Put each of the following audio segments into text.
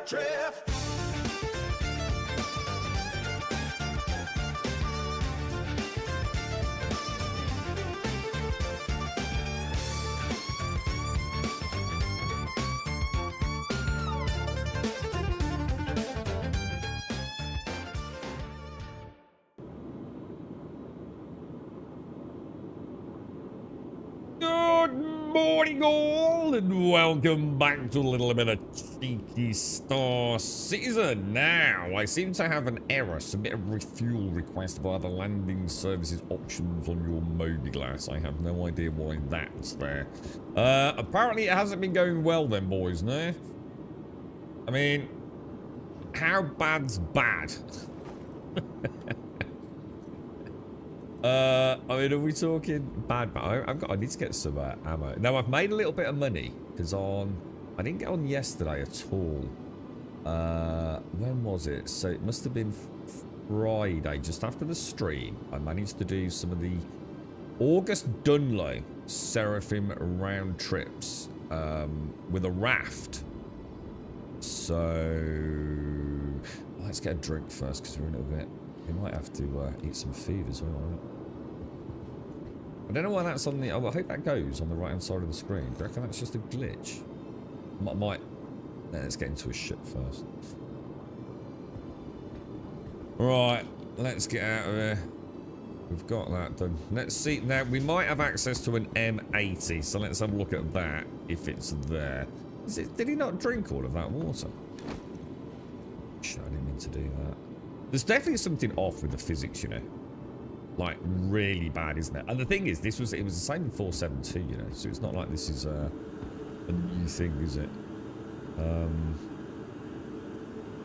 a drift. Good morning all, and welcome back to a little bit of cheeky Star Citizen. Now, I seem to have an error. Submit a refuel request via the landing services options on your Mobi-Glass. I have no idea why that's there. Apparently it hasn't been going well then, boys, no? I mean, how bad's bad? I mean, are we talking bad? I need to get some ammo. Now, I've made a little bit of money because I didn't get on yesterday at all. When was it? So it must have been Friday, just after the stream. I managed to do some of the August Dunlow Seraphim round trips with a raft. So let's get a drink first because we're a little bit. We might have to eat some food as well, right? I don't know why that's on the... Oh, I hope that goes on the right-hand side of the screen. Do you reckon that's just a glitch? Might... Let's get into a ship first. Right, let's get out of here. We've got that done. Let's see. Now, we might have access to an M80, so let's have a look at that, if it's there. Did he not drink all of that water? Shit, I didn't mean to do that. There's definitely something off with the physics, you know. Like, really bad, isn't it? And the thing is, it was the same in 472, you know. So it's not like this is a new thing, is it?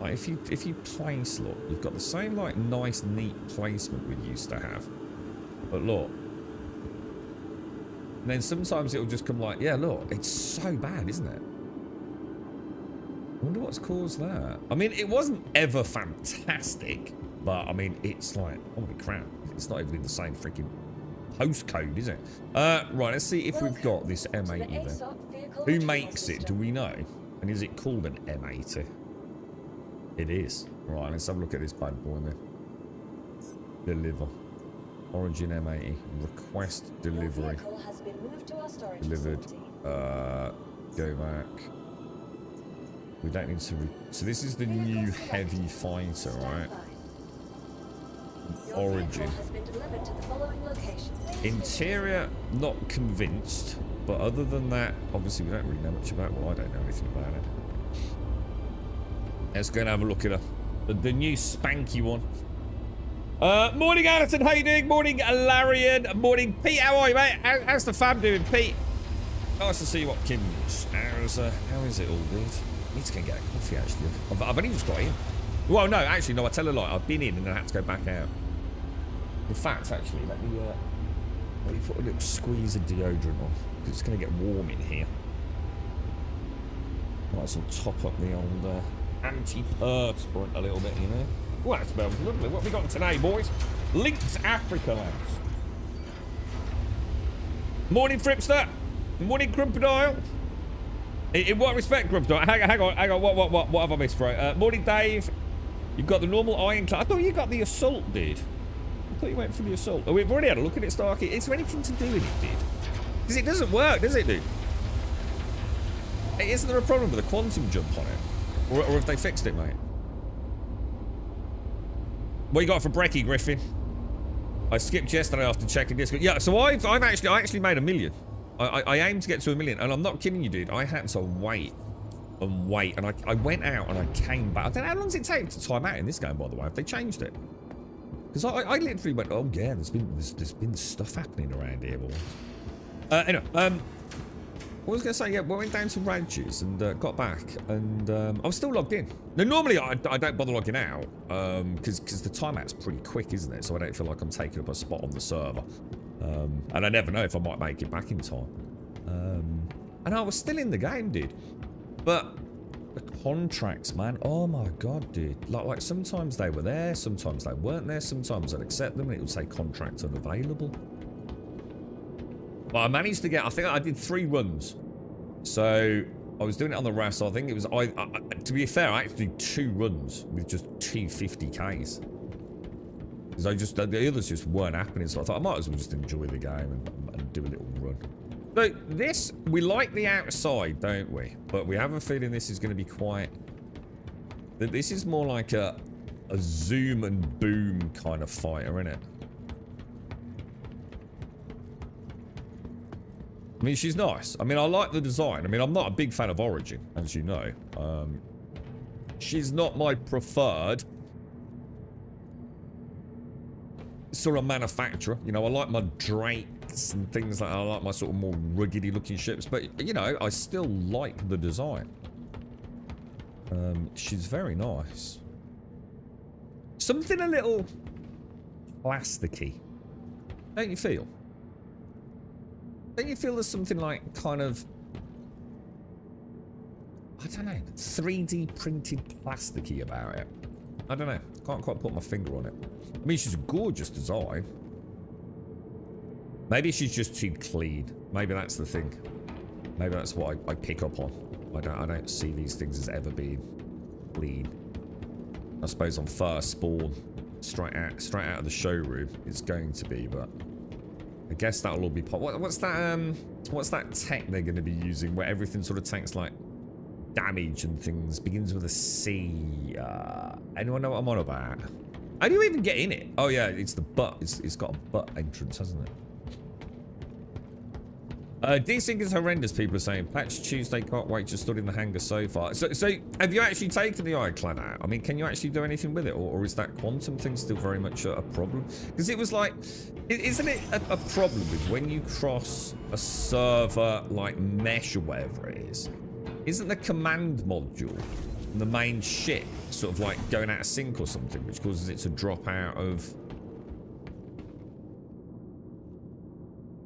Like, if you place, look, you've got the same, like, nice, neat placement we used to have. But look. And then sometimes it'll just come like, yeah, look, it's so bad, isn't it? I wonder what's caused that. I mean, it wasn't ever fantastic, but I mean, it's like, holy crap, it's not even in the same freaking postcode, is it? Right, let's see if we've got this M80 there. Who makes it? Do we know? And is it called an M80? It is. Right, let's have a look at this bad boy then. Deliver. Origin M80. Request delivery. Delivered. Go back. We don't need to... So this is the new heavy fighter, right? Origin. Interior, not convinced. But other than that, obviously we don't really know much about it. Well, I don't know anything about it. Let's go and have a look at the new spanky one. Morning, Alison. How you doing? Morning, Larian. Morning, Pete. How are you, mate? How's the fam doing, Pete? Nice to see you, Watkins. How is it all, dude? I need to go and get a coffee, actually. I've only just got in. Well, no, actually, no, I tell a lie. I've been in and then I had to go back out. In fact, actually, let me put a little squeeze of deodorant on. Because it's going to get warm in here. Might as well top up the old anti-perspirant a little bit, you know. Well, that smells lovely. What have we got today, boys? Linked Africa, lads. Morning, Fripster. Morning, Crocodile. In what respect, Grubstar? Hang on. What have I missed, bro? Morning, Dave. You've got the normal ironclad. I thought you got the assault, dude. I thought you went for the assault. Oh, we've already had a look at it, Starkey. Is there anything to do with it, dude? Because it doesn't work, does it, dude? Hey, isn't there a problem with the quantum jump on it? Or have they fixed it, mate? What you got for brekkie, Griffin? I skipped yesterday after checking this. Yeah, so I actually made $1 million. I aim to get to $1 million, and I'm not kidding you, dude. I had to wait and wait, and I went out and I came back. I don't know, how long does it take to time out in this game, by the way? Have they changed it? Because I literally went, oh yeah, there's been stuff happening around here, boys. Anyway, what was I going to say? Yeah, we went down to Ranches and got back, and I was still logged in. Now, normally I don't bother logging out because the timeout's pretty quick, isn't it? So I don't feel like I'm taking up a spot on the server. And I never know if I might make it back in time. And I was still in the game, dude. But the contracts, man, oh my god, dude. Like sometimes they were there, sometimes they weren't there, sometimes I'd accept them and it would say contract unavailable. But I managed to get, I think I did 3 runs. So I was doing it on the RAF, so I think it was, to be fair, I actually did 2 runs with just 250Ks. Because the others just weren't happening, so I thought I might as well just enjoy the game and do a little run. So this, we like the outside, don't we? But we have a feeling this is going to be quite, that this is more like a zoom and boom kind of fighter, isn't it? I mean, she's nice. I mean, I like the design. I mean, I'm not a big fan of Origin, as you know. She's not my preferred sort of manufacturer. You know, I like my Drakes and things like that. I like my sort of more ruggedy looking ships. But, you know, I still like the design. She's very nice. Something a little plasticky. Don't you feel? Don't you feel there's something like kind of, I don't know, 3D printed plasticky about it? I don't know. Can't quite put my finger on it. I mean, she's a gorgeous design. Maybe she's just too clean. Maybe that's the thing. Maybe that's what I pick up on. I don't see these things as ever being clean. I suppose on first spawn, straight out of the showroom, it's going to be, but I guess that'll all be what's that tech they're going to be using where everything sort of takes like damage and things, begins with a C. Anyone know what I'm on about? How do you even get in it? Oh yeah, it's the butt. It's got a butt entrance, hasn't it? Desync is horrendous, people are saying. Patch Tuesday, can't wait, just stood in the hangar so far. So have you actually taken the iClan out? I mean, can you actually do anything with it? Or is that quantum thing still very much a problem? Because it was like, isn't it a problem with when you cross a server like mesh or whatever it is? Isn't the command module, the main ship, sort of like going out of sync or something, which causes it to drop out of...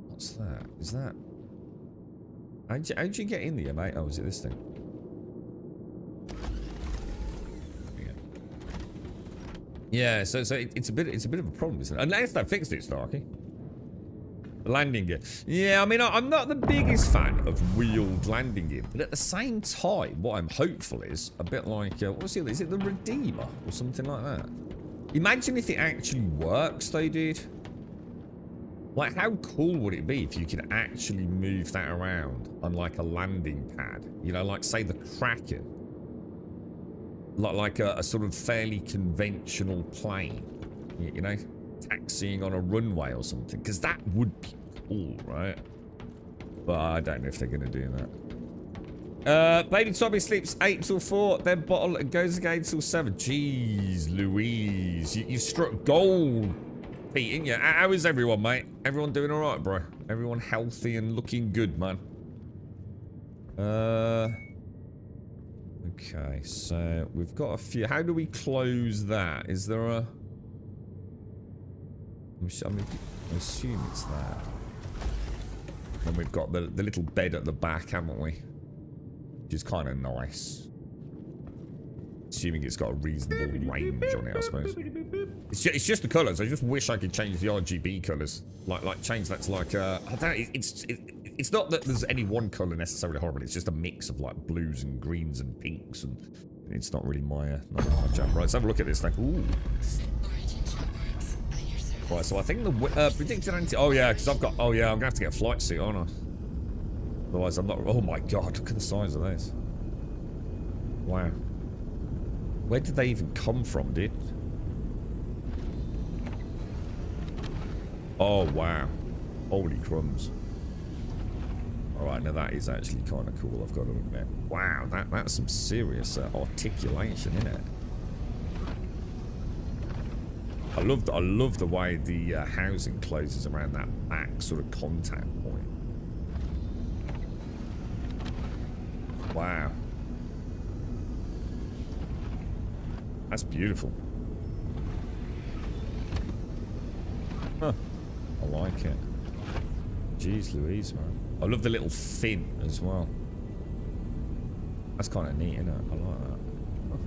What's that? Is that... How'd you get in there, mate? Oh, is it this thing? Yeah, so it's a bit of a problem, isn't it? Unless they fixed it, Starkey. Landing gear. Yeah, I mean, I'm not the biggest fan of wheeled landing gear, but at the same time, what I'm hopeful is a bit like what's it? Is it the Redeemer or something like that? Imagine if it actually works, though, dude. Like, how cool would it be if you could actually move that around on, like, a landing pad? You know, like, say, the Kraken. Like a sort of fairly conventional plane. You know? Taxiing on a runway or something. Because that would be cool, right? But I don't know if they're going to do that. Baby Tommy sleeps 8 till 4. Then bottle goes again till 7. Jeez, Louise. You struck gold. Pete, ain't you? How is everyone, mate? Everyone doing alright, bro? Everyone healthy and looking good, man. Okay, so we've got a few. How do we close that? Is there a... I assume it's that. And we've got the little bed at the back, haven't we? Which is kind of nice. Assuming it's got a reasonable range on it, I suppose. It's just the colours. I just wish I could change the RGB colours. Like change that to like I don't know. It's not that there's any one colour necessarily horrible. It's just a mix of like blues and greens and pinks, and it's not really my jam. Right, let's have a look at this thing. Ooh. Right, so I think the predicted anti. Oh yeah, because I've got. Oh yeah, I'm gonna have to get a flight suit, aren't I? Otherwise, I'm not. Oh my god, look at the size of this. Wow. Where did they even come from, dude? Oh, wow. Holy crumbs. Alright, now that is actually kind of cool, I've got to admit. Wow, that's some serious articulation, isn't it? I love the way the housing closes around that back sort of contact point. Wow. That's beautiful. Huh. I like it. Jeez Louise, man. I love the little fin as well. That's kind of neat, isn't it? I like that. Huh.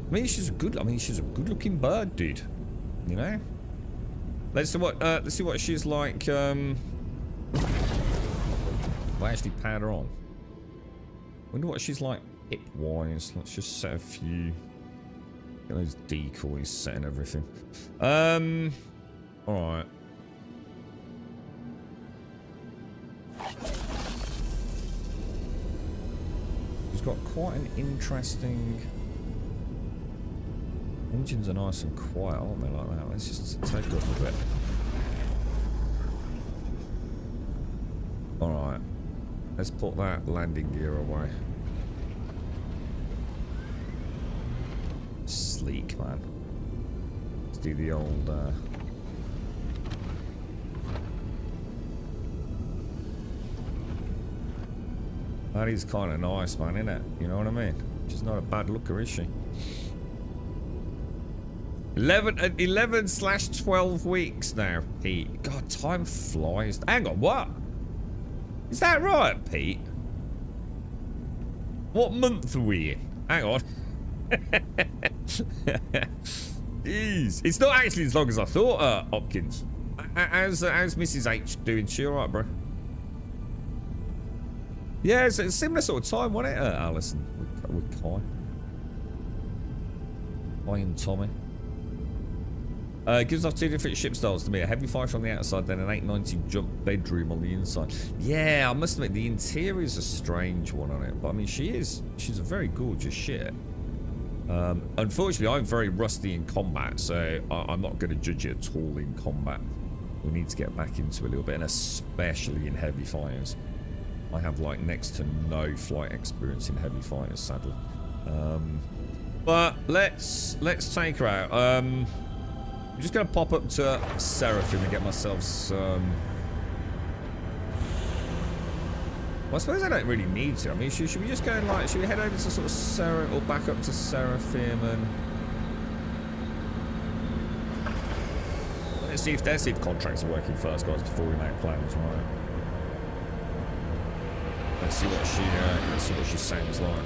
I mean, she's a good looking bird, dude. You know? Let's see what she's like, we'll actually pad her on. Wonder what she's like hip-wise. Let's just set a few. Get those decoys set and everything. Alright. She's got quite an interesting... Engines are nice and quiet, aren't they, like that? Let's just take it off a bit. Alright. Let's put that landing gear away. Sleek, man. Let's do the old, That is kind of nice, man, isn't it? You know what I mean? She's not a bad looker, is she? 11/12 weeks now, Pete. God, time flies. Hang on, what? Is that right, Pete? What month are we in? Hang on. Jeez. It's not actually as long as I thought, Hopkins. How's Mrs. H doing? She alright, bro? Yeah, it's a similar sort of time, wasn't it, Alison? With Kai. Kai and Tommy. Gives off two different ship styles to me. A heavy fighter on the outside, then an 890 jump bedroom on the inside. Yeah, I must admit, the interior's a strange one on it. But I mean, she's a very gorgeous ship. Unfortunately, I'm very rusty in combat, so I'm not going to judge it at all in combat. We need to get back into a little bit, and especially in heavy fighters. I have like next to no flight experience in heavy fighters, sadly. But let's take her out. I'm just going to pop up to Seraphim and get myself some... Well, I suppose I don't really need to. I mean, should we just go and like... Should we head over to sort of Seraphim or back up to Seraphim and... Let's see if contracts are working first, guys, before we make plans, right? Let's see what she sounds like.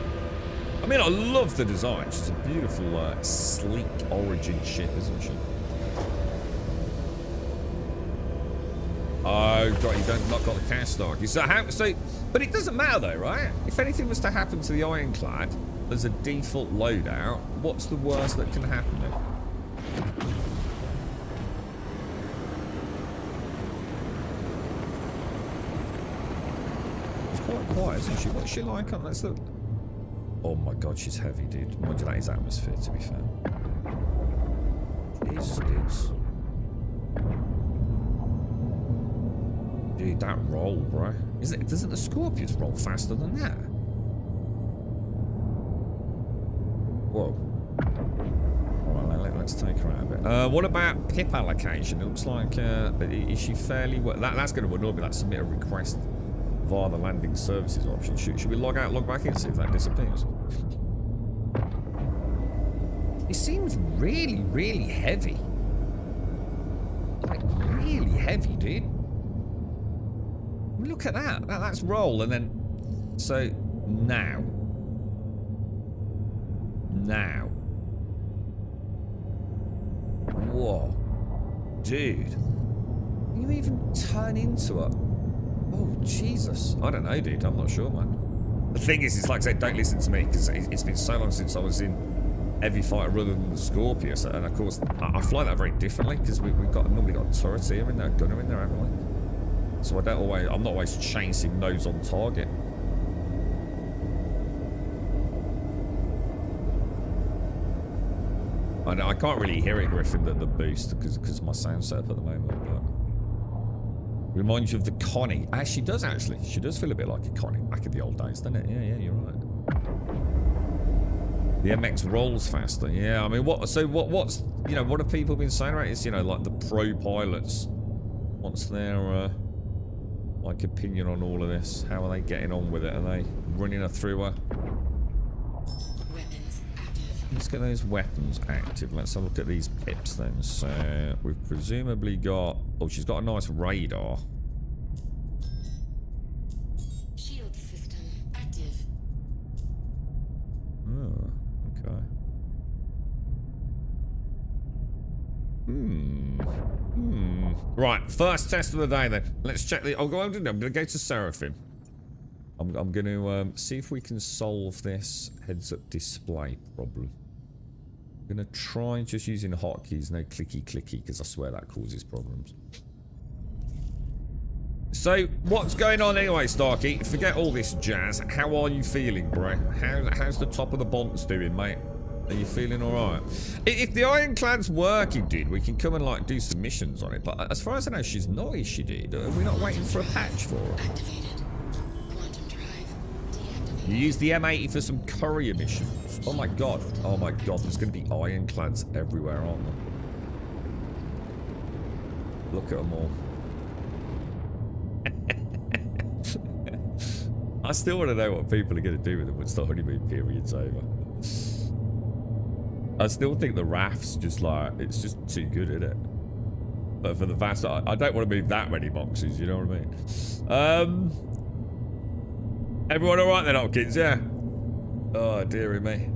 I mean, I love the design. She's a beautiful, sleek origin ship, isn't she? Oh, God, you don't not got the cast stock. But it doesn't matter though, right? If anything was to happen to the Ironclad as a default loadout, what's the worst that can happen then? She's quite quiet, isn't she? What's she like on? Let's look. Oh my God, she's heavy, dude. Mind you, that is atmosphere, to be fair. Jesus, dudes. Dude, that roll, bro. Doesn't the Scorpions roll faster than that? Whoa. Alright, let's take her out a bit. What about pip allocation? It looks like, is she fairly... That's going to annoy me. Like, submit a request via the landing services option. Should we log out, log back in, see if that disappears? It seems really, really heavy. Like, really heavy, dude. Look at that. That's roll, and then... So, now. Whoa. Dude. Can you even turn into a... Oh, Jesus. I don't know, dude. I'm not sure, man. The thing is, it's like I said, don't listen to me, because it's been so long since I was in heavy fighter rather than the Scorpius, and of course, I fly that very differently, because we've normally got a turret here in there, a gunner in there, haven't we? So I'm not always chasing those on target. I can't really hear it, Griffin, the boost, because of my sound setup at the moment, but... Reminds you of the Connie. She does, actually. She does feel a bit like a Connie back in the old days, doesn't it? Yeah, you're right. The MX rolls faster. Yeah, I mean, what's, you know, what have people been saying about it? It's, you know, like the pro pilots. What's their, like, opinion on all of this? How are they getting on with it? Are they running her through her? Weapons active. Let's get those weapons active. Let's have a look at these pips then. So, we've presumably got... Oh, she's got a nice radar. Shield system active. Oh, okay. Right, first test of the day then. Let's check the... Oh, I'm going to go to Seraphim. I'm going to see if we can solve this heads-up display problem. I'm going to try just using hotkeys, no clicky-clicky, because I swear that causes problems. So, what's going on anyway, Starkey? Forget all this jazz. How are you feeling, bro? How's the top of the bonds doing, mate? Are you feeling alright? If the Ironclad's working, dude, we can come and, like, do some missions on it. But as far as I know, she's not, is she, dude? Are we not waiting for a patch for her? Activated. Quantum drive deactivated. You use the M80 for some courier missions. Oh my god. Oh my god, there's going to be Ironclads everywhere, aren't there? Look at them all. I still want to know what people are going to do with them once the honeymoon period's over. I still think the rafts just like, it's just too good, isn't it? But for the vast, I don't want to move that many boxes, you know what I mean? Everyone alright then, Hopkins, yeah? Oh, dearie me.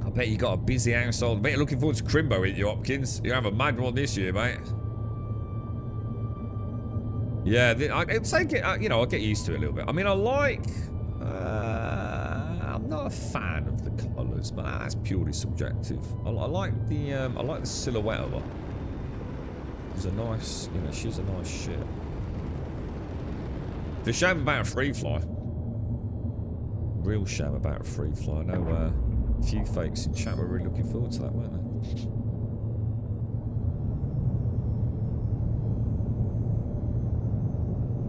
I bet you got a busy household. I bet you're looking forward to Crimbo, ain't you, Hopkins? You have a mad one this year, mate. Yeah, it's like, you know, I'll get used to it a little bit. I mean, I'm not a fan of the colours, but that's purely subjective. I like the silhouette of her. She's a nice, you know, she's a nice ship. It's a shame about a free fly. Real shame about a free fly. I know a few fakes in chat were really looking forward to that, weren't they?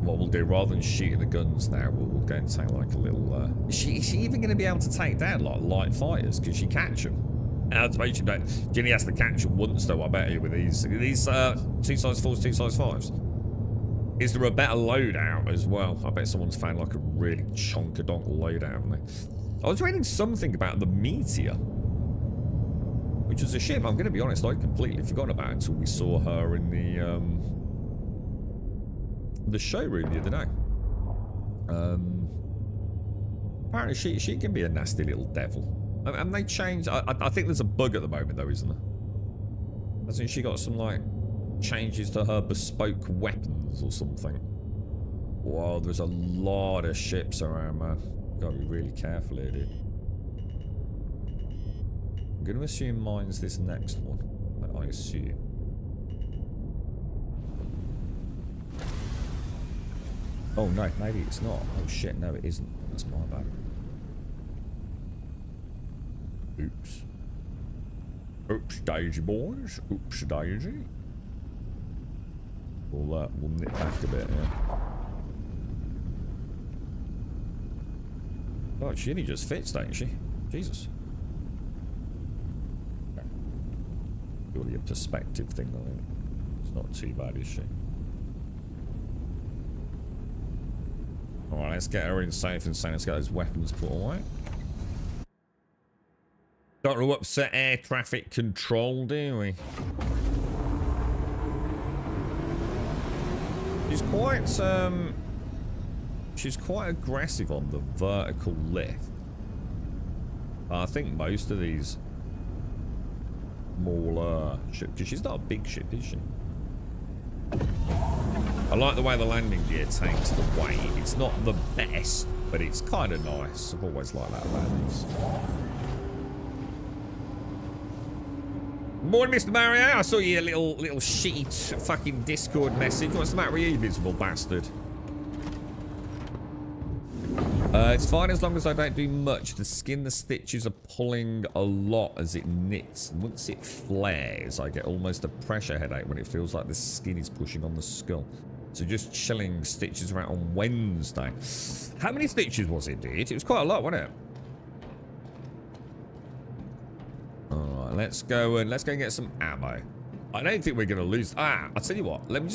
What we'll do, rather than shooting the guns now, we'll go and take like a little... Is she even going to be able to take down like light fighters? Can she catch them? Not to mention that Ginny has to catch them once though, I bet you, with these 2x4s, 2x5s. Is there a better loadout as well? I bet someone's found like a really chonka-donk loadout, haven't they? I was reading something about the Meteor, which was a ship, I'm going to be honest, I completely forgot about it until we saw her in the showroom the other day. Apparently she can be a nasty little devil. And they changed. I think there's a bug at the moment though, isn't there? I think she got some like changes to her bespoke weapons or something. Whoa, there's a lot of ships around, man. Gotta be really careful here, dude. I'm gonna assume mine's this next one. I assume. Oh no, maybe it's not. Oh shit, no it isn't. That's my bad. Oops. Oops daisy, boys. Oops daisy. We'll nip back a bit, yeah. Oh, she only just fits, don't she? Jesus. Purely a perspective thing, I think. It's not too bad, is she? Alright, let's get her in safe and sound. Let's get those weapons put away. Don't want to upset air traffic control, do we? She's quite aggressive on the vertical lift. I think most of these smaller ships, because she's not a big ship, is she? I like the way the landing gear takes the weight. It's not the best, but it's kind of nice. I've always liked that about these. Morning, Mr. Mario. I saw your little shitty fucking Discord message. What's the matter with you, miserable bastard? It's fine as long as I don't do much. The skin, the stitches are pulling a lot as it knits. Once it flares, I get almost a pressure headache when it feels like the skin is pushing on the skull. So just chilling stitches around on Wednesday. How many stitches was it, dude? It was quite a lot, wasn't it? Alright, let's go and get some ammo. I don't think we're gonna lose. I'll tell you what, let me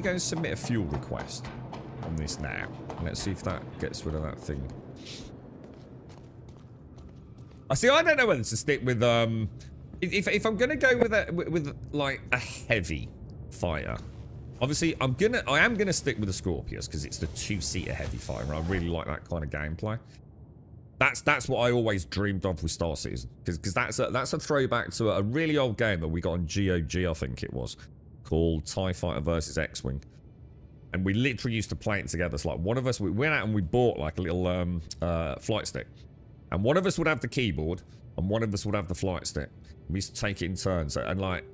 go and submit a fuel request on this now. Let's see if that gets rid of that thing. I don't know whether to stick with if I'm gonna go with like a heavy fighter. Obviously I am gonna stick with the Scorpius because it's the 2-seater heavy fighter and I really like that kind of gameplay. That's what I always dreamed of with Star Citizen, because that's a throwback to a really old game that we got on GOG, I think it was, called TIE Fighter versus X-Wing. And we literally used to play it together. It's like one of us, we went out and we bought like a little flight stick. And one of us would have the keyboard and one of us would have the flight stick. We used to take it in turns. And like,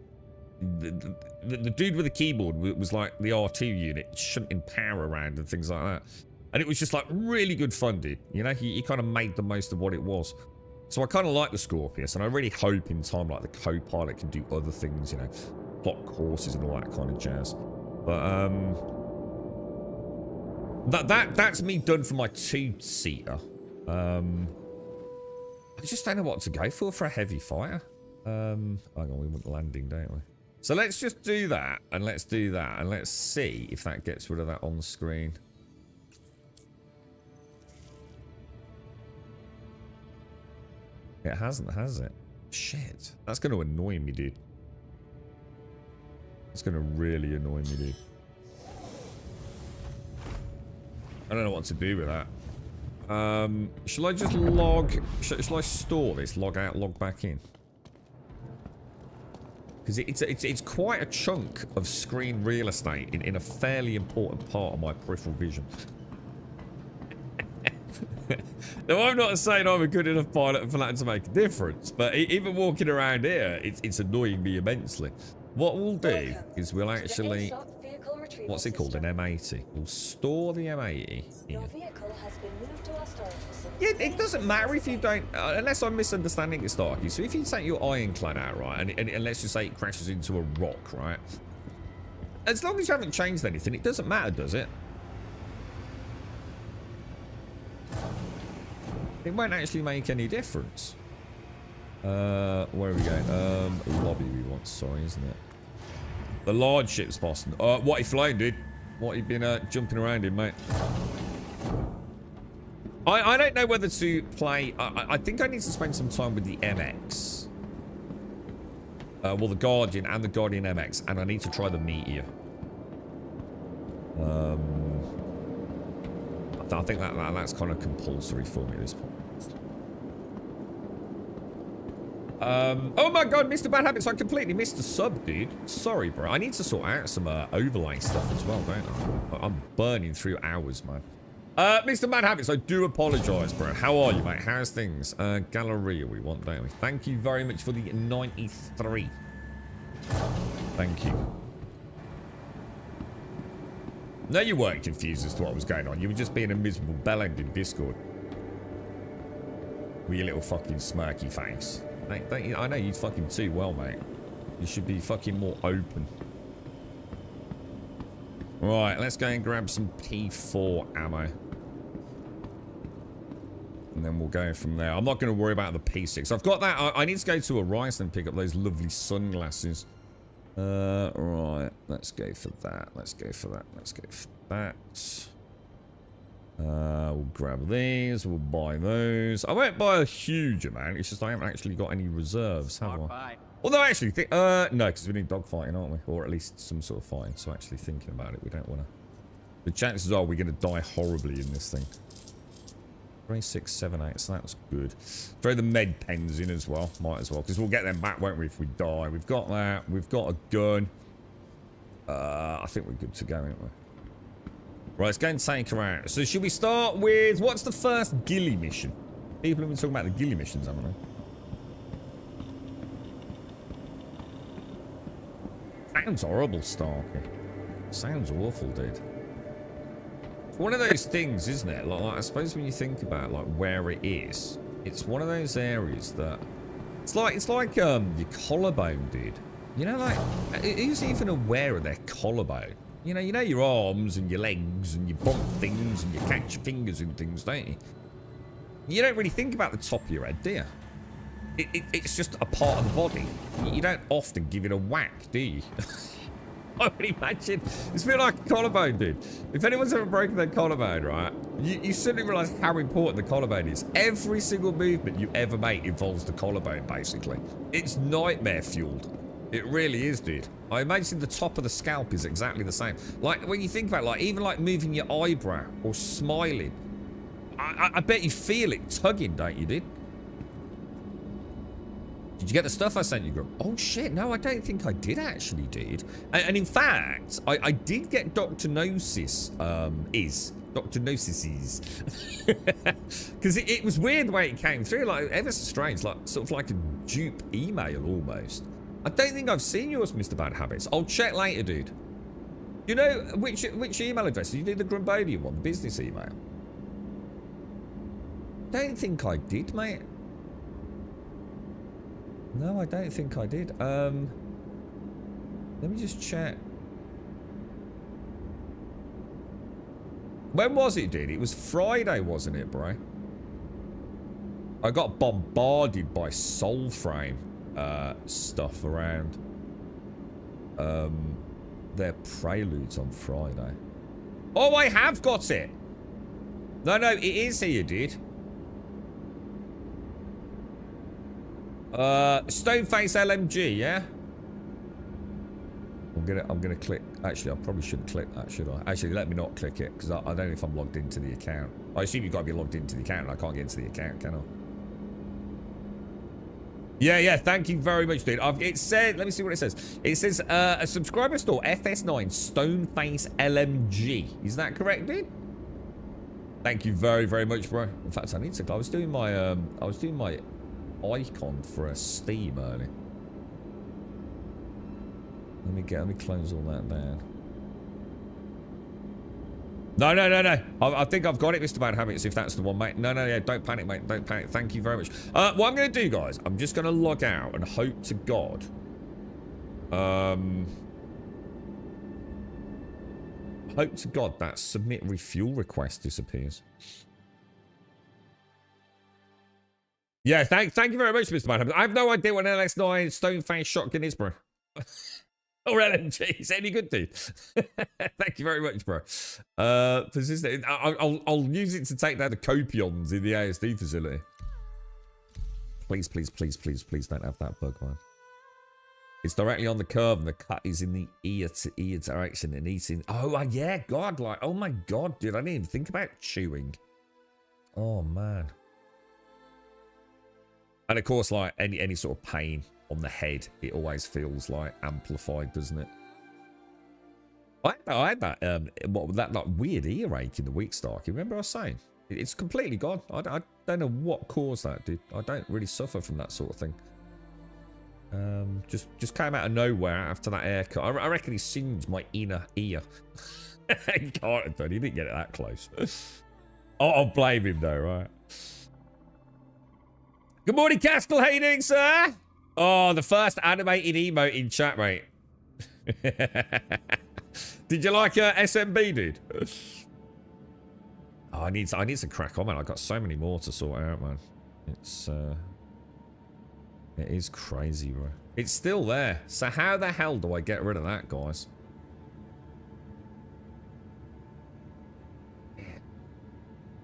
the dude with the keyboard was like the R2 unit, shunting power around and things like that. And it was just like really good fun, dude. You know, he kind of made the most of what it was. So I kind of like the Scorpius, and I really hope in time like the co-pilot can do other things, you know, plot courses and all that kind of jazz. But that's me done for my 2-seater. I just don't know what to go for a heavy fighter. Hang on, we want landing, don't we? So let's just do that, and let's do that, and let's see if that gets rid of that on screen. It hasn't, has it? Shit. That's going to annoy me, dude. It's going to really annoy me, dude. I don't know what to do with that. Shall I just log... Shall I store this? Log out, log back in? Because it's quite a chunk of screen real estate in a fairly important part of my peripheral vision. Now, I'm not saying I'm a good enough pilot for that to make a difference, but even walking around here, it's annoying me immensely. What we'll do is we'll actually... What's it called? An M80. We'll store the M80 here. Yeah, it doesn't matter if you don't... unless I'm misunderstanding it, Starkey. So if you take your ironclad out, right, and let's just say it crashes into a rock, right? As long as you haven't changed anything, it doesn't matter, does it? It won't actually make any difference. Where are we going? Lobby we want, sorry, isn't it? The large ship's Boston. What are you flying, dude? What have you been jumping around in, mate? I don't know whether to play... I think I need to spend some time with the MX. Well, the Guardian and the Guardian MX. And I need to try the Meteor. I think that's kind of compulsory for me at this point. Oh my god, Mr. Bad Habits, I completely missed the sub, dude. Sorry, bro. I need to sort out some overlay stuff as well, don't I? I'm burning through hours, man. Mr. Bad Habits, I do apologise, bro. How are you, mate? How's things? Galleria we want, don't we? Thank you very much for the 93. Thank you. No, you weren't confused as to what was going on. You were just being a miserable bellend in Discord. With your little fucking smirky face. Mate, I know you fucking too well, mate. You should be fucking more open. Right, let's go and grab some P4 ammo. And then we'll go from there. I'm not going to worry about the P6. I've got that. I need to go to Horizon and pick up those lovely sunglasses. Right. Let's go for that. Let's go for that. Let's go for that. We'll grab these. We'll buy those. I won't buy a huge amount. It's just I haven't actually got any reserves, have I? Although I actually think... no, because we need dogfighting, aren't we? Or at least some sort of fighting. So actually thinking about it, we don't want to... The chances are we're going to die horribly in this thing. 3, 6, 7, 8. So that's good. Throw the med pens in as well. Might as well. Because we'll get them back, won't we, if we die. We've got that. We've got a gun. I think we're good to go, aren't we? Right, let's go and take her out. So should we start with... What's the first ghillie mission? People have been talking about the ghillie missions, haven't they? Sounds horrible, Starker. Sounds awful, dude. It's one of those things, isn't it? Like, I suppose when you think about like where it is, it's one of those areas that it's like your collarbone, dude. You know, like who's even aware of their collarbone? You know your arms and your legs and you bump things and you catch your fingers and things, don't you? You don't really think about the top of your head, do you? It's just a part of the body. You don't often give it a whack, do you? I would imagine. It's a bit like a collarbone, dude. If anyone's ever broken their collarbone, right, you suddenly realise how important the collarbone is. Every single movement you ever make involves the collarbone, basically. It's nightmare fueled. It really is, dude. I imagine the top of the scalp is exactly the same. Like, when you think about it, like, even like moving your eyebrow or smiling, I bet you feel it tugging, don't you, dude? Did you get the stuff I sent you, Grub? Oh, shit. No, I don't think I did actually, dude. And in fact, I did get Dr. Gnosis, Dr. Gnosis's. Because it was weird the way it came through. Like, ever so strange. Like, sort of like a dupe email, almost. I don't think I've seen yours, Mr. Bad Habits. I'll check later, dude. You know, which email address? Did you do the Grumbodian one? The business email? Don't think I did, mate. No, I don't think I did. Let me just check. When was it, dude? It was Friday, wasn't it, bro? I got bombarded by Soulframe stuff around their preludes on Friday. Oh, I have got it. No, it is here, dude. Stoneface LMG, yeah? I'm gonna click. Actually, I probably shouldn't click that, should I? Actually, let me not click it, because I don't know if I'm logged into the account. I assume you've got to be logged into the account, and I can't get into the account, can I? Yeah, thank you very much, dude. It said, let me see what it says. It says, a subscriber store, FS9, Stoneface LMG. Is that correct, dude? Thank you very, very much, bro. In fact, I need to, I was doing my icon for a Steam earlier. Let me close all that down. No. I think I've got it, Mr. Bad Habits, if that's the one, mate. No, yeah, don't panic, mate. Don't panic. Thank you very much. What I'm going to do, guys, I'm just going to log out and hope to God. Hope to God that submit refuel request disappears. Yeah, thank you very much, Mr. Bad Habits. I have no idea what an LS9 Stoneface shotgun is, bro. Or LMG. Is it any good, dude? Thank you very much, bro. Persistent. I'll use it to take down the copions in the ASD facility. Please don't have that bug, man. It's directly on the curve and the cut is in the ear to ear direction and eating. Oh, yeah, God, like, oh my God, dude, I didn't even think about chewing. Oh, man. And of course, like, any sort of pain on the head, it always feels like amplified, doesn't it? I had that that weird earache in the week, Stark. You remember I was saying? It's completely gone. I don't know what caused that, dude. I don't really suffer from that sort of thing. Just came out of nowhere after that haircut. I reckon he singed my inner ear. He can't have done. He didn't get it that close. I'll blame him though, right? Good morning, Caskell. How you doing, sir? Oh, the first animated emote in chat, mate. Did you like SMB, dude? Oh, I need to crack on, man. I've got so many more to sort out, man. It is crazy, bro. It's still there. So how the hell do I get rid of that, guys?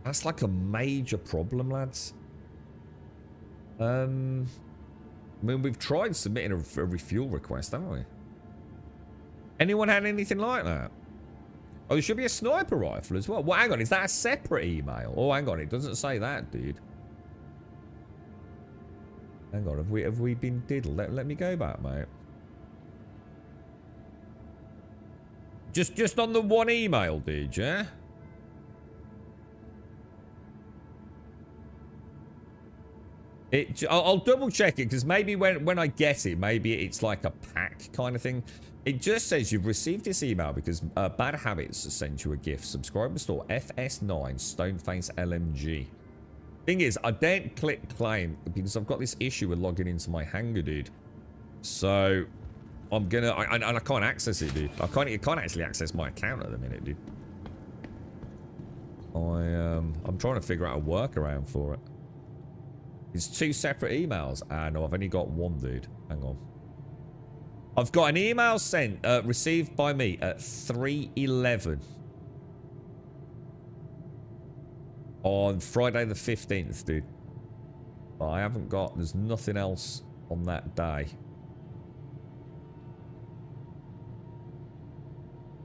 That's like a major problem, lads. I mean, we've tried submitting a refuel request, haven't we? Anyone had anything like that? Oh, there should be a sniper rifle as well. Well, hang on, is that a separate email? Oh, hang on, it doesn't say that, dude. Hang on, have we been diddled? Let me go back, mate. Just on the one email, dude, yeah? I'll double check it, because maybe when I get it, maybe it's like a pack kind of thing. It just says you've received this email because Bad Habits sent you a gift. Subscribe to store FS9 Stoneface LMG. Thing is, I don't click claim because I've got this issue with logging into my hangar, dude. So I'm gonna, and I can't access it, dude. I can't actually access my account at the minute, dude. I'm trying to figure out a workaround for it. It's 2 separate emails. No, I've only got one, dude. Hang on. I've got an email sent, received by me at 3:11 on Friday the 15th, dude. But I haven't got, there's nothing else on that day.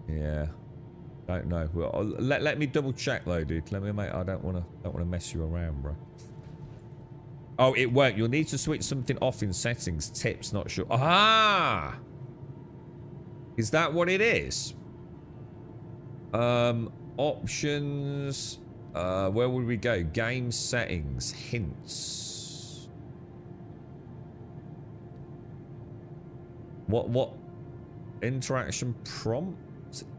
Yeah. Don't know. Well, let me double check though, dude. Let me, mate. I don't want to mess you around, bro. Oh, it won't. You'll need to switch something off in settings. Tips, not sure. Ah! Is that what it is? Options. Where would we go? Game settings. Hints. What? Interaction prompt?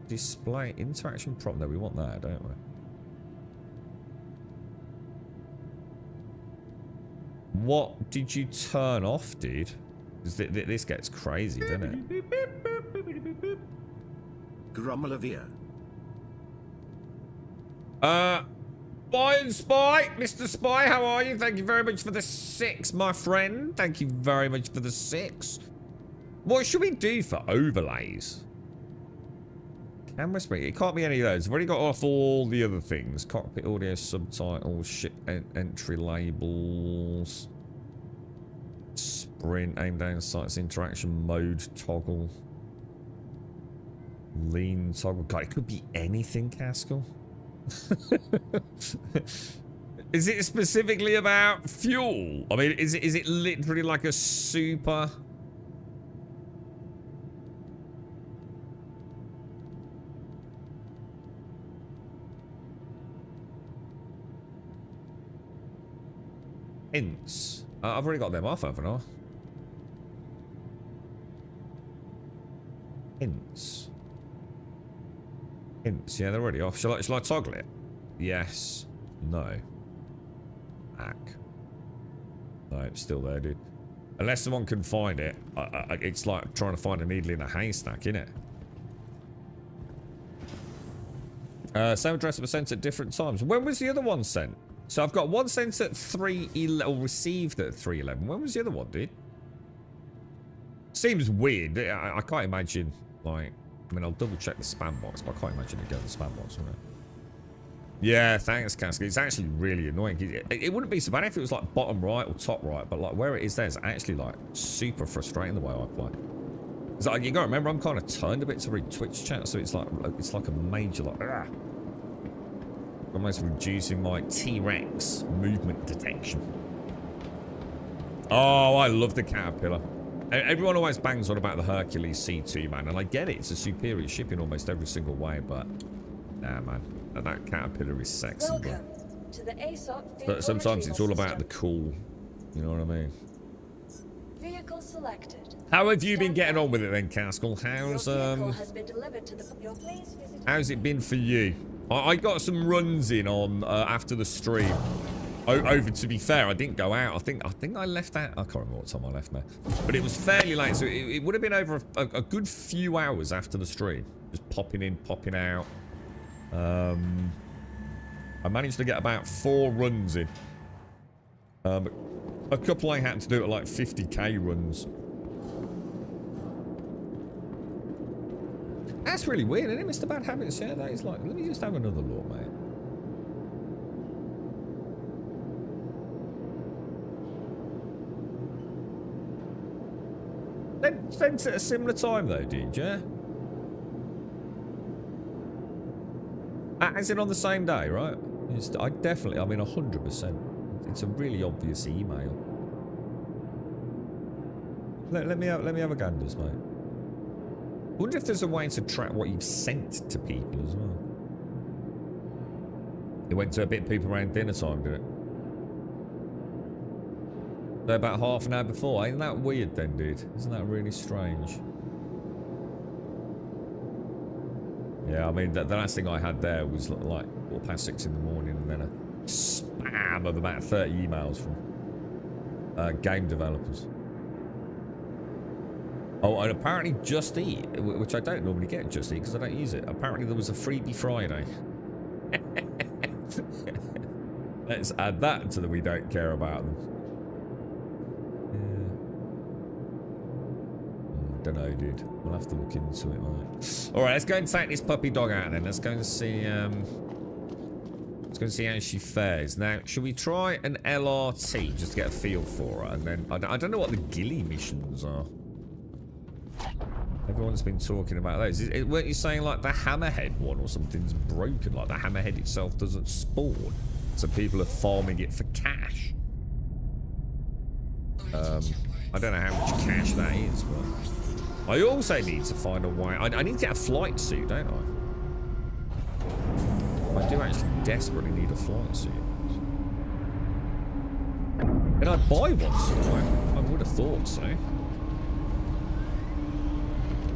Display. Interaction prompt. No, we want that, don't we? What did you turn off, dude? This gets crazy, doesn't it? Grummelavia. Spy, Mr. Spy, how are you? Thank you very much for the 6, my friend. Thank you very much for the 6. What should we do for overlays? Camera speed. It can't be any of those. I've already got off all the other things. Cockpit audio, subtitles, ship entry labels. Sprint, aim down sights, interaction mode, toggle. Lean toggle. God, it could be anything, Caskell. Is it specifically about fuel? I mean, is it literally like a super... Hints. I've already got them off, haven't I? Hints. Hints. Yeah, they're already off. Shall I toggle it? Yes. No. Back. No, it's still there, dude. Unless someone can find it, it's like trying to find a needle in a haystack, innit? Same address was sent at different times. When was the other one sent? So I've got one sent at 3:11, or received at 3:11. When was the other one, dude? Seems weird. I can't imagine, like... I mean, I'll double check the spam box, but I can't imagine it going to the spam box, would it? Yeah, thanks, Casket. It's actually really annoying. It wouldn't be so bad if it was, like, bottom right or top right, but, like, where it is there is actually, like, super frustrating the way I play. It's like, you gotta remember, I'm kind of turned a bit to read Twitch chat, so it's like a major, like... almost reducing my T-Rex movement detection. Oh, I love the Caterpillar. Everyone always bangs on about the Hercules C2, man, and I get it. It's a superior ship in almost every single way, but nah, man, that Caterpillar is sexy, bro. But sometimes it's all about the cool. You know what I mean? Vehicle selected. How have you been getting on with it then, Caskell? How's it been for you? I got some runs in on after the stream. Over, to be fair, I didn't go out. I think I left out. I can't remember what time I left now, but it was fairly late, so it would have been over a good few hours after the stream, just popping in, popping out. I managed to get about 4 runs in. But a couple I had to do at like 50k runs. That's really weird, isn't it, Mr. Bad Habits? Yeah, that is like. Let me just have another look, mate. Sent at a similar time though, did you? As in on the same day, right? I mean 100%. It's a really obvious email. Let me have a ganders, mate. Wonder if there's a way to track what you've sent to people as well. It went to a bit of people around dinner time, did it? So about half an hour before. Ain't that weird then, dude? Isn't that really strange? Yeah, I mean, the last thing I had there was like 6:15 in the morning, and then a spam of about 30 emails from game developers. Oh, and apparently Just Eat, which I don't normally get Just Eat because I don't use it. Apparently there was a freebie Friday. Let's add that to the we don't care about them. Don't know, dude. We'll have to look into it, mate. All right, let's go and take this puppy dog out then. Let's go and see. Let's go and see how she fares. Now, should we try an LRT just to get a feel for her? And then I don't know what the ghillie missions are. Everyone's been talking about those. Weren't you saying like the hammerhead one or something's broken? Like the hammerhead itself doesn't spawn, so people are farming it for cash. I don't know how much cash that is, but I also need to find a way. I need to get a flight suit, don't I? I do actually desperately need a flight suit. Did I buy one somewhere? I would have thought so.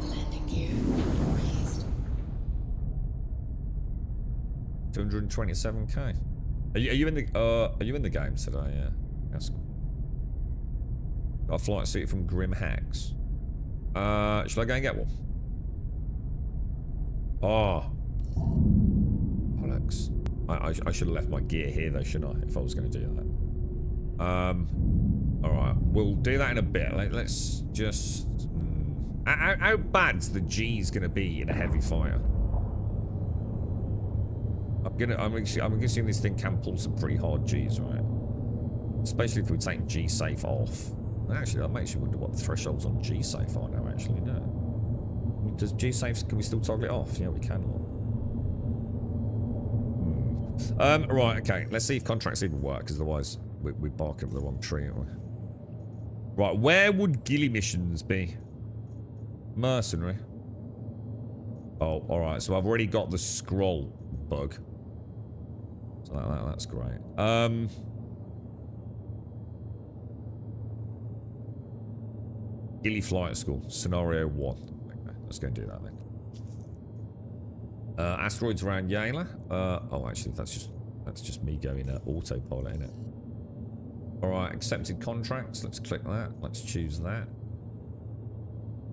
Landing gear raised. 227k. Are you in the game today? Yeah. That's cool. Got a flight suit from Grim Hacks. Should I go and get one? Oh. Bollocks. I should have left my gear here though, shouldn't I? If I was going to do that. Alright. We'll do that in a bit. Let's just... How bad's the G's going to be in a heavy fire? I'm guessing this thing can pull some pretty hard G's, right? Especially if we take G-safe off. Actually, that makes you wonder what the thresholds on G-safe are now, actually, no. Does G-safe, can we still toggle it off? Yeah, we can. Right, okay. Let's see if contracts even work, because otherwise we bark up the wrong tree, aren't we? Right, where would ghillie missions be? Mercenary. Oh, alright, so I've already got the scroll bug. So that's great. Ghillie Flight School, Scenario 1. Okay, let's go and do that then. Asteroids around Yala. Oh, actually, that's just me going autopilot, innit? Alright, accepted contracts. Let's click that. Let's choose that.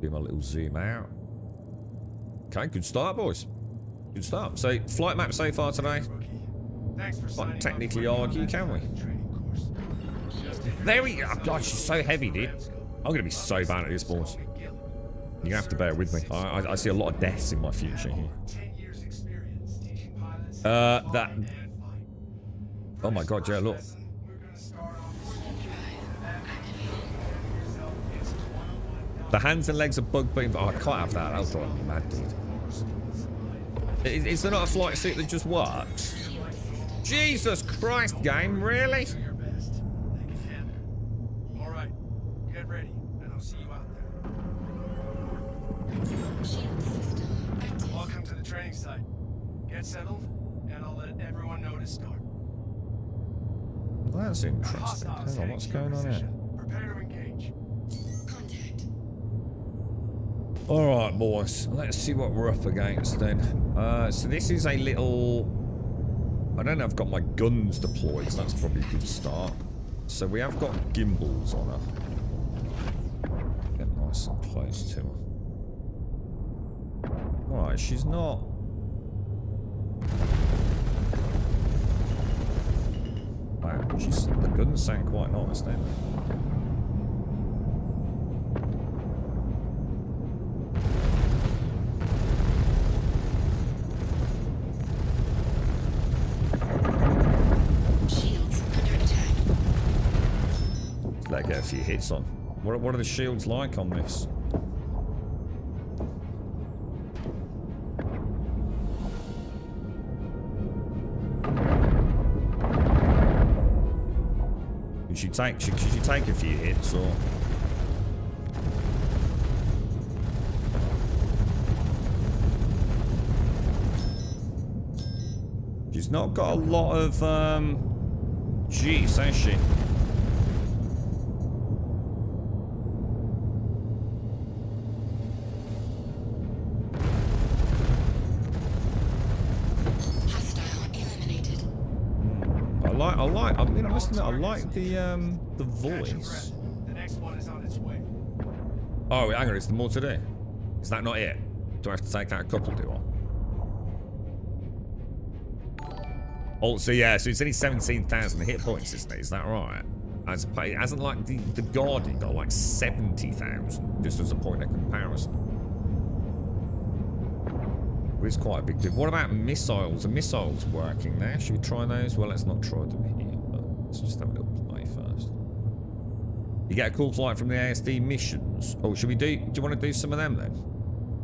Do my little zoom out. Okay, good start, boys. Good start. So, flight map so far today. Can't technically argue, can we? There we go. Oh, God, she's so heavy, dude. I'm going to be so bad at this, boys. You're going to have to bear with me. I see a lot of deaths in my future here. That... Oh my God, Joe, look. The hands and legs are bug beam. Oh, I can't have that. That'll drive me mad, dude. Is there not a flight suit that just works? Jesus Christ, game, really? Alright, get ready, and I'll see you out there. Shield system active. Welcome to the training site. Get settled, and I'll let everyone know to start. Well, that's interesting. Hang on, what's going on here? Prepare to engage. Contact. Alright, boys. Let's see what we're up against then. So this is a little... I don't know if I've got my guns deployed, so that's probably a good start. So we have got gimbals on her. Get nice and close to her. Alright, she's not... Wow, the guns sound quite nice, don't they? Let get a few hits on. What are the shields like on this? Should she take a few hits or? She's not got a lot of G's, has she? I mean, I must admit, I like the voice. The next one is on its way. Oh, hang on, it's the more to do. Is that not it? Do I have to take out a couple, do I? Oh, so yeah, so it's only 17,000 hit points, isn't it? Is that right? It hasn't like the Guardian got like 70,000, just as a point of comparison. It is quite a big deal. What about missiles? Are missiles working there? Should we try those? Well, let's not try them here. Let's just have a little play first. You get a cool flight from the ASD missions. Oh, should we do you want to do some of them then?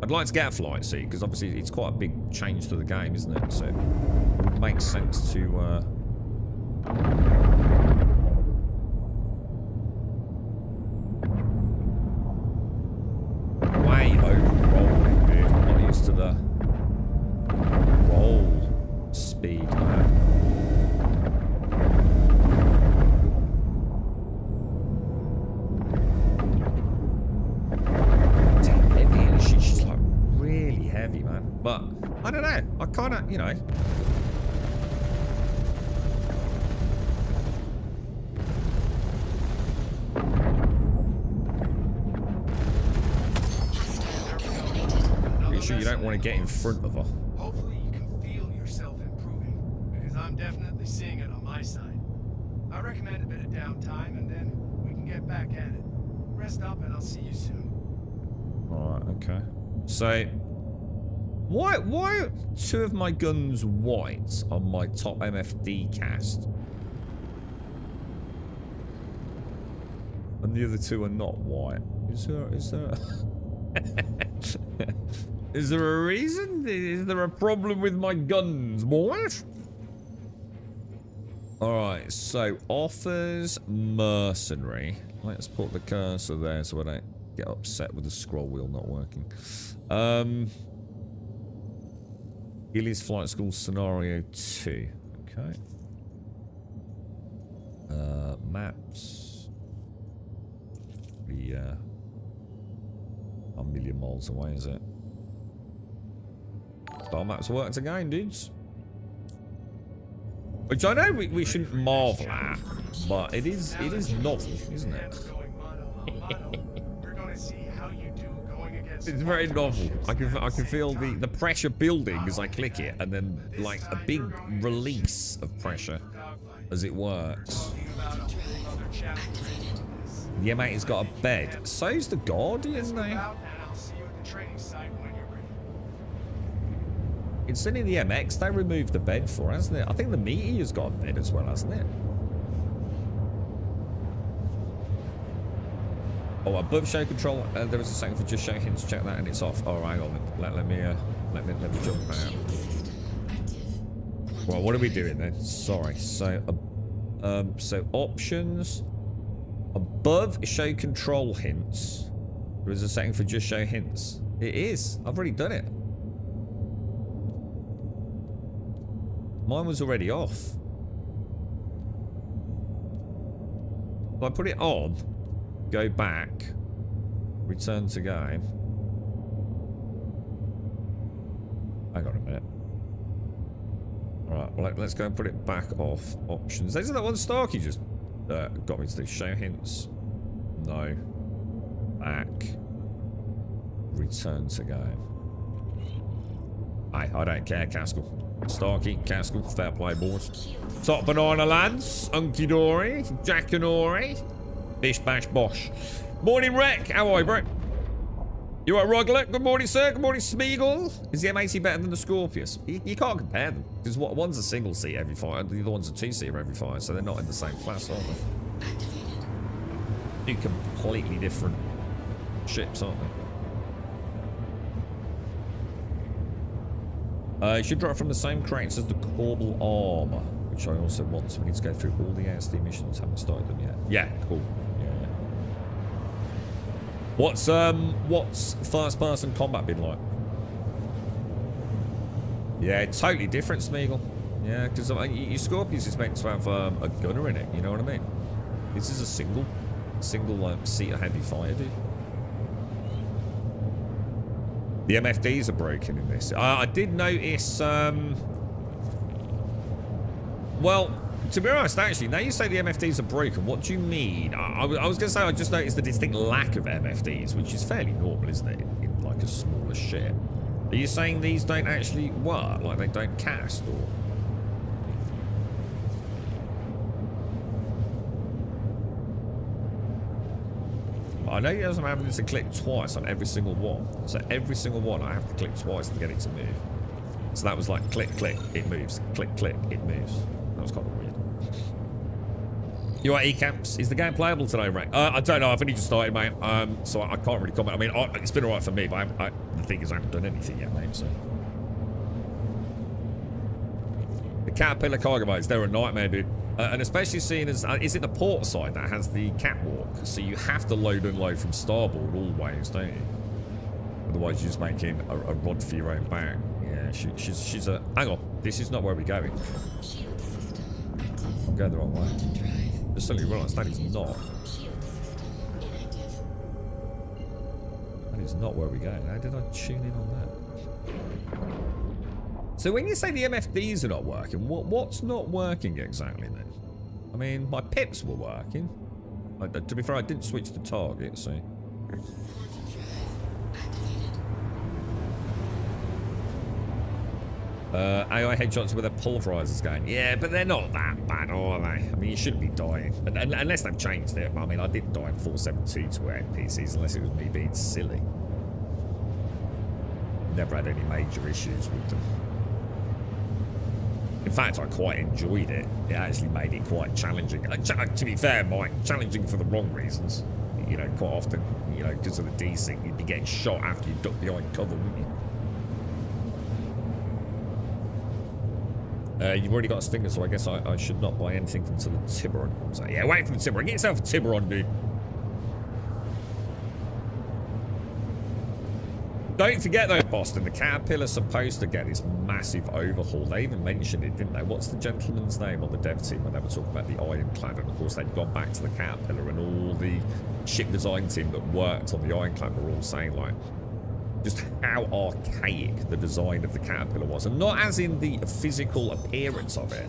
I'd like to get a flight seat, because obviously it's quite a big change to the game, isn't it? So it would make sense to kind of, you know. Pretty sure you don't want to get in front of her. Hopefully you can feel yourself improving, because I'm definitely seeing it on my side. I recommend a bit of downtime, and then we can get back at it. Rest up, and I'll see you soon. Alright, okay. So, why are two of my guns white on my top MFD cast? And the other two are not white. Is there is there a reason? Is there a problem with my guns, boys? Alright, so offers mercenary. Let's put the cursor there so I don't get upset with the scroll wheel not working. Gilly's Flight School Scenario 2. Okay. Maps. Yeah. A million miles away, is it? Star maps worked again, dudes. Which I know we shouldn't marvel at, but it is novel, isn't it? It's very novel. I can feel the pressure building as I click it, and then like a big release of pressure as it works. The M8 has got a bed. So's the Guardian, though. It's only the MX they removed the bed for, hasn't it? I think the Meteor's got a bed as well, hasn't it? Oh, above show control, there was a second for just show hints. Check that, and it's off. Oh, hang on. Let me jump out. Well, what are we doing then? Sorry. So, so options above show control hints. There is a setting for just show hints. It is. I've already done it. Mine was already off. If I put it on, go back, return to game. Hang on a minute. Alright, well, let's go and put it back off. Options. Isn't that one Starkey just got me to do? Show hints. No. Back. Return to game. I don't care, Caskell. Starkey, Caskell, fair play, boys. Top banana lads, Unky Dory, Jack and Ori, Bish Bash Bosh. Morning, Wreck. How are you, bro? You all right, Rugler? Good morning, sir. Good morning, Smeagol. Is the M80 better than the Scorpius? You can't compare them, because one's a single seat every fire, the other one's a two-seater every fire, so they're not in the same class, are they? Two completely different ships, aren't they? It should drop from the same crates as the Corbel armor, which I also want, so we need to go through all the ASD missions. Haven't started them yet. Yeah, cool. Yeah. What's first-person combat been like? Yeah, totally different, Smeagol. Yeah, because your Scorpius is meant to have a gunner in it. You know what I mean? This is a single seat of heavy fire, dude. The MFDs are broken in this. I did notice, well, to be honest, actually, now you say the MFDs are broken, what do you mean? I was going to say I just noticed the distinct lack of MFDs, which is fairly normal, isn't it, in like a smaller ship. Are you saying these don't actually work, like they don't cast, or...? I know it doesn't have to click twice on every single one. So every single one I have to click twice to get it to move. So that was like click, click, it moves. Click, click, it moves. That was kind of weird. You right, E-Camps? Is the game playable today, Rick? I don't know. I've only just started, mate. So I can't really comment. I mean, it's been alright for me, but the thing is I haven't done anything yet, mate, so... The Caterpillar cargo modes, they're a nightmare, dude. And especially seeing as, is it the port side that has the catwalk? So you have to load and unload from starboard always, don't you? Otherwise you're just making a rod for your own back. Yeah, she's a... Hang on, this is not where we're going. Shield system active. I'm going the wrong way. Drive. Just suddenly realised that is not. Shield system inactive. That is not where we're going. How did I tune in on that? So when you say the MFDs are not working, what's not working exactly then? I mean, my pips were working. To be fair, I didn't switch the target, so... Quantum drive activated. AI headshots with their pulverizers going. Yeah, but they're not that bad, are they? I mean, you shouldn't be dying. Unless they've changed it. I mean, I didn't die in 472 to NPCs unless it was me being silly. Never had any major issues with them. In fact, I quite enjoyed it. It actually made it quite challenging. To be fair, Mike, challenging for the wrong reasons. You know, quite often, you know, because of the desync, you'd be getting shot after you duck behind cover, wouldn't you? You've already got a stinger, so I guess I should not buy anything until the Tiburon comes out. Yeah, wait for the Tiburon. Get yourself a Tiburon, dude. Don't forget though, Boston, the Caterpillar's supposed to get this massive overhaul. They even mentioned it, didn't they? What's the gentleman's name on the dev team when they were talking about the Ironclad? And of course, they'd gone back to the Caterpillar, and all the ship design team that worked on the Ironclad were all saying, like, just how archaic the design of the Caterpillar was. And not as in the physical appearance of it,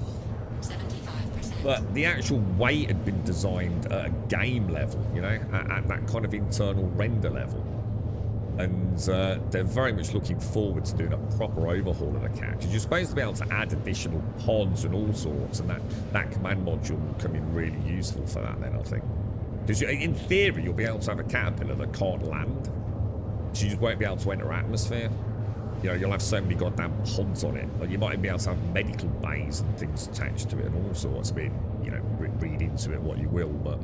75%. but the actual way it had been designed at a game level, you know, at that kind of internal render level. And they're very much looking forward to doing a proper overhaul of the cat. Because you're supposed to be able to add additional pods and all sorts, and that command module will come in really useful for that then, I think. Because in theory, you'll be able to have a Caterpillar that can't land. So you just won't be able to enter atmosphere. You know, you'll have so many goddamn pods on it. Like, you might even be able to have medical bays and things attached to it and all sorts. I mean, you know, read into it what you will, but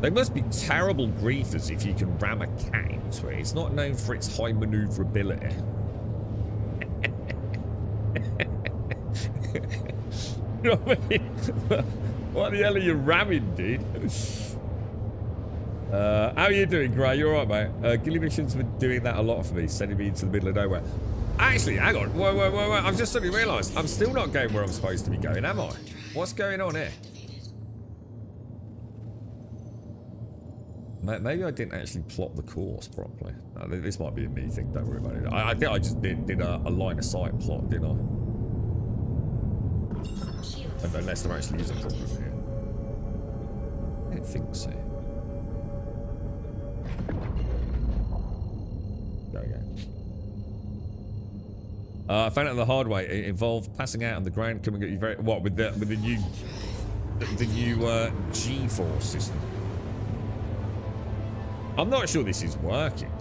they must be terrible griefers if you can ram a cat into it. It's not known for its high maneuverability. You know what I mean? What the hell are you ramming, dude? How are you doing, Gray? You alright, mate? Gilly Mission's been doing that a lot for me, sending me into the middle of nowhere. Actually, hang on. Whoa. I've just suddenly realised I'm still not going where I'm supposed to be going, am I? What's going on here? Maybe I didn't actually plot the course properly. This might be a me thing, don't worry about it. I think I just did a line of sight plot, didn't I? Unless there actually is a problem here. I don't think so. There we go. I found out the hard way. It involved passing out on the ground, coming at you very... What, with the new G-force system? I'm not sure this is working.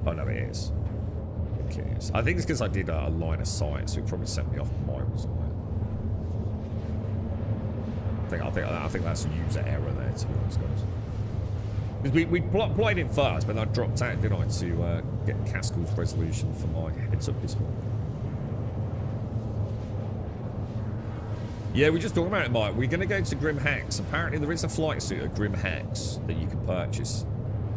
Oh no, it is. Okay, yes. I think it's because I did a line of sight, so it probably sent me off miles away. I think that's a user error there, to be honest, guys. Because we played in first, but I dropped out, didn't I, to get Caskell's resolution for my heads-up display. Yeah, we're just talking about it, Mike. We're going to go to Grim Hex. Apparently, there is a flight suit at Grim Hex that you can purchase.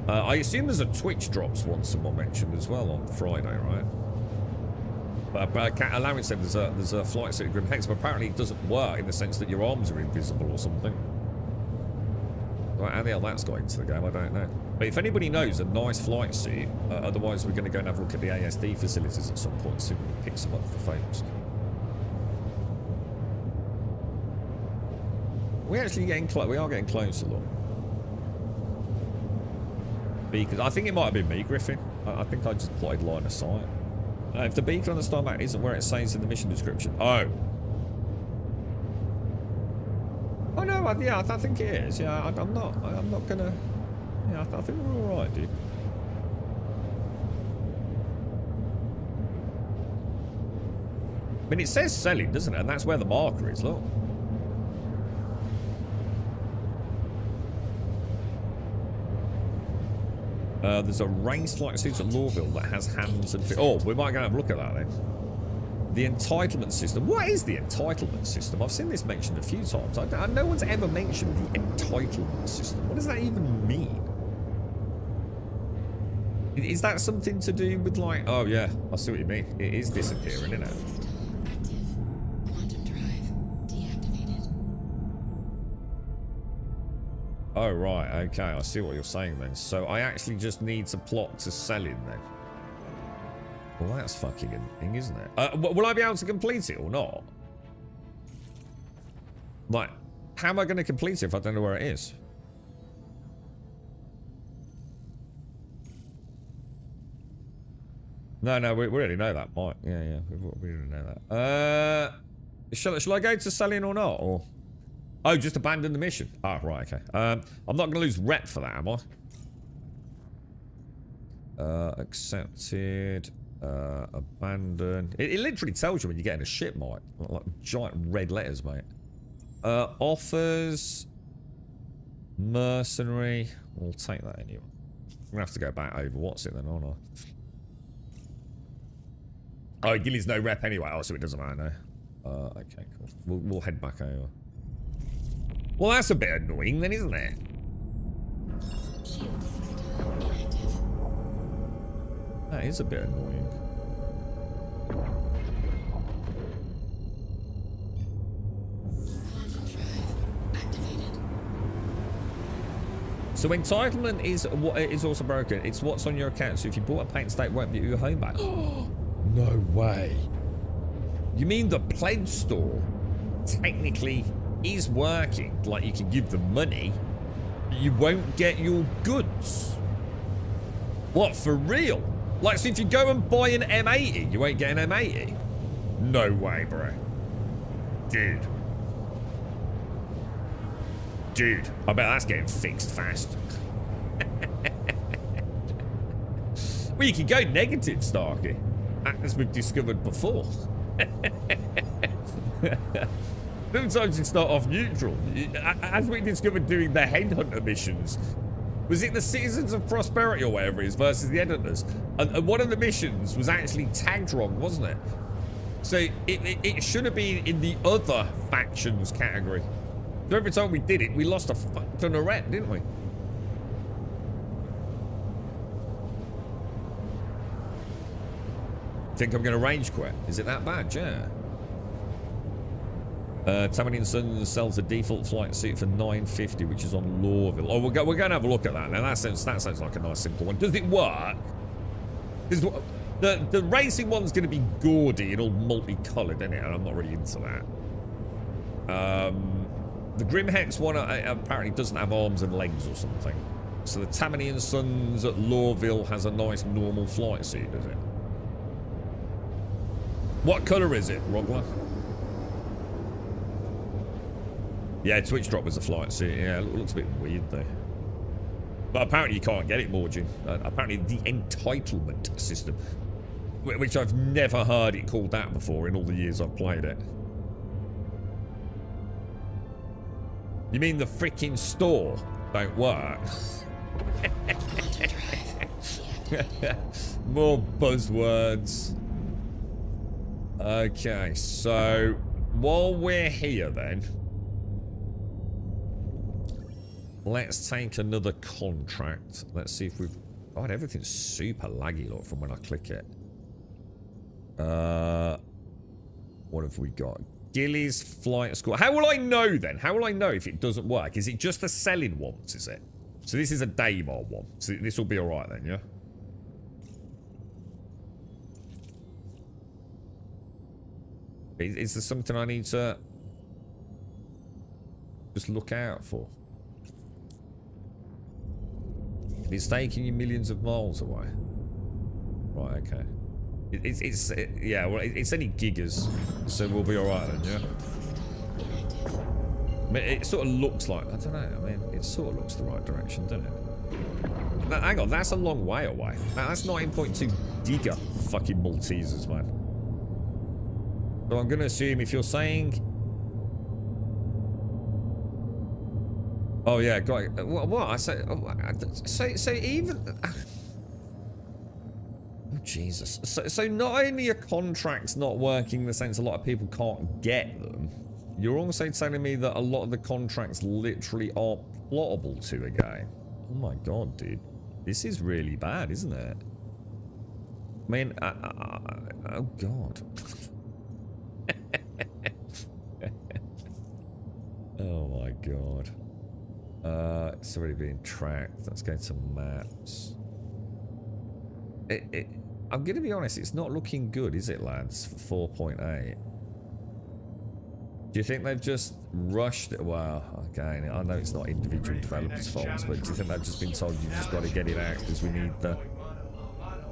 I assume there's a Twitch drops one someone mentioned as well on Friday, right? But allowing said there's a flight suit at Grim Hex, but apparently it doesn't work in the sense that your arms are invisible or something. Right, how the hell that's got into the game, I don't know. But if anybody knows a nice flight suit, otherwise we're going to go and have a look at the ASD facilities at some point soon and pick some up for folks. We're actually getting close. We are getting closer, look. Because I think it might have been me, Griffin. I think I just plotted line of sight. If the beacon on the star map isn't where it says in the mission description. Oh. Oh no, yeah, I think it is. Yeah, I'm not gonna. Yeah, I think we're all right, dude. I mean, it says selling, doesn't it? And that's where the marker is. Look. There's a raised flight suit at Lawville that has hands and feet. Oh, we might go and have a look at that then. The entitlement system. What is the entitlement system? I've seen this mentioned a few times. No one's ever mentioned the entitlement system. What does that even mean? Is that something to do with like... Oh yeah, I see what you mean. It is disappearing, isn't it? Quantum drive deactivated. Oh, right. Okay, I see what you're saying then. So I actually just need to plot to selling then. Well, that's fucking annoying, isn't it? Will I be able to complete it or not? Like, how am I going to complete it if I don't know where it is? No, we already know that, Mike. Yeah, we already know that. Shall I go to selling or not? Or oh, just abandon the mission. Ah, right, okay. I'm not going to lose rep for that, am I? Accepted. Abandon. It literally tells you when you're getting a ship, Mike. Like giant red letters, mate. Offers. Mercenary. We'll take that anyway. I'm gonna have to go back over. What's it then, aren't I? Oh, Gilly's no rep anyway. Oh, so it doesn't matter, no. Okay, cool. We'll head back over. Well, that's a bit annoying then, isn't it? Shield system inactive. That is a bit annoying. Quantum drive activated. So entitlement is what is also broken. It's what's on your account. So if you bought a paint state, won't be your home back. No way. You mean the pledge store technically is working? Like you can give them money, but you won't get your goods. What, for real? Like, so if you go and buy an M80, you won't get an M80? No way, bro. Dude, I bet that's getting fixed fast. Well, you can go negative, Starkey, as we've discovered before. Sometimes you start off neutral. As we discovered doing the headhunter missions, was it the Citizens of Prosperity or whatever it is versus the Headhunters? And one of the missions was actually tagged wrong, wasn't it? So it should have been in the other factions category. So every time we did it, we lost a fuck ton of rep, didn't we? Think I'm going to rage quit? Is it that bad? Yeah. Tammany & Sons sells a default flight suit for $950, which is on Lawville. Oh, we're going to have a look at that. Now that sounds like a nice simple one. Does it work? Because the racing one's going to be gaudy and all multicolored, isn't it? And I'm not really into that. The Grimhex one apparently doesn't have arms and legs or something. So the Tammany & Sons at Lawville has a nice normal flight suit, does it? What colour is it, Rogler? Yeah, Twitch Drop was a flight suit. Yeah, it looks a bit weird though. But apparently you can't get it, Morgan. Apparently the entitlement system, which I've never heard it called that before in all the years I've played it. You mean the freaking store don't work? Quantum drive deactivated. More buzzwords. Okay, so while we're here then, let's take another contract. Let's see if we've... God, everything's super laggy, look, from when I click it. What have we got? Gilly's flight school. How will I know then? How will I know if it doesn't work? Is it just the selling ones, is it? So this is a Daymar one. So this will be alright then, yeah? Is there something I need to just look out for? It's taking you millions of miles away. Right, okay. Yeah, well, it's only gigas, so we'll be alright then, yeah? Inactive. I mean, it sort of looks like, I don't know, I mean, it sort of looks the right direction, doesn't it? Now, hang on, that's a long way away. Now, that's 9.2 giga fucking Maltesers, man. So I'm going to assume if you're saying... Oh, yeah, got it. What? I say... So even... Oh, Jesus. So not only are contracts not working in the sense a lot of people can't get them, you're also telling me that a lot of the contracts literally aren't plottable to a game. Oh my god, dude. This is really bad, isn't it? I mean, oh god. Oh my god. It's already being tracked. Let's go to maps. I'm going to be honest, it's not looking good, is it, lads, for 4.8? Do you think they've just rushed it? Well, again, I know it's not individual developers' faults, but do you think they've just been told you've just got to get it out because we need the...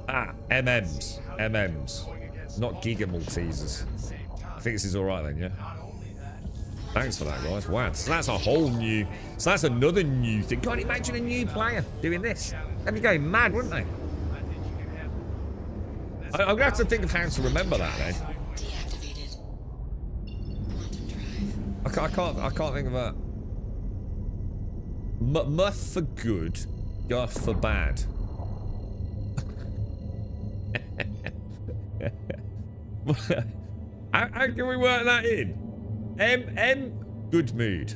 MMs. Not Giga Maltesers. I think this is alright then, yeah? Thanks for that, guys. Wow, so that's a whole new... So that's another new thing. God, imagine a new player doing this. They'd be going mad, wouldn't they? I'm going to have to think of how to remember that, then. Deactivated. Quantum drive. I can't think of a... Muff for good, guff for bad. how can we work that in? Good mood.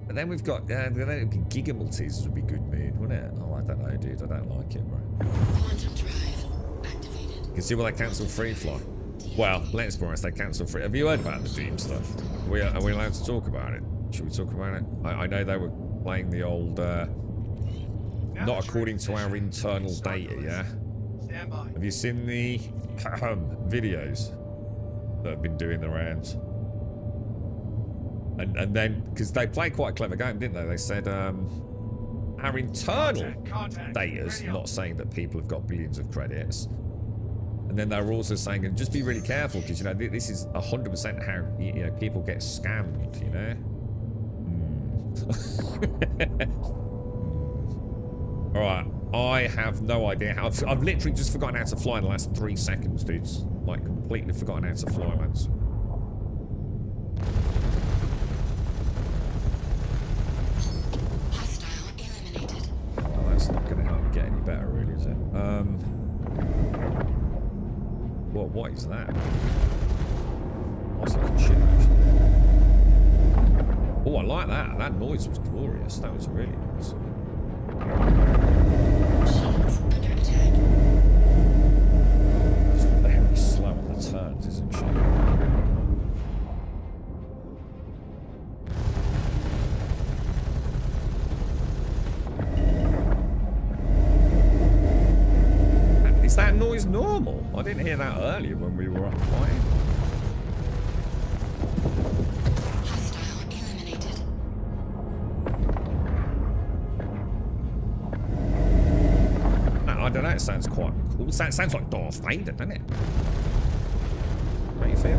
And then we've got Giga Maltesers would be good mood, wouldn't it? Oh, I don't know, dude. I don't like it, bro. Quantum drive activated. You can see why they cancelled Free Fly. Well, let's be honest, they cancelled Free. Have you heard about the Dream stuff? Are we allowed to talk about it? Should we talk about it? I know they were playing the old, not according to our internal data, yeah? Stand by. Have you seen the videos that have been doing the rounds? And then, because they played quite a clever game, didn't they? They said, our internal data's not saying that people have got billions of credits. And then they were also saying, and just be really careful, because, you know, this is 100% how, you know, people get scammed, you know? Alright, I have no idea how... I've literally just forgotten how to fly in the last 3 seconds, dudes. Like, completely forgotten how to fly, lads. Hostile eliminated. Well, that's not going to help me get any better, really, is it? What is that? That's looking shit, actually. Oh, I like that. That noise was glorious. That was really nice. Shields under attack. It's very slow on the turns, isn't she? Is that noise normal? I didn't hear that earlier when we were up playing. Hostile eliminated. I don't know, it sounds quite cool. It sounds like Darth Vader, doesn't it? How do you feel?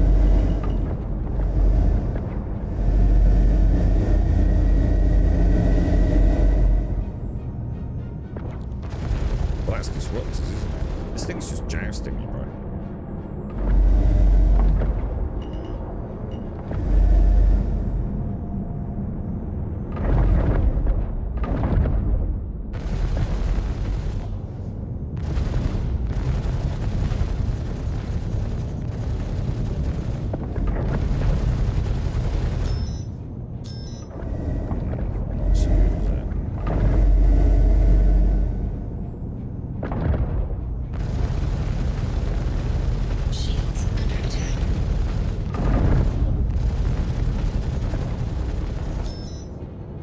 Well, that's disruptors, isn't it? This thing's just jousting me, bro.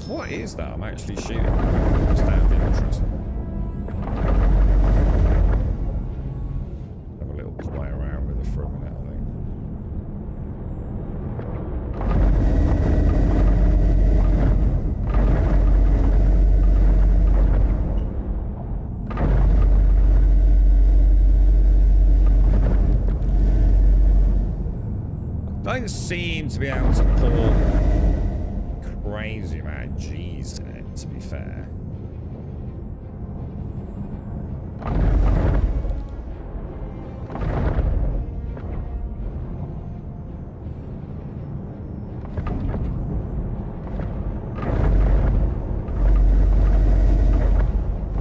What is that I'm actually shooting? It's that of interest. Have a little play around with it for a minute, I think. I don't seem to be able to pull crazy amount of G's in it, to be fair.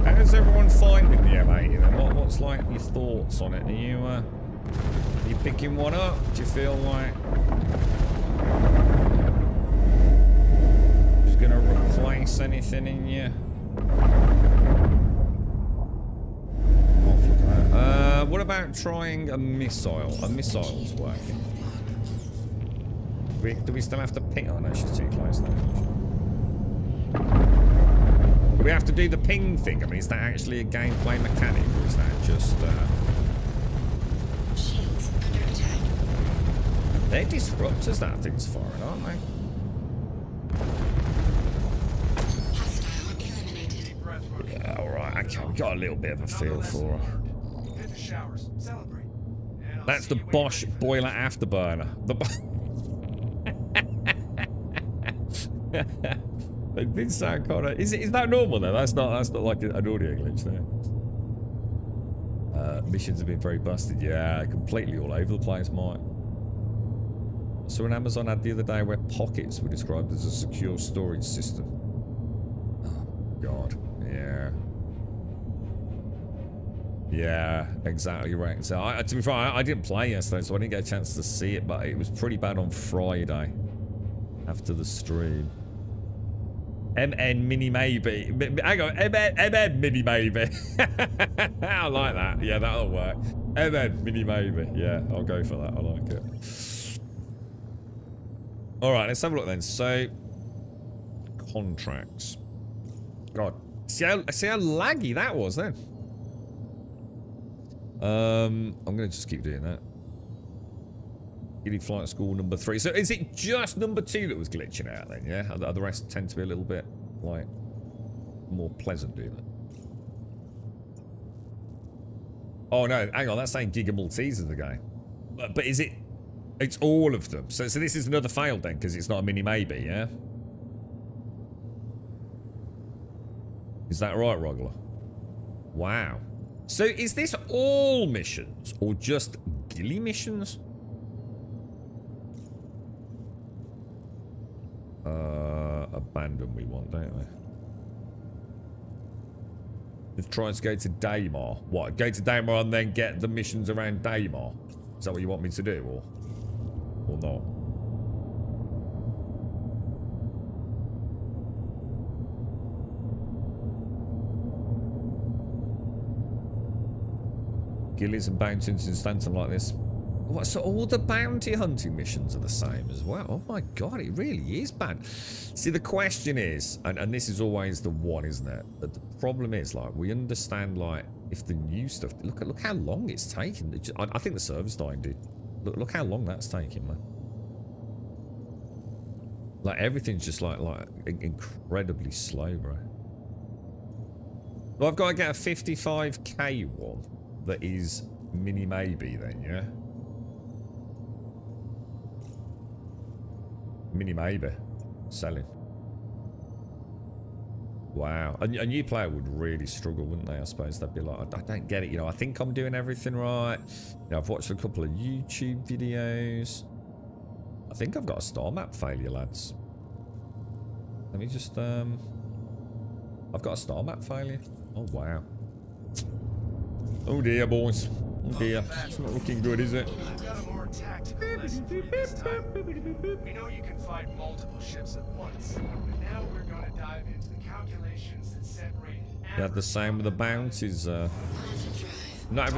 How's everyone finding the M80 then? What's like your thoughts on it? Are you picking one up? Do you feel like gonna replace anything in you? What about trying a missile? A missile's working. Do we still have to pick? Oh no, she's too close now. We have to do the ping thing. I mean, is that actually a gameplay mechanic, or is that just... Shields under attack. They're disruptors that thing's firing, aren't they? Hostile eliminated. Deep breath, Rookie. Yeah, alright. Okay, I've got a little bit of a feel Another lesson for her. learned. Hit the showers. Celebrate. And I'll That's see the you when Bosch you're ready. boiler afterburner. It did sound kind of... Is that normal though? That's not like an audio glitch there. Missions have been very busted. Yeah, completely all over the place, Mike. I saw an Amazon ad the other day where pockets were described as a secure storage system. Oh, God. Yeah. Yeah, exactly right. So, to be fair, I didn't play yesterday, so I didn't get a chance to see it, but it was pretty bad on Friday after the stream. MN mini maybe. Hang on, MN mini maybe. I like that. Yeah, that'll work. MN mini maybe. Yeah, I'll go for that. I like it. All right, let's have a look then. So, contracts. God, see how laggy that was then. I'm gonna just keep doing that. Giddy Flight School number 3. So is it just number 2 that was glitching out then, yeah? The rest tend to be a little bit, like, more pleasant, do they? Oh no, hang on, that's saying Giga Maltese is the game. But is it... It's all of them. So this is another fail then, because it's not a mini maybe, yeah? Is that right, Rogler? Wow. So is this all missions, or just ghillie missions? Abandon we want, don't we? Let's try to go to Daymar. What? Go to Daymar and then get the missions around Daymar? Is that what you want me to do, or not? Gillies and bounties in Stanton like this. What, so all the bounty hunting missions are the same as well? Oh my god, it really is bad. See, the question is, and this is always the one, isn't it? But the problem is, like, we understand, like, if the new stuff... Look how long it's taking. I think the server's dying, dude. Look how long that's taking, man. Like, everything's just, like incredibly slow, bro. Well, I've got to get a 55k one that is mini maybe then, yeah? Mini maybe. Selling. Wow. A new player would really struggle, wouldn't they? I suppose they'd be like, I don't get it. You know, I think I'm doing everything right. You know, I've watched a couple of YouTube videos. I think I've got a star map failure, lads. Let me just, I've got a star map failure. Oh, wow. Oh dear, boys. Oh dear. It's not looking good, is it? I've got a more tactical lesson for you this time. We know you can fight multiple ships at once, but now we're going to dive into the calculations that separate. You had the same with the bounties. Not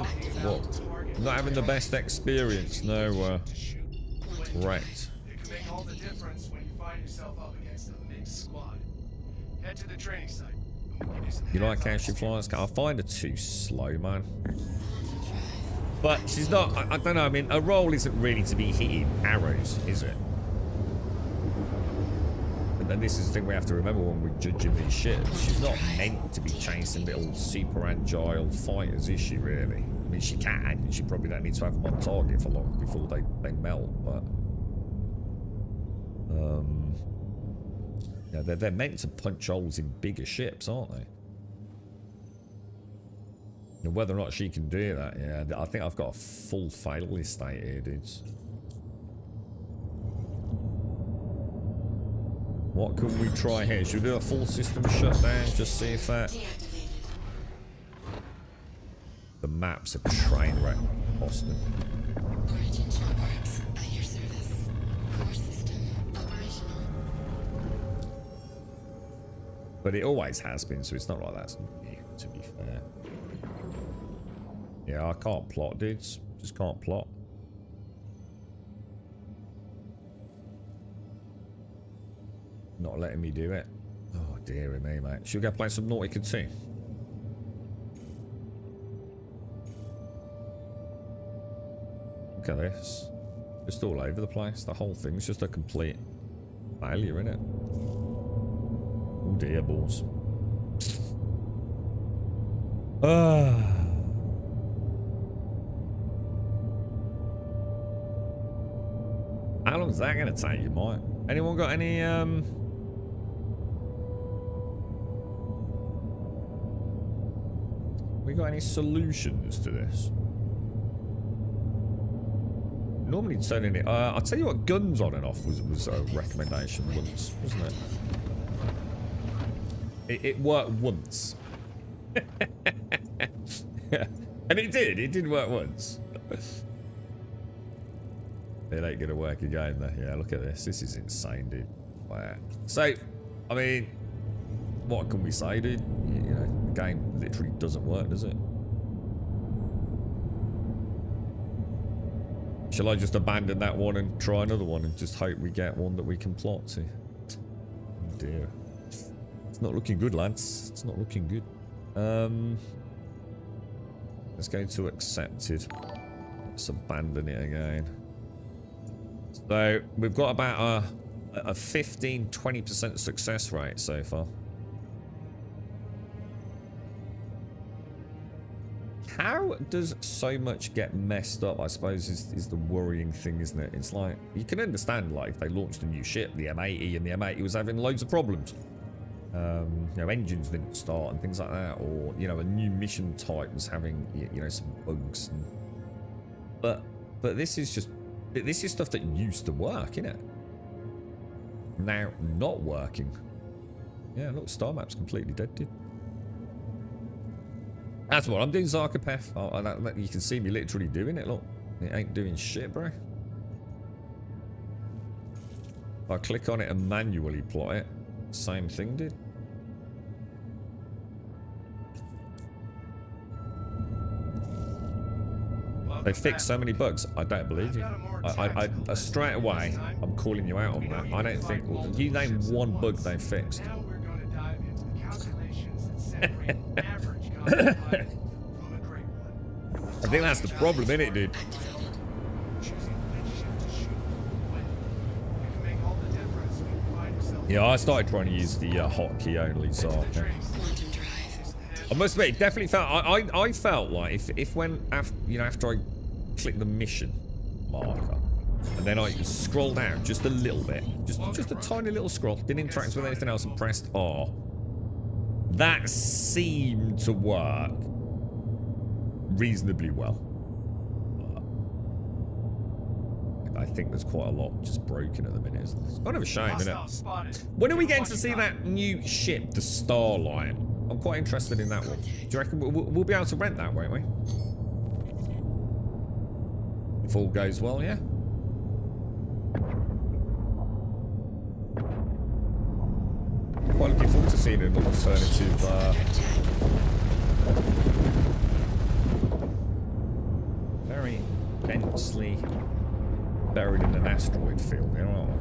having the best experience. No, correct. It can make all the difference when you find yourself up against a mixed squad. Head to the training site. We'll give you some You like how hands-on she flies? I find her too slow, man. But she's not, I don't know, I mean, her role isn't really to be hitting arrows, is it? And then this is the thing we have to remember when we're judging these ships. She's not meant to be chasing little super agile fighters, is she, really? I mean, she can, and she probably don't need to have them on target for long before they melt, but... Yeah, they're meant to punch holes in bigger ships, aren't they? Now, whether or not she can do that, yeah, I think I've got a full fail state here, dudes. What can we try here? Should we do a full system shutdown? Just see if that... The map's a train wreck, Austin. Origin jump parts at your service. Core system operational. But it always has been, so it's not like that's new, to be fair. Yeah, I can't plot, dudes. Just can't plot. Not letting me do it. Oh Dear me, mate. Should we go play some Nautica 2? Look at this. Just all over the place. The whole thing's just a complete failure, isn't it? Oh dear, balls. How long is that going to take you, Mike? Anyone got any, we got any solutions to this? Normally turning it, I'll tell you what, guns on and off was a recommendation once, wasn't it? It worked once. And it did work once. It ain't gonna work again though. Yeah, look at this. This is insane, dude. Wow. So, I mean, what can we say, dude? You know, the game literally doesn't work, does it? Shall I just abandon that one and try another one and just hope we get one that we can plot to? Oh dear. It's not looking good, lads. It's not looking good. Let's go to accepted. Let's abandon it again. So we've got about a 15-20% success rate so far. How does so much get messed up, I suppose, is the worrying thing, isn't it? It's like, you can understand, like, if they launched a new ship, the M80, and the M80 was having loads of problems. You know, engines didn't start and things like that, or, you know, a new mission type was having, you know, some bugs. And, but this is just, this is stuff that used to work, innit? Now not working. Yeah, look, star map's completely dead, dude. That's what I'm doing, Zarkopeth. Oh, you can see me literally doing it, look. It ain't doing shit, bro. If I click on it and manually plot it, same thing, dude. They fixed so many bugs. I don't believe you. I straight away, I'm calling you out on that. I don't think, you name one bug they fixed. Now we're going to dive into the calculations that separate average combat pilot from a great one. I think that's the problem, innit, dude? Choosing which ship to shoot when. It can make all the difference when you find yourself. Yeah, I started trying to use the hotkey only, so Into the yeah. training Quantum drive. I must admit, it definitely felt. I felt like if when after I clicked the mission marker, and then I scrolled down just a little bit, just a tiny little scroll, didn't interact with anything else, and pressed R. That seemed to work reasonably well. But I think there's quite a lot just broken at the minute. It's kind of a shame, isn't hostile it? spotted. When are we getting to see that new ship, the Starlight? I'm quite interested in that one. Do you reckon we'll be able to rent that, won't we? If all goes well, yeah? Quite looking forward to seeing an alternative, very densely buried in an asteroid field, you know, aren't we?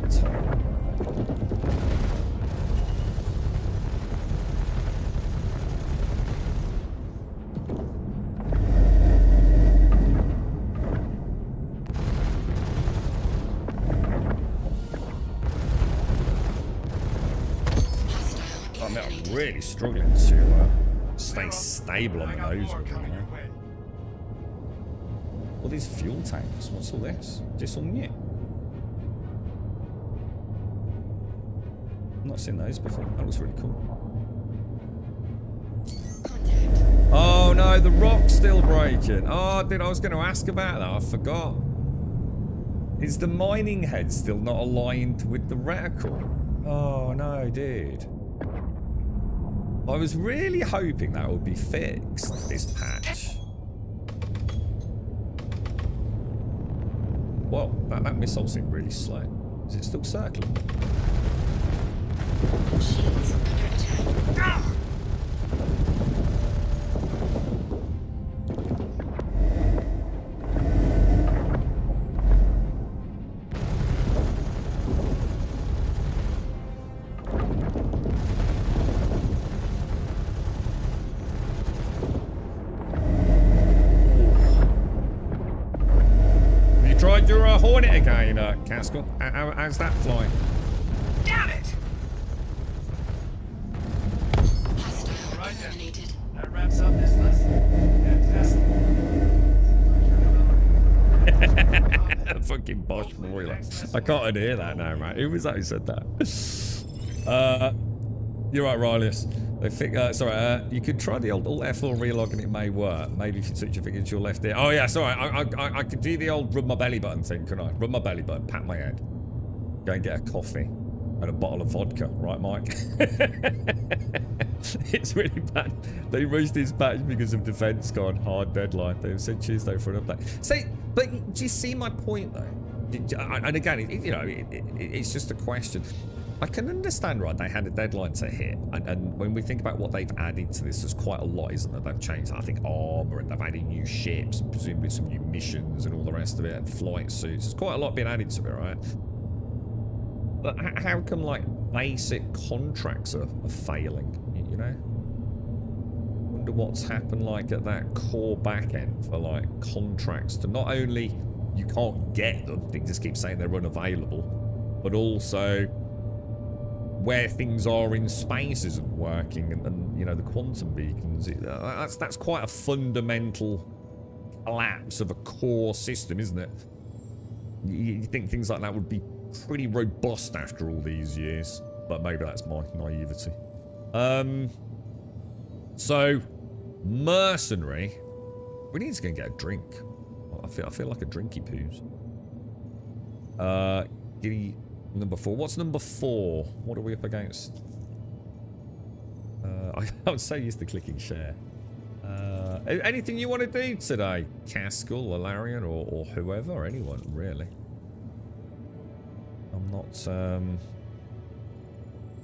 That's I'm really struggling to stay stable on the nose with them, you know? All these fuel tanks, what's all this? Is this all new? I've not seen those before. That looks really cool. Contact. Oh no, the rock's still breaking. Oh, dude, I was going to ask about that. I forgot. Is the mining head still not aligned with the reticle? Oh no, dude. I was really hoping that would be fixed, this patch. Whoa, that missile seemed really slow. Is it still circling? Shields under attack. ride your Hornet again, Caskell? How's that flying? Damn it! Hostile Right then. eliminated. That wraps up this list. Fantastic. Fucking Bosch boiler. I can't hear that now, mate. Who was that who said that? You're right, Rileyus. They think, sorry, you could try the old Alt F4 relog and it may work. Maybe if you switch your finger to your left ear. Oh yeah, sorry. I could do the old rub my belly button thing, couldn't I? Rub my belly button, pat my head. Go and get a coffee and a bottle of vodka, right, Mike? It's really bad. They rushed his patch because of defense gone hard deadline. They said Tuesday for an update. See, but do you see my point though? And again, it's just a question. I can understand, right, they had a deadline to hit, and when we think about what they've added to this, there's quite a lot, isn't there? They've changed, I think, armor, and they've added new ships, and presumably some new missions, and all the rest of it, and flight suits. There's quite a lot being added to it, right? But how come, like, basic contracts are failing, you know? Wonder what's happened, like, at that core back end for, like, contracts to not only you can't get them, they just keep saying they're unavailable, but also where things are in space isn't working, and you know, the quantum beacons, that's quite a fundamental collapse of a core system, isn't it? You think things like that would be pretty robust after all these years, but maybe that's my naivety. So mercenary, we need to go and get a drink. I feel like a drinky poos. Giddy number 4. What's number 4? What are we up against? I would say used to clicking share. Anything you want to do today, Caskell, Alarian, or whoever, anyone really? I'm not.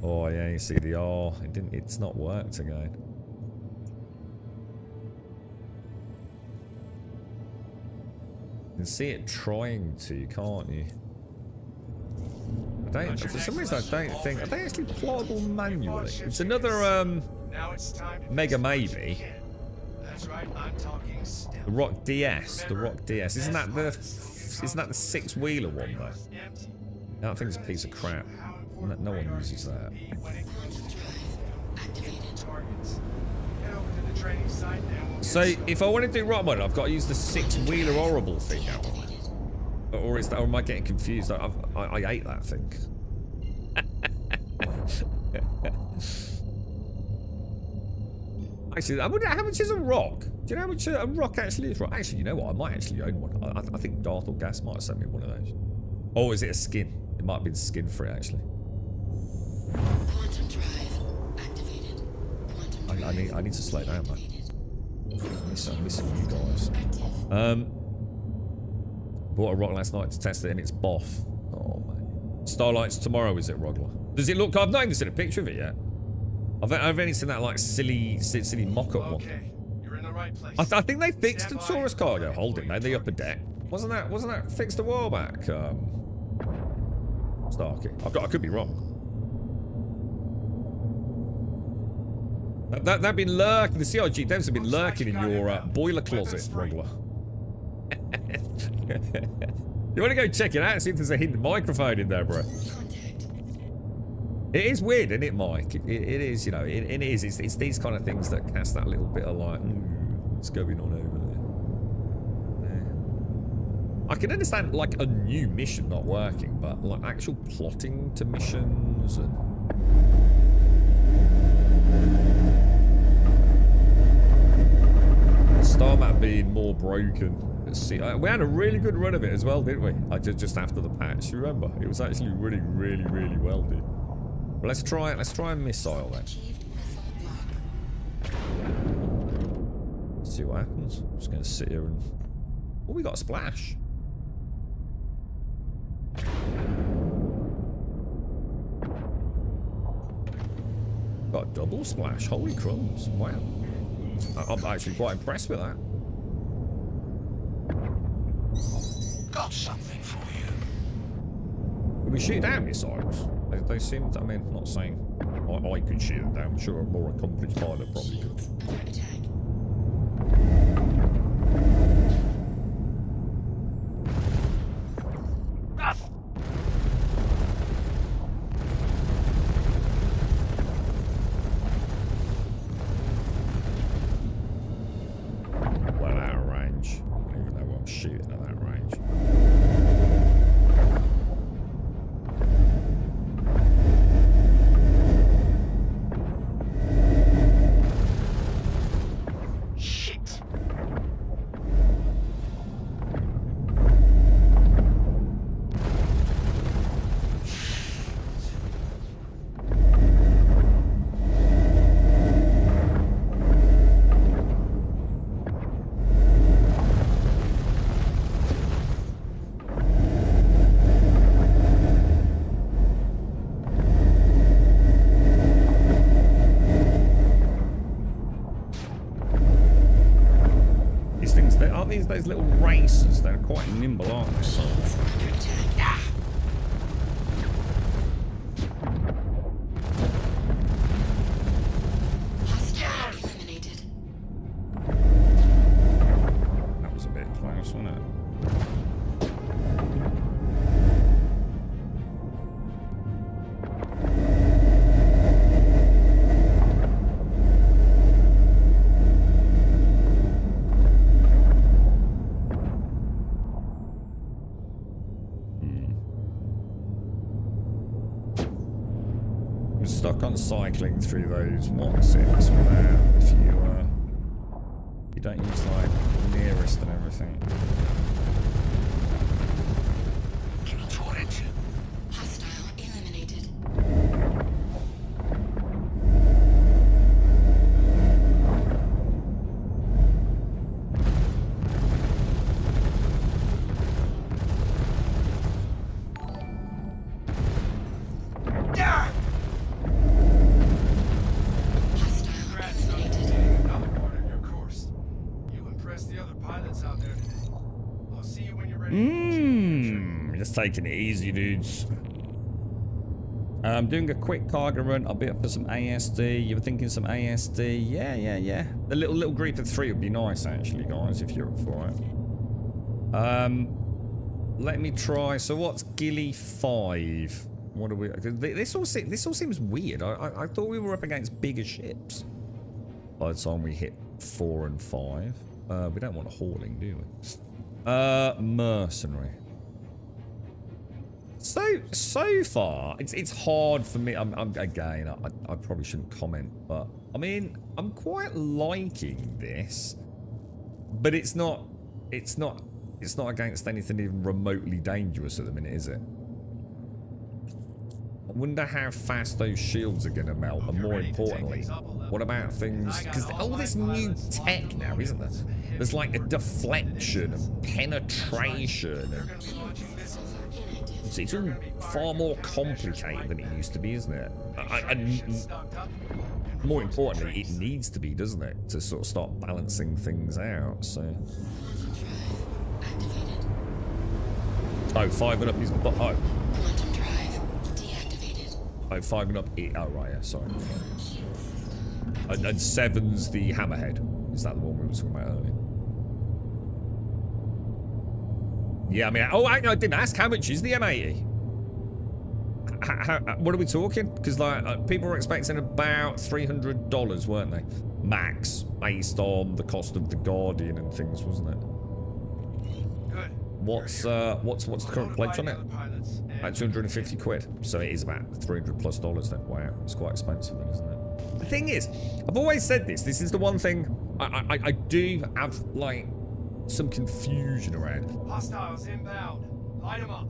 Oh yeah, you see the R. It's not worked again. You can see it trying to, can't you? For some reason, I don't think... Are they actually plottable manually? It's another, Mega Maybe. That's right, I'm talking still. The Rock DS. The Rock DS. Isn't that the 6-wheeler one, though? That thing's a piece of crap. No one uses that. So, if I want to do rock mode, I've got to use the 6-wheeler horrible thing now. Or is that, or am I getting confused? I hate that thing. Actually, I wonder how much is a rock? Do you know how much a rock actually is? Actually, you know what? I might actually own one. I think Darth or Gas might have sent me one of those. Oh, is it a skin? It might have been skin for it, actually. Quantum drive activated. Quantum drive I need to slow down, man. I'm missing you guys. Bought a rock last night to test it and it's boff. Oh man. Starlight's tomorrow, is it, Rogler? Does it look? I've not even seen a picture of it yet. I've only seen that like silly mock-up one. You're in the right place. I think they fixed the Taurus cargo. Hold it, mate. The upper deck. Wasn't that fixed a while back? Starkey. I could be wrong. They've been lurking. The CRG devs have been lurking in your boiler closet, Rogler. You want to go check it out and see if there's a hidden microphone in there, bro? It is weird, isn't it, Mike? It is, you know, it is. It's these kind of things that cast that little bit of like, what's going on over there? Yeah. I can understand like a new mission not working, but like actual plotting to missions and. Star map being more broken. Let's see. We had a really good run of it as well, didn't we? Just after the patch. You remember? It was actually really, really, really well done. But let's try a missile then. Let's see what happens. I'm just going to sit here and. Oh, we got a splash. Got a double splash. Holy crumbs! Wow. I'm actually quite impressed with that. Got something for you. Can we shoot down missiles? They seem to, I mean, I'm not saying I could shoot them down. I'm sure a more accomplished pilot probably could. under attack. shooting at that range. Shit! These things, aren't these those little racers? They're quite nimble, aren't they? Shields under attack. Hostile eliminated. That was a bit close, wasn't it? We're stuck on cycling through those one-six without if you don't use like nearest and everything. Hostile eliminated. Hostile Congrats on eliminated. completing another part of your course. You impressed the other pilots out there today. I'll see you when you're ready. Just taking it easy, dudes. I'm doing a quick cargo run. I'll be up for some ASD. You were thinking some ASD? Yeah. The little group of 3 would be nice, actually, guys, if you're up for it. Let me try. So what's Gilly 5? What are we? This all seems weird. I thought we were up against bigger ships by the time we hit 4 and 5. We don't want a hauling, do we? Mercenary. So far, it's hard for me. Again, I probably shouldn't comment, but I mean, I'm quite liking this, but it's not against anything even remotely dangerous at the minute, is it? I wonder how fast those shields are going to melt, and more importantly, what about things? Because all this new tech now, isn't there? There's like a deflection and penetration, and it's all far more complicated than it used to be, isn't it? And more importantly, it needs to be, doesn't it, to sort of start balancing things out. So, Activated. oh, 5 and up is Quantum drive deactivated. oh, 5 and up. Oh right, yeah, sorry. Shield system. And 7's the hammerhead. Is that the one we were talking about earlier? Yeah, I mean, I didn't ask how much is the M80. What are we talking? Because like people were expecting about $300, weren't they? Max, based on the cost of the Guardian and things, wasn't it? Good. What's the current pledge on it? About 250 quid. So it is about $300+ then. Wow, it's quite expensive then, isn't it? The thing is, I've always said this. This is the one thing I do have like some confusion around. Hostiles inbound. Light them up.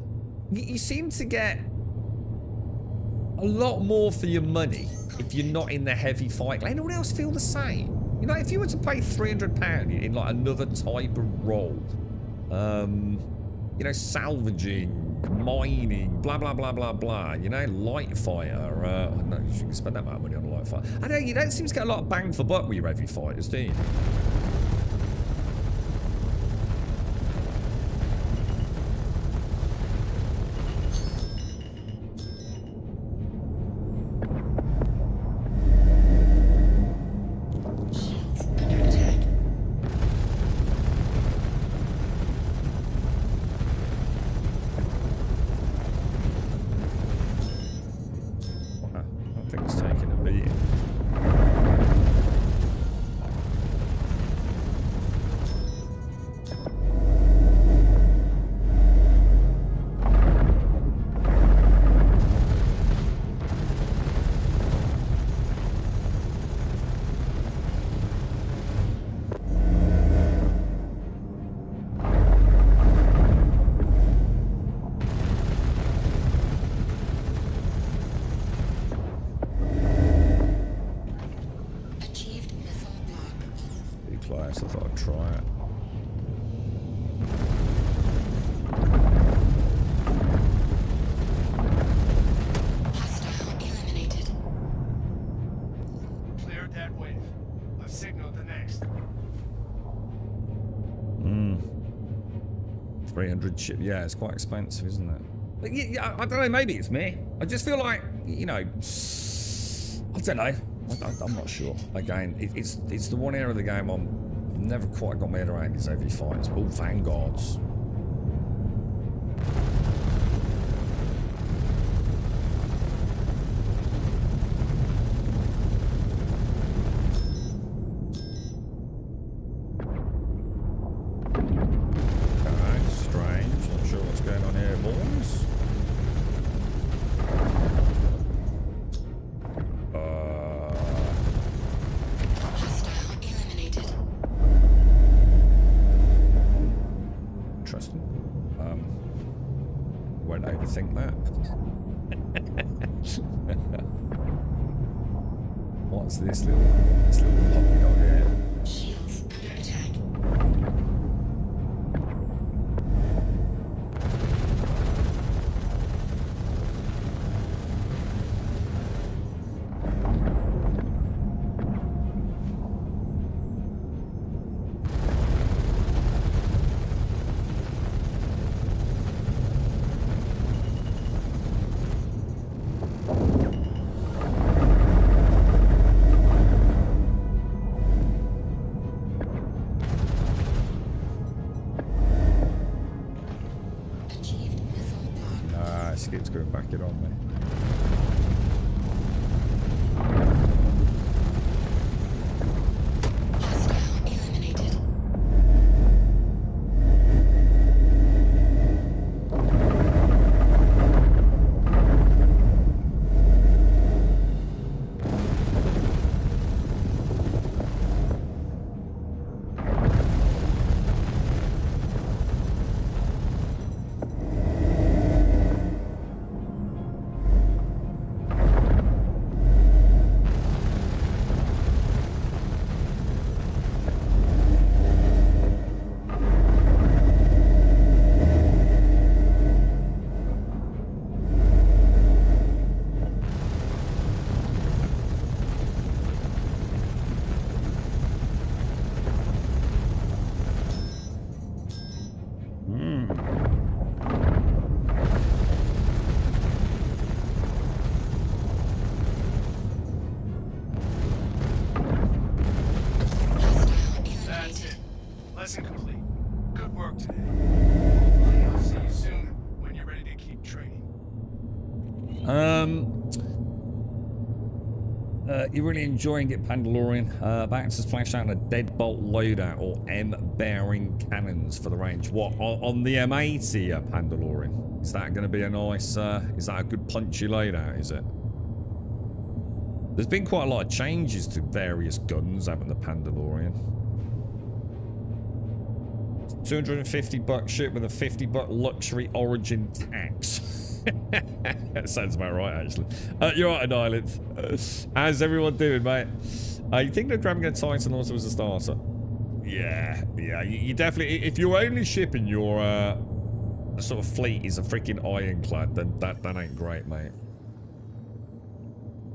You seem to get a lot more for your money if you're not in the heavy fight. Like, anyone else feel the same? You know, if you were to pay £300 in like another type of role, you know, salvaging, mining, blah blah blah blah blah. You know, light fighter. No, you shouldn't spend that amount of money on a light fighter. I don't. You don't seem to get a lot of bang for buck with your heavy fighters, do you? Shields under attack. Wow, that thing's taking a beating. Hostile eliminated. Cleared that wave. I've signaled the next. 300 chip. Yeah, it's quite expensive, isn't it? But yeah, I don't know. Maybe it's me. I just feel like, you know, I don't know. I'm not sure. Again, it's the one area of the game I've never quite got my head around is every fight. It's all vanguards. Think that. What's this little puppy dog here? Shields under attack. Skip's going back it on me. Hostile eliminated. Lesson complete. Good work today. Hopefully I'll see you soon when you're ready to keep training. You're really enjoying it, Pandalorian. Back to splash out a deadbolt loadout or M-bearing cannons for the range. What, on the M80, Pandalorian? Is that going to be a nice, is that a good punchy loadout, is it? There's been quite a lot of changes to various guns, haven't the Pandalorian? $250 ship with a $50 luxury origin tax. That sounds about right, actually. You're right, Island. How's everyone doing, mate? You think they're grabbing a Titan also as a starter? Yeah. You definitely, if you're only shipping your sort of fleet is a freaking ironclad, then that ain't great, mate.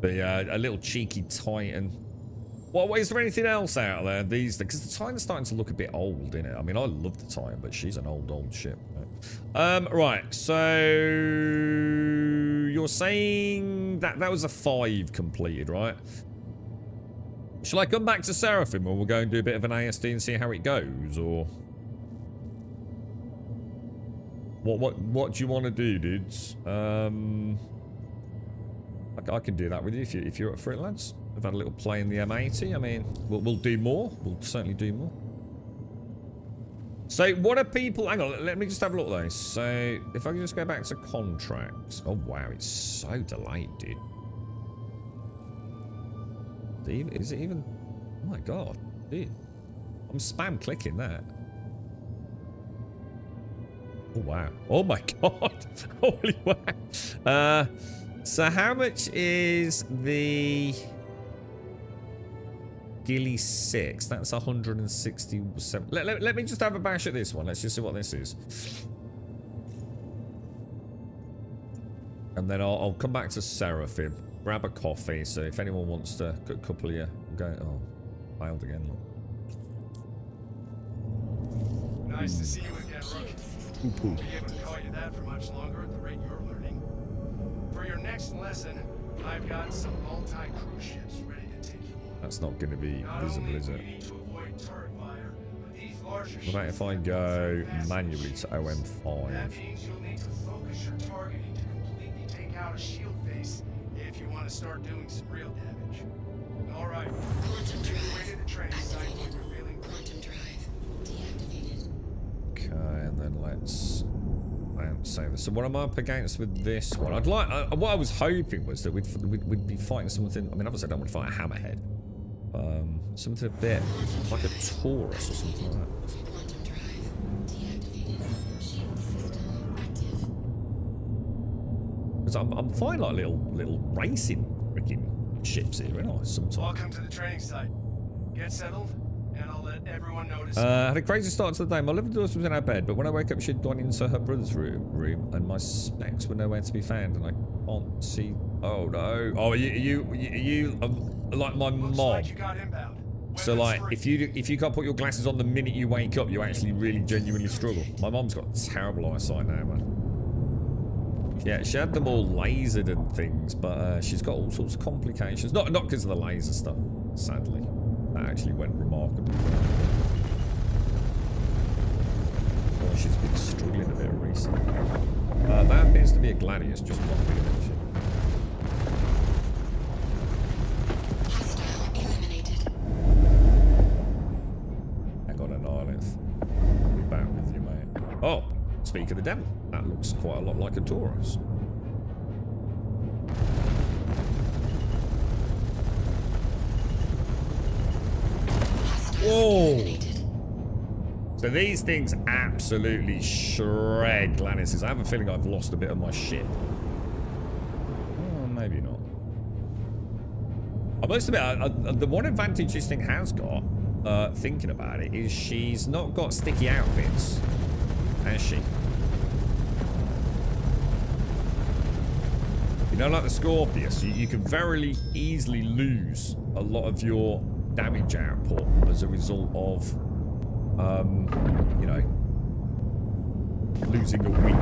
But yeah, a little cheeky Titan. Well, is there anything else out there these days? Because the Titan's starting to look a bit old, isn't it? I mean, I love the Titan, but she's an old ship. Right, so you're saying that was a 5 completed, right? Shall I come back to Seraphim or we'll go and do a bit of an ASD and see how it goes, or what do you want to do, dudes? I can do that with you if you're up for it, lads. I've had a little play in the M80. I mean, we'll do more. We'll certainly do more. So, what are people... Hang on, let me just have a look at those. So, if I can just go back to contracts. Oh, wow, it's so delayed, dude. Is it even... Oh, my God. Dude. I'm spam clicking that. Oh, wow. Oh, my God. Holy wow. So, how much is the... Gilly 6. That's 167. Let me just have a bash at this one. Let's just see what this is. And then I'll come back to Seraphim. Grab a coffee. So if anyone wants to, a couple of you go. Oh, failed again. Look. Nice to see you again, Rook. Won't be able to call you that for much longer at the rate you're learning. For your next lesson, I've got some multi-crew ships ready to take you on. That's not going to be Not visible, only is do it? you need to avoid turret fire, but these larger What about ships if I have go massive manually to shields. OM5? That means you'll need to focus your targeting to completely take out a shield face if you want to start doing some real damage. All right. Quantum Make your way drive to the training site activated. when you're feeling Quantum drive deactivated. Okay, and then let's save this. So what am I up against with this one? I'd like. What I was hoping was that we'd be fighting something. I mean, obviously I don't want to fight a hammerhead. Something a bit like a Taurus or something like that. Quantum drive deactivated. Shield system active. Because I'm fighting like little racing freaking ships here, aren't I? Sometimes. Welcome to the training site. Get settled, and I'll let everyone notice. Had a crazy start to the day. My little daughter was in our bed, but when I woke up, she'd gone into her brother's room, and my specs were nowhere to be found, and I can't see. Oh no! Oh, you like my Looks mom. like you got inbound. So Weapons like, free. if you can't put your glasses on the minute you wake up, you actually really genuinely struggle. My mom's got terrible eyesight now, man. Yeah, she had them all lasered and things, but she's got all sorts of complications. Not because of the laser stuff, sadly. That actually went remarkably well. Well, she's been struggling a bit recently. That appears to be a Gladius, just one bit of mention. Hostile eliminated. Hang on, Annihilith. I'll be back with you, mate. Oh, speak of the devil. That looks quite a lot like a Taurus. Hostile Whoa! eliminated. So these things absolutely shred Gladiuses. I have a feeling I've lost a bit of my ship. Oh, maybe not. I must admit, the one advantage this thing has got, thinking about it, is she's not got sticky out bits, has she? You know, like the Scorpius, you can very easily lose a lot of your damage output as a result of, you know, losing a wing.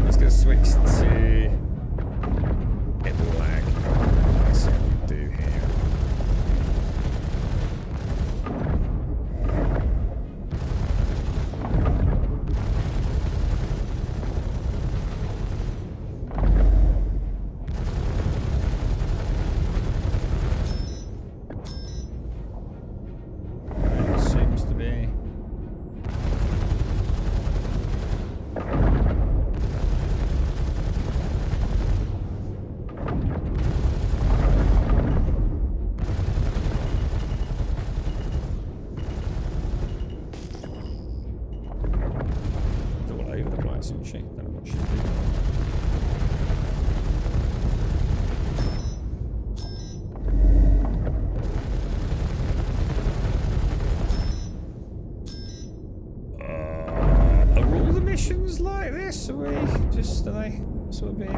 Let's go switch to hit the lag. Let's see what we do here. Seems to be. It's all over the place, isn't she? Don't know what she's doing. Are all the missions like this? Are we just, are they sort of being...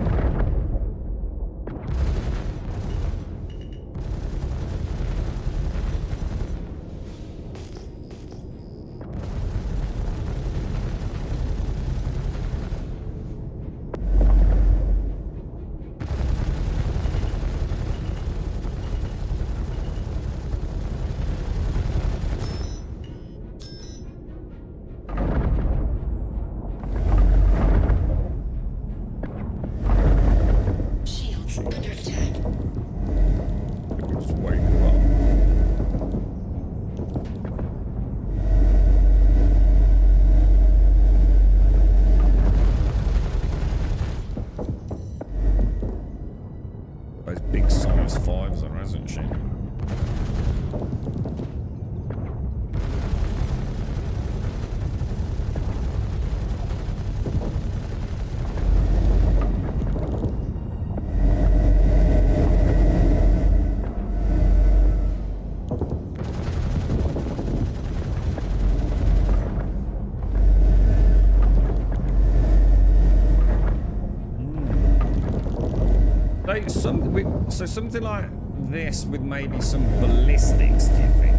So something like this with maybe some ballistics, do you think?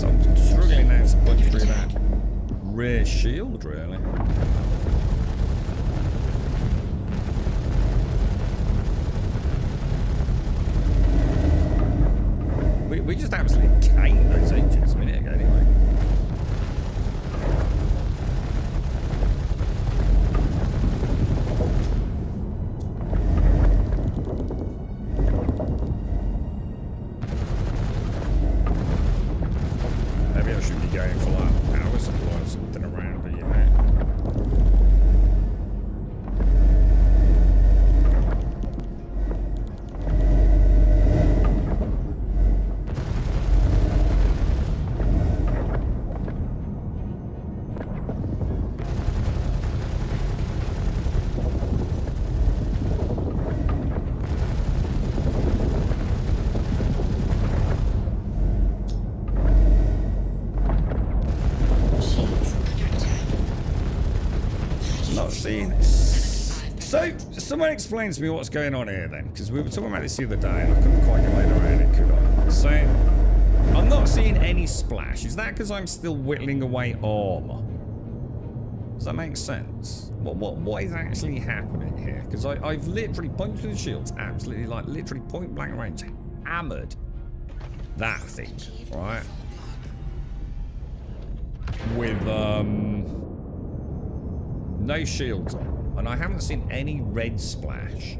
I'm struggling now to punch through that rear shield, really. We just absolutely caned those engines a minute ago, anyway. Maybe I should be going for like power supply or something around, but you know. So, someone explain to me what's going on here then, because we were talking about this the other day and I couldn't quite get my head around it, could I? So, I'm not seeing any splash. Is that because I'm still whittling away armor? Does that make sense? What is actually happening here? Because I've literally punched through the shields, absolutely, like, literally point blank range, hammered that thing, right? With, no shields on. And I haven't seen any red splash.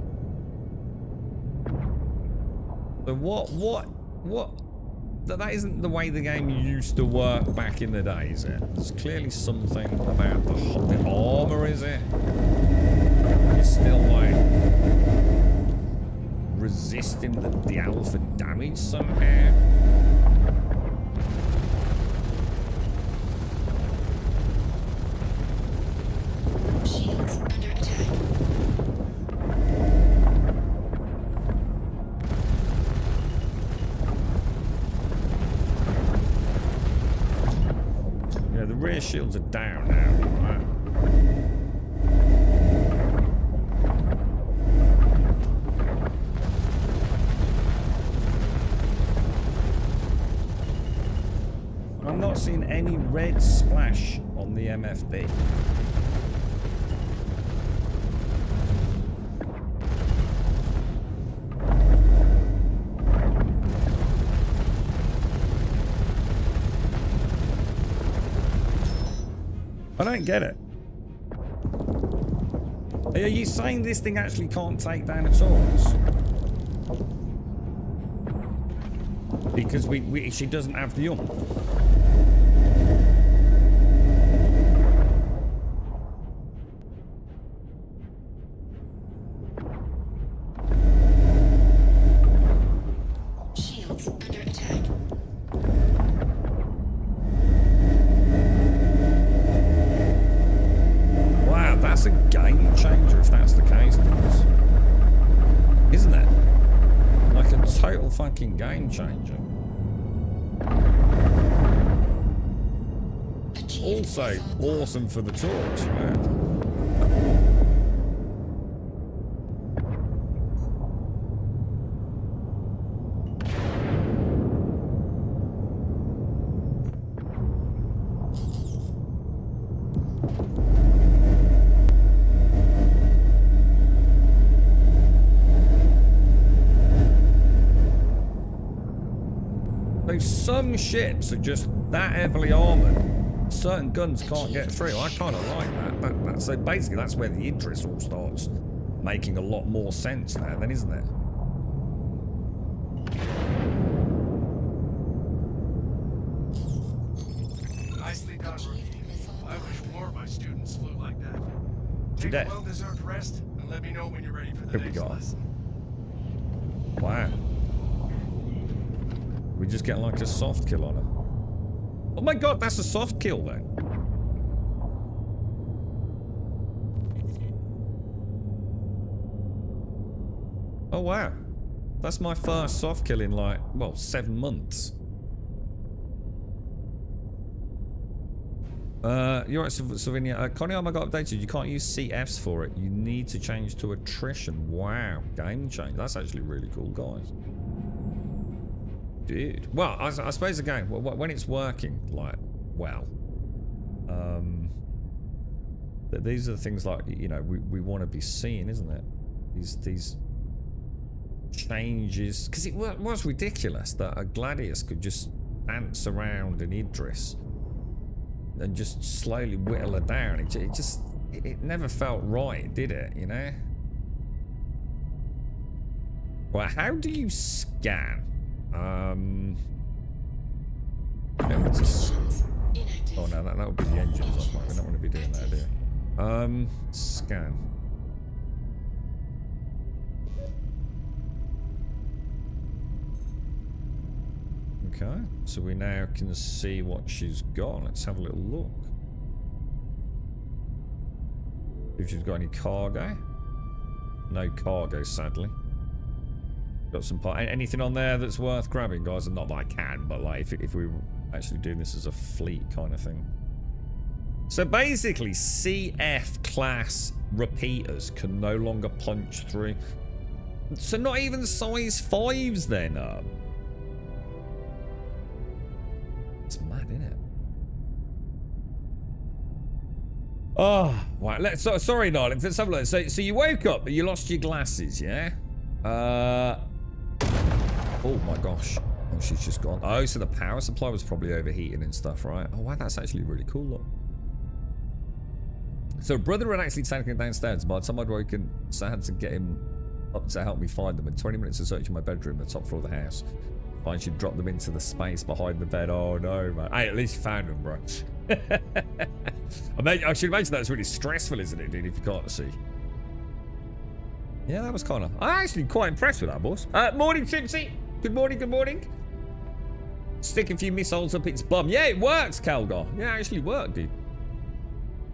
So what? That isn't the way the game used to work back in the day, is it? There's clearly something about the armor, is it? It's still like resisting the alpha damage somehow. Rear shields are down now, right? I'm not seeing any red splash on the MFD. I don't get it. Are you saying this thing actually can't take down a Taurus? Because she doesn't have the ump. Shields under attack. That's a game changer if that's the case, isn't it? Like a total fucking game changer. Also awesome for the Taurus, right? Some ships are just that heavily armored. Certain guns can't get through. I kind of like that. So basically, that's where the interest all starts making a lot more sense now, then, isn't it? Nicely done, rookie. I wish more of my students flew like that. You're Take a dead. well-deserved rest and let me know when you're ready for the Here we next go. lesson. Wow. We just get like a soft kill on her. Oh my god, that's a soft kill then. Oh wow. That's my first soft kill in like, well, 7 months. You're right, Slovenia. Connie Armour got updated. You can't use CFs for it. You need to change to attrition. Wow. Game change. That's actually really cool, guys. Dude. Well, I suppose again, when it's working, like, well, these are the things like, you know, we want to be seeing, isn't it? These changes. Because it was ridiculous that a Gladius could just dance around in Idris and just slowly whittle her down. It never felt right, did it, you know? Well, how do you scan? Oh no, that would be the engines. We don't want to be doing that, do you? Scan. Okay, so we now can see what she's got. Let's have a little look. If she's got any cargo. No cargo, sadly. Got some anything on there that's worth grabbing, guys? And not that I can, but like if we were actually doing this as a fleet kind of thing. So basically, CF class repeaters can no longer punch through. So not even size 5s then. It's mad, isn't it? Oh, wow. Sorry, darling. Let's have a look. So you woke up, but you lost your glasses, yeah? Oh my gosh. Oh, she's just gone. Oh, so the power supply was probably overheating and stuff, right? Oh, wow, that's actually really cool, look. So brother had actually taken him downstairs. By the time I'd woken, so I had to get him up to help me find them. And 20 minutes of searching my bedroom, the top floor of the house. Find she'd dropped them into the space behind the bed. Oh no, man. Hey, at least you found them, bro. I should imagine that's really stressful, isn't it, dude, if you can't see. Yeah, that was kind of... I'm actually quite impressed with that, boss. Morning, Tipsy. Good morning, good morning. Stick a few missiles up its bum. Yeah, it works, Calgar. Yeah, it actually worked, dude.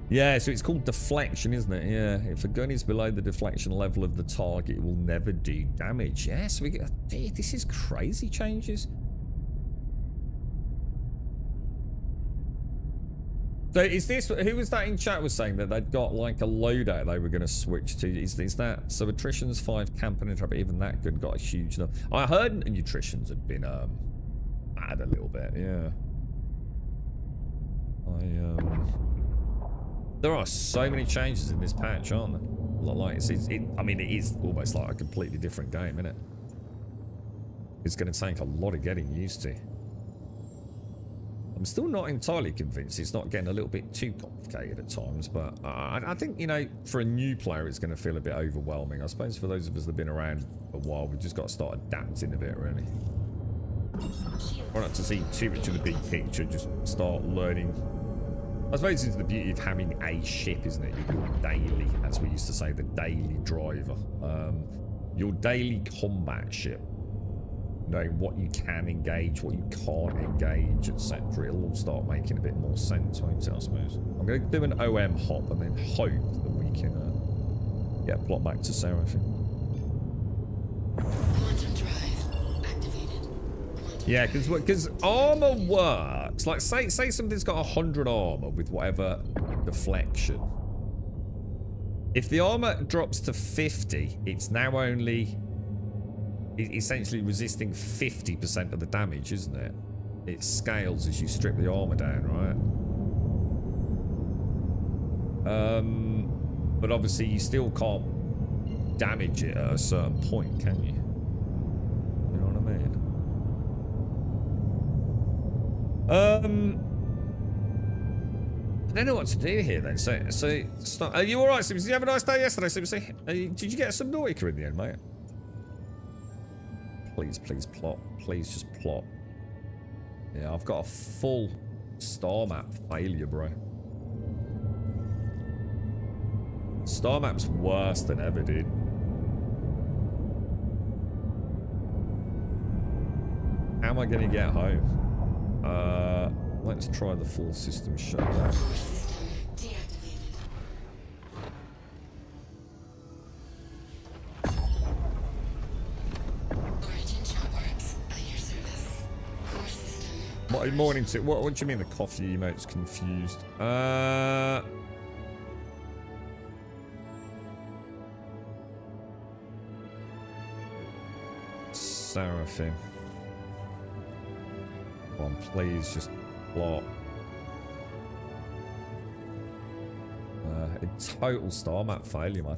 Yeah, so it's called deflection, isn't it? Yeah, if a gun is below the deflection level of the target, it will never do damage. Yeah, so we get... Dude, this is crazy changes. So is this... Who was that in chat was saying that they'd got like a loadout they were going to switch to? Is that... So attrition's 5, camp and interrupt, even that gun got a huge number. I heard nutritions had been bad a little bit, yeah. There are so many changes in this patch, aren't there? Like, I mean, it is almost like a completely different game, isn't it? It's going to take a lot of getting used to. I'm still not entirely convinced it's not getting a little bit too complicated at times, but I think, you know, for a new player, it's going to feel a bit overwhelming. I suppose for those of us that have been around a while, we've just got to start adapting a bit, really. Try not to see too much of the big picture, just start learning. I suppose it's the beauty of having a ship, isn't it? Your daily, as we used to say, the daily driver. Your daily combat ship. Knowing what you can engage, what you can't engage, etc. It'll all start making a bit more sense, won't it, I suppose? I'm going to do an OM hop and then hope that we can get plot back to Seraphim. Quantum drive activated. Yeah, because armor works. Like, say something's got 100 armor with whatever deflection. If the armor drops to 50, it's now only essentially resisting 50% of the damage, isn't it? It scales as you strip the armor down, right? But obviously you still can't damage it at a certain point, can you? You know what I mean? I don't know what to do here then. So start. Are you all right, Simpson? Did you have a nice day yesterday, Simpson? Did you get some Nautica in the end, mate? Please, please plot. Please just plot. Yeah, I've got a full star map failure, bro. Star map's worse than ever, dude. How am I going to get home? Let's try the full system shutdown. System deactivated. Origin jump works at your service. Core system What morning to what do you mean the coffee emote's confused? Seraphim. Come on, please just plot. A total star map failure, man.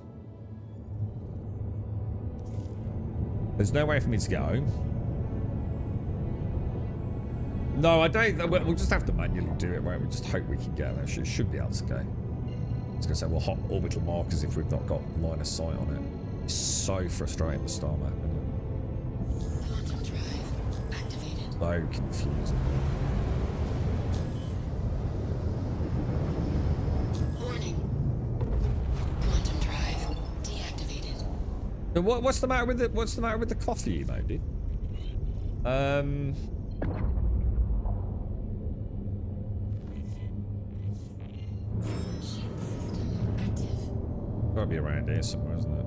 There's no way for me to get home. No, I don't. We'll just have to manually do it, right? We just hope we can get there. Should be able to go. I was going to say, well, hot orbital markers if we've not got line of sight on it. It's so frustrating, the star map, isn't it? Quantum drive activated. So confusing. Warning. Quantum drive deactivated. So what's the matter with the coffee emote, dude? Shield system active. Gotta be around here somewhere, isn't it?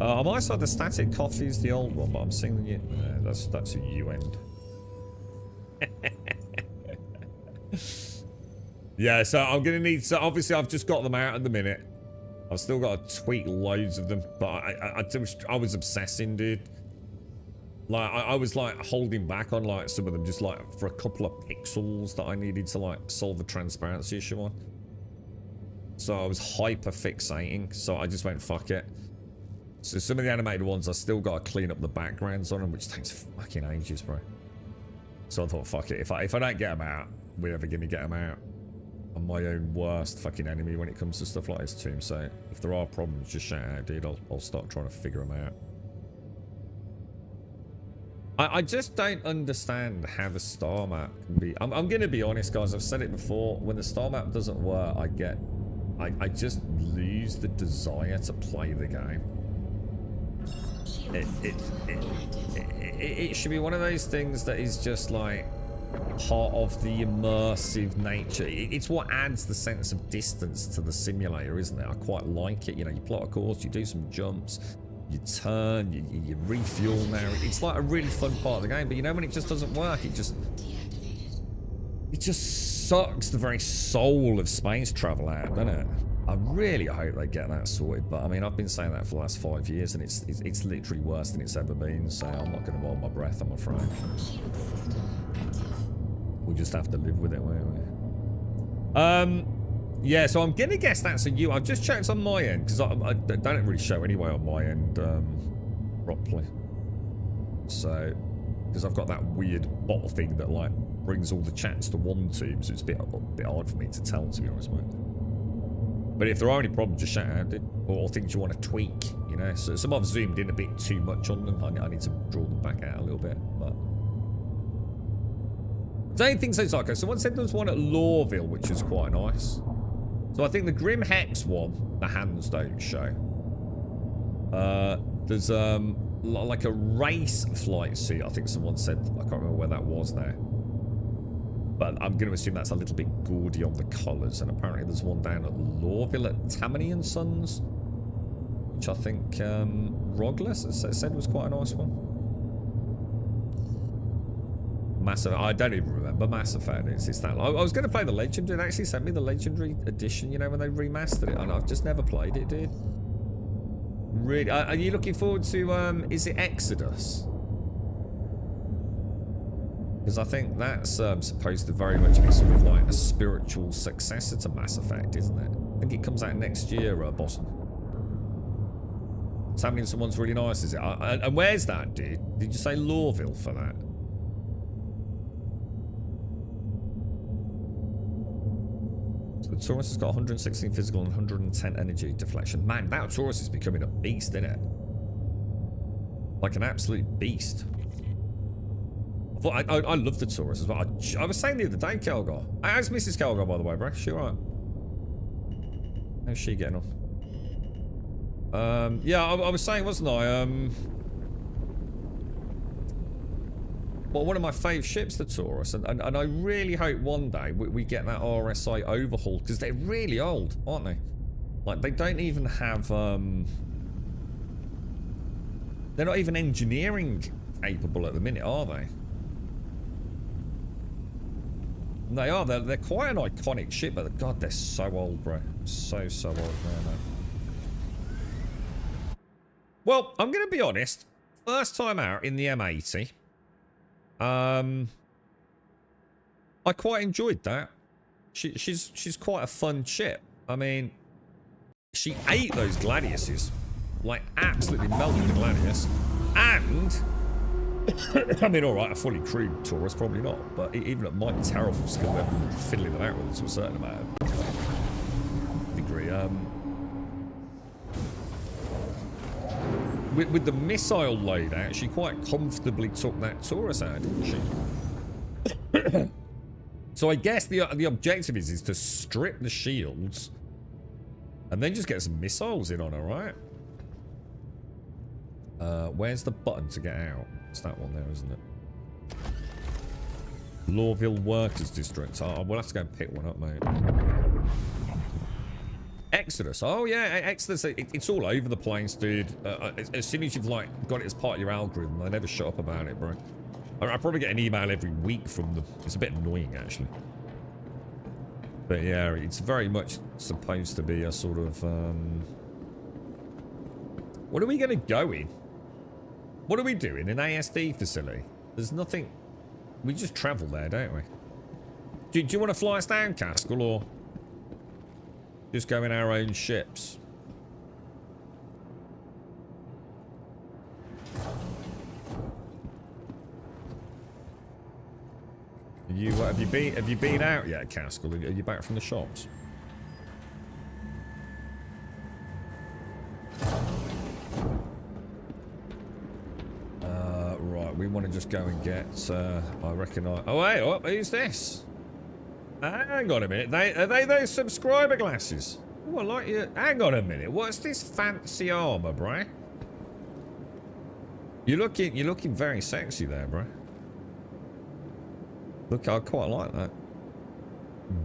On my side, the static coffee is the old one, but I'm seeing the new. That's a U end. Yeah, so I'm gonna need. So obviously, I've just got them out at the minute. I've still got to tweak loads of them, but I was obsessing, dude. Like I was like holding back on like some of them just like for a couple of pixels that I needed to like solve the transparency issue on. So I was hyper fixating, so I just went fuck it. So some of the animated ones I still got to clean up the backgrounds on them, which takes fucking ages, bro. So I thought fuck it, if I don't get them out, we're never gonna get them out. I'm my own worst fucking enemy when it comes to stuff like this too. So if there are problems, just shout out, dude. I'll start trying to figure them out. I just don't understand how the star map can be. I'm gonna be honest, guys. I've said it before. When the star map doesn't work, I just lose the desire to play the game. It should be one of those things that is just like part of the immersive nature. It's what adds the sense of distance to the simulator, isn't it? I quite like it. You know, you plot a course, you do some jumps, you turn, you refuel now. It's like a really fun part of the game, but you know when it just doesn't work, it just sucks the very soul of space travel out, doesn't it? I really hope they get that sorted, but I mean, I've been saying that for the last 5 years, and it's literally worse than it's ever been, so I'm not going to hold my breath, I'm afraid. Shield system active. We'll just have to live with it, won't we? Yeah, so I'm going to guess that's a U. I've just checked on my end, because I don't really show anyway on my end properly. So, because I've got that weird bottle thing that, like, brings all the chats to one tube, so it's a bit hard for me to tell, to be honest, mate. But if there are any problems, just shout out, dude. Or things you want to tweak, you know. So some I've zoomed in a bit too much on them. I need to draw them back out a little bit, but... Don't think so, Psycho. Someone said there was one at Lawville, which is quite nice. So I think the Grim Hex one, the hands don't show. There's like a race flight suit. I think someone said. I can't remember where that was now. But I'm going to assume that's a little bit gaudy on the colours. And apparently there's one down at Lawville at Tammany and Sons, which I think Rogless said was quite a nice one. Massive. I don't even remember Mass Effect. It's that. I was going to play the Legendary. It actually sent me the Legendary edition, you know, when they remastered it. And I've just never played it, dude. Really? Are you looking forward to, is it Exodus? Because I think that's supposed to very much be sort of like a spiritual successor to Mass Effect, isn't it? I think it comes out next year, Boston. Tammany and Someone's really nice, is it? And where's that, dude? Did you say Lawville for that? So the Taurus has got 116 physical and 110 energy deflection. Man, that Taurus is becoming a beast, isn't it? Like an absolute beast. I love the Taurus as well. I was saying the other day, Kelgar. How's Mrs. Kelgar, by the way, bro? She alright? How's she getting on? Yeah, I was saying, wasn't I? Well, one of my fave ships, the Taurus, and I really hope one day we get that RSI overhaul, because they're really old, aren't they? Like, they don't even have, they're not even engineering capable at the minute, are they? They are. They're quite an iconic ship, but God, they're so old, bro. So old now. Well, I'm going to be honest. First time out in the M80. I quite enjoyed that. She's quite a fun ship. I mean, she ate those Gladiuses. Like, absolutely melted the Gladius. And... I mean, alright, a fully crewed Taurus, probably not. But even at my terrible skill level, fiddling them out with it to a certain amount of degree. With the missile loadout, she quite comfortably took that Taurus out, didn't she? So I guess the objective is to strip the shields and then just get some missiles in on her, right? Where's the button to get out? It's that one there, isn't it? Lawville Workers District. Oh, we'll have to go and pick one up, mate. Exodus. Oh, yeah, Exodus. It's all over the place, dude. As soon as you've, like, got it as part of your algorithm, they never shut up about it, bro. I probably get an email every week from them. It's a bit annoying, actually. But, yeah, it's very much supposed to be a sort of, What are we going to go in? What are we doing? An ASD facility? There's nothing... We just travel there, don't we? Do you want to fly us down, Caskell, or... just go in our own ships? Have you been out yet, Caskell? Are you back from the shops? Right, we want to just go and get, I reckon oh, hey, oh, who's this? Hang on a minute, are they those subscriber glasses? Oh, I like you. Hang on a minute, what's this fancy armor, bro? You're looking very sexy there, bro. Look, I quite like that.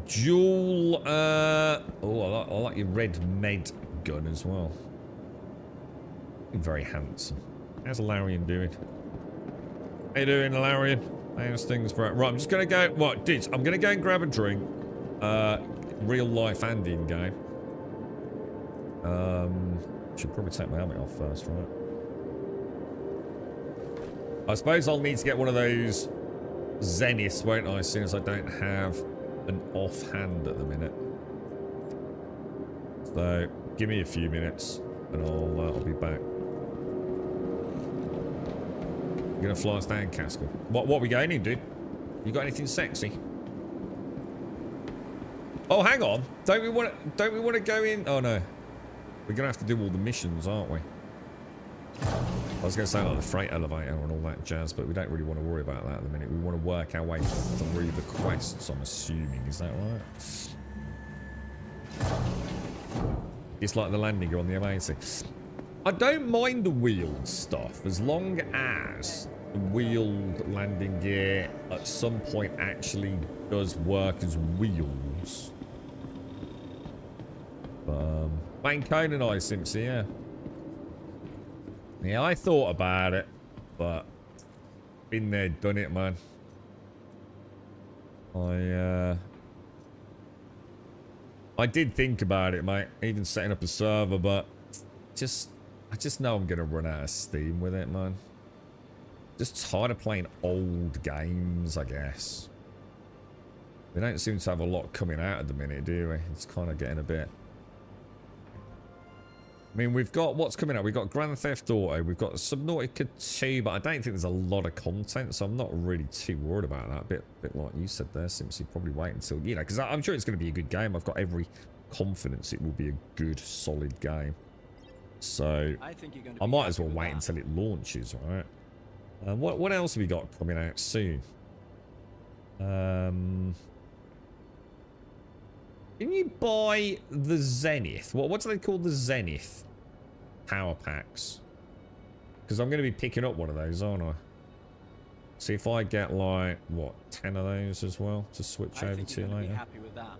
Dual, oh, I like your red med gun as well. You're very handsome. How's Larian doing? How you doing, Larian? How's things, bro? Right, I'm just gonna go. What, dudes? I'm gonna go and grab a drink. Real life and in game. Should probably take my helmet off first, right? I suppose I'll need to get one of those Zeniths, won't I? As soon as I don't have an offhand at the minute. So give me a few minutes, and I'll be back. You're gonna fly us down, Caskell. What are we going in, dude? You got anything sexy? Oh, hang on. Don't we want to go in? Oh no, we're gonna have to do all the missions, aren't we? I was gonna say like the freight elevator and all that jazz, but we don't really want to worry about that at the minute. We want to work our way through the quests, I'm assuming. Is that right? It's like the landing gear on the M80. I don't mind the wheeled stuff as long as the wheeled landing gear at some point actually does work as wheels. Bane Conan I Simpsy, yeah. Yeah, I thought about it, but been there, done it, man. I did think about it, mate. Even setting up a server, but I just know I'm gonna run out of steam with it, man. Just tired of playing old games, I guess. We don't seem to have a lot coming out at the minute, do we? It's kind of getting a bit... I mean, we've got... What's coming out? We've got Grand Theft Auto. We've got Subnautica 2, but I don't think there's a lot of content, so I'm not really too worried about that. A bit like you said there, Simpsy. Probably wait until... You know, because I'm sure it's going to be a good game. I've got every confidence it will be a good, solid game. So, I might as well wait until it launches, right? What else have we got coming out soon? Can you buy the Zenith? What do they call the Zenith power packs? Because I'm going to be picking up one of those, aren't I? See if I get like, what, 10 of those as well to switch over to later. Be happy with that.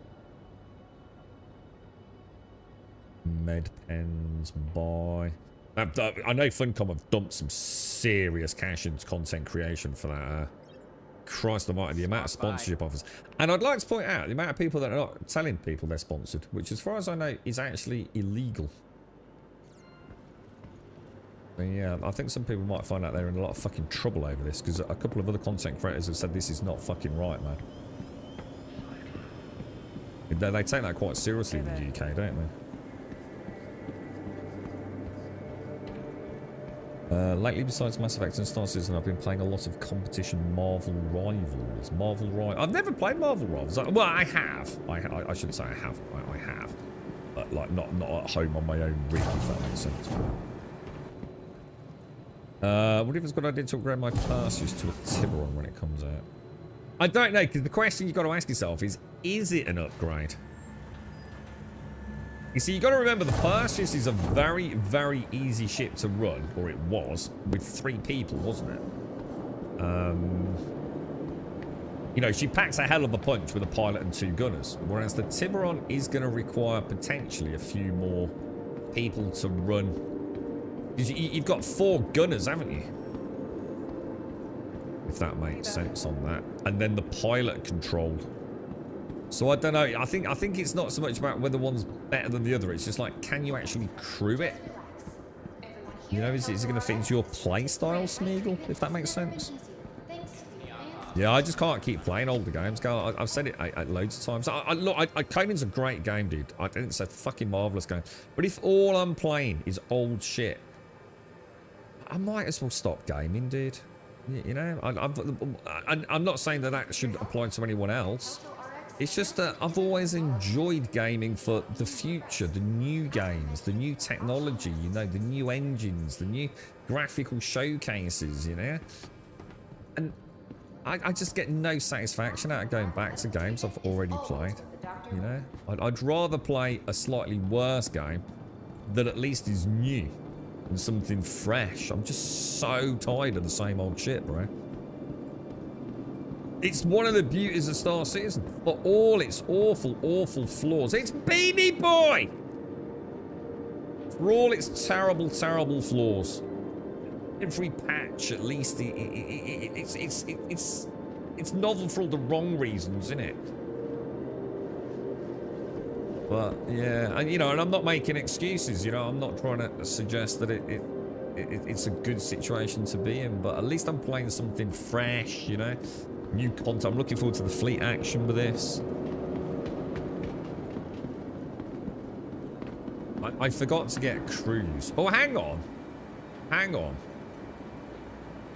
Med pens, buy. I know Funcom have dumped some serious cash into content creation for that. Christ almighty, the amount of sponsorship offers. And I'd like to point out the amount of people that are not telling people they're sponsored, which as far as I know is actually illegal. But yeah, I think some people might find out they're in a lot of fucking trouble over this, because a couple of other content creators have said this is not fucking right, man. They take that quite seriously in the UK, don't they? Lately, besides Mass Effect and Star Citizen, I've been playing a lot of competition Marvel Rivals. I've never played Marvel Rivals. Well, I have. I shouldn't say I have. I have. But, like, not at home on my own rig, if that makes sense. What if it's a good idea to upgrade my Perseus to a Tiburon when it comes out? I don't know, because the question you've got to ask yourself is it an upgrade? You see, you got to remember the Perseus is a very, very easy ship to run, or it was, with 3 people, wasn't it? You know, she packs a hell of a punch with a pilot and 2 gunners, whereas the Tiburon is going to require potentially a few more people to run. Because you've got 4 gunners, haven't you? If that makes sense on that. And then the pilot controlled. So I don't know. I think it's not so much about whether one's better than the other. It's just like, can you actually crew it? You know, is it going to fit into your play style, Smeagol? If that makes sense. Yeah, I just can't keep playing older games. I've said it loads of times. Look, Conan's a great game, dude. I think it's a fucking marvelous game. But if all I'm playing is old shit, I might as well stop gaming, dude. You know, I'm not saying that should apply to anyone else. It's just that I've always enjoyed gaming for the future, the new games, the new technology, you know, the new engines, the new graphical showcases, you know. And I just get no satisfaction out of going back to games I've already played, you know. I'd rather play a slightly worse game that at least is new and something fresh. I'm just so tired of the same old shit, bro. It's one of the beauties of Star Citizen, for all its awful, awful flaws. It's Beanie Boy! For all its terrible, terrible flaws. Every patch, at least, it's novel for all the wrong reasons, isn't it? But, yeah, and, you know, and I'm not making excuses, you know. I'm not trying to suggest that it's a good situation to be in, but at least I'm playing something fresh, you know. New content. I'm looking forward to the fleet action with this. I forgot to get crews. Oh, hang on. Hang on.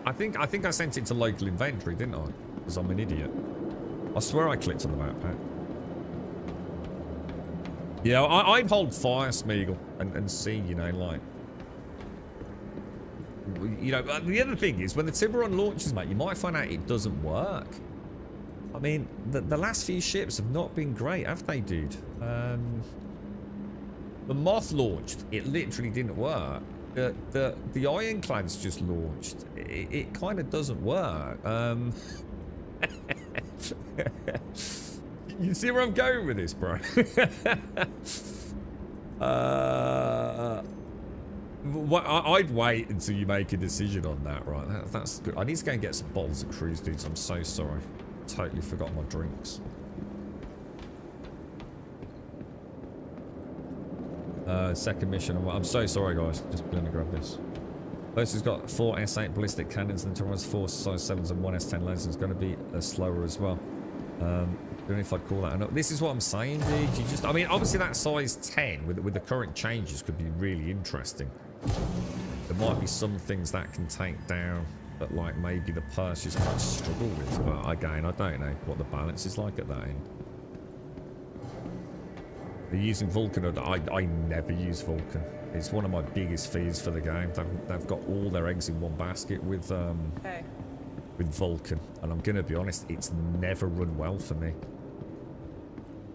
I think I sent it to local inventory, didn't I? Because I'm an idiot. I swear I clicked on the map pack. Yeah, I'd hold fire, Smeagol, and see, you know, like... You know, the other thing is, when the Tiburon launches, mate, you might find out it doesn't work. I mean, the last few ships have not been great, have they, dude? The Moth launched. It literally didn't work. The Ironclad's just launched. It kind of doesn't work. You see where I'm going with this, bro? I'd wait until you make a decision on that, right? That's good. I need to go and get some bottles of cruise, dudes. I'm so sorry. Totally forgot my drinks. Second mission. I'm so sorry, guys. Just gonna grab this. First, has got 4 S8 ballistic cannons, and then 4 size 7s and 1 S10 lasers. It's going to be slower as well. I don't know if I'd call that enough. This is what I'm saying, dude. You just, I mean, obviously that size 10 with the current changes could be really interesting. There might be some things that can take down that, like, maybe the Perseus might struggle with. But again, I don't know what the balance is like at that end. They're using Vulcan. I never use Vulcan. It's one of my biggest fears for the game. They've got all their eggs in one basket with Vulcan, and I'm gonna be honest, it's never run well for me.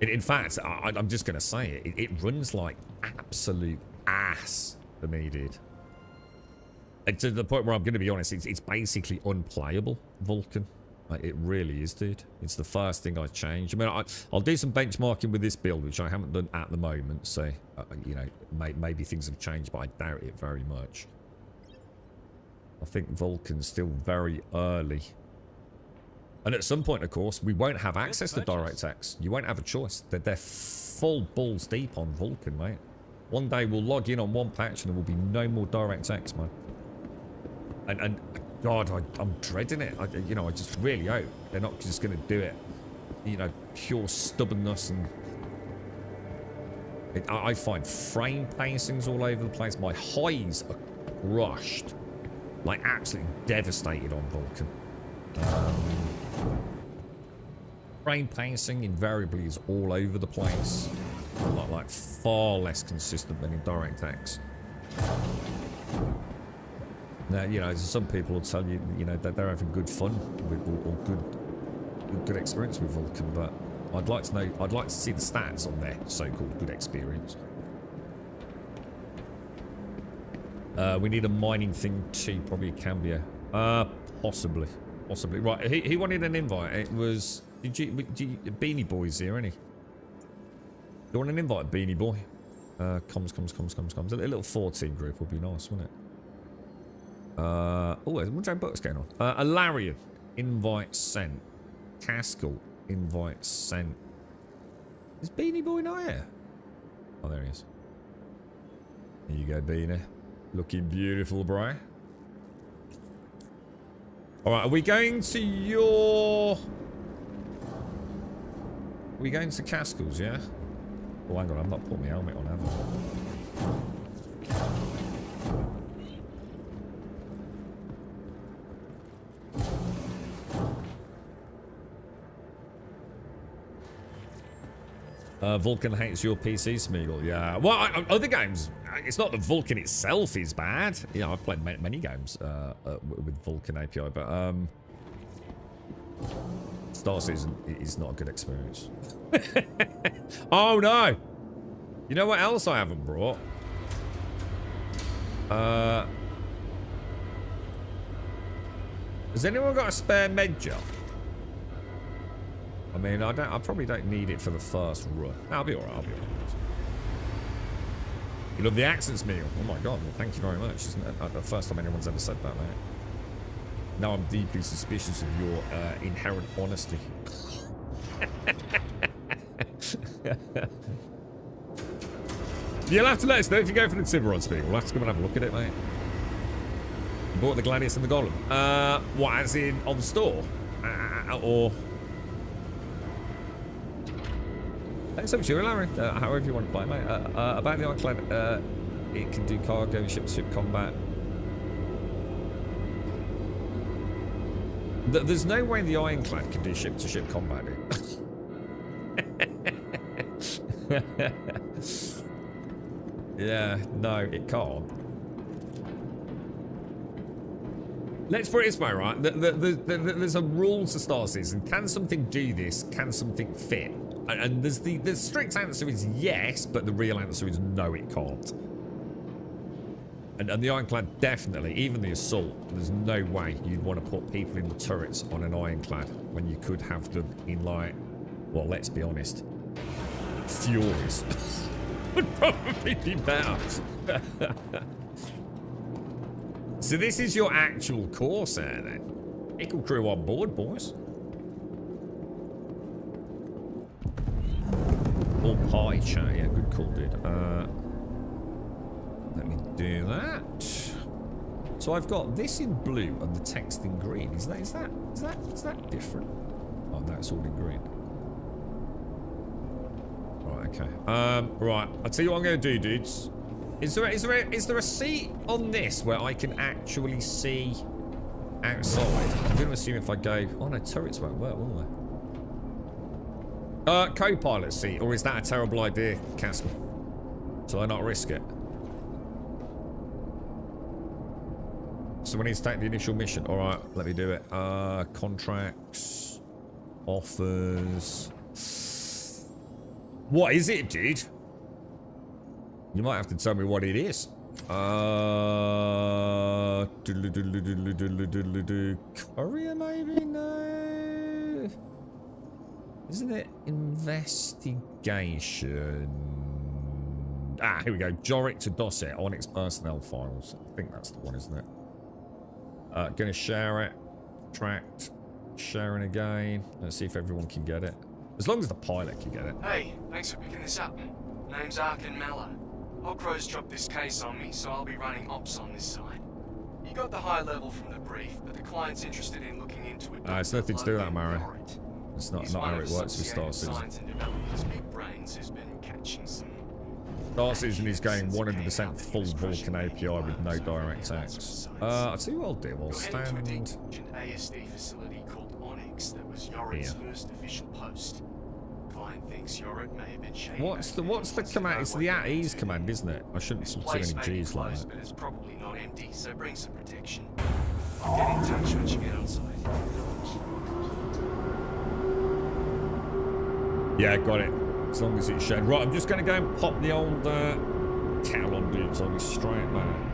In fact, I'm just gonna say it. It runs like absolute ass for me, dude. And to the point where I'm gonna be honest, it's basically unplayable, Vulcan. It really is, dude. It's the first thing I change. I mean, I'll do some benchmarking with this build, which I haven't done at the moment. So, you know, maybe things have changed, but I doubt it very much. I think Vulcan's still very early. And at some point, of course, we won't have access to DirectX. You won't have a choice. They're full balls deep on Vulcan, mate. One day we'll log in on one patch and there will be no more DirectX, man. And God, I'm dreading it. You know, I just really hope they're not just going to do it. You know, pure stubbornness and... I find frame pacings all over the place. My highs are crushed. Like, absolutely devastated on Vulcan. Frame pacing invariably is all over the place. Like far less consistent than in DirectX. Now, you know, some people will tell you, you know, that they're having good fun with, or good experience with Vulcan, but I'd like to know, I'd like to see the stats on their so-called good experience. We need a mining thing too, probably a Cambio. Possibly. Right, he wanted an invite. It was, Beanie Boy's here, isn't he? You want an invite, Beanie Boy? Comes. A little 14 group would be nice, wouldn't it? Oh, what's our books going on? Alarian, invite sent. Caskell, invite sent. Is Beanie Boy not here? Oh, there he is. Here you go, Beanie. Looking beautiful, bro. Alright, are we going to your... Are we going to Caskell's, yeah? Oh, hang on, I've not put my helmet on, have I? Vulcan hates your PC, Smeagol. Yeah. Well, other games, it's not that Vulcan itself is bad. You know, I've played many games with Vulcan API, but Star Citizen is not a good experience. Oh no! You know what else I haven't brought? Has anyone got a spare med gel? I mean, I probably don't need it for the first run. I'll be alright, You love the accents, Meal. Oh my god, well thank you very much. Isn't that the first time anyone's ever said that, mate? Now I'm deeply suspicious of your inherent honesty. You'll have to let us know if you go for the Tiburon speed. We'll have to come and have a look at it, mate. You bought the Gladius and the Golem. What, as in on the store? Or... Thanks so much, Larry. However you want to play, mate. About the Ironclad, it can do cargo, ship-to-ship combat. There's no way the Ironclad can do ship-to-ship combat, dude. Yeah, no, it can't. Let's put it this way, right? There's a rule to Star Citizen. Can something do this? Can something fit? And the strict answer is yes, but the real answer is no, it can't. And the Ironclad definitely, even the Assault, there's no way you'd want to put people in the turrets on an Ironclad when you could have them in, like, well, let's be honest, Furies would probably be better. So this is your actual Corsair then. Equal crew on board, boys. Or pie chat, yeah, good call, dude. Let me do that. So I've got this in blue and the text in green. Is that different? Oh no, it's all in green. Right, okay. Right, I'll tell you what I'm gonna do, dudes. Is there a seat on this where I can actually see outside? I'm gonna assume if I go, oh no, turrets won't work, will they? Co-pilot seat, or is that a terrible idea, Castle? Shall I not risk it? So we need to take the initial mission. Alright, let me do it. Contracts. Offers. What is it, dude? You might have to tell me what it is. Courier maybe? No. Isn't it investigation? Ah, here we go. Jorik to Dossett, Onyx personnel files. I think that's the one, isn't it? Gonna share it. Tracked. Sharing again. Let's see if everyone can get it. As long as the pilot can get it. Hey, thanks for picking this up. Name's Arkin Mallow. Ocro's dropped this case on me, so I'll be running ops on this side. You got the high level from the brief, but the client's interested in looking into it. It's nothing to do with that, Mara. It's not how it works with Star Citizen. Science and Development's big brains has been catching some. Star Citizen is going 100% full Vulcan API with no direct access. I'll tell you what I'll do. I'll stand An ASD facility called Onyx that was Yorek's first official post. Client thinks Yorek may have been shading. What's the command? It's the at ease command, isn't it? I shouldn't put too many G's like that. But it's probably not empty, so bring some protection. Get in touch once you get on site. Yeah, got it. As long as it's shown. Right, I'm just going to go and pop the old cowl on dudes on this straight man.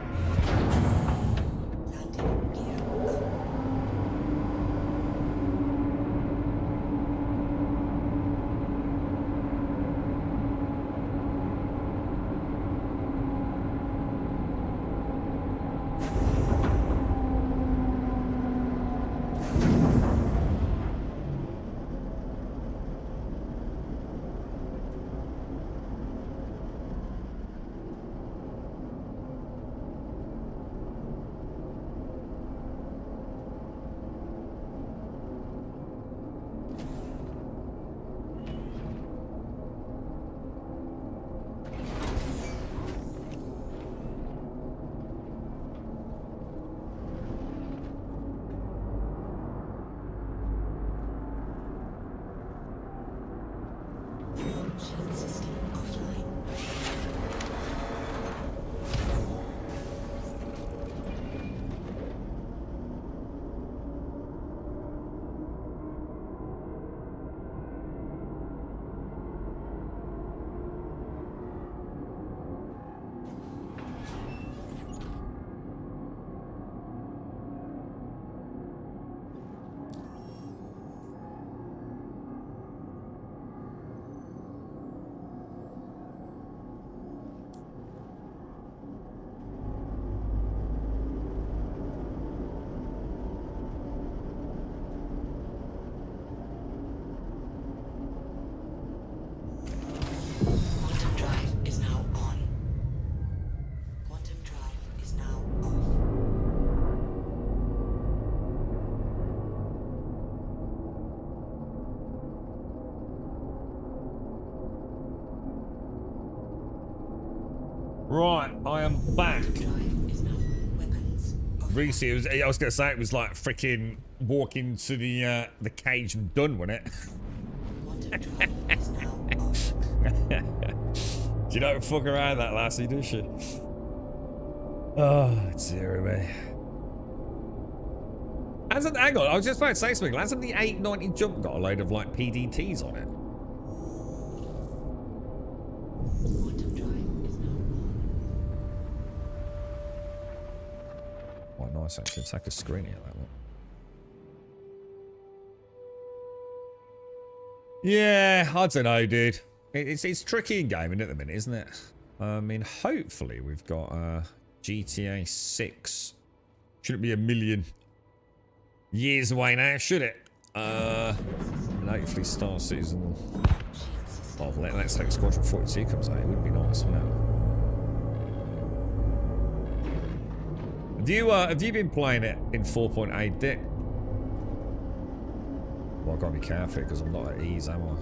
Quantum drive is now on. Quantum drive is now off. Right, I am back. Drive is now on. Weapons off. Reese, I was going to say it was like freaking walking to the cage and done, wasn't it? Quantum drive is now off. You don't fuck around that lassie, does she? Oh, dear me. Hang on, I was just about to say something. Hasn't the 890 jump got a load of like PDTs on it? Quantum drive is now on. Quite nice actually. Take a screen here, that one. Yeah, I don't know, dude. It's tricky in gaming at the minute, isn't it? I mean, hopefully we've got GTA 6. Shouldn't be a million years away now, should it? And hopefully Star Citizen. Oh, let's hope Squadron 42 comes out. It would be nice, wouldn't it? Have you been playing it in 4.8 Dick? Well, I've got to be careful because I'm not at ease, am I?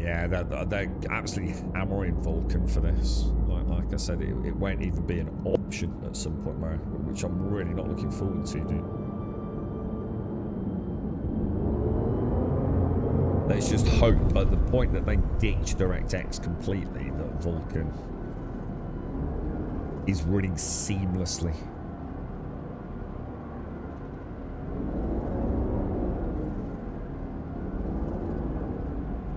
Yeah, they're absolutely hammering Vulcan for this. Like I said, it won't even be an option at some point, Mary, which I'm really not looking forward to, dude. Let's just hope at the point that they ditch DirectX completely that Vulcan is running seamlessly.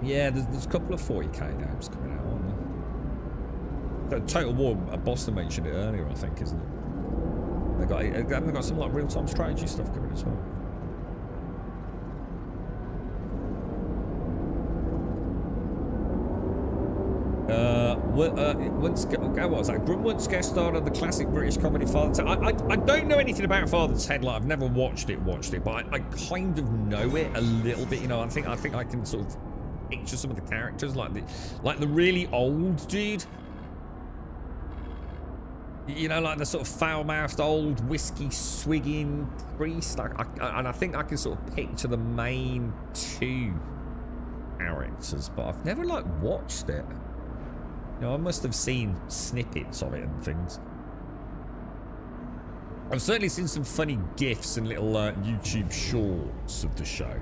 Yeah, there's a couple of 40k games coming out, aren't there? Total War, Boston mentioned it earlier, I think, isn't it? They Haven't they got some like real-time strategy stuff coming as well? What was that? Grunwald's guest starred on the classic British comedy Father Ted. I don't know anything about Father Ted. Like, I've never watched it, but I kind of know it a little bit. You know, I think I can sort of picture some of the characters, like the really old dude. You know, like the sort of foul-mouthed old whiskey swigging priest. And I think I can sort of picture the main two characters, but I've never like watched it. You know, I must have seen snippets of it and things. I've certainly seen some funny GIFs and little YouTube shorts of the show.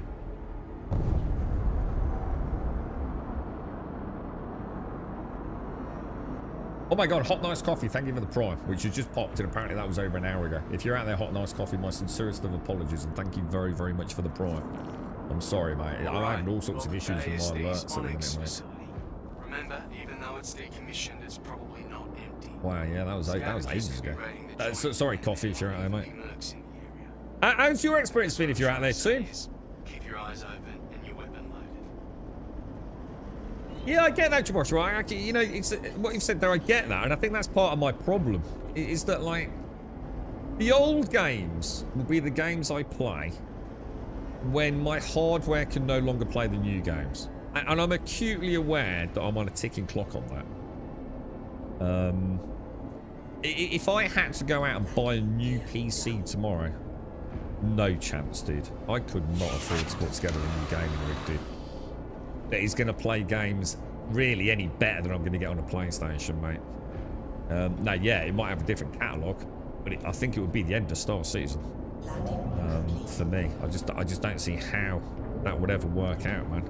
Oh my god, Hot Nice Coffee, thank you for the prime, which has just popped, and apparently that was over an hour ago. If you're out there, Hot Nice Coffee, my sincerest of apologies, and thank you very, very much for the prime. I'm sorry, mate. I'm having all sorts of issues with my alerts at the minute, mate. Remember, even though it's decommissioned, it's probably not empty. Wow, yeah, that was ages ago. Sorry, Coffee, if you're out there, mate. How's your experience been if you're out there too? Keep your eyes open and your weapon loaded. Yeah, I get that, Jabosh, right? Actually, you know, it's what you've said there, I get that, and I think that's part of my problem, is that, like, the old games will be the games I play when my hardware can no longer play the new games. And I'm acutely aware that I'm on a ticking clock on that. If I had to go out and buy a new PC tomorrow, no chance, dude. I could not afford to put together a new gaming rig, dude. That is going to play games really any better than I'm going to get on a PlayStation, mate. Now, yeah, it might have a different catalogue, but I think it would be the end of Star Citizen. For me, I just don't see how that would ever work out, man.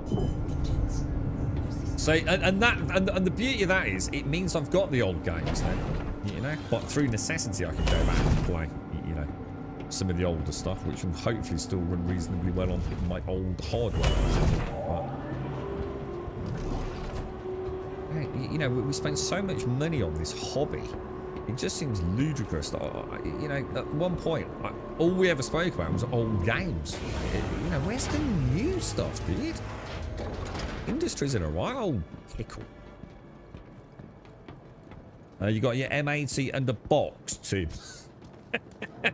So, and the beauty of that is, it means I've got the old games then, you know. But through necessity, I can go back and play, you know, some of the older stuff, which will hopefully still run reasonably well on my old hardware. But, you know, we spent so much money on this hobby. It just seems ludicrous that, you know, at one point, all we ever spoke about was old games. You know, where's the new stuff, dude? Industry's in a right old pickle. You got your M80 and a box, too. I'm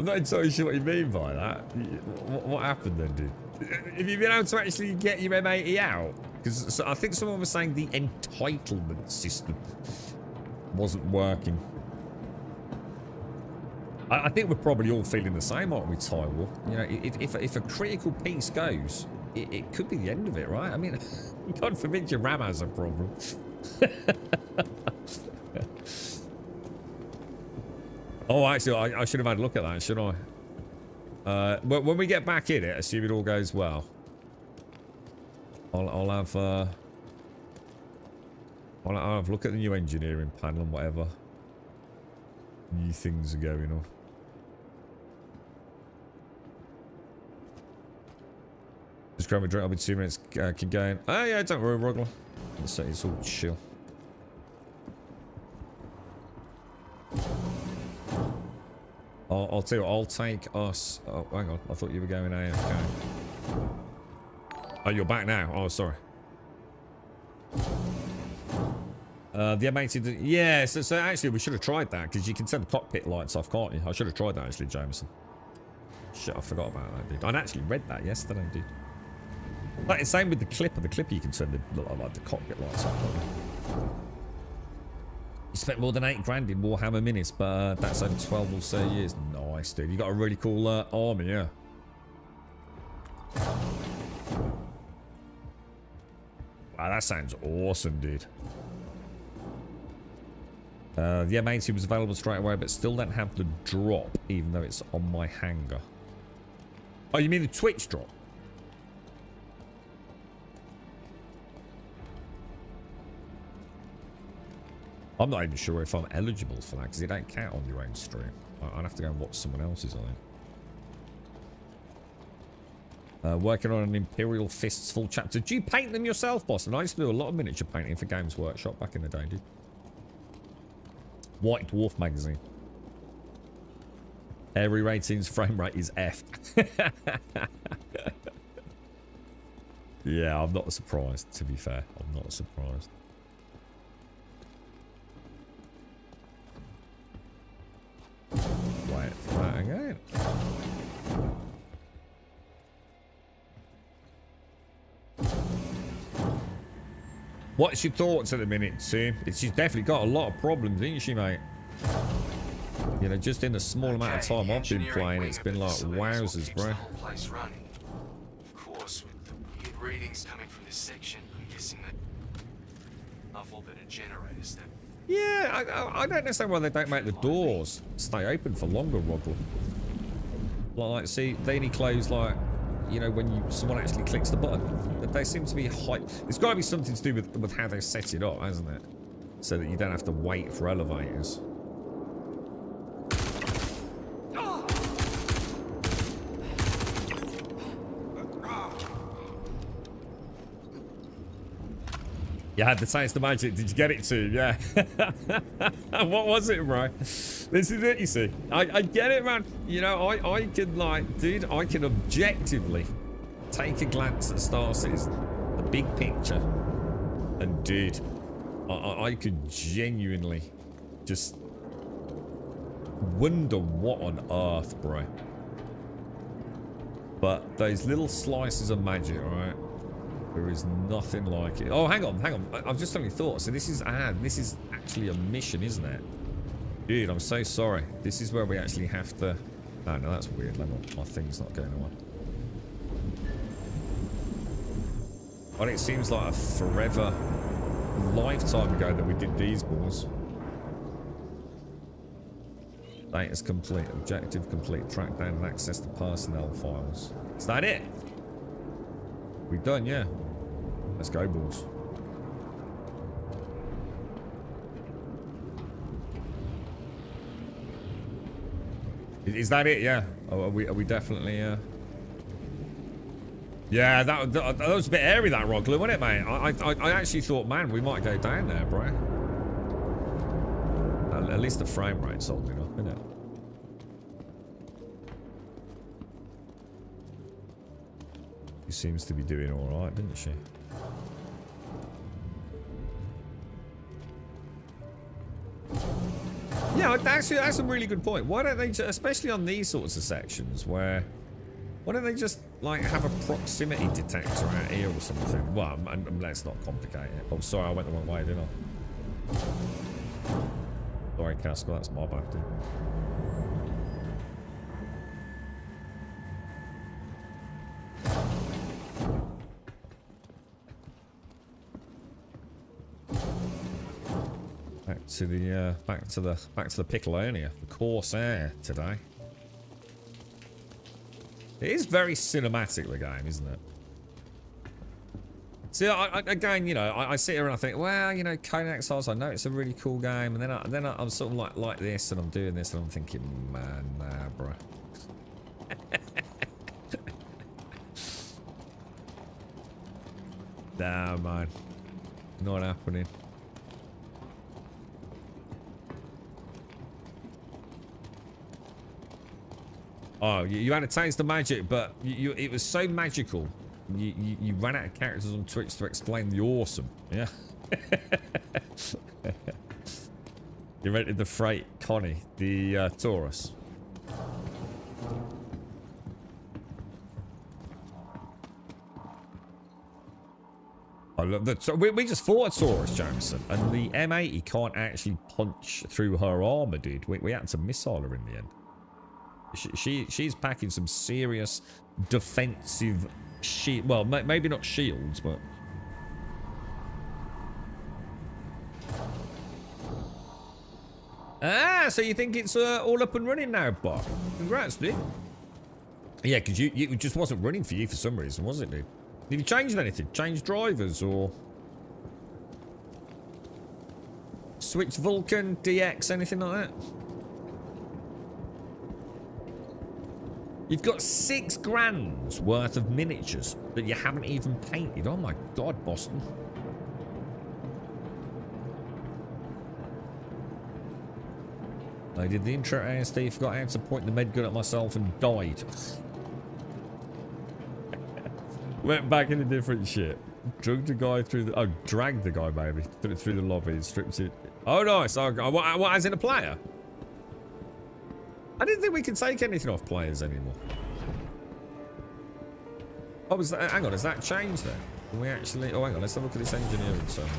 not entirely sure what you mean by that. What happened then, dude? Have you been able to actually get your M80 out? Because I think someone was saying the entitlement system wasn't working. I think we're probably all feeling the same, aren't we, Tywall? You know, if a critical piece goes, it could be the end of it, right? I mean, God forbid your RAM has a problem. Oh, actually, I should have had a look at that, shouldn't I? When we get back in it, assume it all goes well, I'll have a look at the new engineering panel and whatever new things are going on. Just grab a drink. I'll be 2 minutes. Keep going. Oh yeah, don't worry, Rogler. It's all chill. I'll tell you what, I'll take us. Oh, hang on. I thought you were going AFK. Oh, you're back now. Oh, sorry. The M80. Yeah, so actually, we should have tried that because you can turn the cockpit lights off, can't you? I should have tried that actually, Jameson. Shit, I forgot about that, dude. I'd actually read that yesterday, dude. Like, same with the clipper. The clipper, you can turn the cockpit lights off, can't you? You spent more than 8 grand in Warhammer Minis, but that's over 12 or so years. Nice, dude. You got a really cool army, yeah. Wow, that sounds awesome, dude. The M80 was available straight away, but still don't have the drop, even though it's on my hangar. Oh, you mean the Twitch drop? I'm not even sure if I'm eligible for that, because it don't count on your own stream. I'd have to go and watch someone else's, I think. Working on an Imperial Fists full chapter. Do you paint them yourself, Boston? I used to do a lot of miniature painting for Games Workshop back in the day, dude. White Dwarf magazine. Every ratings frame rate is F. Yeah, I'm not surprised, to be fair. I'm not surprised. Wait for that again. What's your thoughts at the minute, Tim? She's definitely got a lot of problems, isn't she, mate? You know, just in the small amount of time I've been playing, it's been like wowzers, bro. Of course, with the weird readings coming from this section, I'm guessing that awful bit of generators that. Yeah, I don't understand why they don't make the doors stay open for longer, Rockwell. Like, see, they only close, like, you know, when someone actually clicks the button. They seem to be high. It's got to be something to do with how they set it up, hasn't it? So that you don't have to wait for elevators. You had the taste of magic. Did you get it too? Yeah. What was it, bro? This is it, you see. I get it, man. You know, I can, like, dude, I can objectively take a glance at Star Cities, the big picture, and dude, I could genuinely just wonder what on earth, bro. But those little slices of magic, right? There is nothing like it. Oh, hang on. I've just suddenly thought. So this is actually a mission, isn't it? Dude, I'm so sorry. This is where we actually have to. Oh no, that's weird. My thing's not going away. But it seems like a forever lifetime ago that we did these balls. Status complete. Objective complete. Track down and access the personnel files. Is that it? We done, yeah. Let's go, balls. Is that it? Yeah. Oh, are we definitely? Yeah, that was a bit airy, that rock glue, wasn't it, mate? I actually thought, man, we might go down there, bro. At least the frame rate's holding up, isn't it? She seems to be doing all right, doesn't she? Yeah, actually, that's a really good point. Why don't they, especially on these sorts of sections, why don't they just, like, have a proximity detector out here or something? Well, and let's not complicate it. Oh, sorry, I went the wrong way, didn't I? Sorry, Casco, that's my bad, dude. Back to the Piccolonia, the Corsair today. It is very cinematic, the game, isn't it? See, again, you know, I sit here and I think, well, you know, Conan Exiles, I know it's a really cool game, and then I'm sort of like this, and I'm doing this, and I'm thinking, man, nah, bro. Nah, man, not happening. Oh, you had a taste of magic, but it was so magical. You ran out of characters on Twitch to explain the awesome. Yeah. You rented the freight, Connie, the Taurus. I love that. So we just fought a Taurus, Jameson, and the M80 can't actually punch through her armor, dude. We had to missile her in the end. She's packing some serious defensive shield. Well, maybe not shields, but so you think it's all up and running now, Bob? Congrats, dude. Yeah, because it just wasn't running for you for some reason, was it, dude? Did you change anything? Change drivers or switch Vulcan, DX, anything like that? You've got $6,000 worth of miniatures that you haven't even painted. Oh my God, Boston. I did the intro ASD, forgot how to point the med gun at myself and died. Went back into different shit. Dragged the guy through the... Oh, dragged the guy, baby. Through the lobby and stripped it. Oh, nice. Oh, what, as in a player? I didn't think we could take anything off players anymore. Oh, was that... Hang on, has that changed then? Can we actually... Oh, hang on. Let's have a look at this engineering somewhere.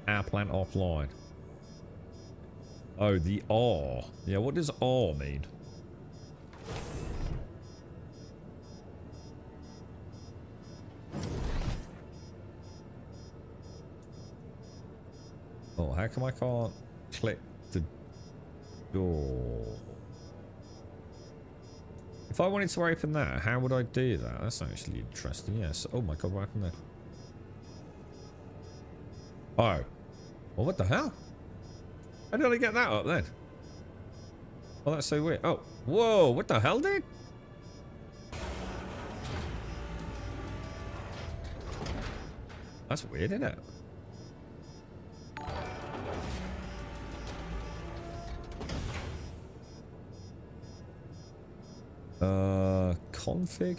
Our plant offline. Oh, the R. Yeah, what does R mean? Oh, how come I can't click the door? If I wanted to open that, how would I do that? That's actually interesting. Yes. Oh my god, what happened there? Oh. Well, what the hell? How did I get that up then? Oh, that's so weird. Oh, whoa, what the hell, dude? That's weird, isn't it? Config.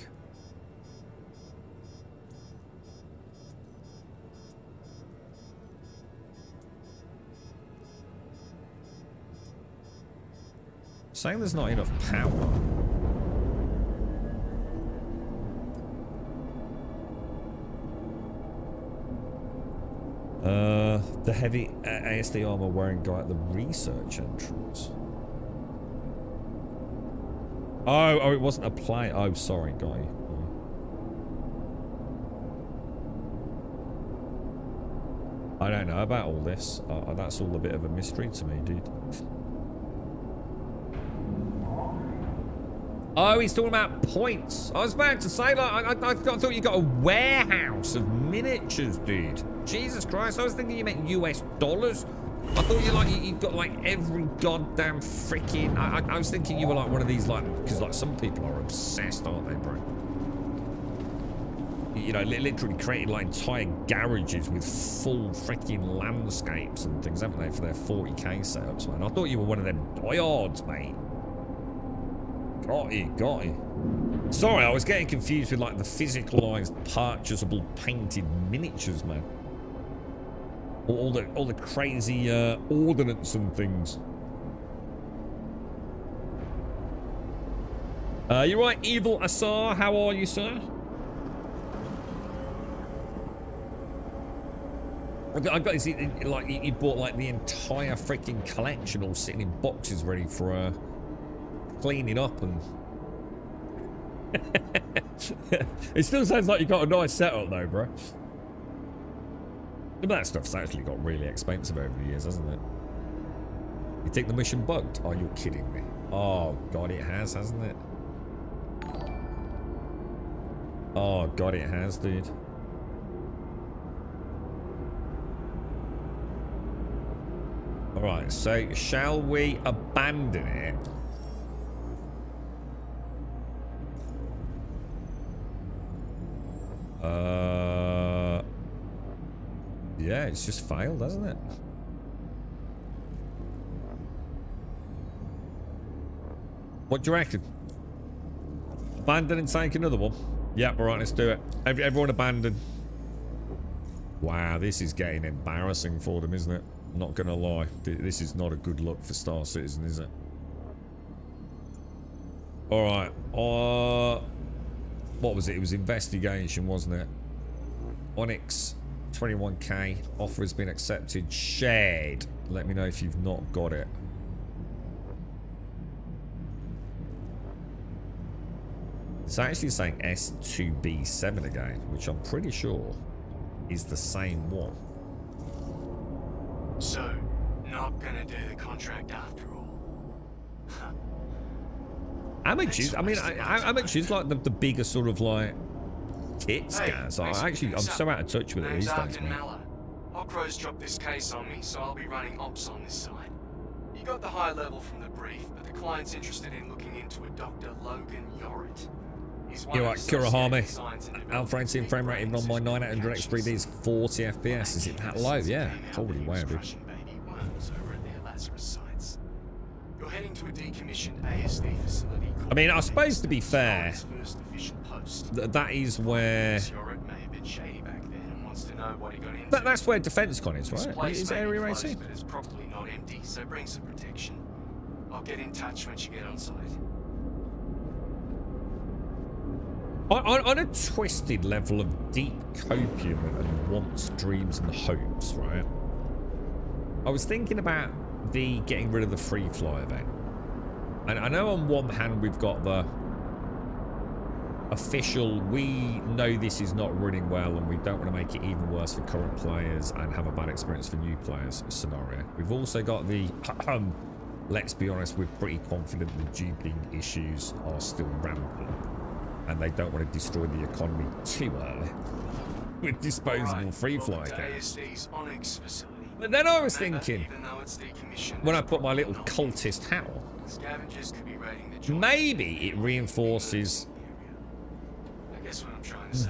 Saying there's not enough power. The heavy ASD armor wearing guy at the research entrance. Oh, it wasn't a play. Oh, sorry, guy. I don't know about all this. That's all a bit of a mystery to me, dude. Oh, he's talking about points. I was about to say, like, I thought you got a warehouse of miniatures, dude. Jesus Christ, I was thinking you meant US dollars. I thought you got like every goddamn freaking... I was thinking you were like one of these, like, because like some people are obsessed, aren't they, bro? You know, literally created like entire garages with full freaking landscapes and things, haven't they, for their 40k setups, man? I thought you were one of them diehards, mate. Got you. Sorry, I was getting confused with like the physicalized, purchasable, painted miniatures, man. All the crazy ordnance and things. You're right, Evil Asar. How are you, sir? I got to see, like, you bought like the entire freaking collection, all sitting in boxes, ready for cleaning up and. It still sounds like you got a nice setup, though, bro. But that stuff's actually got really expensive over the years, hasn't it? You think the mission bugged? Oh, you're kidding me. Oh, God, it has, hasn't it? Oh, God, it has, dude. Alright, so shall we abandon it? Yeah, it's just failed, hasn't it? What do you reckon? Abandon and take another one? Yep, alright, let's do it. Everyone abandon. Wow, this is getting embarrassing for them, isn't it? I'm not gonna lie. This is not a good look for Star Citizen, is it? Alright, what was it? It was investigation, wasn't it? Onyx, 21k. Offer has been accepted. Shared. Let me know if you've not got it. It's actually saying S2B7 again, which I'm pretty sure is the same one. So, not gonna do the contract after all. How much is, I mean, how much is like the bigger sort of like kit scans? I'm so out of touch with it these days, man. Hawkrow's dropped this case on me, so I'll be running ops on this side. You got the high level from the brief, but the client's interested in looking into a Dr. Logan Yorit. You're right, Kurahame. Alpha NC frame rate even on my 900 X3D is 40 FPS. Is it that low? Yeah. Holy wow, dude. decommissioned ASD facility. I mean, I suppose to be fair, First official post. that is where... Sure, it may have been shady back then and wants to know what he got into. That's where Defence Con is, This right? place Is may be Area closed, 18? but it's probably not empty, so bring some protection. I'll get in touch once you get on site. On a twisted level of deep copium and wants, dreams, and hopes, right? I was thinking about the getting rid of the free fly event. And I know on one hand we've got the official, we know this is not running well and we don't want to make it even worse for current players and have a bad experience for new players scenario. We've also got the, let's be honest, we're pretty confident the duping issues are still rampant. And they don't want to destroy the economy too early with disposable free fly accounts. But then I was thinking, when I put my little cultist hat on, maybe it reinforces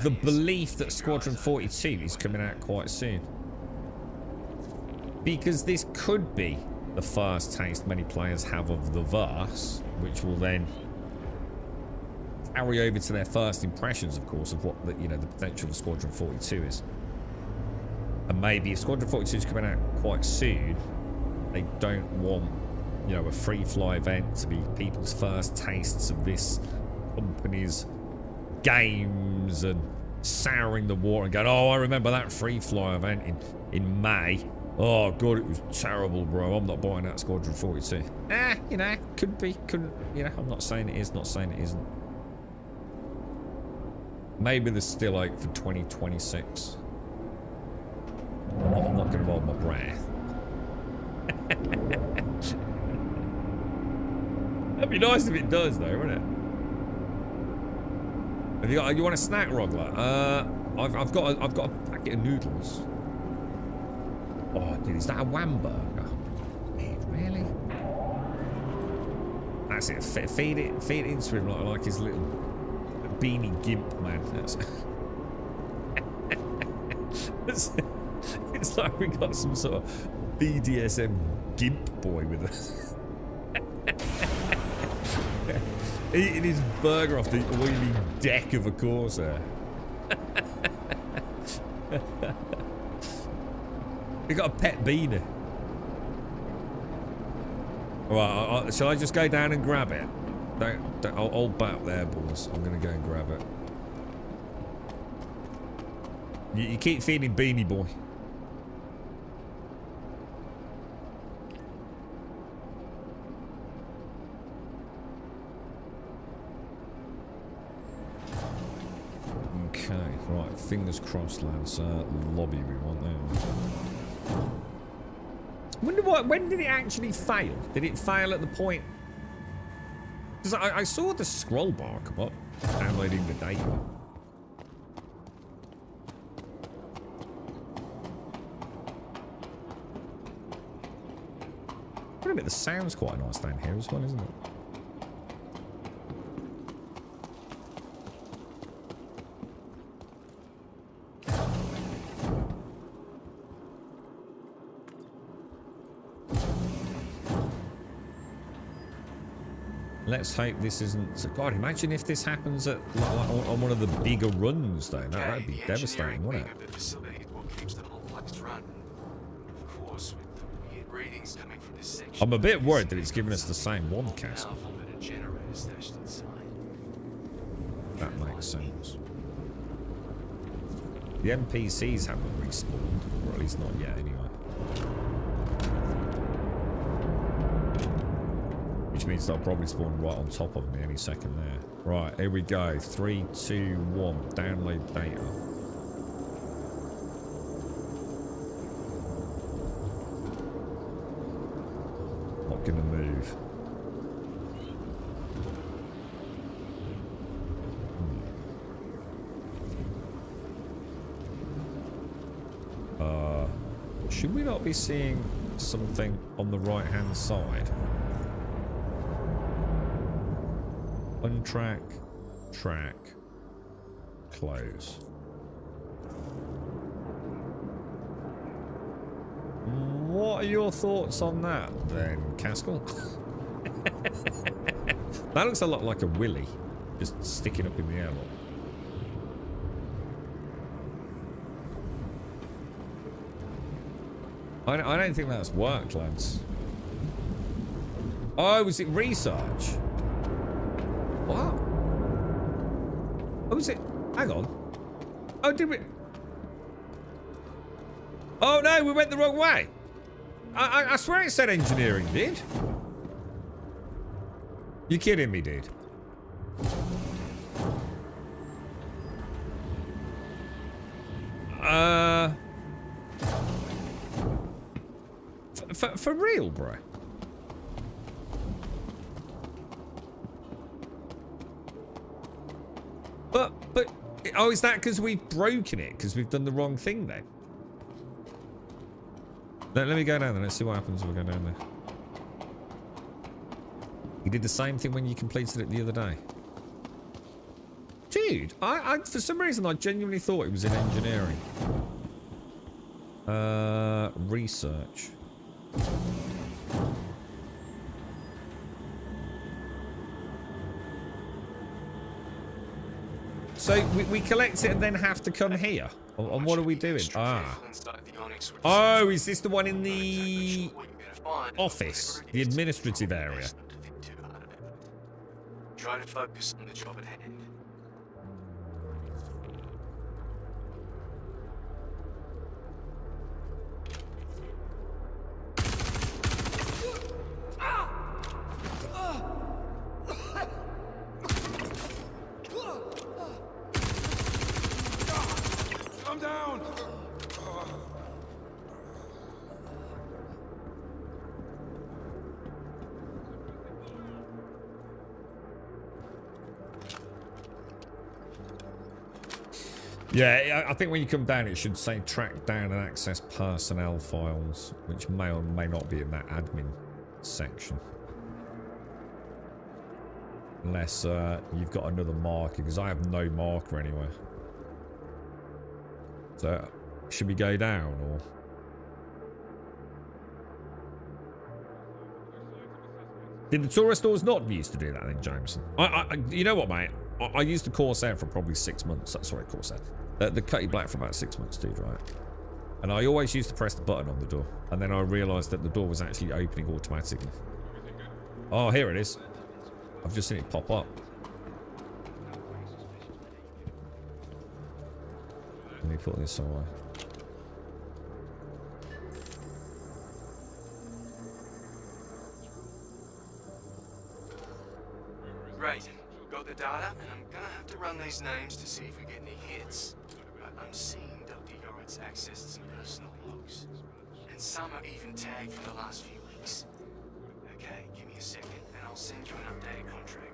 the belief that Squadron 42 is coming out quite soon. Because this could be the first taste many players have of the verse, which will then carry over to their first impressions, of course, of what the, you know, the potential of Squadron 42 is. And maybe if Squadron 42 is coming out quite soon, they don't want, you know, a free fly event to be people's first tastes of this company's games and souring the water and going, oh, I remember that free fly event in May. Oh god, it was terrible, bro. I'm not buying that Squadron 42. You know, could be, couldn't, you know, I'm not saying it is, not saying it isn't. Maybe there's still hope for 2026. I'm not going to hold my breath. That'd be nice if it does, though, wouldn't it? Have you want a snack, Rogler? I've got a packet of noodles. Oh, dude, is that a wham burger? Dude, really? That's it. Feed it into him like his little beanie gimp, man. It's like we got some sort of BDSM gimp boy with us. Eating his burger off the oily deck of a Corsair. We got a pet beanie. Right, shall I just go down and grab it? Don't, I'll back there, boys. I'm gonna go and grab it. You keep feeding Beanie Boy. Okay, right. Fingers crossed, lads. Lobby we want there. Wonder when did it actually fail? Did it fail at the point? Because I saw the scroll bar come up, downloading the data. Wait a minute, the sound's quite nice down here as well, isn't it? Let's hope this isn't... God, imagine if this happens at like, on one of the bigger runs, though. That'd be devastating, wouldn't it? I'm a bit worried that it's giving us the same one castle. That makes sense. The NPCs haven't respawned, or at least not yet, anyway. Which means they'll probably spawn right on top of me any second there. Right, here we go. 3, 2, 1. Download data. Not gonna move. Should we not be seeing something on the right hand side? Untrack, track, close. What are your thoughts on that then, Caskell? That looks a lot like a willy, just sticking up in the air. I don't think that's worked, lads. Oh, was it research? What? Oh, was it? Hang on. Oh, did we? Oh no, we went the wrong way. I swear it said engineering, did? You kidding me, dude? For real, bro? But, oh, is that because we've broken it? Because we've done the wrong thing then? Let me go down there. Let's see what happens if we go down there. You did the same thing when you completed it the other day. Dude, I for some reason, I genuinely thought it was in engineering. Research. So we collect it and then have to come here. And what are we doing? Ah. Oh, is this the one in the office? The administrative area? Try to focus on the job at hand. I'm down. Yeah, I think when you come down, it should say track down and access personnel files, which may or may not be in that admin section. Unless you've got another marker, because I have no marker anywhere. So, should we go down, or? Did the tourist stores not used to do that then, Jameson? You know what, mate? I used the Corsair for probably 6 months. Sorry, Corsair. The Cutty Black for about 6 months, dude, right? And I always used to press the button on the door. And then I realised that the door was actually opening automatically. Oh, here it is. I've just seen it pop up. Let me put this away. Right, got the data, and I'm gonna have to run these names to see if we get any hits. But I'm seeing Dr. Yoret's accessed some personal logs. And some are even tagged for the last few weeks. Okay, give me a second, and I'll send you an updated contract.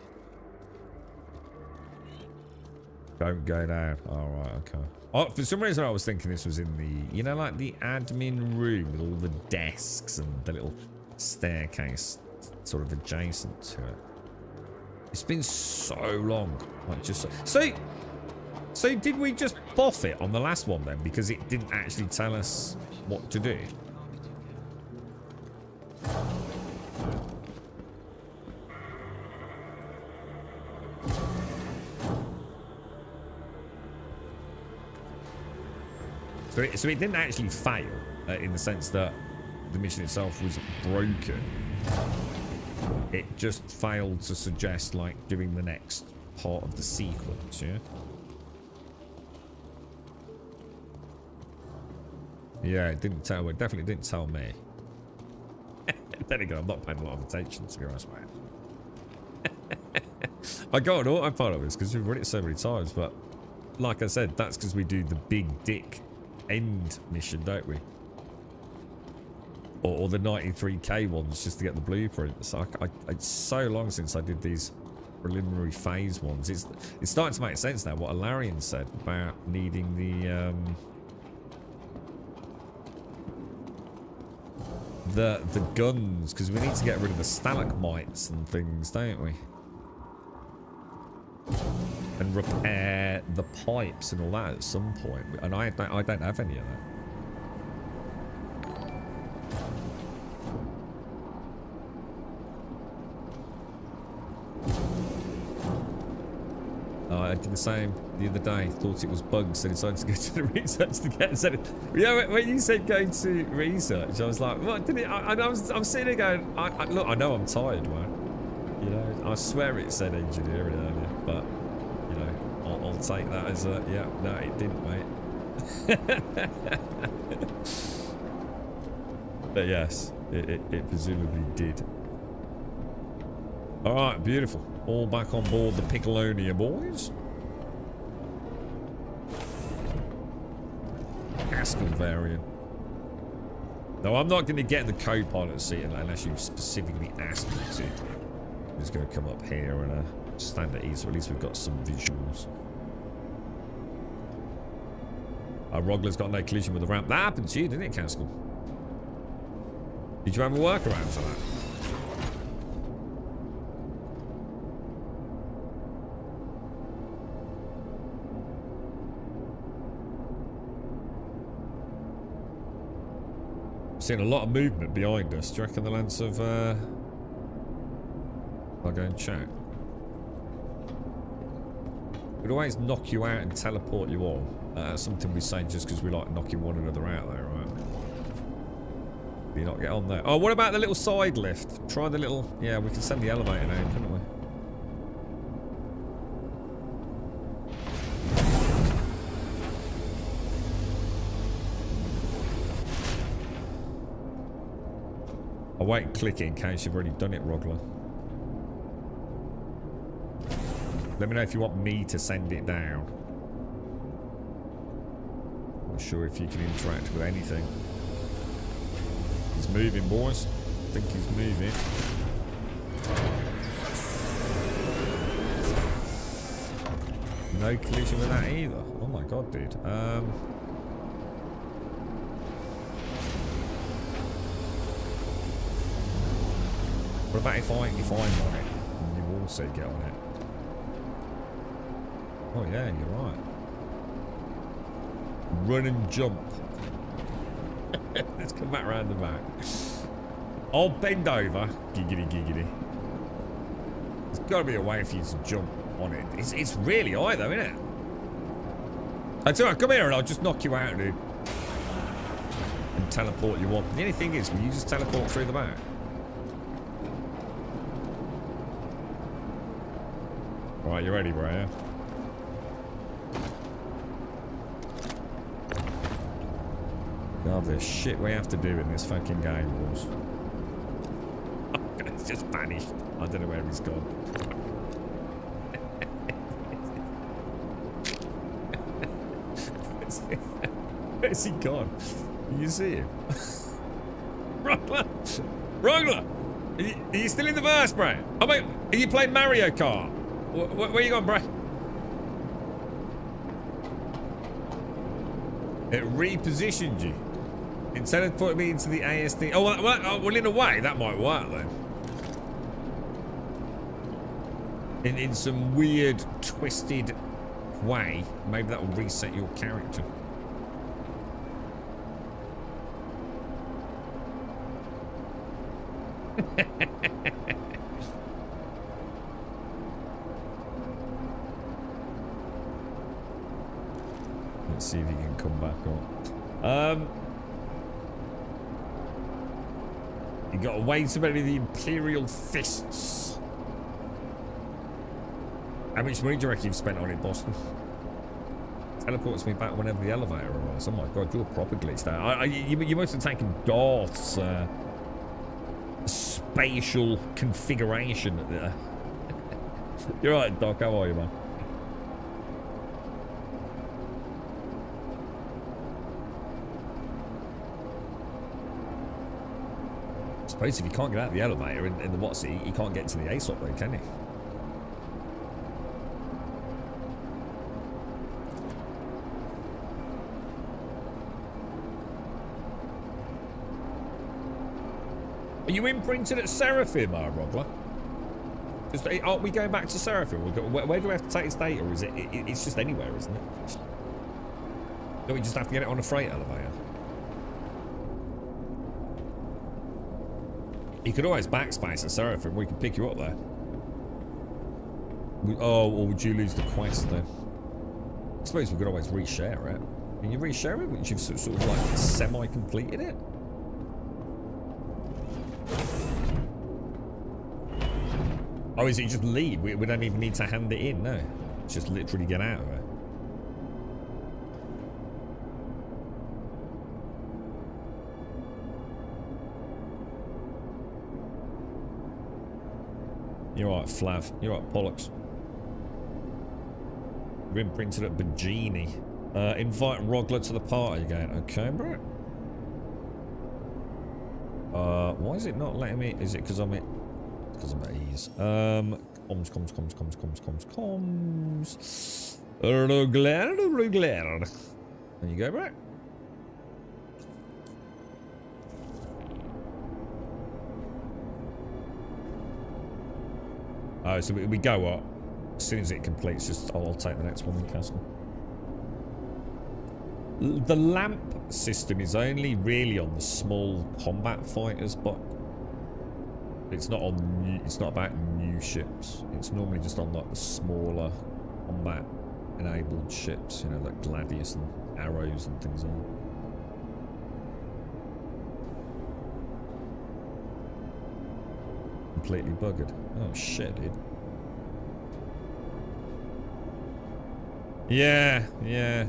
Don't go down. Alright, okay. Oh, for some reason I was thinking this was in the, you know, like the admin room with all the desks and the little staircase sort of adjacent to it. It's been so long. Like just so did we just boff it on the last one then? Because it didn't actually tell us what to do. So it didn't actually fail in the sense that the mission itself was broken. It just failed to suggest like doing the next part of the sequence, yeah? Yeah, it didn't tell, it definitely didn't tell me. Then again, I'm not paying a lot of attention, to be honest, mate. I go on autopilot this because we've read it so many times, but like I said, that's because we do the big dick end mission, don't we? Or the 93k ones just to get the blueprint. So it's so long since I did these preliminary phase ones. It's starting to make sense now what Alarian said about needing the guns, because we need to get rid of the stalagmites and things, don't we? And repair the pipes and all that at some point. And I don't have any of that. I did the same the other day. Thought it was bugs, so decided to go to the research to get it. Yeah, when you said go to research, I was like, what did it? I'm sitting there going, look, I know I'm tired, man. You know, I swear it said engineering earlier, but you know, I'll take that as a yeah. No, it didn't, mate. But yes, it presumably did. All right, beautiful. All back on board the Piccolonia, boys. Haskell variant. No, I'm not going to get in the co-pilot seat unless you specifically ask me to. I'm just going to come up here and stand at ease, so at least we've got some visuals. Rogler's got no collision with the ramp. That happened to you, didn't it, Haskell? Did you have a workaround for that? Seeing a lot of movement behind us. Do you reckon the Lance of I'll go and check. We'd always knock you out and teleport you on. That's something we say just because we like knocking one another out there, right? Do you not get on there? Oh, what about the little side lift? Try the little... Yeah, we can send the elevator now, couldn't we? I'll wait and click it in case you've already done it, Rogler. Let me know if you want me to send it down. Not sure if you can interact with anything. He's moving, boys. I think he's moving. No collision with that either. Oh my god, dude. What about if I'm on it and you also get on it? Oh yeah, you're right. Run and jump. Let's come back round the back. I'll bend over. Giggity, giggity. There's got to be a way for you to jump on it. It's really high though, isn't it? That's alright, come here and I'll just knock you out, dude. And teleport you on. The only thing is, will you just teleport through the back? Right, you ready, bro? Yeah? God, the shit we have to do in this fucking game, boys. It's just vanished. I don't know where he's gone. Where's he gone? Can you see him? Rogler! Rogler! Are you still in the verse, bro? Oh, wait, are you playing Mario Kart? Where you going, bro? It repositioned you. Instead of putting me into the ASD. Oh, well, in a way, that might work then. In some weird, twisted way, maybe that will reset your character. Let's see if he can come back up. You got to wait to bury the Imperial Fists. How much money do you reckon you've spent on it, Boston? Teleports me back whenever the elevator arrives. Oh my god, you're proper glitched out. You must have taken Darth's spatial configuration there. You're right, Doc. How are you, man? I suppose if you can't get out of the elevator in the WotC, you can't get to the ASOP though, can you? Are you imprinted at Seraphim, Robler? Just, aren't we going back to Seraphim? Where do we have to take its data? Or is it's just anywhere, isn't it? Don't we just have to get it on a freight elevator? You could always backspace at Seraphim. We can pick you up there. Oh, or would you lose the quest then? I suppose we could always reshare it. Can you reshare it once you've sort of like semi-completed it? Oh, is it just leave? We don't even need to hand it in, no. It's just literally get out of it. You're right, Flav. You're right, Pollux. Rim printed at Bajini. Invite Rogler to the party again. Okay, bro. Why is it not letting me? Is it because I'm at? Because I'm at ease. Comms. Rogler. There you go, bro. Oh, so we go up. As soon as it completes, just I'll take the next one in Castle. The lamp system is only really on the small combat fighters, but it's not on new, it's not about new ships. It's normally just on like the smaller combat enabled ships, you know, like Gladius and Arrows and things like that. Completely buggered. Oh shit, dude. Yeah,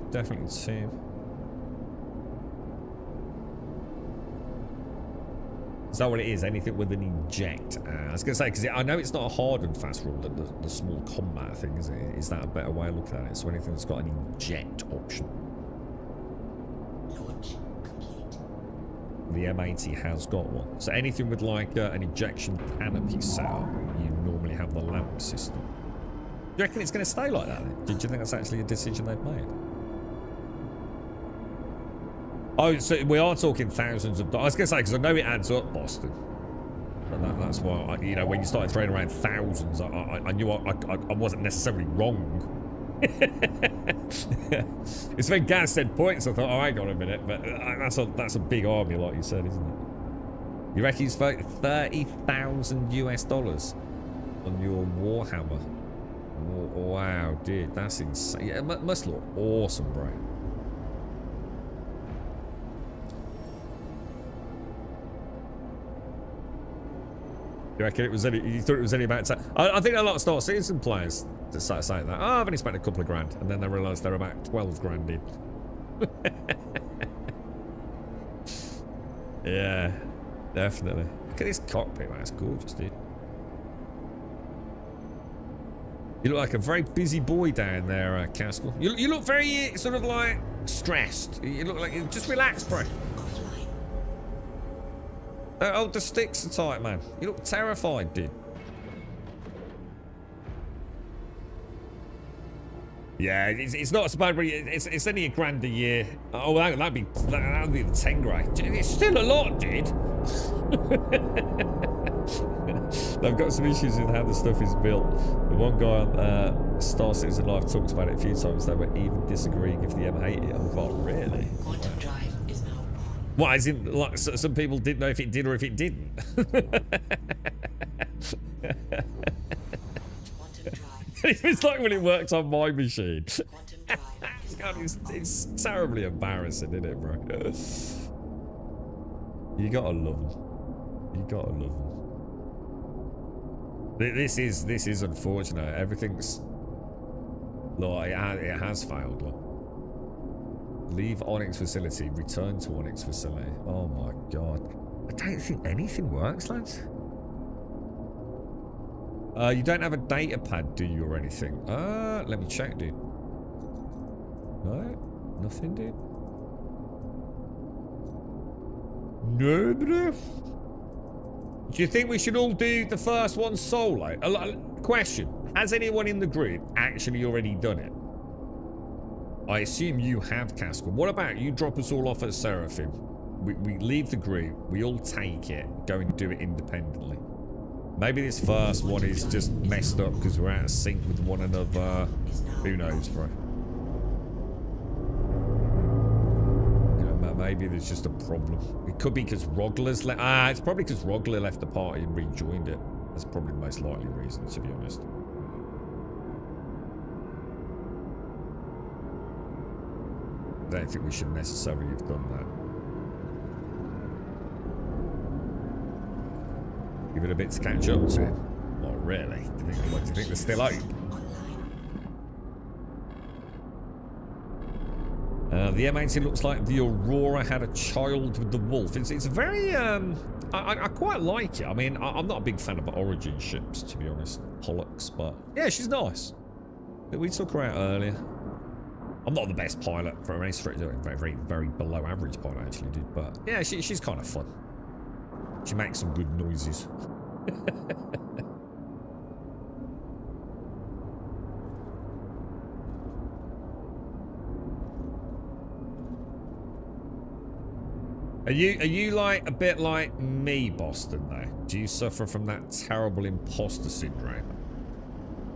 definitely too. Is that what it is? Anything with an inject? I was gonna say, because I know it's not a hard and fast rule, the small combat thing, is it? Is that a better way of looking at it? So anything that's got an inject option. Launch complete. The M80 has got one. So anything with like an ejection canopy setup, you normally have the lamp system. Do you reckon it's going to stay like that then? Did you think that's actually a decision they've made? Oh, so we are talking thousands of dollars. I was going to say, because I know it adds up, Boston. And that's why, you know, when you started throwing around thousands, I knew I wasn't necessarily wrong. It's when Gaz said points, I thought, oh, hang on a minute, but that's a big army, like you said, isn't it? You reckon you spent $30,000 US on your Warhammer? Wow, dude, that's insane. Yeah, it must look awesome, bro. You reckon it was any? You thought it was any about? I think a lot of Star Citizen players just start saying that. Oh, I've only spent a couple of grand, and then they realise they're about 12 grand in. Yeah, definitely. Look at this cockpit, man. It's gorgeous, dude. You look like a very busy boy down there, Caskell. You look very sort of like stressed. You look like just relax, bro. Oh, the sticks are tight, man. You look terrified, dude. Yeah, it's not so bad, but it's only $1 grand a year. Oh, that'd be the 10 grand. It's still a lot, dude. They've got some issues with how the stuff is built. The one guy on Star Citizen Live talks about it a few times. They were even disagreeing if the M80. I'm like, really? Quantum drive is now on. What, as in, like, some people didn't know if it did or if it didn't? It's like when it worked on my machine. God, it's terribly embarrassing, isn't it, bro? You gotta love them. You gotta love them. This is unfortunate. Everything's like it has failed. Look. Leave Onyx facility. Return to Onyx facility. Oh my god. I don't think anything works, lads. You don't have a data pad, do you, or anything? Let me check, dude. No, nothing, dude. No, bro. Do you think we should all do the first one solo? Question: has anyone in the group actually already done it? I assume you have, Caskell. What about you? Drop us all off at Seraphim. We leave the group. We all take it. Go and do it independently. Maybe this first one is just messed up because we're out of sync with one another. Who knows, bro? You know, maybe there's just a problem. It could be because Rogler's left. It's probably because Rogler left the party and rejoined it. That's probably the most likely reason, to be honest. don't think we should necessarily have done that. Give it a bit to catch up to. Not really. Do you think they're still open? The M80 looks like the Aurora had a child with the Wolf. It's very, I quite like it. I mean, I'm not a big fan of Origin ships, to be honest. Pollux, but yeah, she's nice. We took her out earlier. I'm not the best pilot for a race for it. Very, very below average pilot, actually, dude. But yeah, she's kind of fun. She makes some good noises. Are you like a bit like me, Boston, though? Do you suffer from that terrible imposter syndrome?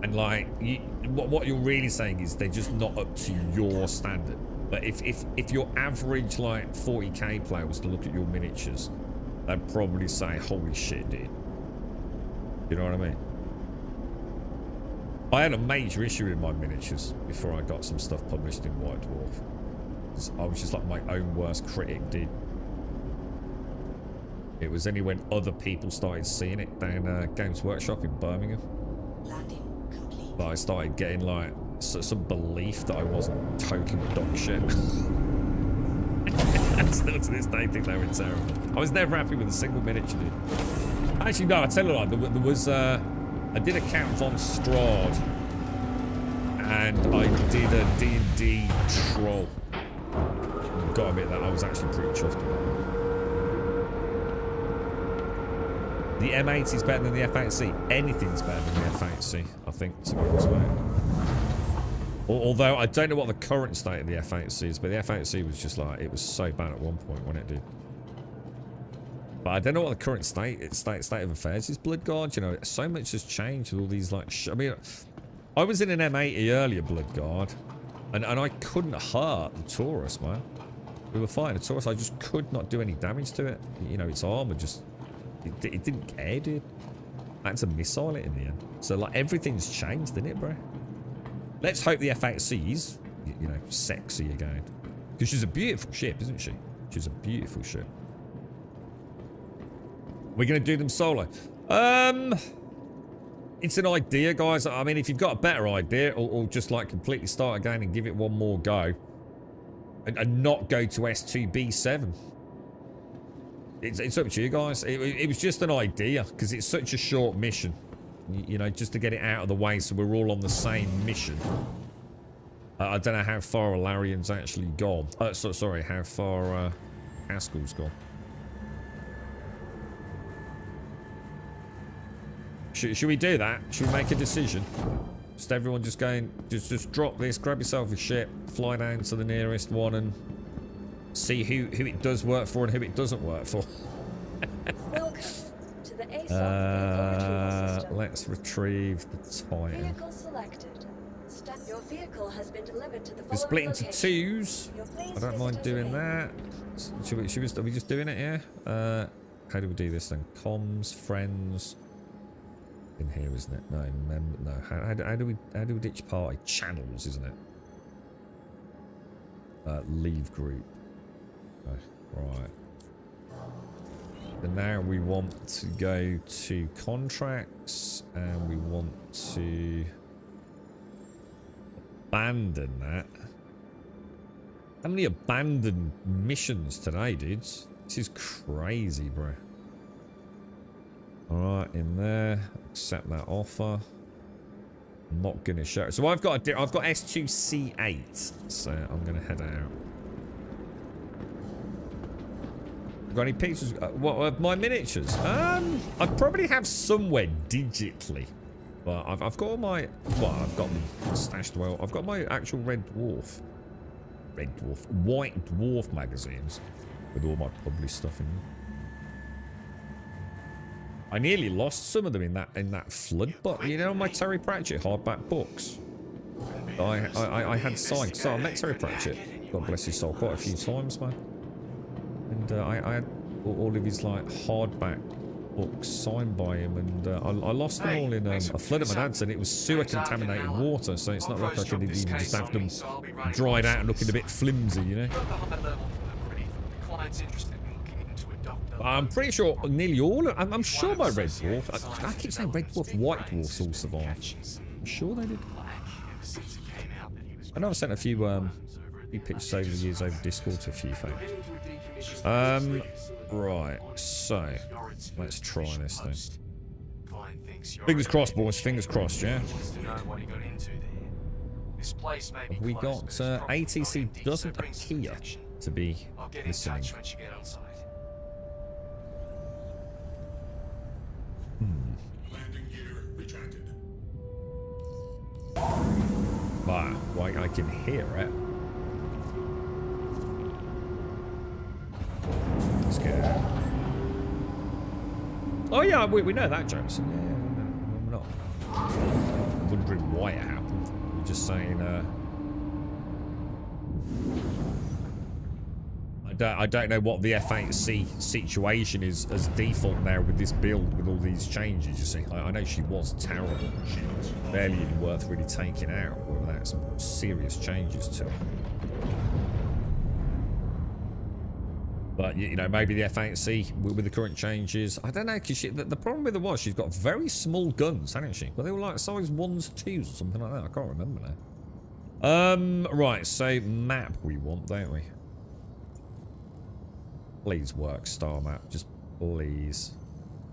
And like, what you're really saying is they're just not up to your standard. But if your average like 40k player was to look at your miniatures, they'd probably say, holy shit, dude. You know what I mean? I had a major issue in my miniatures before I got some stuff published in White Dwarf. I was just like my own worst critic, dude. It was only when other people started seeing it down Games Workshop in Birmingham that I started getting like some belief that I wasn't total dog shit. I still to this day think they were terrible. I was never happy with a single miniature, dude. Actually, no, I tell you what, there was I did a Count von Strahd and I did a D&D troll. Gotta admit that I was actually pretty chuffed with that. The M80 is better than the F8C. Anything's better than the F8C, I think, to be honest, mate. Although I don't know what the current state of the F8C is, but the F8C was just like, it was so bad at one point when it did. But I don't know what the current state of affairs is, Bloodguard. You know, so much has changed with all these like. I mean, I was in an M80 earlier, Bloodguard, and I couldn't hurt the Taurus, man. We were fighting a Taurus. I just could not do any damage to it. You know, its armor just. It didn't care, dude. That's a missile it in the end. So, like, everything's changed, isn't it, bro? Let's hope the F8C is, you know, sexy again. Because she's a beautiful ship, isn't she? She's a beautiful ship. We're going to do them solo. It's an idea, guys. I mean, if you've got a better idea, or just, like, completely start again and give it one more go. And not go to S2B7. It's up to you guys. It was just an idea because it's such a short mission, you know, just to get it out of the way so we're all on the same mission. I don't know how far Alarian's actually gone. Sorry, how far Haskell's gone. Should we do that? Should we make a decision? Just everyone just going, just drop this, grab yourself a ship, fly down to the nearest one and see who it does work for and who it doesn't work for. Welcome to the ASOC. Let's retrieve the Titan. Vehicle selected. Your vehicle has been delivered to the We're split into location. twos. I don't mind doing that. Are we just doing it here? How do we do this then? Comms, friends. In here, isn't it? No, no. How do we ditch party? Channels, isn't it? Leave group. Right. And now we want to go to contracts and we want to abandon that. How many abandoned missions today, dudes? This is crazy, bro. Alright, in there. Accept that offer. I'm not gonna show it. So I've got S2C8. So I'm gonna head out. Got any pictures? What of my miniatures? I probably have somewhere digitally, but I've got all my. Well, I've got them stashed well. I've got my actual White Dwarf magazines with all my published stuff in them. I nearly lost some of them in that flood, but you know my Terry Pratchett hardback books. I had signed. So I met Terry Pratchett. God bless his soul, quite a few times, man. And I had all of his like hardback books signed by him, and I lost them all in a flood at my dad's, and it was sewer-contaminated water, so it's not like I could even just have them dried out and looking a bit flimsy, you know? I'm pretty sure nearly all of, I'm sure my Red Dwarf, I keep saying Red Dwarf, White Dwarfs all survived. I'm sure they did. I know I've sent a few pictures over the years over Discord to a few folks. Right, so let's try this thing. Fingers crossed, boys. Fingers crossed, yeah. We got ATC doesn't appear to be listening. Landing gear retracted. Wow, well, I can hear it. Let's go. Oh yeah, we know that, Jameson. Yeah, no, we're not wondering why it happened. We're just saying, I don't know what the F8C situation is as default now with this build, with all these changes, you see. I know she was terrible. She was barely even worth really taking out without some serious changes to her. But, you know, maybe the F8C with the current changes, I don't know, because the problem with her was she's got very small guns, hasn't she? Well, they were like size 1s, 2s or something like that. I can't remember now. Right, so map we want, don't we? Please work, star map. Just please.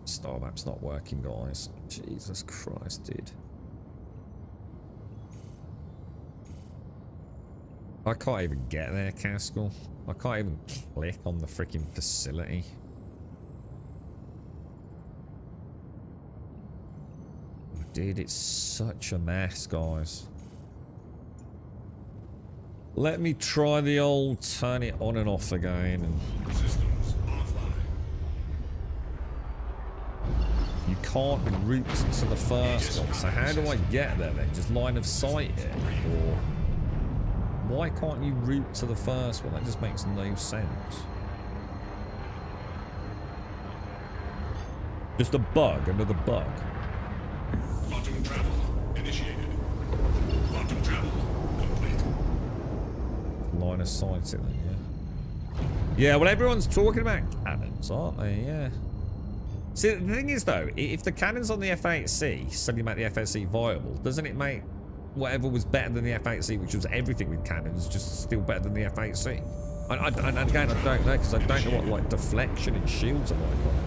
Star map's not working, guys. Jesus Christ, dude. I can't even get there, Caskell. I can't even click on the freaking facility. Dude, it's such a mess, guys. Let me try the old turn it on and off again. And Systems offline. you can't route to the first one. So how do I get there then? Just line of sight it? Or why can't you route to the first one? That just makes no sense. Just a bug, another bug. Quantum travel initiated. Quantum travel complete. Line of sight it then, yeah. Yeah, well, everyone's talking about cannons, aren't they? Yeah. See, the thing is, though, if the cannons on the F8C suddenly make the F8C viable, doesn't it make whatever was better than the F8C, which was everything with cannons, just still better than the F8C? And again, I don't know, because I don't know what, like, deflection and shields are like on it.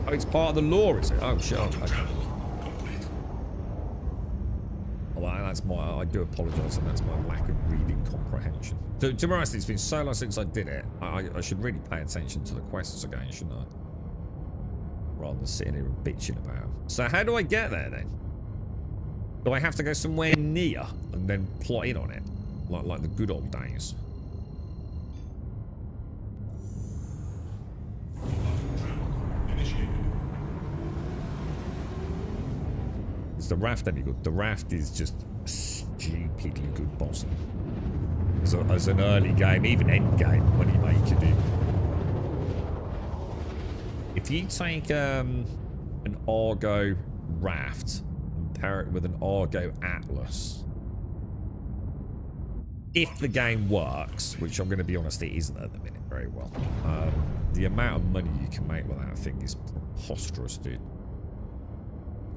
Oh, it's part of the lore, is it? Oh, shit. Okay. Oh, well, that's my... I do apologise, and that's my lack of reading comprehension. To be honest, it's been so long since I did it. I should really pay attention to the quests again, shouldn't I? Rather than sitting here and bitching about them. So how do I get there, then? Do I have to go somewhere near and then plot in on it? Like the good old days? Is the raft any good? The raft is just stupidly good, Boston. As an early game, even end game, money maker, dude. If you take an Argo raft and pair it with an Argo Atlas, if the game works, which I'm going to be honest, it isn't at the minute very well, the amount of money you can make with that thing is preposterous, dude.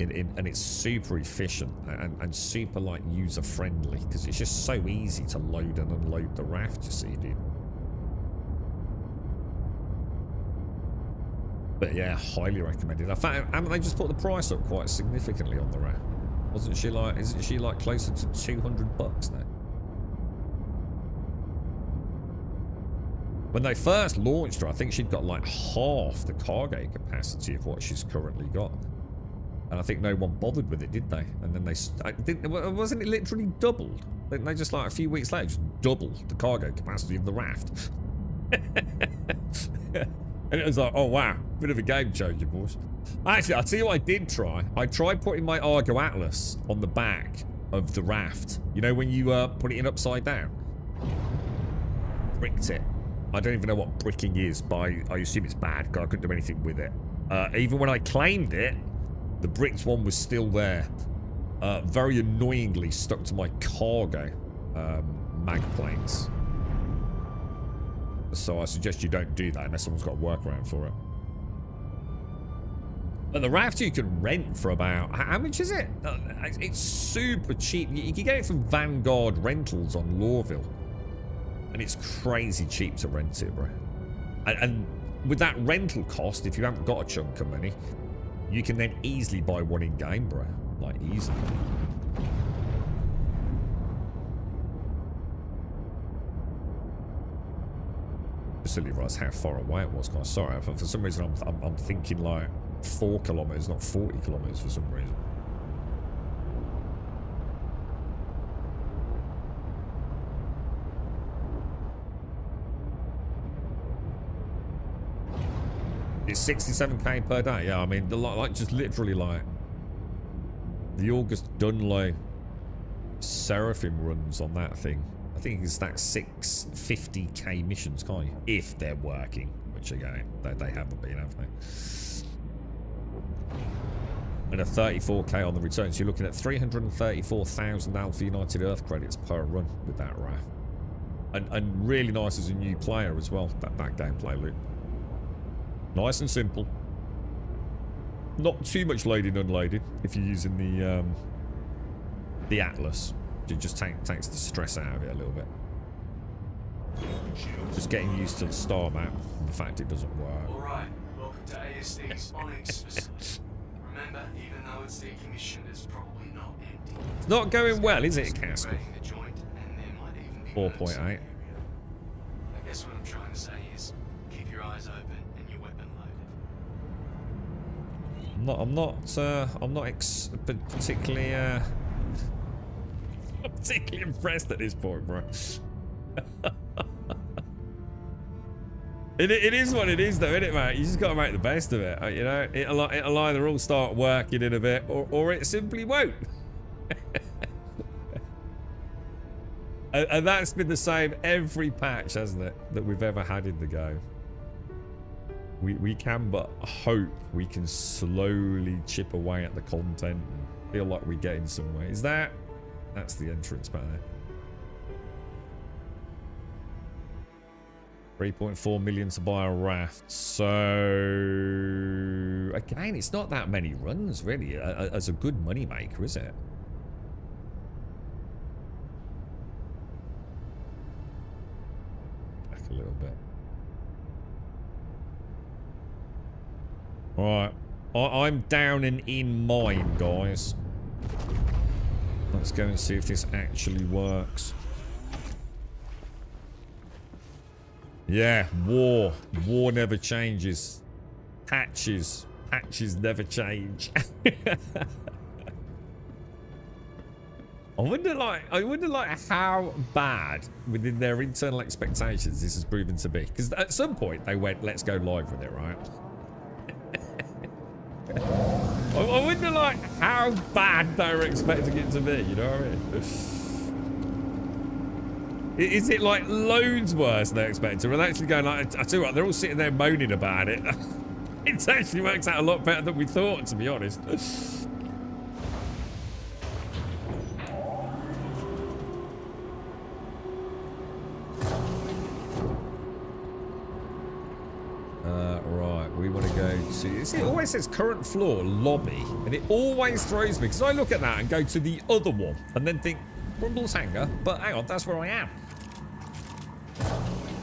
And it's super efficient and super like user friendly because it's just so easy to load and unload the raft, you see, dude. But yeah, highly recommended. I found, haven't they just put the price up quite significantly on the raft? Isn't she like closer to $200 now? When they first launched her, I think she'd got like half the cargo capacity of what she's currently got. And I think no one bothered with it, did they? And then wasn't it literally doubled? They just like a few weeks later just doubled the cargo capacity of the raft. And it was like, oh wow, bit of a game changer, boys. Actually, I'll tell you what I did try. I tried putting my Argo Atlas on the back of the raft. You know when you put it in upside down? Bricked it. I don't even know what bricking is, but I assume it's bad because I couldn't do anything with it. Even when I claimed it, the bricked one was still there. Very annoyingly stuck to my cargo mag planes. So I suggest you don't do that unless someone's got a workaround for it. But the raft you can rent for about... How much is it? It's super cheap. You can get it from Vanguard Rentals on Lawville. And it's crazy cheap to rent it, bro. And with that rental cost, if you haven't got a chunk of money, you can then easily buy one in-game, bro. Like, easily. Silly realised how far away it was, guys. Sorry, for some reason I'm thinking like 4 kilometers, not 40 kilometers for some reason. It's 67k per day. Yeah, I mean, like just literally like the August Dunlow Seraphim runs on that thing. I think it's that 650k missions, can't you? If they're working, which again, they haven't been, have they? And a 34k on the return. So you're looking at 334,000 Alpha United Earth credits per run with that raft. And really nice as a new player as well, that gameplay loop. Nice and simple. Not too much loading unloading if you're using the Atlas. It just takes the stress out of it a little bit. Just getting used to the star map and the fact it doesn't work. Alright, welcome to ASD's Onyx facility. Remember, even though it's decommissioned, it's probably not empty. It's not going well, is it, Castle? 4.8. I guess what I'm trying to say is, keep your eyes open and your weapon loaded. I'm not particularly particularly impressed at this point, bro. It is what it is, though, isn't it, mate? You just got to make the best of it. You know, it'll either all start working in a bit, or it simply won't. And that's been the same every patch, hasn't it, that we've ever had in the go. We can but hope we can slowly chip away at the content and feel like we're getting somewhere. Is that? That's the entrance back there. 3.4 million to buy a raft. So again, it's not that many runs really as a good money maker, is it? Back a little bit. All right, I'm down and in mine, guys. Let's go and see if this actually works. Yeah, war. War never changes. Patches never change. I wonder like how bad within their internal expectations this has proven to be. Because at some point they went, let's go live with it, right? I wonder like how bad they were expecting it to be, you know what I mean? Is it like loads worse than they expected? Or are they actually going like, I tell you what, they're all sitting there moaning about it. It actually works out a lot better than we thought, to be honest. Right, we want to go to... See, it always says current floor, lobby. And it always throws me, because I look at that and go to the other one. And then think, Brumble's hangar? But hang on, that's where I am.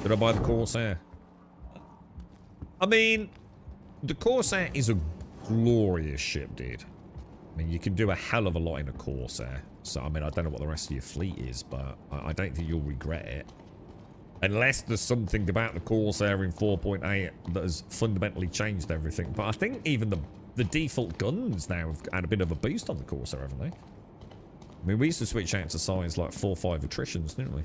Did I buy the Corsair? I mean, the Corsair is a glorious ship, dude. I mean, you can do a hell of a lot in a Corsair. So, I mean, I don't know what the rest of your fleet is, but I don't think you'll regret it. Unless there's something about the Corsair in 4.8 that has fundamentally changed everything. But I think even the default guns now have had a bit of a boost on the Corsair, haven't they? I mean, we used to switch out to size like 4 or 5 attritions, didn't we?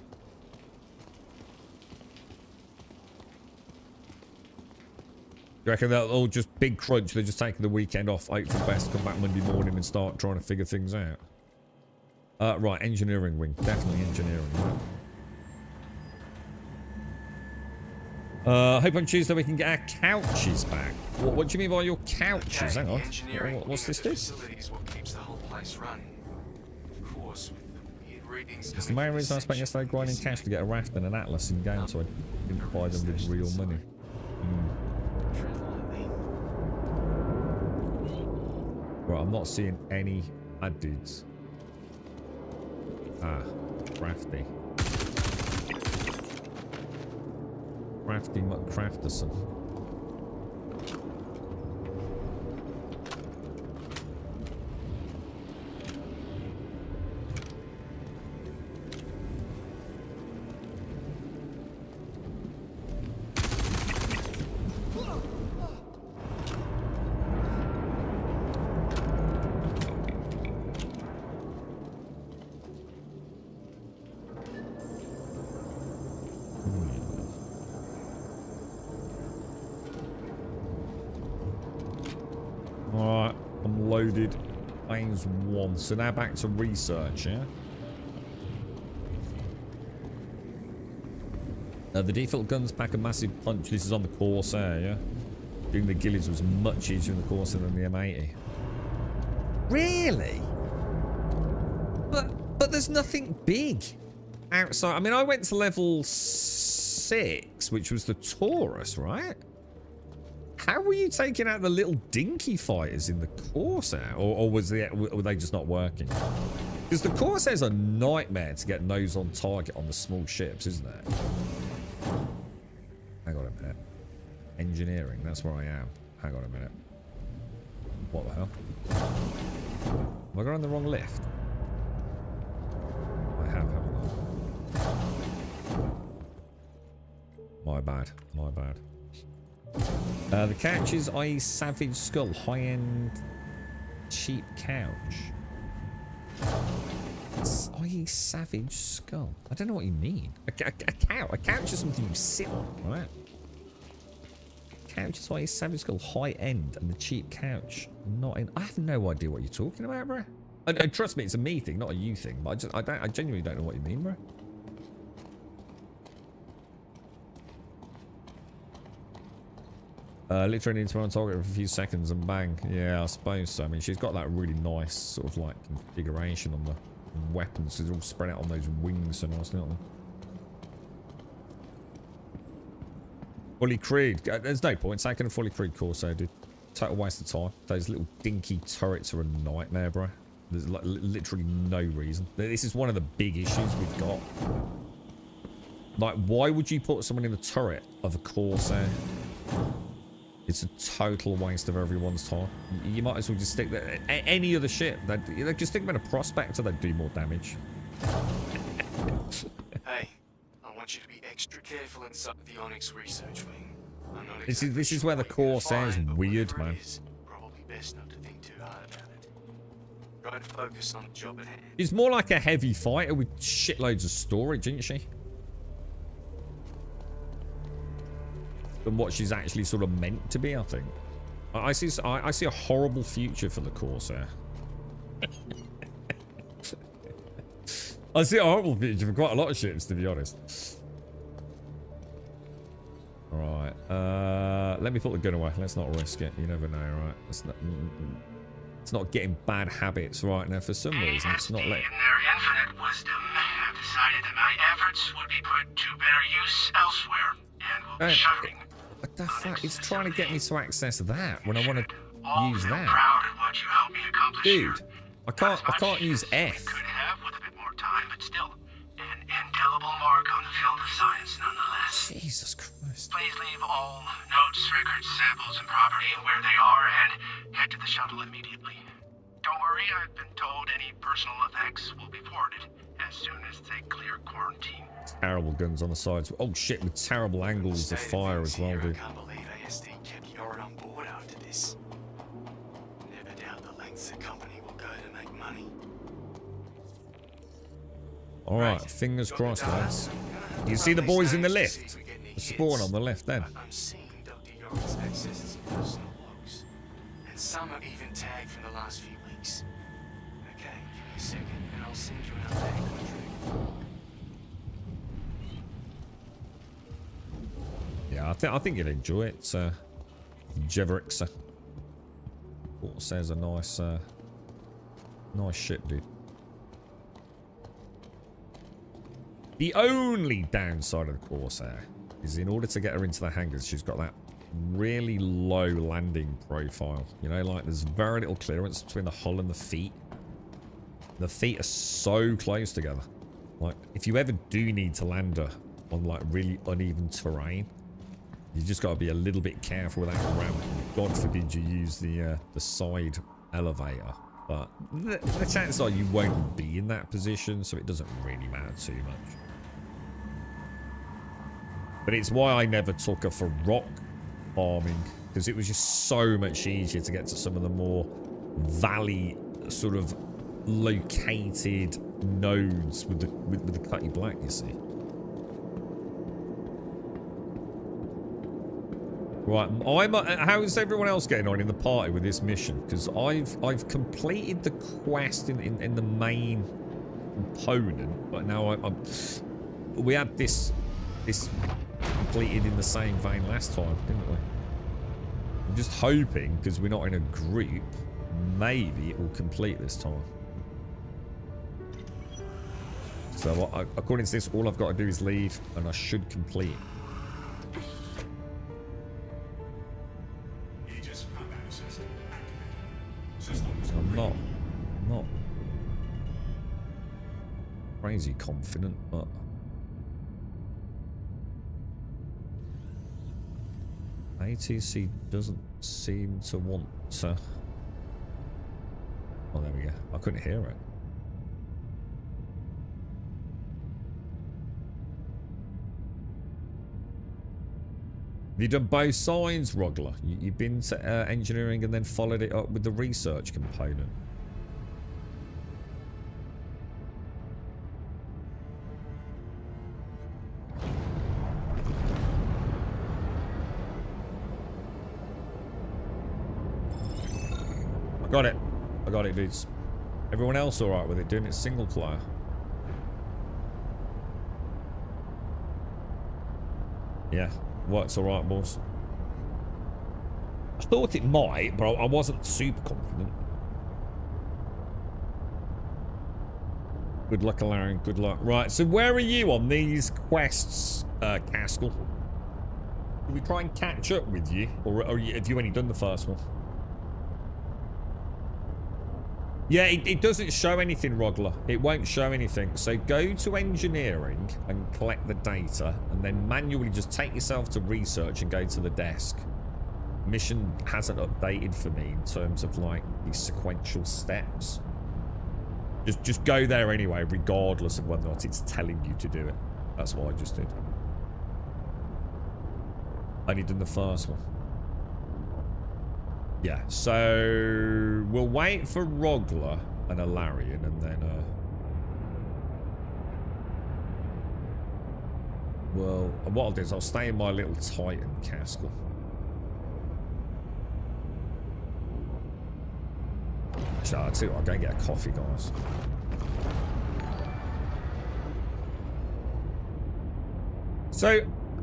You reckon they'll all just big crunch, they're just taking the weekend off, hope for the best, come back Monday morning and start trying to figure things out? Right, engineering wing. Definitely engineering, right? Hope on Tuesday we can get our couches back. What do you mean by your couches? Hang on. What's this do? Facilities what keeps the whole place running. Of course, with the weird readings It's the main reason I spent yesterday grinding cash to get a raft and an atlas in game, so I didn't buy them with real money. Right, I'm not seeing any bad dudes. Ah, crafty. Crafty McCrafterson. Alright, I'm loaded. Phase 1. So now back to research, yeah? The default guns pack a massive punch. This is on the Corsair, yeah? Doing the Gillies was much easier in the Corsair than the M80. Really? But there's nothing big outside. I mean, I went to level 6, which was the Taurus, right? How were you taking out the little dinky fighters in the Corsair? Or were they just not working? Because the Corsair's a nightmare to get nose on target on the small ships, isn't it? Hang on a minute. Engineering, that's where I am. Hang on a minute. What the hell? Have I gone on the wrong lift? I have, haven't I? My bad. My bad. The couches, i.e. Savage Skull, high-end cheap couch. I.e. Savage Skull. I don't know what you mean. A couch is something you sit on, right? Couch is i.e. Savage Skull, high-end, and the cheap couch, not in. I have no idea what you're talking about, bro. And trust me, it's a me thing, not a you thing. But I genuinely don't know what you mean, bro. Literally needs to be on target for a few seconds and bang. Yeah, I suppose so. I mean, she's got that really nice sort of like configuration on the weapons. So they're all spread out on those wings so nicely, aren't they? Fully Creed. There's no point taking a fully Creed Corsair, dude. Total waste of time. Those little dinky turrets are a nightmare, bro. There's like literally no reason. This is one of the big issues we've got. Like, why would you put someone in the turret of a Corsair? It's a total waste of everyone's time. You might as well just stick there. Any other ship, they'd just stick them in a Prospector, they'd do more damage. Hey, I want you to be extra careful inside the Onyx research wing. I'm not This exactly is where the sure what you're gonna Corsair's find, but weird, whatever man. it is, probably best not to think too hard about it. Try to focus on the job at hand. She's more like a heavy fighter with shitloads of storage, isn't she? Than what she's actually sort of meant to be, I think. I see a horrible future for the Corsair. I see a horrible future for quite a lot of ships, to be honest. Alright, let me put the gun away. Let's not risk it. You never know, right? It's not getting bad habits right now for some reason. It's not like... In their infinite wisdom, have decided that my efforts would be put to better use elsewhere, and will be shuttering. What the fuck? It's trying to get me to access that when I want to use that. Proud of what you helped me accomplish Dude, here. I can't use F. Could have with a bit more time, but still, an indelible mark on the field of science nonetheless. Jesus Christ. Please leave all notes, records, samples, and property where they are, and head to the shuttle immediately. Don't worry, I've been told any personal effects will be forwarded as soon as they clear quarantine. Terrible guns on the sides. Oh shit, with terrible angles of fire as well, dude. I can't believe ASD kept Yorin on board after this. Never doubt the lengths the company will go to make money. Alright, fingers crossed, lads. You see the boys in the lift? The spawn on the left then. I'm seeing Dr. Yorin's access to some personal logs. And some are even tagged from the last few weeks. Okay, give me a second and I'll send you an updated contract. Yeah, I think you'll enjoy it. Jeverix. Says a nice ship, dude. The only downside of the Corsair is in order to get her into the hangars, she's got that really low landing profile. You know, like there's very little clearance between the hull and the feet. The feet are so close together. Like, if you ever do need to land her on like really uneven terrain, you just got to be a little bit careful with that ramp. God forbid you use the side elevator. But the chances are you won't be in that position, so it doesn't really matter too much. But it's why I never took her for rock farming, because it was just so much easier to get to some of the more valley sort of located nodes with the cutty black, you see. Right, how's everyone else getting on in the party with this mission? Because I've completed the quest in the main component, but now we had this completed in the same vein last time, didn't we? I'm just hoping, because we're not in a group, maybe it will complete this time. So according to this, all I've got to do is leave, and I should complete. Aegis combat assist activated. Systems I'm not crazy confident, but ATC doesn't seem to want to. Oh, there we go. I couldn't hear it. Have you done both sides, Rogler? You've been to engineering and then followed it up with the research component. I got it, dudes. Everyone else alright with it, doing it single player? Yeah, works alright, boss. I thought it might, but I wasn't super confident. Good luck, Alarian, good luck. Right, so where are you on these quests, Caskell? Did we try and catch up with you? Or have you only done the first one? Yeah, it doesn't show anything, Rogler. It won't show anything. So go to engineering and collect the data, and then manually just take yourself to research and go to the desk. Mission hasn't updated for me in terms of like these sequential steps. Just go there anyway, regardless of whether or not it's telling you to do it. That's what I just did. Only done the first one. Yeah, so we'll wait for Rogler and Alarian, and then well, what I'll do is I'll stay in my little Titan, Caskell. So I'll tell you what, I'll go and get a coffee, guys. So,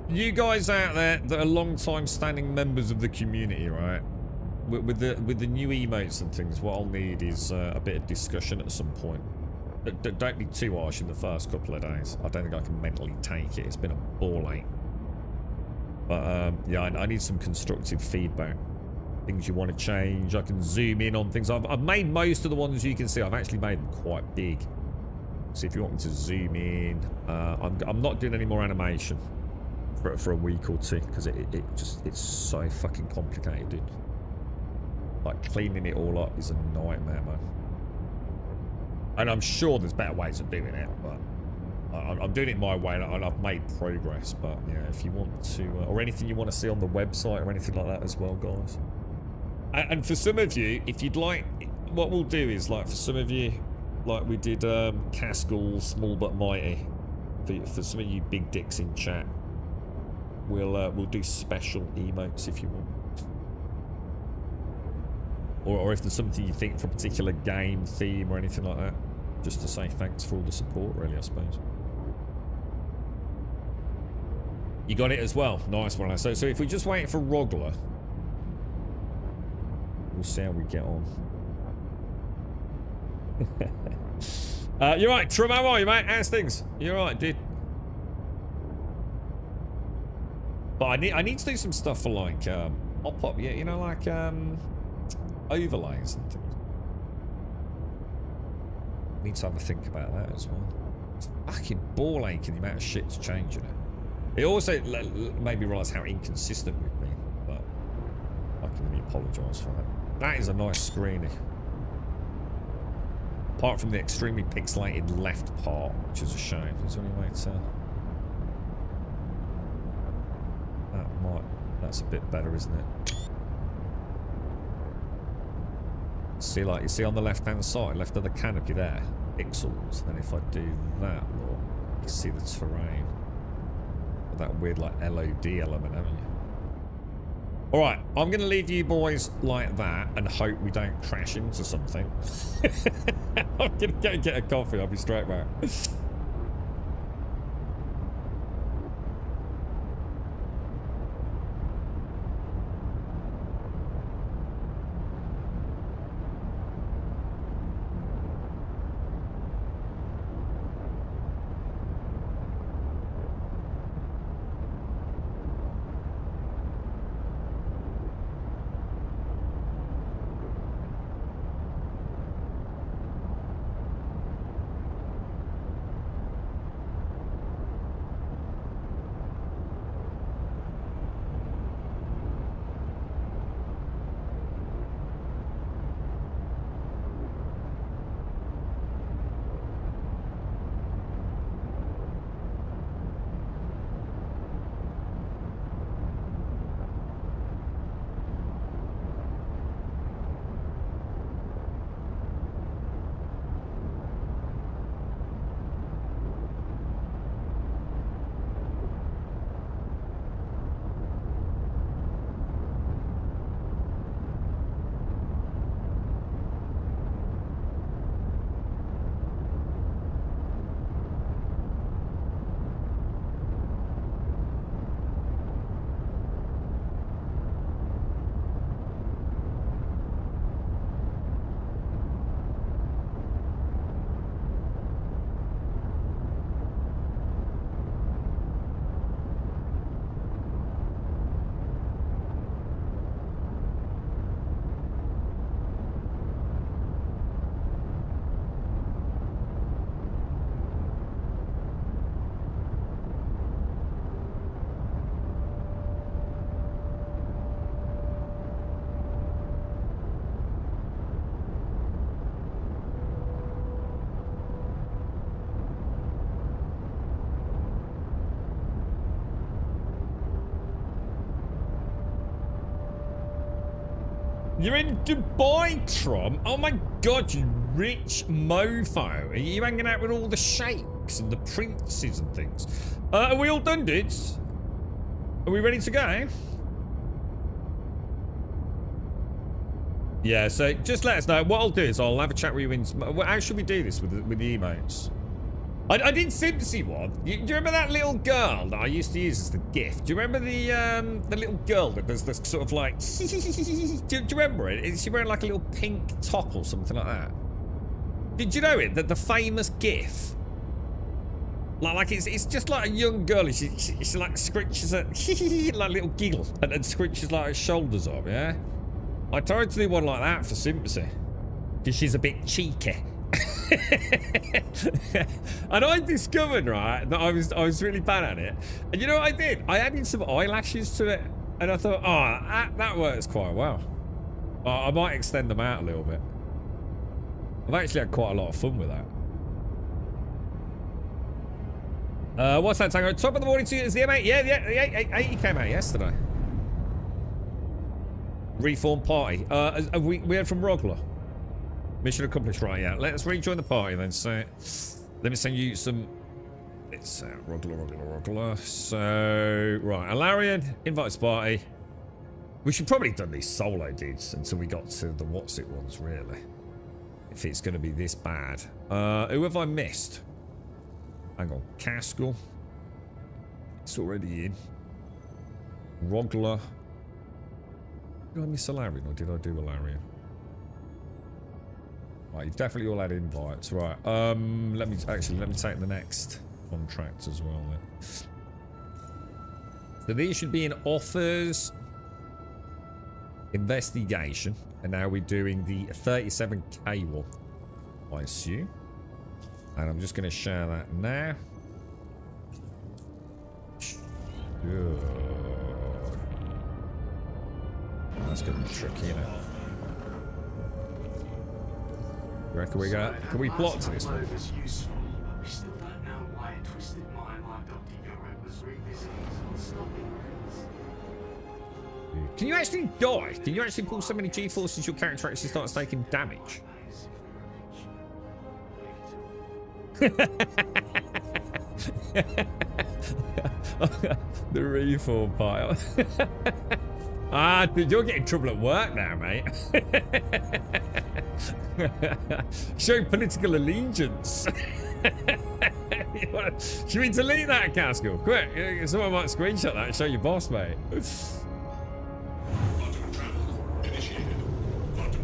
you guys out there that are long-time standing members of the community, right? With the new emotes and things, what I'll need is a bit of discussion at some point. Don't be too harsh in the first couple of days. I don't think I can mentally take it. It's been a ball ache. But yeah, I need some constructive feedback. Things you want to change. I can zoom in on things. I've made most of the ones you can see. I've actually made them quite big. So if you want me to zoom in, I'm not doing any more animation for a week or two, because it's so fucking complicated, dude. Like, cleaning it all up is a nightmare, man. And I'm sure there's better ways of doing it, but I'm doing it my way, and I've made progress. But yeah, if you want to, or anything you want to see on the website or anything like that as well, guys. And for some of you, if you'd like, what we'll do is, like, for some of you, like we did Caskell, Small But Mighty, for some of you big dicks in chat, we'll do special emotes if you want. Or if there's something you think for a particular game, theme, or anything like that. Just to say thanks for all the support, really, I suppose. You got it as well. Nice one. So if we just wait for Rogler, we'll see how we get on. You're right, Trum. How are you, mate? How's things? You're right, dude. But I need to do some stuff for like pop-up, yeah, you know, like overlays and things. Need to have a think about that as well. It's fucking ball aching the amount of shit's changing it. It also made me realise how inconsistent we've been, but I can really apologise for that. That is a nice screening. Apart from the extremely pixelated left part, which is a shame. Is there any way to... That's a bit better, isn't it? See, like, you see on the left-hand side, left of the canopy there, pixels. Then if I do that, look, you see the terrain. With that weird, like, LOD element, haven't you? Alright, I'm going to leave you boys like that and hope we don't crash into something. I'm going to go and get a coffee. I'll be straight back. You're in Dubai, Trom? Oh my god, you rich mofo. Are you hanging out with all the sheikhs and the princes and things? Are we all done, dudes? Are we ready to go? Yeah, so just let us know. What I'll do is I'll have a chat with you in... How should we do this with the emotes? I did Simpsy one. Do you remember that little girl that I used to use as the gift? Do you remember the little girl that does this sort of like... do you remember it? Is she wearing like a little pink top or something like that? Did you know it? The famous gif? Like it's just like a young girl and she like scrunches her... like a little giggle and scrunches like her shoulders up, yeah? I tried to do one like that for Simpsy. Because she's a bit cheeky. And I discovered, right, that I was really bad at it. And you know what I did? I added some eyelashes to it, and I thought, oh, that works quite well. I might extend them out a little bit. I've actually had quite a lot of fun with that. What's that, Tango? Top of the morning to you. Is the M8? Yeah, the 80 came out yesterday. Reform party. We heard from Rogler. Mission accomplished, right? Yeah. Let's rejoin the party then. So, let me send you some. It's Rogler. So, right, Alarian invites party. We should probably have done these solo dudes until we got to the what's it ones, really. If it's going to be this bad. Who have I missed? Hang on, Caskell. It's already in. Rogler. Did I miss a Larian or did I do a Larian? Right, you've definitely all had invites. Right. Let me take the next contract as well then. So these should be in offers, investigation, and now we're doing the 37k one, I assume. And I'm just going to share that now. Sure. That's going to be tricky, isn't it? You reckon can we plot to this one? Can you actually die? Can you actually pull so many G-forces your character actually starts taking damage? The reform pile. Ah, dude, you're getting trouble at work now, mate. Show political allegiance. Should we delete that, Castle? Quick, someone might screenshot that and show your boss, mate.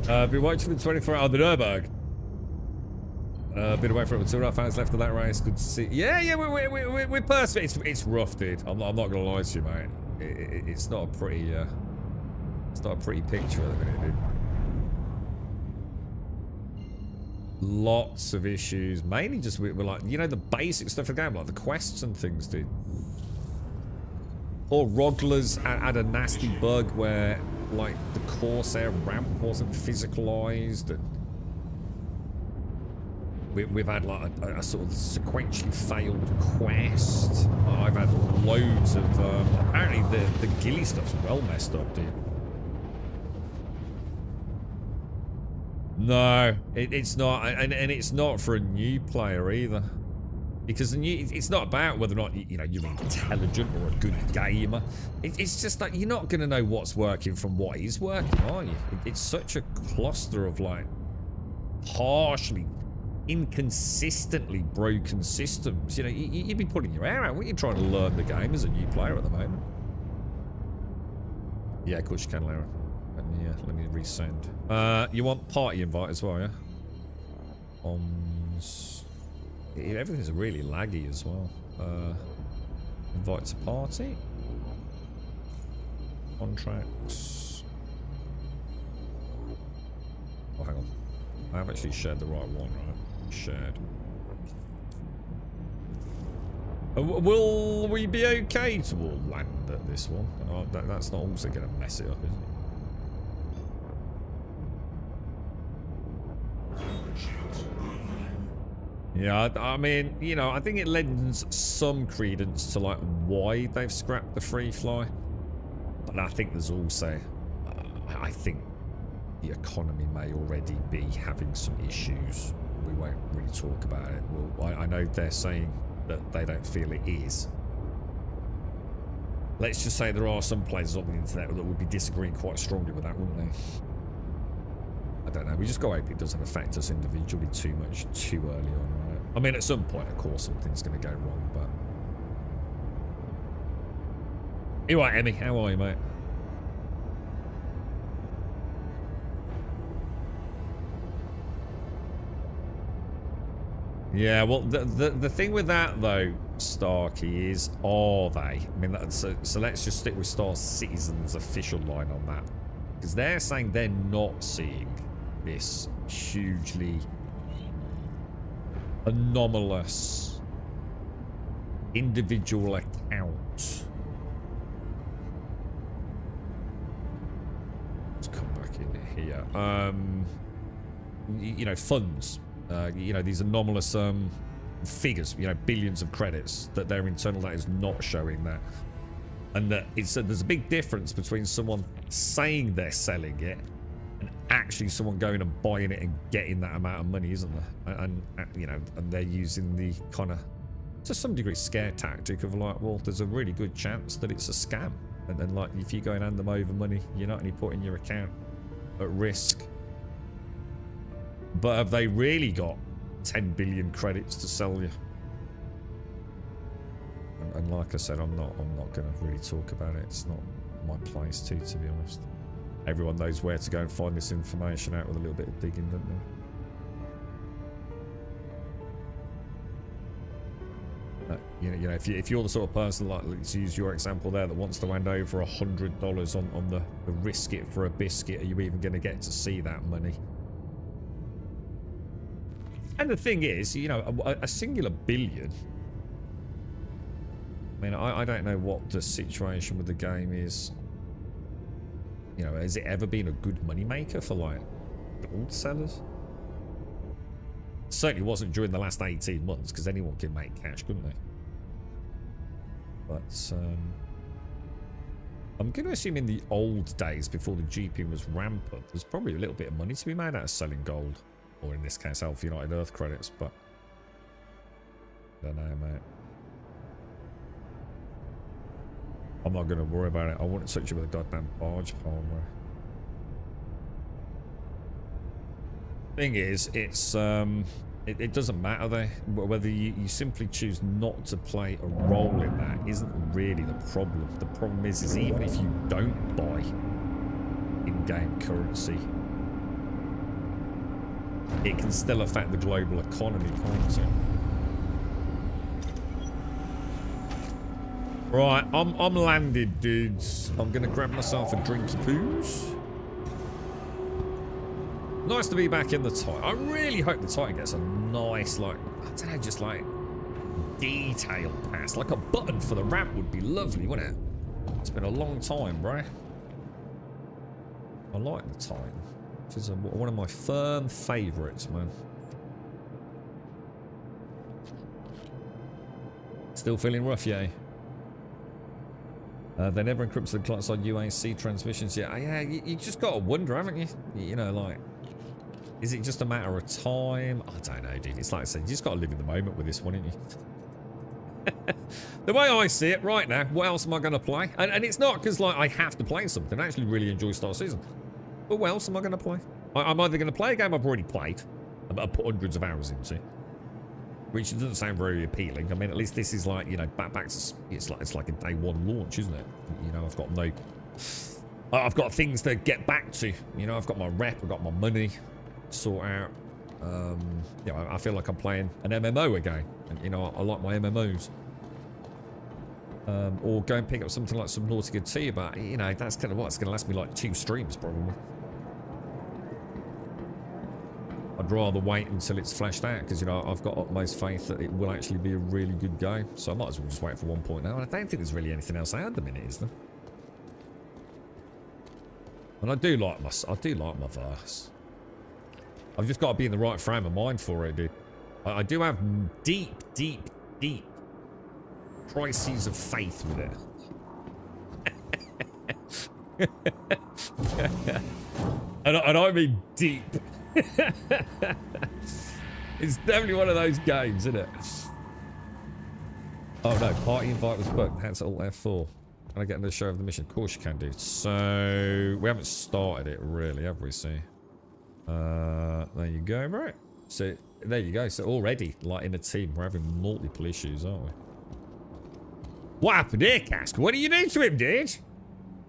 Been watching for the 24 hour on the Nürburgring. Been away from it. 2.5 hours left of that race. Good to see. Yeah, we're perfect. It's rough, dude. I'm not gonna lie to you, mate. It's not a pretty. It's not a pretty picture at the minute, dude. Lots of issues, mainly just with like, you know, the basic stuff of the game, like the quests and things, dude. Or Rogler's had a nasty bug where, like, the Corsair ramp wasn't physicalized, and we've had like a sort of sequentially failed quest. I've had loads of apparently the ghillie stuff's well messed up, dude. No, it's not, and it's not for a new player either, because it's not about whether or not you know you're intelligent or a good gamer. It's just that you're not going to know what's working from what is working, are you? It's such a cluster of like partially, inconsistently broken systems. You know, you'd be putting your hair out when you're trying to learn the game as a new player at the moment. Yeah, of course you can, Lara. Let me resend. You want party invite as well, yeah? Everything's really laggy as well. Invite to party. Contracts. Oh, hang on. I have actually shared the right one, right? Shared. Will we be okay to all land at this one? Oh, that's not also going to mess it up, is it? Yeah, I mean, you know, I think it lends some credence to like why they've scrapped the free fly, but I think there's also, I think the economy may already be having some issues. We won't really talk about it. Well, I know they're saying that they don't feel it is. Let's just say there are some places on the internet that would be disagreeing quite strongly with that, wouldn't they? I don't know. We just got to hope it doesn't affect us individually too much too early on, right? I mean, at some point, of course, something's going to go wrong, but... You all right, Emmy? How are you, mate? Yeah, well, the thing with that, though, Starkey, is, are they? I mean, so let's just stick with Star Citizen's official line on that. Because they're saying they're not seeing this hugely anomalous individual account. Let's come back in here. You know, funds. You know, these anomalous figures, you know, billions of credits, that their internal data is not showing that. And that there's a big difference between someone saying they're selling it and actually someone going and buying it and getting that amount of money, isn't there? And you know, and they're using the kind of, to some degree, scare tactic of like, well, there's a really good chance that it's a scam. And then, like, if you go and hand them over money, you're not only putting your account at risk, but have they really got 10 billion credits to sell you? And like I said, I'm not going to really talk about it. It's not my place too, to be honest. Everyone knows where to go and find this information out with a little bit of digging, don't they? You know, if you're the sort of person, like, let's use your example there, that wants to hand over $100 on the risk it for a biscuit, are you even going to get to see that money? And the thing is, you know, a singular billion. I mean, I don't know what the situation with the game is. You know, has it ever been a good money maker for, like, gold sellers? It certainly wasn't during the last 18 months, because anyone can make cash, couldn't they? But I'm going to assume in the old days, before the GP was rampant, there's probably a little bit of money to be made out of selling gold. Or in this case, Alpha United Earth credits, but I don't know, mate. I'm not going to worry about it. I wouldn't touch it with a goddamn barge pole, bro. Thing is, it's it doesn't matter though. Whether you simply choose not to play a role in that isn't really the problem. The problem is even if you don't buy in-game currency, it can still affect the global economy, can't it? Right, I'm landed, dudes. I'm gonna grab myself a drinky poos. Nice to be back in the Titan. I really hope the Titan gets a nice, like, I don't know, just like detail pass. Like a button for the ramp would be lovely, wouldn't it? It's been a long time, bro. I like the Titan. This is one of my firm favourites, man. Still feeling rough, yeah. They never encrypted the client-side UAC transmissions yet. Yeah, you just got to wonder, haven't you? You know, like, is it just a matter of time? I don't know, dude. It's like I said, you just got to live in the moment with this one, ain't you? The way I see it right now, what else am I going to play? And it's not because, like, I have to play something. I actually really enjoy Star Season. But what else am I going to play? I'm either going to play a game I've already played, I've put hundreds of hours into, which doesn't sound very appealing. I mean, at least this is like, you know, back to, it's like a day one launch, isn't it? You know, I've got things to get back to. You know, I've got my rep, I've got my money to sort out. You know, I feel like I'm playing an MMO again. And, you know, I like my MMOs. Or go and pick up something like Subnautica 2, but, you know, that's kind of what, it's going to last me like 2 streams, probably. I'd rather wait until it's fleshed out, because, you know, I've got utmost faith that it will actually be a really good game. So I might as well just wait for 1.0. And I don't think there's really anything else out at the minute, is there? And I do like my verse. I've just got to be in the right frame of mind for it, dude. I do have deep crises of faith with it. and I mean deep. It's definitely one of those games, isn't it? Oh no, party invite was booked. That's Alt F4. Can I get another show of the mission? Of course you can, dude. So we haven't started it really, have we? See, there you go, right? So there you go. So already, like in a team, we're having multiple issues, aren't we? What happened here, Cask? What do you do to him, dude?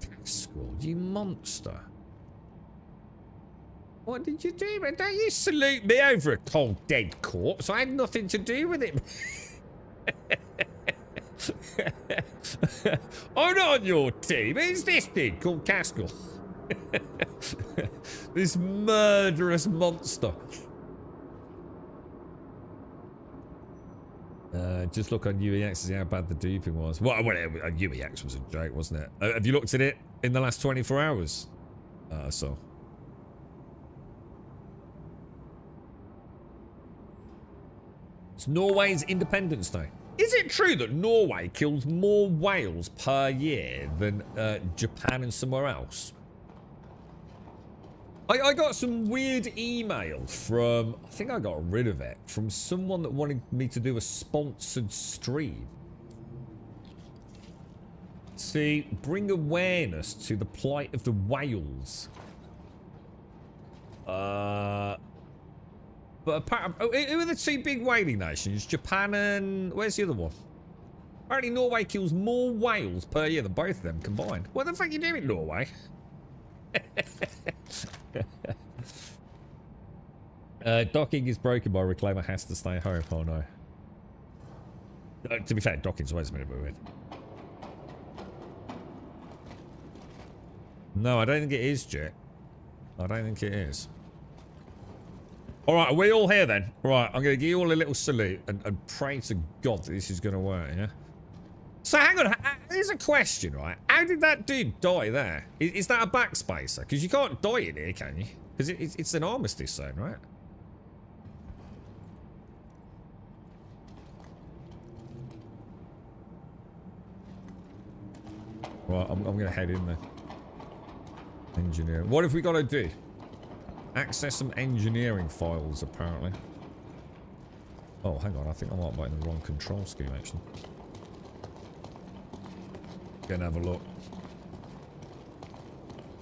Cascal, you monster. What did you do, man? Don't you salute me over a cold, dead corpse. I had nothing to do with it. I'm not on your team. Who's this dude called Cascal? This murderous monster. Just look on UEX to see how bad the duping was. Well, UEX was a joke, wasn't it? Have you looked at it in the last 24 hours? So. It's Norway's Independence Day. Is it true that Norway kills more whales per year than Japan and somewhere else? I got some weird email from, I think I got rid of it, from someone that wanted me to do a sponsored stream. See, bring awareness to the plight of the whales. But apparently, who are the 2 big whaling nations? Japan and... Where's the other one? Apparently Norway kills more whales per year than both of them combined. What the fuck are you doing, Norway? Docking is broken by reclaimer has to stay home. Oh no. To be fair, docking's always been a bit weird. No, I don't think it is, Jet. I don't think it is. Alright, are we all here then? Right, I'm going to give you all a little salute and pray to God that this is going to work, yeah? So hang on, here's a question, right? How did that dude die there? Is that a backspacer? Because you can't die in here, can you? Because it's an armistice zone, right? Right, I'm going to head in there. Engineering. What have we got to do? Access some engineering files, apparently. Oh, hang on. I think I might be in the wrong control scheme, actually. Gonna have a look.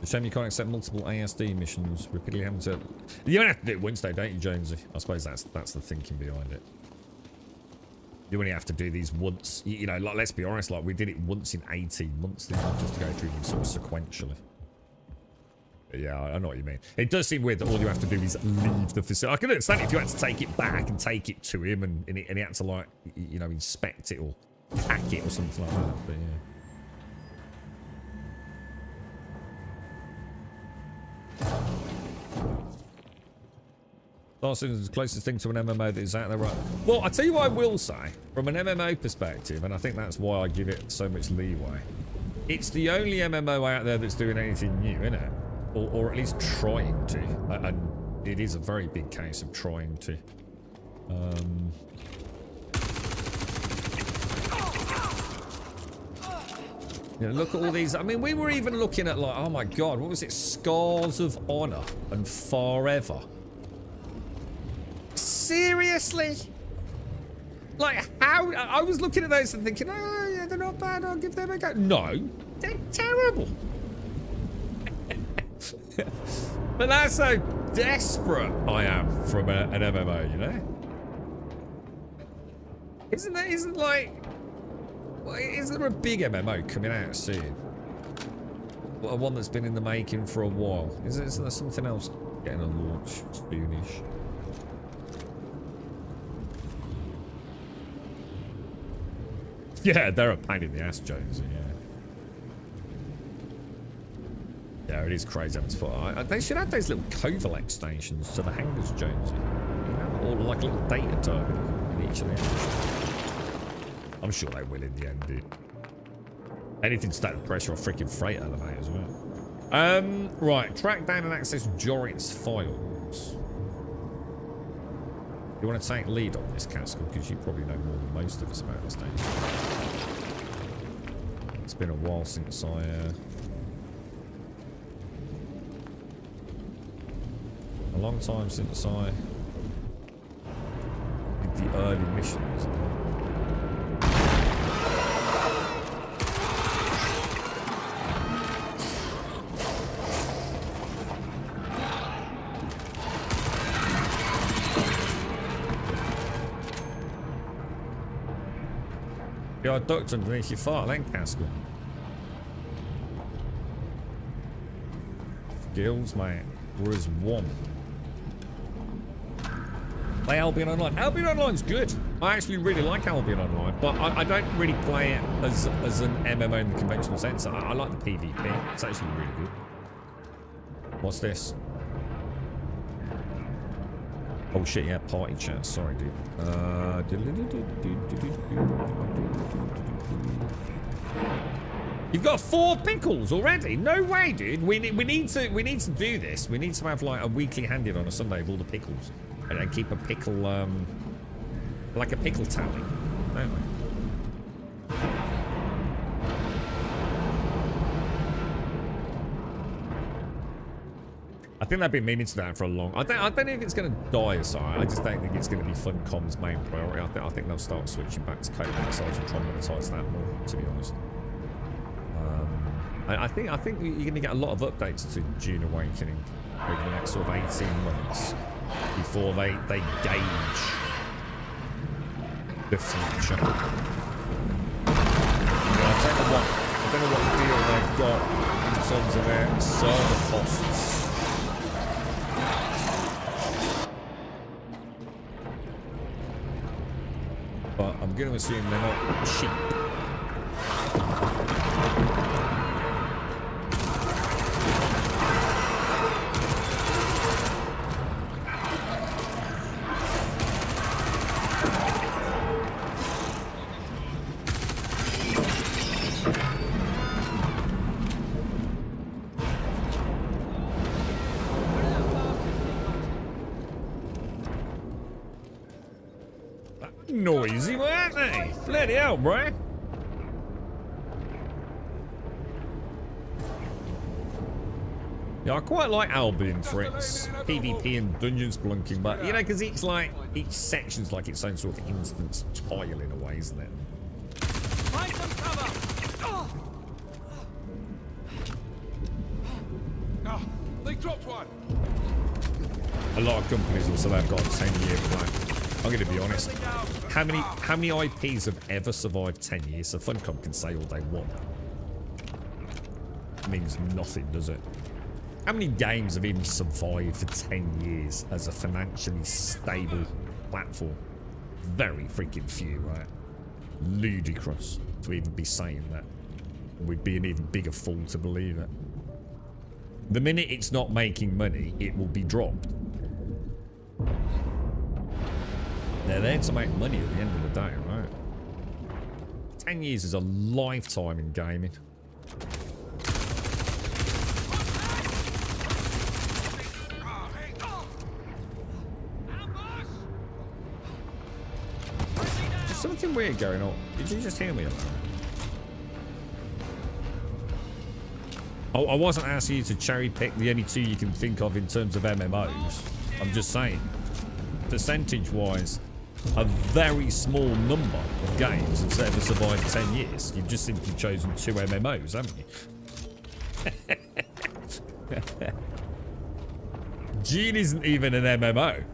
It's a shame you can't accept multiple ASD missions. Repeatedly having to... You only have to do it once, though, don't you, Jonesy? I suppose that's the thinking behind it. You only have to do these once. You know, like, let's be honest, like, we did it once in 18 months, didn't we? Just to go through them sort of sequentially. But yeah, I know what you mean. It does seem weird that all you have to do is leave the facility. I can understand if you had to take it back and take it to him and he had to, like, you know, inspect it or pack it or something like that, but yeah. Darcy is the closest thing to an MMO that is out there, right? Well, I tell you what I will say, from an MMO perspective, and I think that's why I give it so much leeway. It's the only MMO out there that's doing anything new, isn't it? Or at least trying to. And it is a very big case of trying to. You know, look at all these. I mean, we were even looking at, like, oh my god, what was it? Scars of Honor and Forever. Seriously? Like, how? I was looking at those and thinking, oh yeah, they're not bad, I'll give them a go. No, they're terrible. But that's how desperate I am from an MMO, you know? Isn't there a big MMO coming out soon? Well, one that's been in the making for a while. Isn't there something else getting a launch soonish? Yeah, they're a pain in the ass, Jonesy, yeah. Yeah, it is crazy having to put... they should add those little Koval extensions to the hangars, Jonesy. You know, or like a little data terminal in each of them. I'm sure they will in the end, dude. Anything to take the pressure off freaking freight elevators as well. Right, track down and access Jorit's files. You want to take lead on this, Caskell, because you probably know more than most of us about this thing. It's been a while since I... a long time since I did the early missions. Yeah, I ducked underneath your fart then, Caskell. Skills, mate. We're as one. Play Albion Online. Albion Online's good. I actually really like Albion Online, but I don't really play it as an MMO in the conventional sense. I like the PvP. It's actually really good. What's this? Oh shit, yeah, party chat. Sorry, dude. You've got 4 pickles already? No way, dude. We need to do this. We need to have like a weekly hand-in on a Sunday of all the pickles, and keep a pickle like a pickle tally, don't we? I think they've been meaning to do that for a long... I don't know if it's going to die, sorry. I just don't think it's going to be Funcom's main priority. I think they'll start switching back to codec size and try and monetize that more, to be honest. I think you're going to get a lot of updates to Dune Awakening over the next sort of 18 months before they gauge the future. I don't know what deal they've got in terms of their server costs. But I'm going to assume they're not cheap. Noisy, weren't they? Bloody hell, bro. Yeah, I quite like Albion for its PvP and dungeon splunking, but you know, because each section's like its own sort of instance tile in a way, isn't it? Find some cover! Oh, they dropped one! A lot of companies also have got a 10-year plan. I'm going to be honest. How many IPs have ever survived 10 years? So Funcom can say all they want. It means nothing, does it? How many games have even survived for 10 years as a financially stable platform? Very freaking few, right? Ludicrous to even be saying that. We'd be an even bigger fool to believe it. The minute it's not making money, it will be dropped. They're there to make money at the end of the day, right? 10 years is a lifetime in gaming. There's something weird going on. Did you just hear me? Oh, I wasn't asking you to cherry pick the only two you can think of in terms of MMOs. I'm just saying, percentage-wise, a very small number of games have ever survived 10 years. You've just simply chosen 2 MMOs, haven't you? Gene isn't even an MMO.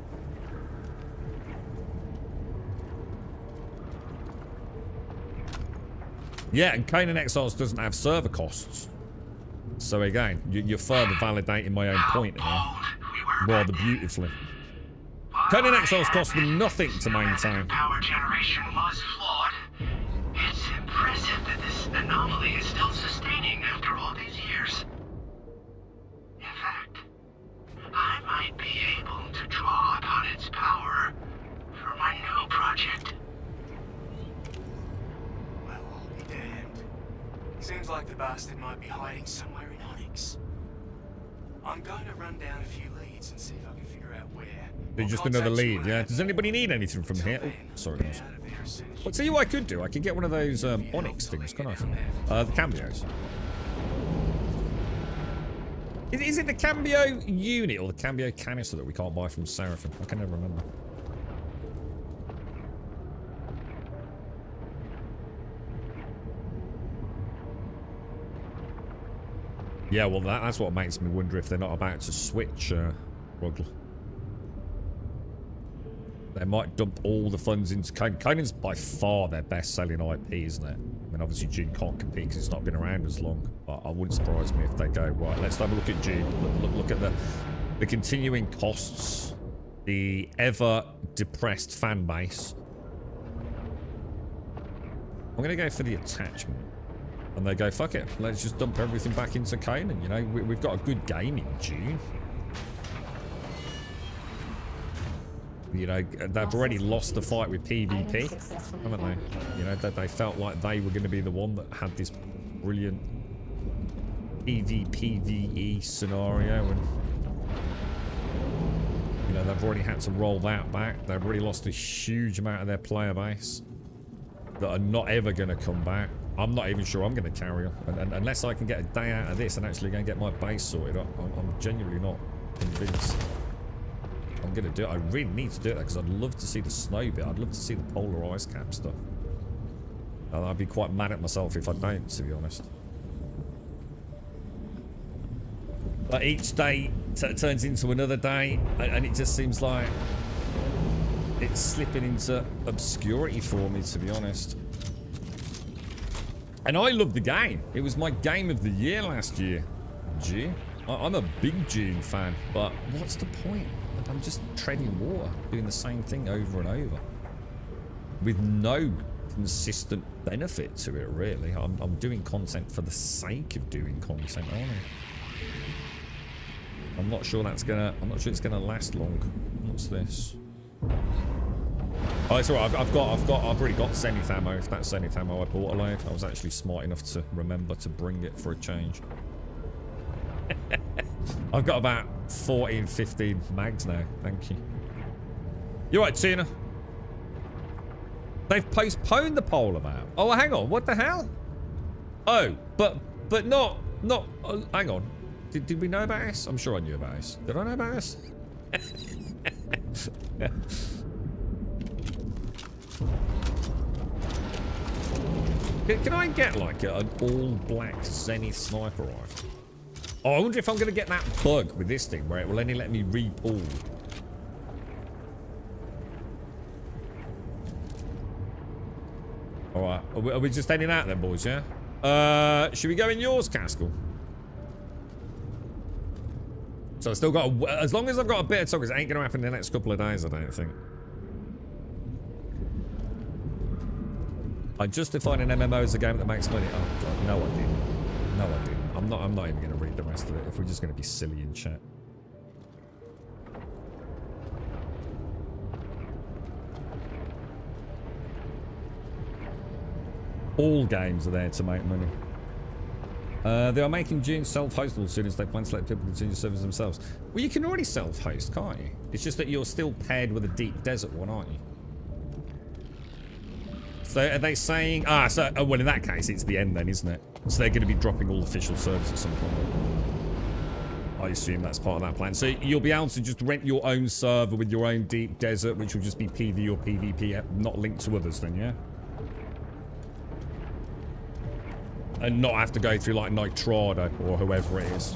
Yeah, and Kanan Exiles doesn't have server costs. So again, you're further validating my own point here, rather beautifully. Kanan Exiles cost them nothing to maintain. Power generation was flawed. It's impressive that this anomaly is still sustaining after all these years. In fact, I might be able to draw upon its power for my new project. Well, I'll be damned. Seems like the bastard might be hiding somewhere in Onyx. I'm going to run down a few leads and see if I can figure out where. Just another lead, yeah? Does anybody need anything from here? Oh, sorry. Well, tell you what I could do. I could get one of those Onyx things, can't I? The Cambios. Is it the Cambio unit or the Cambio canister that we can't buy from Seraphim? I can never remember. Yeah, well, that's what makes me wonder if they're not about to switch, Rugler. They might dump all the funds into Kanan. Kanan's by far their best-selling IP, isn't it? I mean, obviously, June can't compete because it's not been around as long. But I wouldn't surprise me if they go, right, let's have a look at June. Look at the continuing costs, the ever-depressed fan base. I'm going to go for the attachment. And they go, fuck it, let's just dump everything back into Kanan. You know, we've got a good game in June. You know, they've already lost the fight with PvP, haven't they? You know, that they felt like they were going to be the one that had this brilliant PvPvE scenario, and you know, they've already had to roll that back. They've already lost a huge amount of their player base that are not ever going to come back. I'm not even sure I'm going to carry on, and unless I can get a day out of this and actually go and get my base sorted. I'm genuinely not convinced I'm going to do it. I really need to do it because I'd love to see the snow bit. I'd love to see the polar ice cap stuff. And I'd be quite mad at myself if I don't, to be honest. But each day turns into another day, and it just seems like it's slipping into obscurity for me, to be honest. And I loved the game. It was my game of the year last year. G. I'm a big June fan, but what's the point? I'm just treading water, doing the same thing over and over. With no consistent benefit to it, really. I'm doing content for the sake of doing content, aren't I? I'm not sure it's gonna last long. What's this? Oh, it's alright. I've already got zenith ammo. If that's zenith ammo I bought a load. I was actually smart enough to remember to bring it for a change. I've got about 14, 15 mags now. Thank you. You're right, Tina. They've postponed the polar bear. Oh, hang on. What the hell? Oh, but not. Hang on. Did we know about this? I'm sure I knew about this. Did I know about this? Can I get like an all-black Zenith sniper rifle? Oh, I wonder if I'm going to get that bug with this thing where it will only let me re-pull. Alright, are we just heading out then, boys, yeah? Should we go in yours, Caskell? So I've still got as long as I've got a bit of time, because it ain't going to happen in the next couple of days, I don't think. I justified an MMO as a game that makes money. Oh god, no I didn't. No I didn't. I'm not even going to read the rest of it if we're just going to be silly in chat. All games are there to make money. They are making June self-hostable soon as they plan to let people continue to service themselves. Well, you can already self-host, can't you? It's just that you're still paired with a deep desert one, aren't you? So are they saying... well, in that case, it's the end then, isn't it? So they're going to be dropping all official servers at some point. I assume that's part of that plan. So you'll be able to just rent your own server with your own deep desert, which will just be PV or PvP, not linked to others then, yeah? And not have to go through like Nitrado or whoever it is.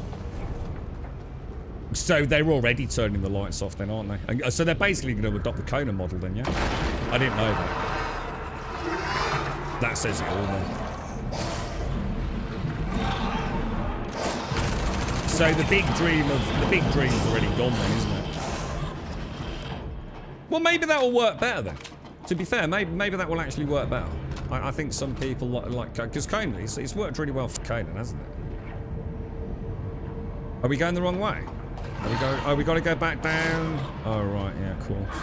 So they're already turning the lights off then, aren't they? And, so they're basically going to adopt the Conan model then, yeah? I didn't know that. That says it all then. So the big dream's already gone then, isn't it? Well, maybe that will work better then. To be fair, maybe that will actually work better. I think some people like because Conan, it's worked really well for Conan, hasn't it? Are we going the wrong way? We got to go back down. Oh right, yeah, of course.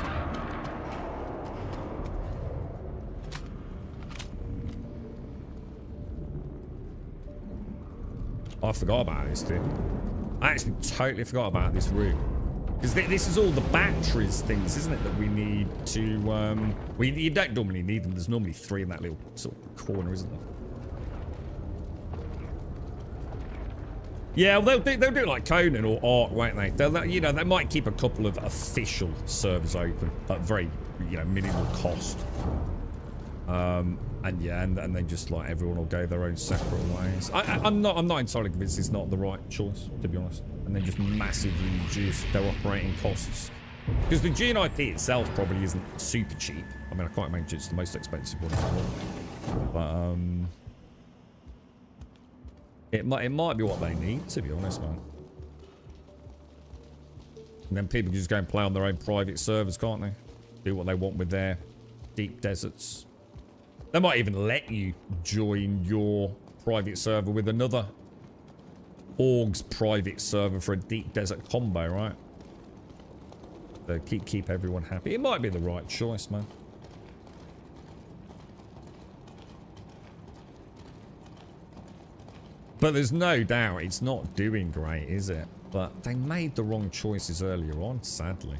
I forgot about this, dude. I actually totally forgot about this room. Because this is all the batteries things, isn't it, that we need to... you don't normally need them. There's normally 3 in that little sort of corner, isn't there? Yeah, well, they'll do it like Conan or Ark, won't they? They might keep a couple of official servers open at very, minimal cost. And yeah, and then just like everyone will go their own separate ways. I'm not entirely convinced it's not the right choice, to be honest. And then just massively reduce their operating costs. Because the GNIP itself probably isn't super cheap. I mean, I can't imagine it's the most expensive one in the world. But it might be what they need, to be honest, man. And then people can just go and play on their own private servers, can't they? Do what they want with their deep deserts. They might even let you join your private server with another org's private server for a deep desert combo, right? So keep everyone happy. It might be the right choice, man. But there's no doubt it's not doing great, is it? But they made the wrong choices earlier on, sadly.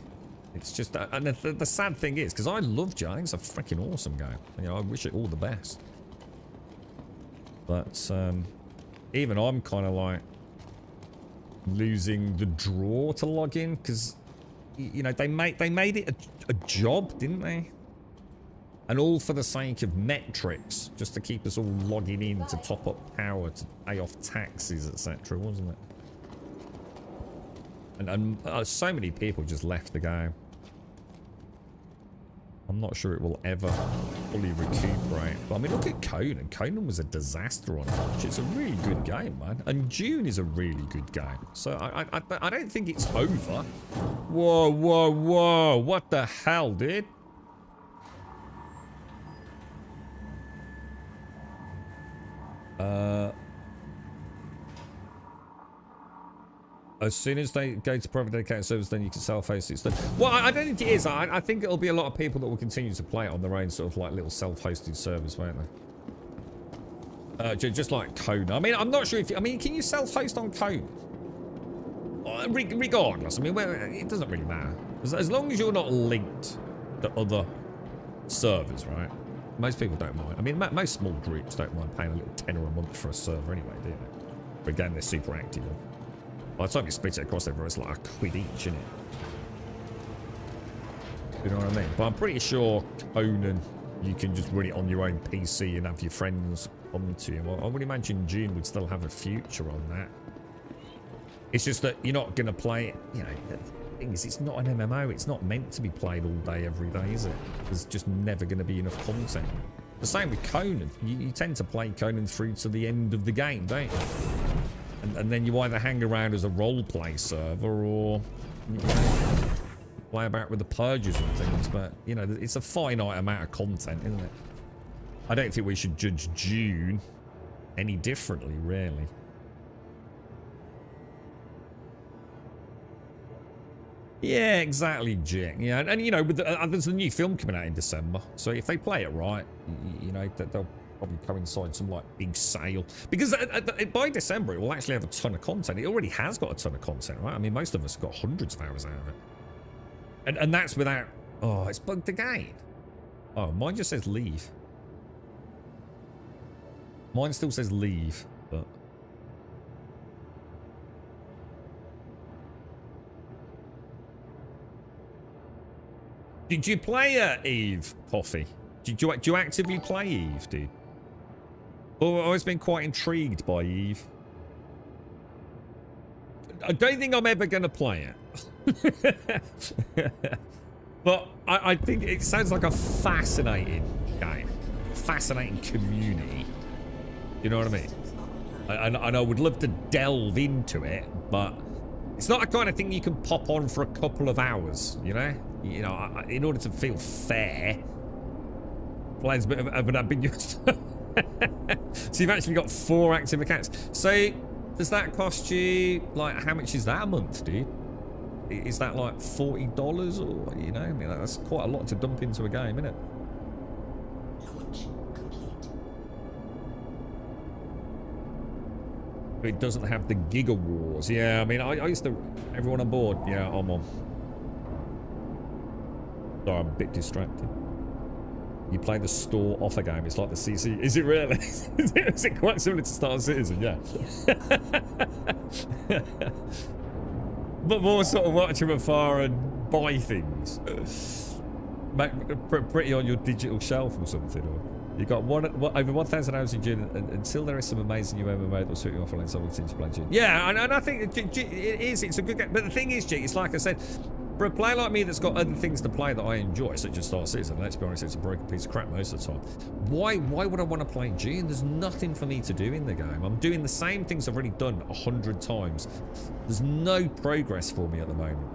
It's just, and the sad thing is, because I love Joe, I think it's a freaking awesome game. I wish it all the best. But even I'm kind of like losing the draw to log in because they made it a job, didn't they? And all for the sake of metrics, just to keep us all logging in to top up power to pay off taxes, etc., wasn't it? And so many people just left the game. I'm not sure it will ever fully recuperate. But I mean, look at Conan. Conan was a disaster on launch. It's a really good game, man. And Dune is a really good game. So I don't think it's over. Whoa, whoa, whoa. What the hell, dude? As soon as they go to private dedicated servers, then you can self-host it. Well, I don't think it is. I think it'll be a lot of people that will continue to play it on their own sort of like little self-hosted servers, won't they? Just like Conan. I mean, I'm not sure if... I mean, can you self-host on Conan? Regardless. I mean, well, it doesn't really matter. As long as you're not linked to other servers, right? Most people don't mind. I mean, most small groups don't mind paying a little tenner a month for a server anyway, do they? But again, they're super active. By the time you split it across everywhere, it's like £1 each, isn't it? You know what I mean? But I'm pretty sure Conan, you can just run it on your own PC and have your friends come to you. Well, I would imagine Dune would still have a future on that. It's just that you're not going to play it, you know, the thing is, it's not an MMO. It's not meant to be played all day, every day, is it? There's just never going to be enough content. The same with Conan. You tend to play Conan through to the end of the game, don't you? And then you either hang around as a role-play server or you know, play about with the purges and things. But, you know, it's a finite amount of content, isn't it? I don't think we should judge Dune any differently, really. Yeah, exactly, Jack. Yeah, and you know, with there's a new film coming out in December. So if they play it right, you know, they'll probably coincide some like big sale, because by December it will actually have a ton of content. It already has got a ton of content, right? I mean, most of us have got hundreds of hours out of it, and that's without... Oh, it's bugged again. Oh, mine just says leave. Mine still says leave, but... Did you play Eve, Coffee? Do you actively play Eve, dude? Oh, I've always been quite intrigued by Eve. I don't think I'm ever going to play it. But I think it sounds like a fascinating game. Fascinating community. You know what I mean? And I would love to delve into it, but it's not a kind of thing you can pop on for a couple of hours, you know? You know, in order to feel fair, playing's a bit of an ambiguous. So you've actually got 4 active accounts. So does that cost you, like, how much is that a month, dude? Is that like $40 or, you know, I mean, that's quite a lot to dump into a game, isn't it? Launch complete. It doesn't have the Giga Wars. Yeah, I mean, I used to... Everyone on board? Yeah, I'm on. Sorry, I'm a bit distracted. You play the store offer game. It's like the CC. Is it really? Is it quite similar to Star Citizen? Yeah. But more sort of watch from afar and buy things. Pretty on your digital shelf or something. Or you got over 1,000 hours in June, and until there is some amazing new MMO that will suit you offline, so we'll continue to play June. Yeah, and I think it is. It's a good game. But the thing is, G, it's like I said, for a player like me that's got other things to play that I enjoy, such as Star Citizen, let's be honest, it's a broken piece of crap most of the time. Why would I want to play June? There's nothing for me to do in the game. I'm doing the same things I've already done 100 times. There's no progress for me at the moment.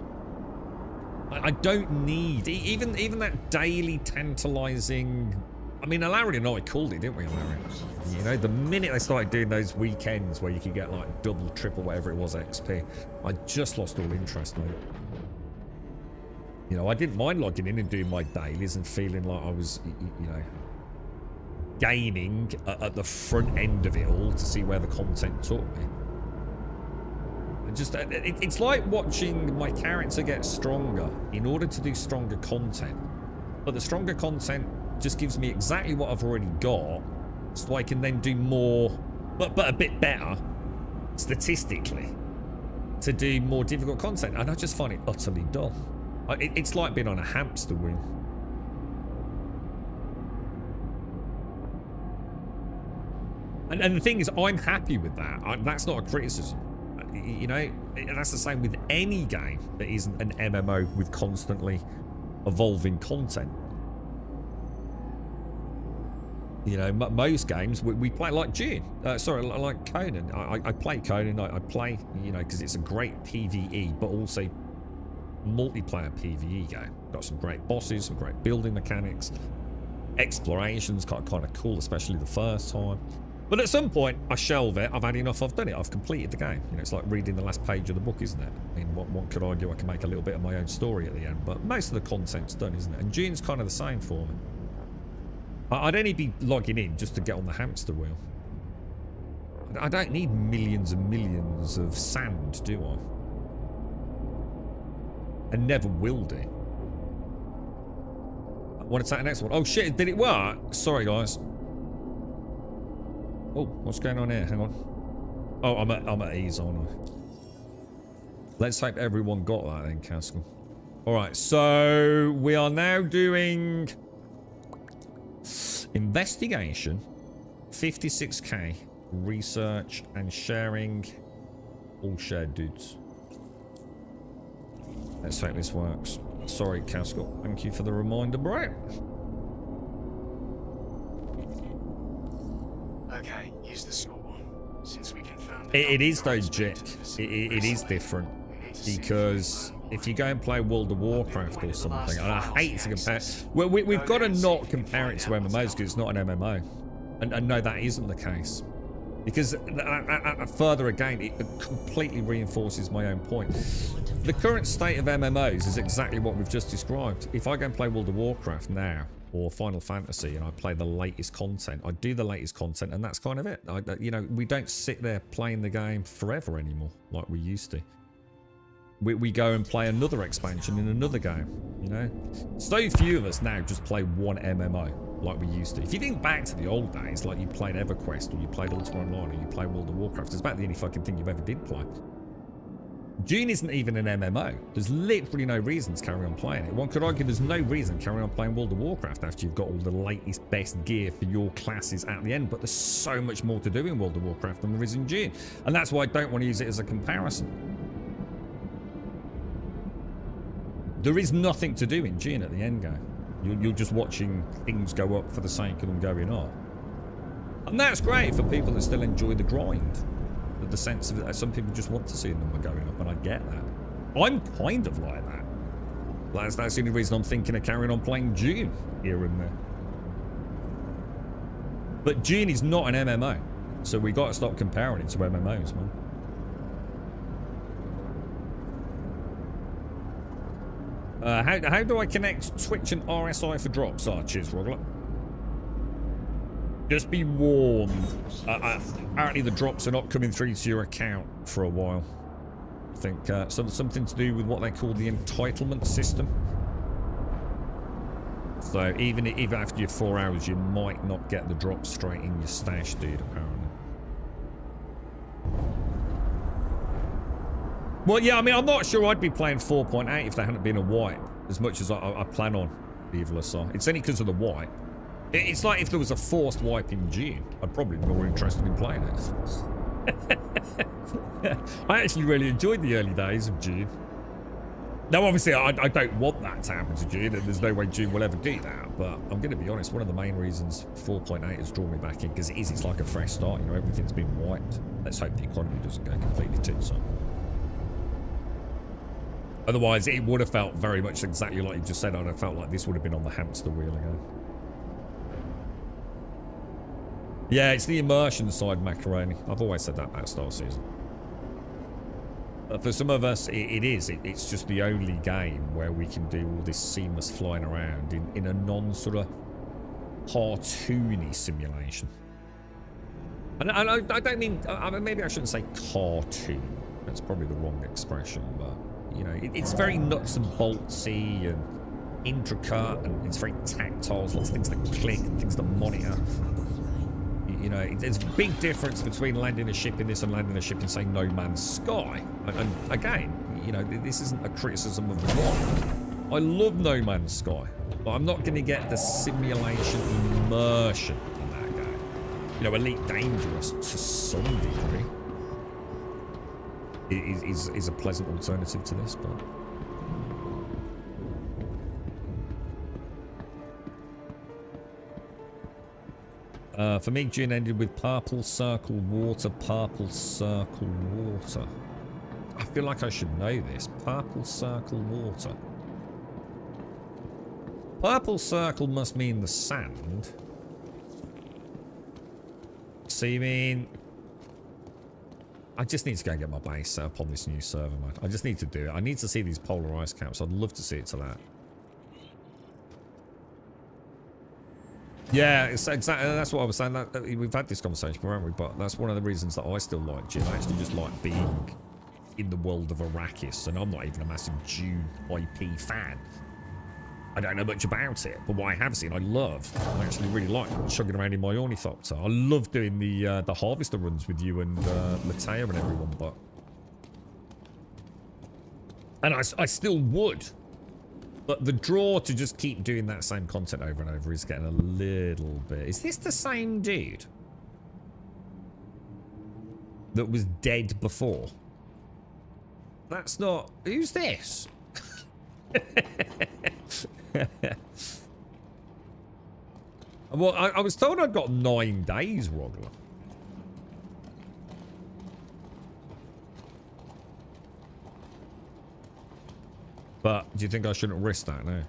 I don't need even that daily tantalizing. I mean, Larry and I called it, didn't we, Larry? You know, the minute they started doing those weekends where you could get like double, triple, whatever it was, XP, I just lost all interest, mate. You know, I didn't mind logging in and doing my dailies and feeling like I was, you know, gaining at the front end of it all to see where the content took me. It's like watching my character get stronger in order to do stronger content. But the stronger content just gives me exactly what I've already got, so I can then do more, but a bit better, statistically, to do more difficult content. And I just find it utterly dull. It's like being on a hamster wheel. And the thing is, I'm happy with that. That's not a criticism. You know, that's the same with any game that isn't an MMO with constantly evolving content. You know, most games we play like June. Sorry, like Conan. I play Conan. I play, you know, because it's a great PvE, but also multiplayer PvE game. Got some great bosses, some great building mechanics. Exploration's kind of cool, especially the first time. But at some point, I shelve it. I've had enough. I've done it. I've completed the game. You know, it's like reading the last page of the book, isn't it? I mean, one could argue I can make a little bit of my own story at the end, but most of the content's done, isn't it? And June's kind of the same for me. I'd only be logging in just to get on the hamster wheel. I don't need millions and millions of sand, do I? And never will do. I want to take the next one. Oh shit, did it work? Sorry guys. Oh, what's going on here? Hang on. Oh, I'm at ease, aren't I? Let's hope everyone got that then, Caskell. Alright, so we are now doing investigation, 56k, research and sharing, all shared dudes. Let's hope this works. Sorry, Caskell. Thank you for the reminder, bro. Okay, here's the score. Since we confirmed It is though, Jack. It is different because if you go and play World of Warcraft or something, and I hate to compare, well, we've got to not compare it to MMOs because it's not an MMO, and no, that isn't the case. Because further again, it completely reinforces my own point. The current state of MMOs is exactly what we've just described. If I go and play World of Warcraft now, or Final Fantasy, and I play the latest content, I do the latest content, and that's kind of it. You know, we don't sit there playing the game forever anymore, like we used to. We go and play another expansion in another game, you know? So few of us now just play one MMO like we used to. If you think back to the old days, like you played EverQuest, or you played Ultima Online, or you played World of Warcraft, it's about the only fucking thing you ever did play. June isn't even an MMO. There's literally no reason to carry on playing it. One could argue there's no reason to carry on playing World of Warcraft after you've got all the latest, best gear for your classes at the end, but there's so much more to do in World of Warcraft than there is in June. And that's why I don't want to use it as a comparison. There is nothing to do in June at the end game. You're just watching things go up for the sake of them going up. And that's great for people that still enjoy the grind. The sense of it, some people just want to see the number going up, and I get that. I'm kind of like that. That's the only reason I'm thinking of carrying on playing June here and there. But June is not an MMO, so we got to stop comparing it to MMOs, man. How do I connect Twitch and RSI for drops? Oh, cheers, Rogler. Just be warned. Apparently the drops are not coming through to your account for a while. I think something to do with what they call the entitlement system. So even after your 4 hours, you might not get the drops straight in your stash, dude, apparently. Well, yeah, I mean, I'm not sure I'd be playing 4.8 if there hadn't been a wipe, as much as I plan on, Evil Assault. It's only because of the wipe. It's like if there was a forced wipe in June, I'd probably be more interested in playing it. I actually really enjoyed the early days of June. Now, obviously, I don't want that to happen to June, and there's no way June will ever do that. But I'm going to be honest, one of the main reasons 4.8 has drawn me back in, because it's like a fresh start. You know, everything's been wiped. Let's hope the economy doesn't go completely tits up. Otherwise, it would have felt very much exactly like you just said. I'd have felt like this would have been on the hamster wheel again. Yeah, it's the immersion side, Macaroni. I've always said that about Star Season. But for some of us, it is. It's just the only game where we can do all this seamless flying around in a non-sort of cartoony simulation. And I don't mean... maybe I shouldn't say cartoon. That's probably the wrong expression, but... You know, it's very nuts and boltsy and intricate, and it's very tactile. There's lots of things that click and things that monitor. You know, there's a big difference between landing a ship in this and landing a ship in, say, No Man's Sky. And again, you know, this isn't a criticism of the mod. I love No Man's Sky, but I'm not going to get the simulation immersion in that game. You know, Elite Dangerous to some degree. Is a pleasant alternative to this, but For me, June ended with purple circle water, purple circle water. I feel like I should know this. Purple circle water. Purple circle must mean the sand. So you mean... I just need to go and get my base set up on this new server, man. I just need to do it. I need to see these polar ice caps. I'd love to see it to that. Yeah, it's exactly. That's what I was saying. That, we've had this conversation, haven't we? But that's one of the reasons that I still like June. I actually just like being in the world of Arrakis, and I'm not even a massive June IP fan. I don't know much about it, but what I have seen, I love. I actually really like chugging around in my ornithopter. I love doing the harvester runs with you and Latea and everyone, but... And I still would. But the draw to just keep doing that same content over and over is getting a little bit... Is this the same dude that was dead before? That's not... Who's this? Well, I was told I'd got 9 days, Rogler. But do you think I shouldn't risk that now?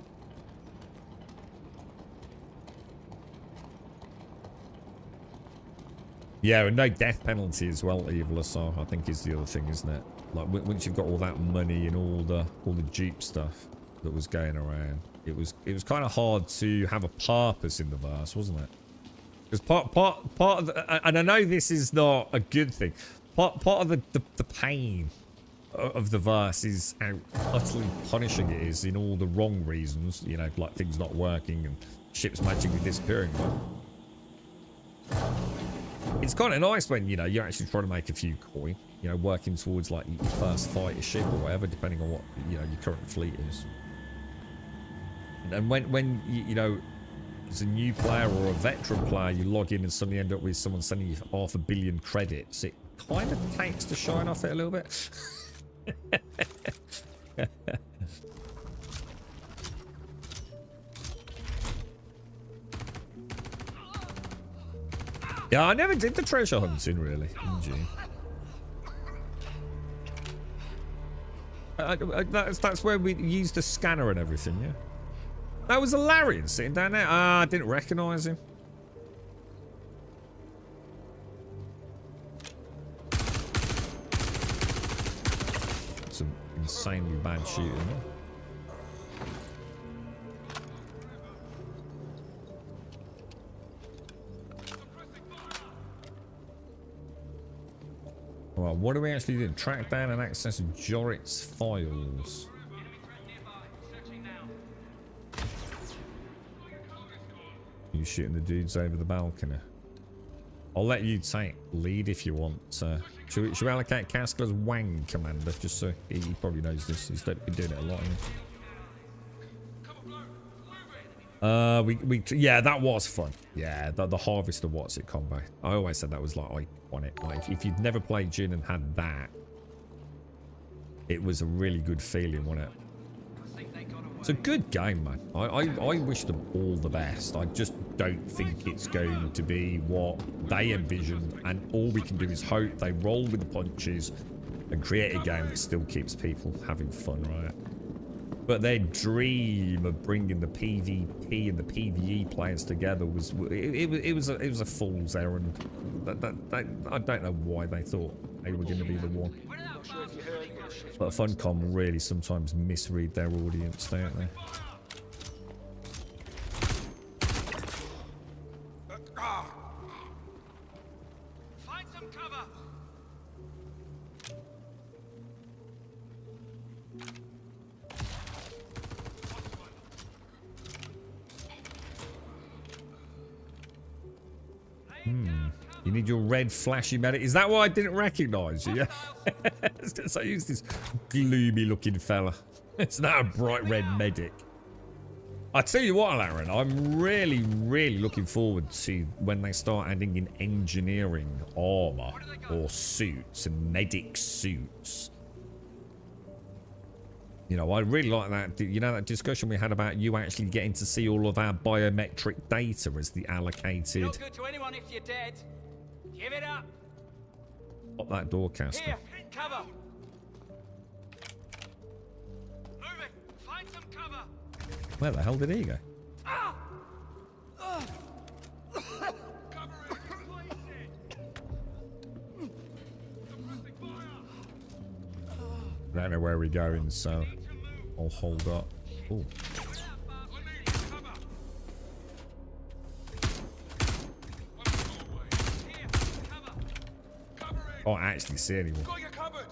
Yeah, and no death penalty as well, Evil so I think is the other thing, isn't it? Like once you've got all that money and all the Jeep stuff that was going around, it was kind of hard to have a purpose in the verse, wasn't it? Because part of the, and I know this is not a good thing. Part of the pain of the verse is how utterly punishing it is in all the wrong reasons, you know, like things not working and ships magically disappearing. It's kind of nice when, you know, you're actually trying to make a few coin, you know, working towards like your first fighter ship or whatever, depending on what, you know, your current fleet is. And when you know, as a new player or a veteran player, you log in and suddenly end up with someone sending you 500 million credits, it kind of takes the shine off it a little bit. Yeah, I never did the treasure hunting really in June. That's where we used the scanner and everything, yeah. That was a Larian sitting down there. Ah, I didn't recognise him. Some insanely bad shooting there. Alright, what do we actually do? Track down and access Jorit's files. You shooting the dudes over the balcony. I'll let you take lead if you want. Should we allocate Caskel as Wang commander? Just so he probably knows this. He's been doing it a lot. Yeah, that was fun. Yeah, the Harvester What's It combo. I always said that was like iconic. Like if you'd never played Jin and had that, it was a really good feeling, wasn't it? It's a good game, man. I wish them all the best. I just don't think it's going to be what they envisioned, and all we can do is hope they roll with the punches and create a game that still keeps people having fun, right? But their dream of bringing the PvP and the PvE players together was it was a fool's errand. I don't know why they thought they were going to be the one. But Funcom really sometimes misread their audience, don't they? Find some cover. You need your red flashy medic. Is that why I didn't recognise you? Yeah. So I use this gloomy looking fella. It's not a bright red medic. I tell you what, Aaron, I'm really looking forward to when they start adding in engineering armour or suits and medic suits. You know, I really like that. You know, that discussion we had about you actually getting to see all of our biometric data as the allocated. Not good to anyone if you're dead. Give it up. Pop that door, Casper. Here, cover. Moving. Find some cover. Where the hell did he go? I don't know where we're going, so I'll hold up. Oh. Oh, I actually see anyone. Got you covered.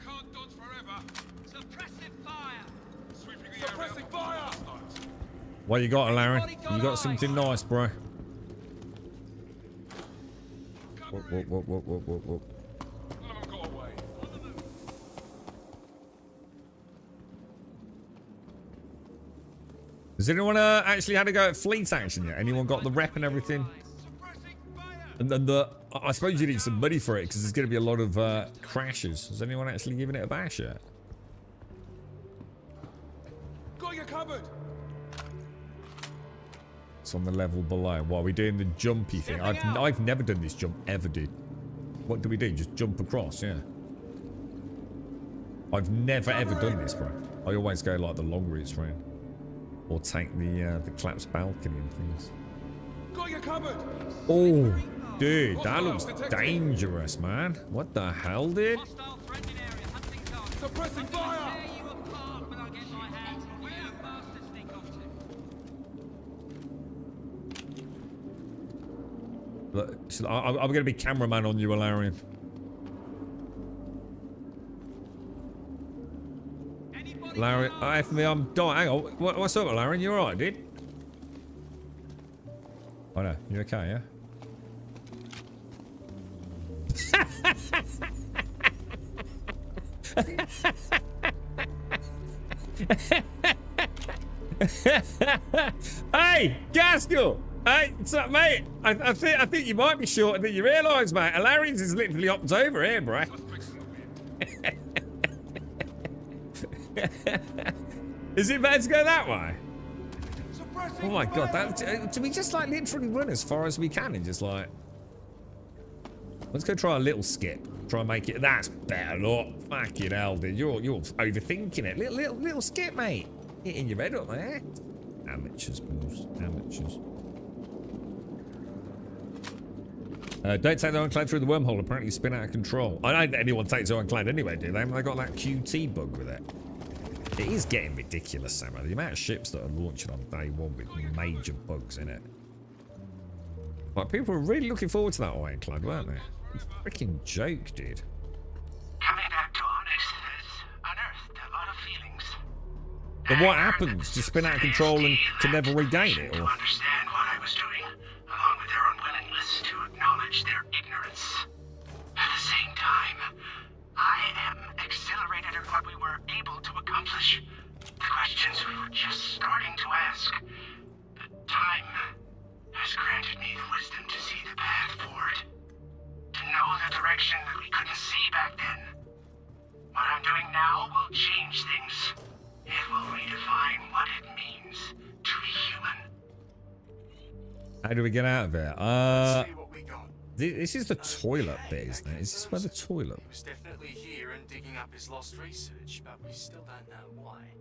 Can't dodge forever. Suppressive fire. Sweeping the Suppressing fire. What you got, Larry? You got something nice, bro. Whoop, whoop, whoop, whoop, whoop, whoop, whoop. None of them got away. Has anyone actually had a go at fleet action yet? Anyone got the rep and everything? Suppressing fire. And then I suppose you need some money for it because there's going to be a lot of crashes. Has anyone actually given it a bash yet? Got you covered. It's on the level below. What are we doing? The jumpy thing. I've never done this jump ever, dude. What do we do? Just jump across? Yeah. I've never ever done this, bro. I always go like the long routes round, or take the collapsed balcony and things. Got you covered. Oh, dude, that looks dangerous, man. What the hell, dude? Hostile threatening area. Hunting target. Suppressing fire. Tear you apart when I get my hands on where you bastards sneak off to. Look, so I'm going to be cameraman on you, Alarian. Larry, I'm dying. Hang on. What's up, Larry? You alright, dude? Oh no, you okay, yeah? Hey, Gaskell! Hey, what's up, mate? I think you might be shorter than you realise, mate. Larry's is literally hopped over here, bro. Is it bad to go that way? Oh my god, do we just like literally run as far as we can and just like... Let's go try a little skip. Try and make it... That's better, look. Fucking hell, dude. You're overthinking it. Little skip, mate. Hitting your head up there. Amateurs, boys. Amateurs. Don't take the Ironclad through the wormhole. Apparently spin out of control. I don't think anyone takes the Ironclad anyway, do they? They got that QT bug with it. It is getting ridiculous, Sam. The amount of ships that are launching on day one with major bugs in it. Like, people were really looking forward to that Ironclad, weren't they? Freaking joke, dude. Coming back to Onyx has unearthed a lot of feelings. But what happens? To spin out of control and to never regain it? To Or... understand what I was doing, along with their unwillingness to acknowledge their ignorance. At the same time, I am exhilarated at what we were able to accomplish. The questions we were just starting to ask. But time has granted me the wisdom to see the path forward. To know the direction that we couldn't see back then. What I'm doing now will change things. It will redefine what it means to be human. How do we get out of here? See what we got. This is the toilet bit, isn't it? Is this where the toilet? He was definitely here and digging up his lost research, but we still don't know why.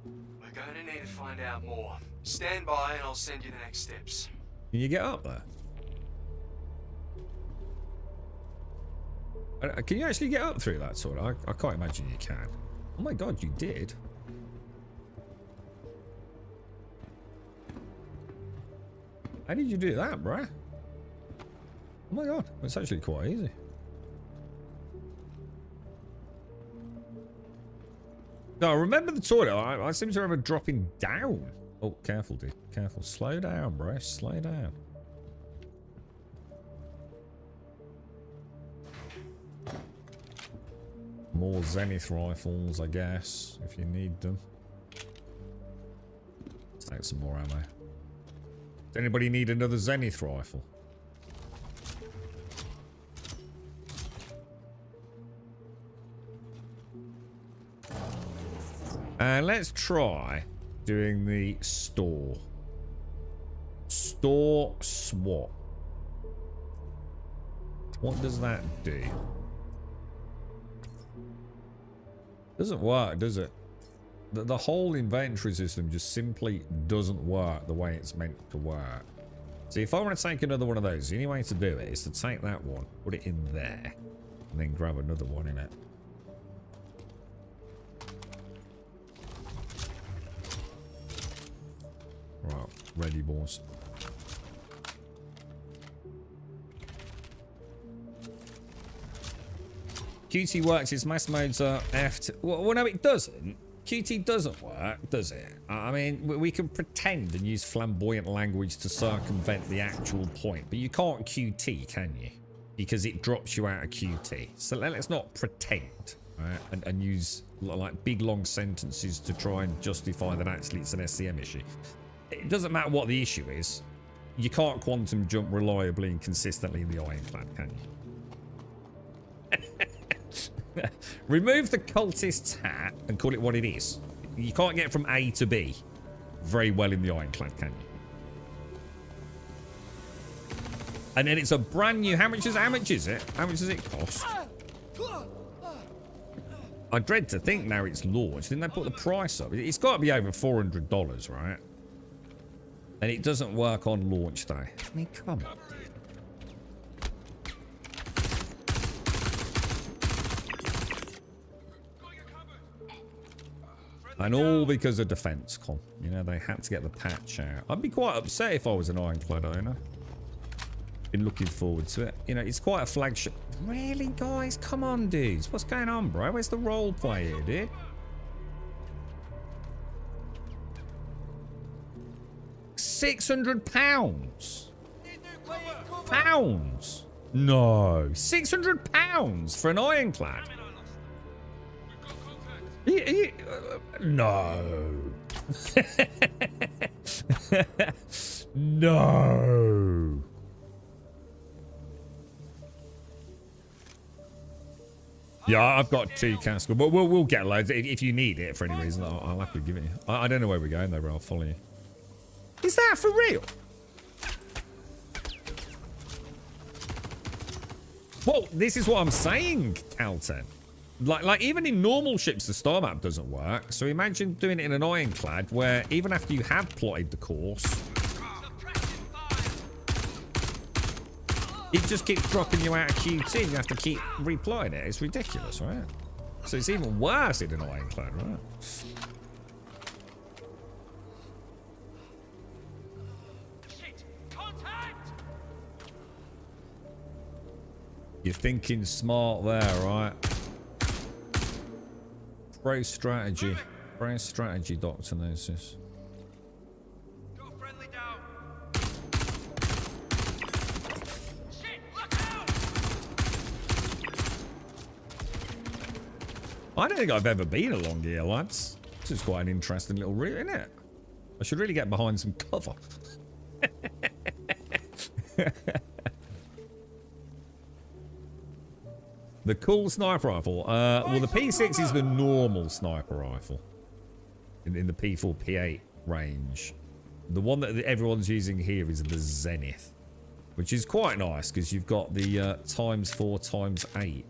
We're going to need to find out more. Stand by and I'll send you the next steps. Can you get up there? Can you actually get up through that sort of? I can't imagine you can. Oh my god, you did. How did you do that, bruh? Oh my god, it's actually quite easy. No, remember the toilet. I seem to remember dropping down. Oh, careful, dude. Careful. Slow down, bro. Slow down. More Zenith rifles, I guess, if you need them. Let's take some more ammo. Does anybody need another Zenith rifle? And let's try doing the store. Store swap. What does that do? Doesn't work, does it? The whole inventory system just simply doesn't work the way it's meant to work. See, if I want to take another one of those, the only way to do it is to take that one, put it in there, and then grab another one in it. Right, ready, boys. QT works, its mass modes are effed. Well, no, it doesn't. QT doesn't work, does it? I mean, we can pretend and use flamboyant language to circumvent the actual point, but you can't QT, can you? Because it drops you out of QT. So let's not pretend, right? And use like big long sentences to try and justify that actually it's an SCM issue. It doesn't matter what the issue is. You can't quantum jump reliably and consistently in the ironclad, can you? Remove the cultist's hat and call it what it is. You can't get from A to B very well in the ironclad, can you? And then it's a brand new. How much is it? How much does it cost? I dread to think now it's launched. Didn't they put the price up? It's got to be over $400, right? And it doesn't work on launch day. I mean, come on, dude. And all because of Defense.com. You know, they had to get the patch out. I'd be quite upset if I was an ironclad owner. Been looking forward to it. You know, it's quite a flagship. Really, guys? Come on, dudes. What's going on, bro? Where's the role play here, dude? £600? Pounds? No. £600 for an ironclad? No. No. Yeah, I've got 2 castle, but we'll get loads if you need it for any reason. I'll happily give it you. I don't know where we're going though, but I'll follow you. Is that for real? Well, this is what I'm saying, Calten. Like even in normal ships, the star map doesn't work. So imagine doing it in an ironclad where even after you have plotted the course, it just keeps dropping you out of QT and you have to keep replotting it. It's ridiculous, right? So it's even worse in an ironclad, right? You're thinking smart there, right? Pro strategy. Pro strategy, Dr. Gnosis. Got a friendly down. Shit, look out! I don't think I've ever been along here, lads. This is quite an interesting little route, isn't it? I should really get behind some cover. The cool sniper rifle. Well, the P6 is the normal sniper rifle in the P4, P8 range. The one that everyone's using here is the Zenith, which is quite nice because you've got the ×4 ×8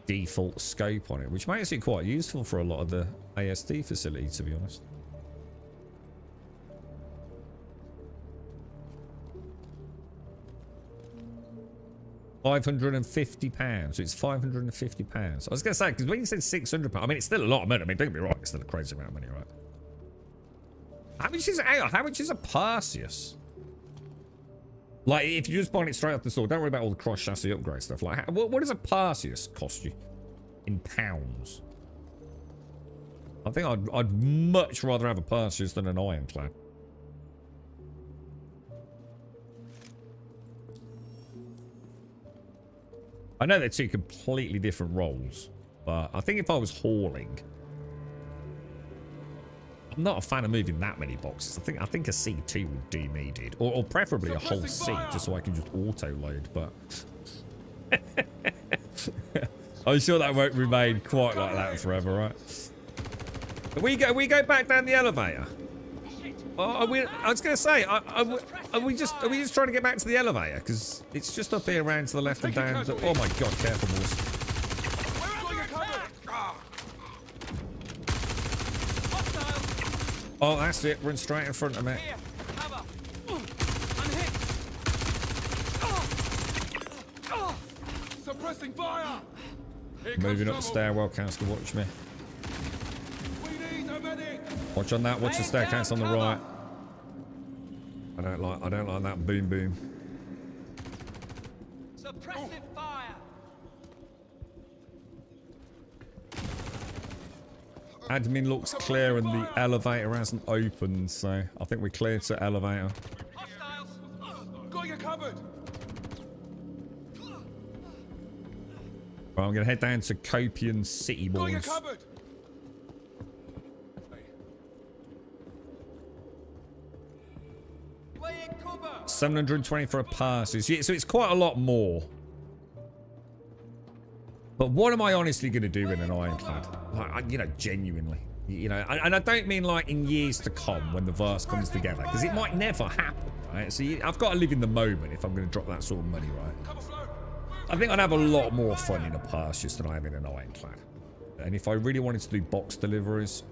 default scope on it, which makes it quite useful for a lot of the ASD facility, to be honest. £550, so it's £550. I was going to say, because when you said £600, I mean, it's still a lot of money. I mean, don't get me wrong, it's still a crazy amount of money, right? How much is a Perseus? Like, if you're just buying it straight off the store, don't worry about all the cross chassis upgrade stuff. Like, what does a Perseus cost you in pounds? I think I'd much rather have a Perseus than an ironclad. I know they're 2 completely different roles, but I think if I was hauling, I'm not a fan of moving that many boxes. I think a C2 would do me, dude, or preferably a whole C, just so I can just auto load. But I'm sure that won't remain quite like that forever, right? We go back down the elevator. I was going to say, are we just trying to get back to the elevator? Because it's just up here around to the left and down. Oh my god, careful, boys. Oh, that's it. Run straight in front of me. Suppressing fire. Moving up the stairwell, Castle. Watch me. We need a medic. Watch on that. Watch the staircase on the right. I don't like that boom boom. Suppressive fire. Admin looks clear and the elevator hasn't opened, so I think we're clear to elevator. Hostiles. Got you covered. Right, I'm gonna head down to Copian City, Got you boys. covered. 720 for a pass. So it's quite a lot more. But what am I honestly going to do in an ironclad? Like, you know, genuinely. You know, and I don't mean like in years to come when the verse comes together, because it might never happen, right? So I've got to live in the moment if I'm going to drop that sort of money, right? I think I'd have a lot more fun in a pass just than I am in an ironclad. And if I really wanted to do box deliveries,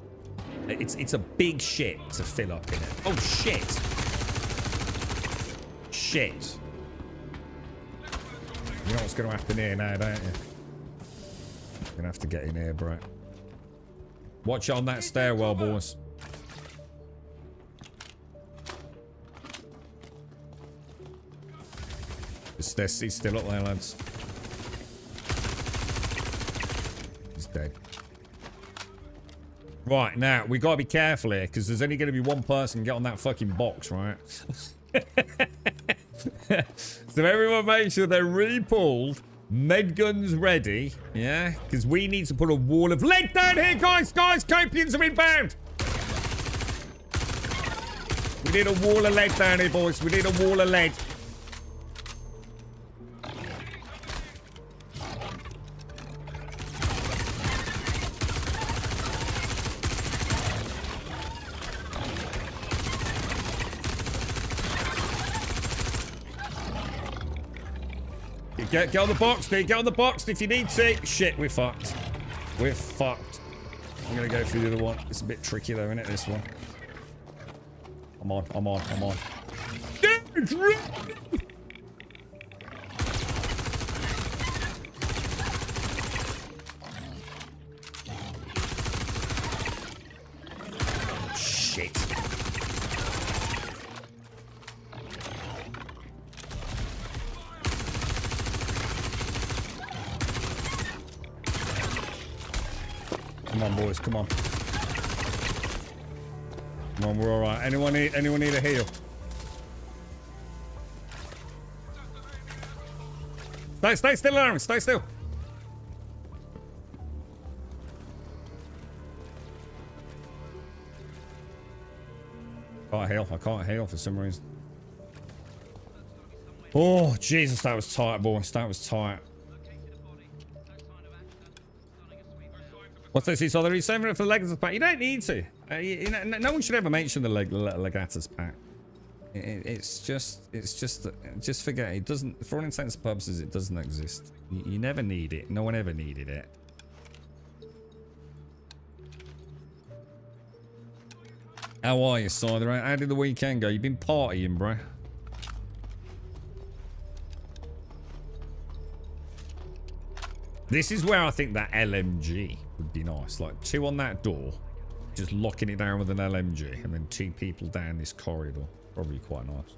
it's a big shit to fill up in it. Oh, shit. Shit. You know what's going to happen here now, don't you? You're going to have to get in here, bro. Watch on that stairwell, boys. He's still up there, lads. He's dead. Right, now, we got to be careful here, because there's only going to be one person get on that fucking box, right? So everyone make sure they're re-pulled. Med guns ready, yeah? Because we need to put a wall of lead down here, guys! Copians are inbound! We need a wall of lead down here, boys. We need a wall of lead. Get on the box, dude. Get on the box if you need to. Shit, we're fucked. We're fucked. I'm gonna go through the other one. It's a bit tricky though, isn't it, this one? I'm on. Dude, run! Shit. Come on, boys. Come on. Come on, we're all right. Anyone need a heal? Stay still, Aaron. Stay still. I can't heal for some reason. Oh, Jesus, that was tight, boys. That was tight. What's this? So they're saving it for the Legatus pack. You don't need to. You know, no one should ever mention the Legatus pack. It's just forget it. It doesn't, for all intents and purposes, it doesn't exist. You never need it. No one ever needed it. How are you, Cider? How did the weekend go? You've been partying, bro. This is where I think that LMG would be nice. Like 2 on that door, just locking it down with an LMG, and then 2 people down this corridor. Probably quite nice.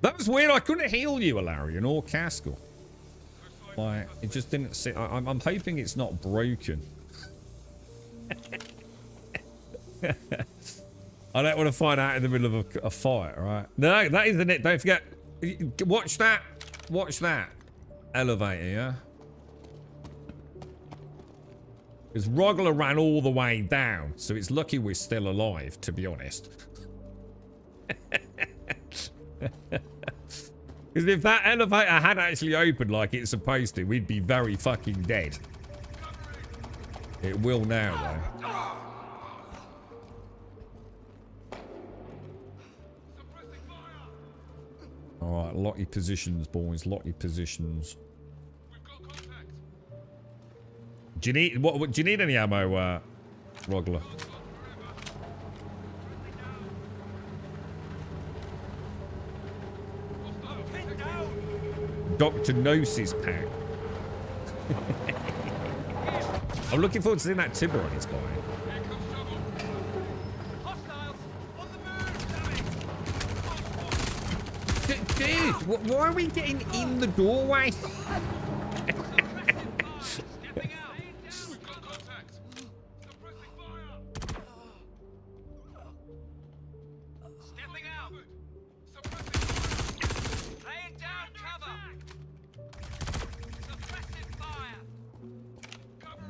That was weird. I couldn't heal you, Alarian or Caskell. Like, it just didn't sit. I'm hoping it's not broken. I don't want to find out in the middle of a fight, right? No, that isn't it. Don't forget. Watch that. Watch that. Elevator, yeah? Because Rogler ran all the way down, so it's lucky we're still alive, to be honest. Because if that elevator had actually opened like it's supposed to, we'd be very fucking dead. It will now, though. Alright, lock your positions, boys. Lock your positions. Do you need what do you need any ammo, Rogler? Dr. Gnosis pack. I'm looking forward to seeing that timber on his body. Dude, why are we getting in the doorway?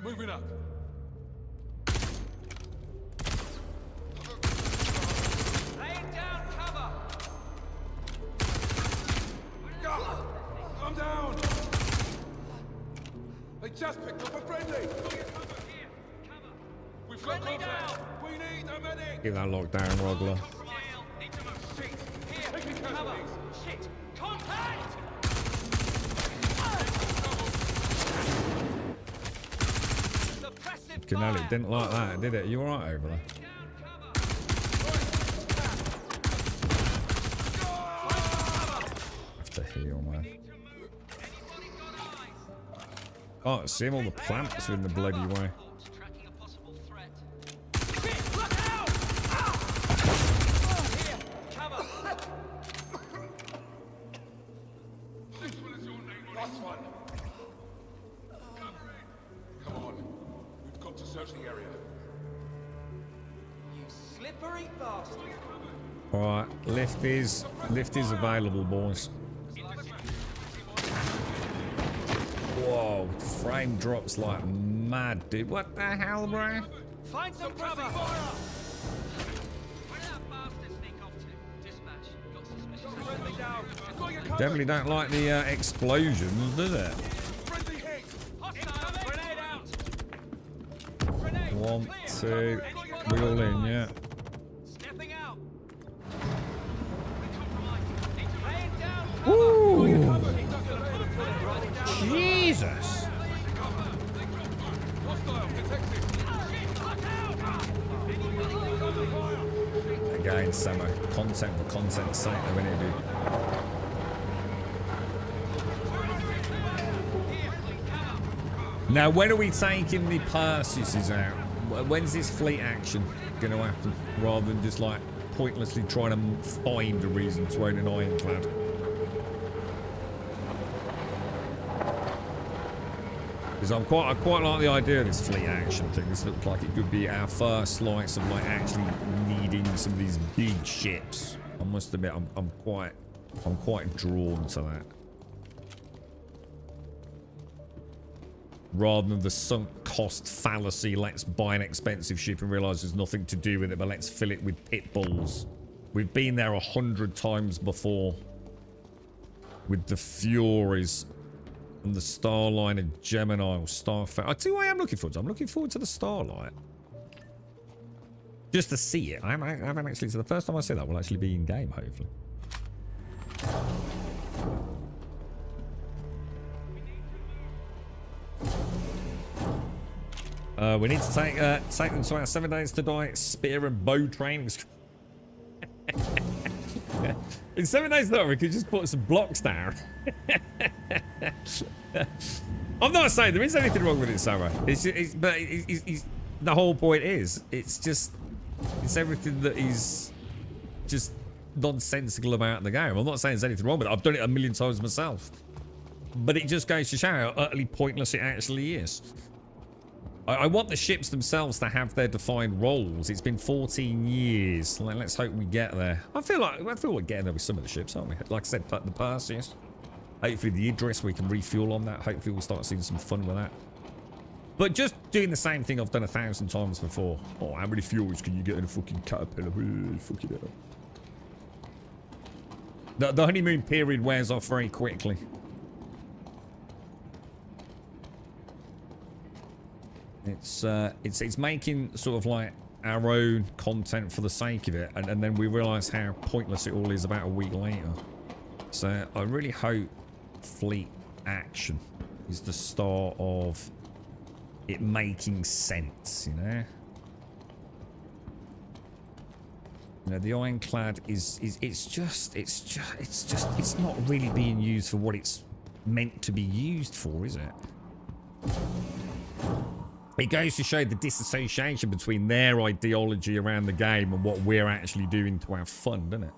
Moving up. Laying down cover. I'm down. They just picked up a friendly. We've got contact. We need a medic. Get that locked down, Rogler. Shit! Contact! Suppressive Canal, it fire! didn't like that, did it? You alright over there? Have to heal, man. Oh, see all the plants are in the bloody way. Tracking a possible threat. Shit! Look out! Here! Cover! Last one. Come on. We've got to search the area. You slippery bastard! Alright, lift is available, boys. Whoa, frame drops like mad, dude. What the hell, bro? Find some cover! Where did that bastard sneak off to? Dispatch. Got suspicious. Friendly down. Got your cover. Definitely don't like the explosions, does it? Friendly hit. Hostile! Grenade out! Grenade! 1, Clear. 2, we all in, yeah. Stepping out! Laying down! Ooh, Jesus! Hostile detected. Again, Samo, content for content's sake, though, innit, dude? Now, when are we taking the Perseus out? When's this fleet action going to happen? Rather than just, like, pointlessly trying to find a reason to own an ironclad. Because I quite like the idea of this fleet action thing. This looks like it could be our first slice of, like, actually needing some of these big ships. I must admit, I'm quite drawn to that. Rather than the sunk cost fallacy, let's buy an expensive ship and realise there's nothing to do with it, but let's fill it with pit bulls. We've been there 100 times before. With the Furies and the Starliner Gemini or Starfire. I tell you what I am looking forward to. I'm looking forward to the Starlight. Just to see it. I haven't actually, so the first time I see that will actually be in game, hopefully. We need to take them to our 7 days to die spear and bow trainings. In 7 days to die, we could just put some blocks down. I'm not saying there is anything wrong with it, Sarah. The whole point is, it's everything that is just nonsensical about the game. I'm not saying there's anything wrong with it. I've done it a million times myself. But it just goes to show how utterly pointless it actually is. I want the ships themselves to have their defined roles. It's been 14 years. Let's hope we get there. I feel we're getting there with some of the ships, aren't we? Like I said, the Perseus. Hopefully the Idris, we can refuel on that. Hopefully we'll start seeing some fun with that. But just doing the same thing I've done 1,000 times before. Oh, how many fuels can you get in a fucking caterpillar? Fucking hell. The honeymoon period wears off very quickly. It's making sort of like our own content for the sake of it, and then we realise how pointless it all is about a week later. So I really hope fleet action is the start of it making sense, you know? You know, the ironclad it's not really being used for what it's meant to be used for, is it? It goes to show the disassociation between their ideology around the game and what we're actually doing to have fun, doesn't it?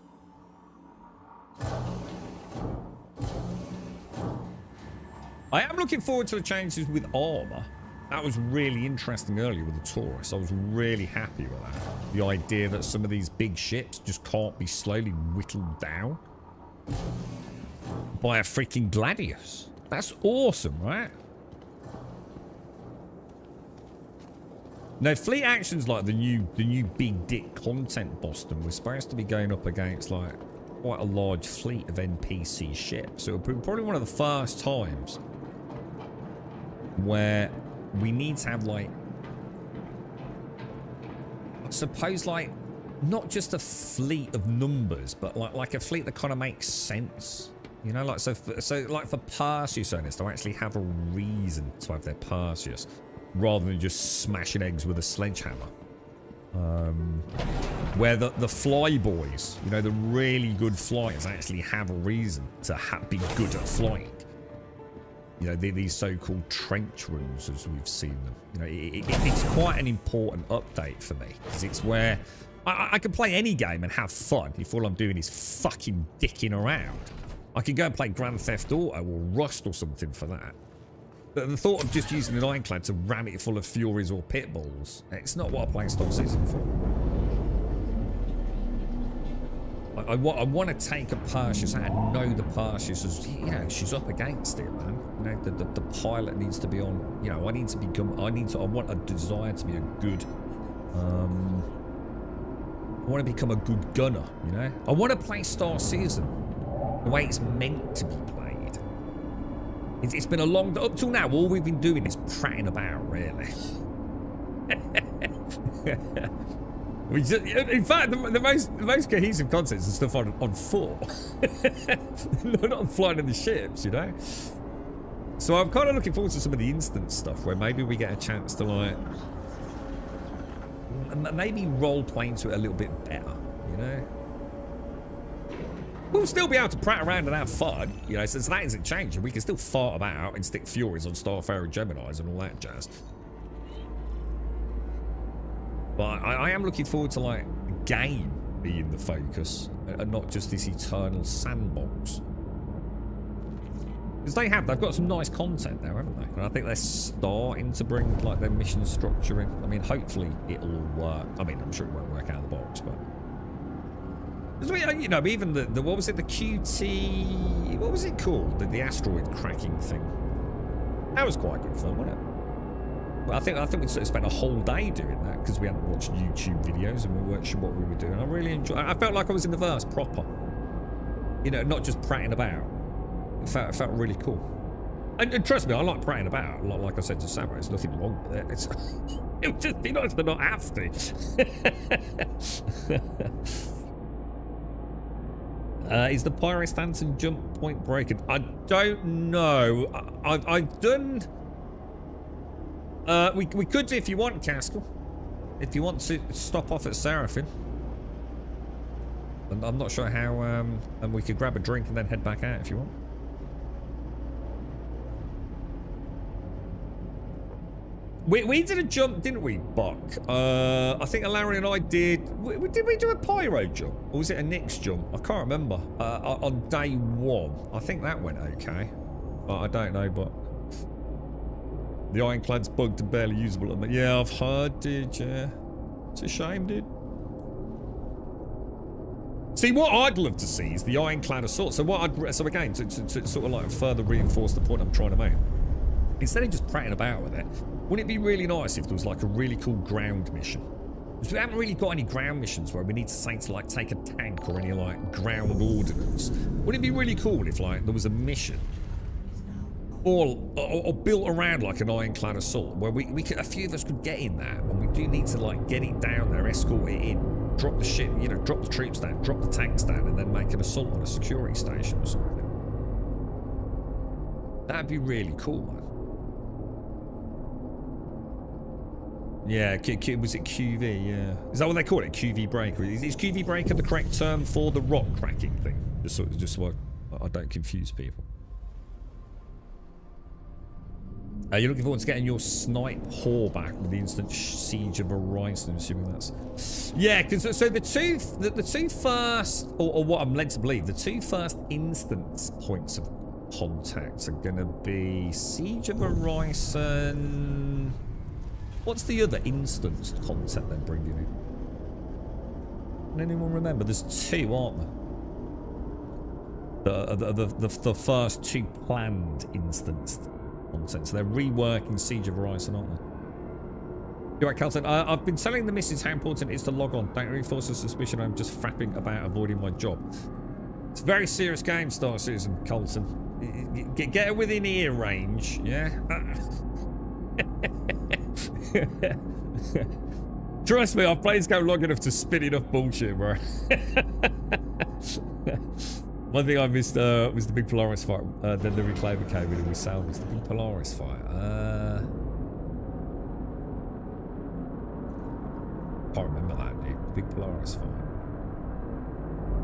I am looking forward to the changes with armor. That was really interesting earlier with the Taurus. I was really happy with that. The idea that some of these big ships just can't be slowly whittled down by a freaking Gladius. That's awesome, right? No, fleet actions like the new big dick content Boston was supposed to be going up against like quite a large fleet of NPC ships. So it'll be probably one of the first times where we need to have like, I suppose, like not just a fleet of numbers, but like a fleet that kind of makes sense. You know, like so like for Perseus owners to actually have a reason to have their Perseus, rather than just smashing eggs with a sledgehammer. Where the flyboys, you know, the really good flyers actually have a reason to be good at flying. You know, these so-called trench runs as we've seen them. You know, it's quite an important update for me, because it's where I can play any game and have fun if all I'm doing is fucking dicking around. I can go and play Grand Theft Auto or Rust or something for that. But the thought of just using an ironclad to ram it full of Furies or Pitbulls, it's not what I play Star Citizen for. I want to take a Perseus and know the Perseus as, you know, she's up against it, man. You know, the pilot needs to be on, you know, I want a desire to be a good, I want to become a good gunner, you know? I want to play Star Citizen the way it's meant to be played. It's been a long, up till now, all we've been doing is prattling about, really. We just, in fact, the most cohesive content is stuff on foot. Not flying in the ships, you know? So I'm kind of looking forward to some of the instant stuff where maybe we get a chance to, like, maybe role-play into it a little bit better, you know? We'll still be able to prat around and have fun, you know, since that isn't changing. We can still fart about and stick Furies on Starfarer Geminis and all that jazz. But I am looking forward to, like, game being the focus and not just this eternal sandbox. Because they've got some nice content there, haven't they? And I think they're starting to bring, like, their mission structure in. I mean, hopefully it'll work. I mean, I'm sure it won't work out of the box, but... You know, even the what was it, the QT... What was it called? The asteroid cracking thing. That was quite good fun, wasn't it? Well, I think we sort of spent a whole day doing that because we hadn't watched YouTube videos and we weren't sure what we were doing. I really enjoyed. I felt like I was in the verse proper. You know, not just prattling about. It felt really cool. And trust me, I like prattling about. Like I said to Samurai, there's nothing wrong with it. It would just be nice to not have to. Is the Pyro Stanton jump point broken? I don't know. I've done... we could do if you want, Caskell. If you want to stop off at Seraphim. And I'm not sure how, and we could grab a drink and then head back out if you want. We did a jump, didn't we, Buck? I think Larry and I did. Did we do a pyro jump? Or was it a Nyx jump? I can't remember. On day one. I think that went okay. But I don't know, but... The ironclad's bugged and barely usable. Yeah, I've heard, dude, yeah. It's a shame, dude. See, what I'd love to see is the ironclad assault. So again, to sort of like further reinforce the point I'm trying to make. Instead of just prattling about with it, wouldn't it be really nice if there was like a really cool ground mission Because we haven't really got any ground missions where we need to say to like take a tank or any like ground ordnance. Wouldn't it be really cool if like there was a mission or built around like an ironclad assault where we could, a few of us could get in there, and we do need to like get it down there, escort it in, drop the shit, you know, drop the troops down, drop the tanks down, and then make an assault on a security station or something. That'd be really cool, man. Yeah, was it QV? Yeah, is that what they call it? QV breaker? Is QV breaker the correct term for the rock cracking thing? Just so I don't confuse people. You're looking forward to getting your snipe whore back with the instant siege of Horizon. I'm assuming that's yeah. Because so the two first, or what I'm led to believe, the two first instance points of contact are going to be Siege of Horizon. What's the other instanced concept they're bringing in? Can anyone remember? There's two, aren't there? The first two planned instanced content. So they're reworking Siege of Horizon, aren't they? You're right, Carlton. I've been telling the missus how important it is to log on. Don't reinforce the suspicion I'm just fapping about avoiding my job. It's a very serious game, Star Citizen, Colton. Get her within ear range, yeah? Trust me, I've played this game long enough to spin enough bullshit, bro. One thing I missed was the big Polaris fight. Then the reclaimer came in and we salvaged the big Polaris fight. Can't remember that, dude. The big Polaris fight.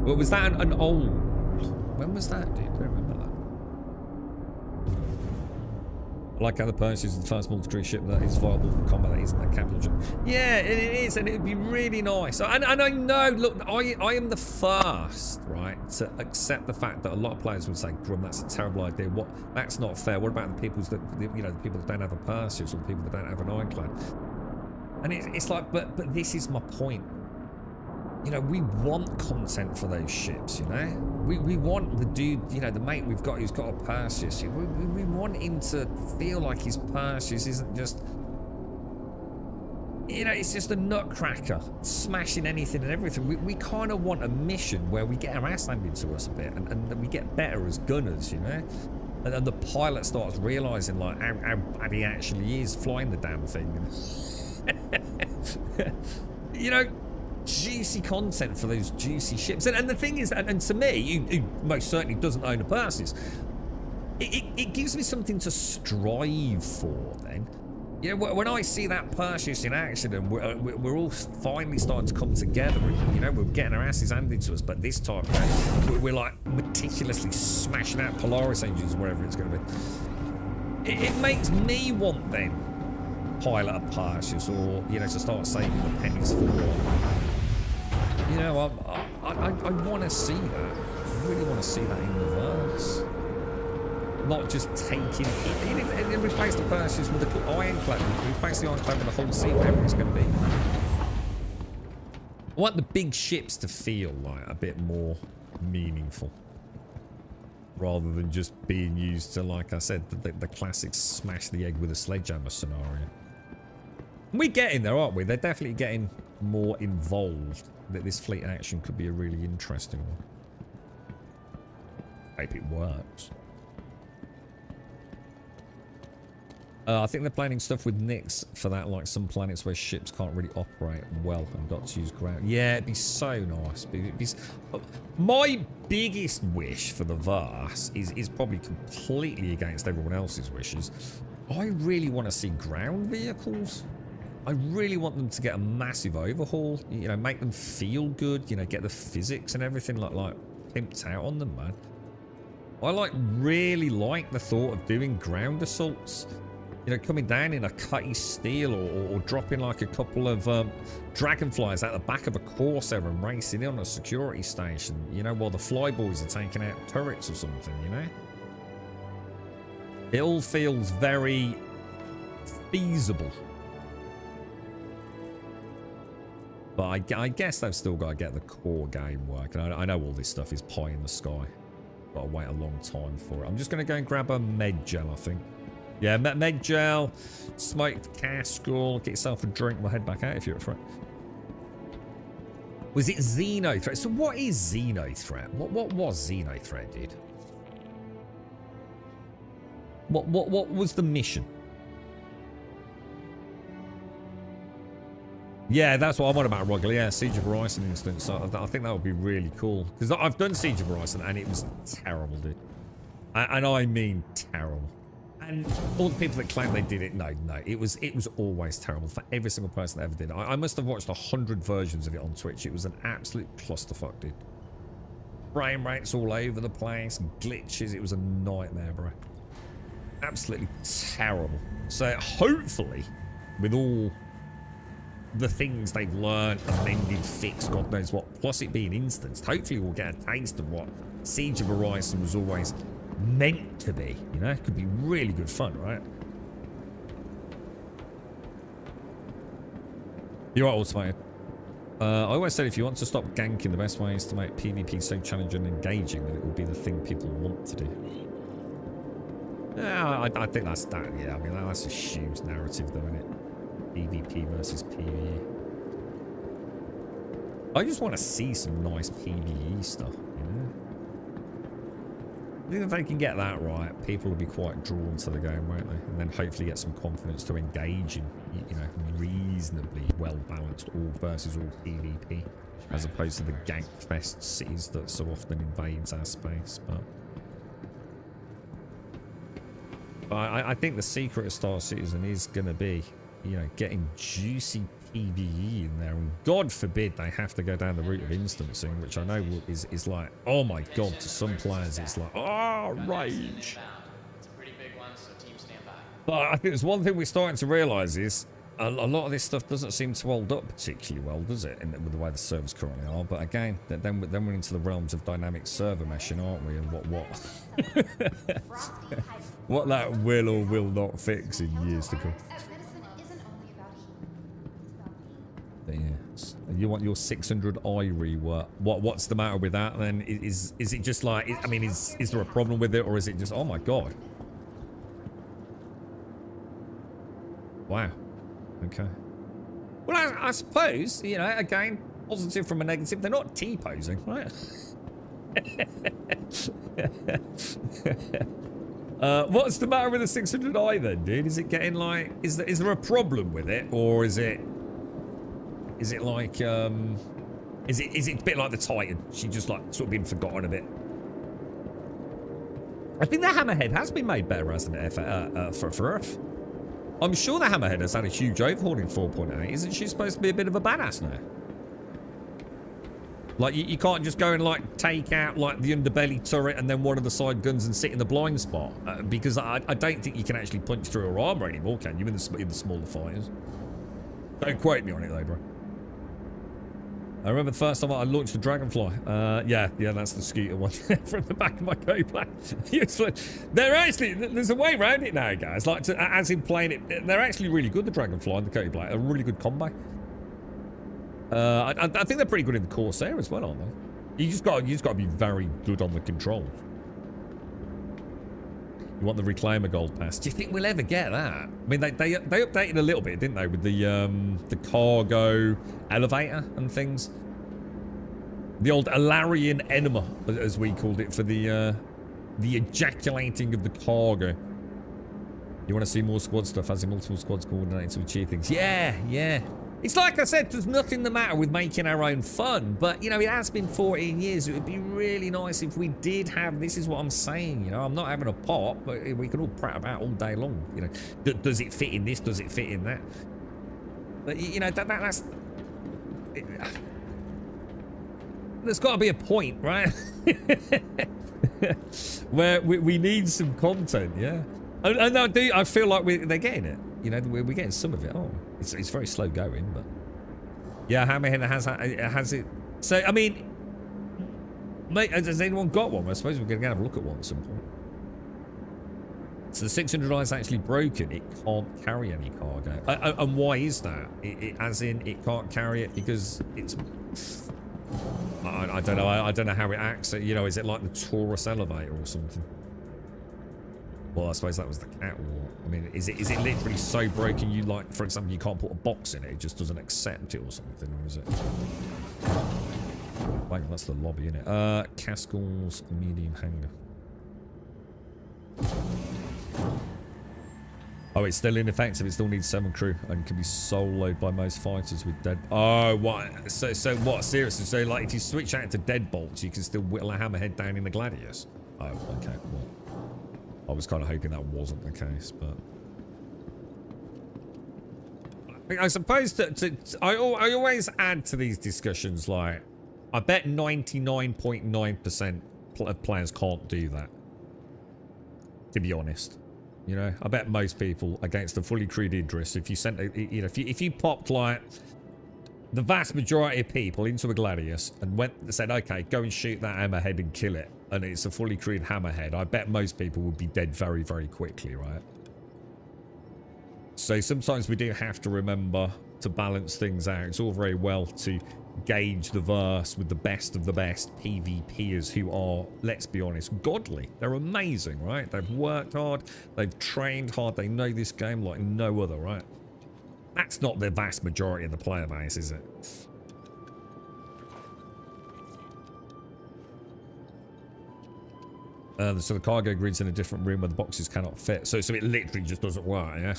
Well, was that an old... When was that, dude? I don't remember that. I like how the Perseus is the first multi-crew ship that is viable for combat that isn't that capital jump. Yeah, it is, and it would be really nice. And I know, look, I am the first, right, to accept the fact that a lot of players would say, Grum, that's a terrible idea. That's not fair. What about the people that, you know, the people that don't have a Perseus or the people that don't have an ironclad? And it's like, but this is my point. You know, we want content for those ships, you know? We want the dude, you know, the mate we've got who's got a Perseus. We want him to feel like his Perseus isn't just... You know, it's just a nutcracker, smashing anything and everything. We kind of want a mission where we get our ass handed to us a bit and we get better as gunners, you know? And then the pilot starts realising, like, how bad he actually is flying the damn thing. You know... Juicy content for those juicy ships, and the thing is, and to me, who most certainly doesn't own a Perseus, it gives me something to strive for. Then, you know, when I see that Perseus in action, and we're all finally starting to come together, and, you know, we're getting our asses handed to us, but this time, you know, we're like meticulously smashing out Polaris engines wherever it's going to be. It makes me want then pilot a Perseus, or you know, to start saving the pennies for one. You know, I want to see that. I really want to see that in the verse. Not just taking it. And replace the Perseus with the ironclad. Replace the ironclad with the whole sea, whatever it's going to be. I want the big ships to feel like a bit more meaningful. Rather than just being used to, like I said, the classic smash the egg with a sledgehammer scenario. We're getting there, aren't we? They're definitely getting more involved. That this fleet action could be a really interesting one. Hope it works. I think they're planning stuff with Nyx for that, like some planets where ships can't really operate well and got to use ground. Yeah, it'd be so nice. My biggest wish for the verse is probably completely against everyone else's wishes. I really want to see ground vehicles. I really want them to get a massive overhaul, you know, make them feel good, you know, get the physics and everything like pimped out on them, man. I really like the thought of doing ground assaults, you know, coming down in a cutty steel or dropping like a couple of dragonflies out the back of a Corsair and racing in on a security station, you know, while the flyboys are taking out turrets or something, you know. It all feels very feasible. But I guess they've still got to get the core game working. I know all this stuff is pie in the sky. Got to wait a long time for it. I'm just going to go and grab a med gel, I think. Yeah, med gel, smoke the castle, get yourself a drink. We'll head back out if you're up for it. Was it Xenothreat? So what is Xenothreat? What was Xenothreat, dude? What was the mission? Yeah, that's what I'm on about, Rogler. Yeah, Siege of Horizon instance. I think that would be really cool. Because I've done Siege of Horizon and it was terrible, dude. And I mean terrible. And all the people that claim they did it, no, it was always terrible for every single person that ever did it. I must have watched 100 versions of it on Twitch. It was an absolute clusterfuck, dude. Frame rates all over the place, glitches. It was a nightmare, bro. Absolutely terrible. So hopefully, with all the things they've learned, amended, fixed, God knows what, plus it being instanced, hopefully we'll get a taste of what Siege of Horizon was always meant to be. You know, it could be really good fun, right? You're right, Automated. I always said if you want to stop ganking, the best way is to make PvP so challenging and engaging that it will be the thing people want to do. Yeah, I think that's that. Yeah, I mean, that's a huge narrative, though, isn't it? PvP versus PvE. I just want to see some nice PvE stuff, you know? I think if they can get that right, people will be quite drawn to the game, won't they? And then hopefully get some confidence to engage in, you know, reasonably well-balanced all versus all PvP, as opposed to the gank fest cities that so often invades our space. But I think the secret of Star Citizen is going to be, you know, getting juicy PvE in there. And God forbid they have to go down the route of instancing, which I know is like, oh my God, to some players it's like, oh, rage. It's a pretty big one, so team stand by. But I think there's one thing we're starting to realise is a lot of this stuff doesn't seem to hold up particularly well, does it? With the way the servers currently are. But again, then we're into the realms of dynamic server meshing, aren't we? And what that will or will not fix in years to come. But yes. You want your 600i rework? What's the matter with that? Then is it just like? I mean, is there a problem with it, or is it just? Oh my God! Wow. Okay. Well, I suppose, you know, again, positive from a negative. They're not T-posing, right? What's the matter with the 600i then, dude? Is it getting like, is there a problem with it, or is it like, is it a bit like the Titan? She just like sort of been forgotten a bit. I think the Hammerhead has been made better, hasn't it, for Earth? I'm sure the Hammerhead has had a huge overhaul in 4.8. Isn't she supposed to be a bit of a badass now? Like, you can't just go and, like, take out, like, the underbelly turret and then one of the side guns and sit in the blind spot. Because I don't think you can actually punch through her armor anymore, can you, in the smaller fighters? Don't quote me on it, though, bro. I remember the first time I launched the Dragonfly. Yeah, that's the scooter one from the back of my Cobra. They're actually, there's a way around it now, guys. Like, as in playing it, they're actually really good, the Dragonfly and the Cobra. A really good combo. I think they're pretty good in the Corsair as well, aren't they? You just got to be very good on the controls. You want the Reclaimer Gold Pass. Do you think we'll ever get that? I mean, they updated a little bit, didn't they, with the cargo elevator and things. The old Alarian Enema, as we called it, for the ejaculating of the cargo. You want to see more squad stuff, as in multiple squads coordinating to achieve things? Yeah. It's like I said, there's nothing the matter with making our own fun, but, you know, it has been 14 years. It would be really nice if we did have, this is what I'm saying, you know, I'm not having a pop, but we can all prat about all day long, you know. Does it fit in this? Does it fit in that? But, you know, that's... There's got to be a point, right? Where we need some content, yeah? And I feel like they're getting it. You know, we're getting some of it. Oh, it's very slow going, but yeah, Hammerhead has it. So I mean, mate, has anyone got one? I suppose we're going to have a look at one at some point. So the 600i is actually broken. It can't carry any cargo. And why is that? As in, it can't carry it because it's. I don't know. I don't know how it acts. You know, is it like the Taurus elevator or something? Well, I suppose that was the catwalk. I mean, is it literally so broken you, like, for example, you can't put a box in it, it just doesn't accept it or something, or is it? Wait, that's the lobby, isn't it? Caskell's medium hangar. Oh, it's still ineffective. It still needs 7 crew and can be soloed by most fighters with dead. Oh, what? So what? Seriously? So, like, if you switch out to deadbolts, you can still whittle a hammerhead down in the Gladius? Oh, okay. Well, I was kind of hoping that wasn't the case, but I suppose that I always add to these discussions, like, I bet 99.9% of players can't do that. To be honest. You know, I bet most people against a fully crewed Idris, if you sent, you know, if you popped like the vast majority of people into a Gladius and said, okay, go and shoot that hammerhead and kill it, and it's a fully crewed hammerhead, I bet most people would be dead very, very quickly, right? So sometimes we do have to remember to balance things out. It's all very well to gauge the verse with the best of the best PvPers who are, let's be honest, godly. They're amazing, right? They've worked hard, they've trained hard, they know this game like no other, right? That's not the vast majority of the player base, is it? So the cargo grid's in a different room where the boxes cannot fit. So it literally just doesn't work, yeah?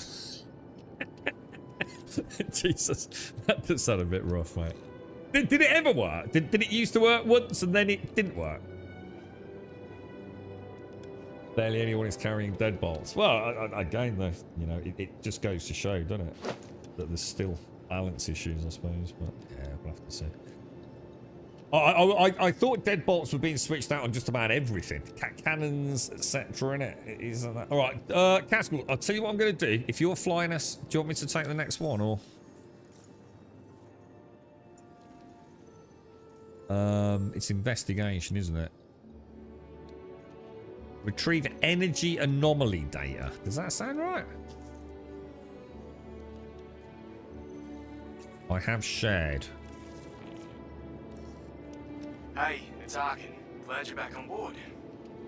Jesus, that does sound a bit rough, mate. Did it ever work? Did it used to work once and then it didn't work? Barely anyone is carrying deadbolts. Well, again, though, you know, it just goes to show, doesn't it? That there's still balance issues, I suppose. But yeah, we'll have to see. I thought deadbolts were being switched out on just about everything. Cannons, etc. innit? Isn't that? All right, Caskell, I'll tell you what I'm going to do. If you're flying us, do you want me to take the next one, or? It's investigation, isn't it? Retrieve energy anomaly data. Does that sound right? I have shared. Hey, it's Arkin. Glad you're back on board.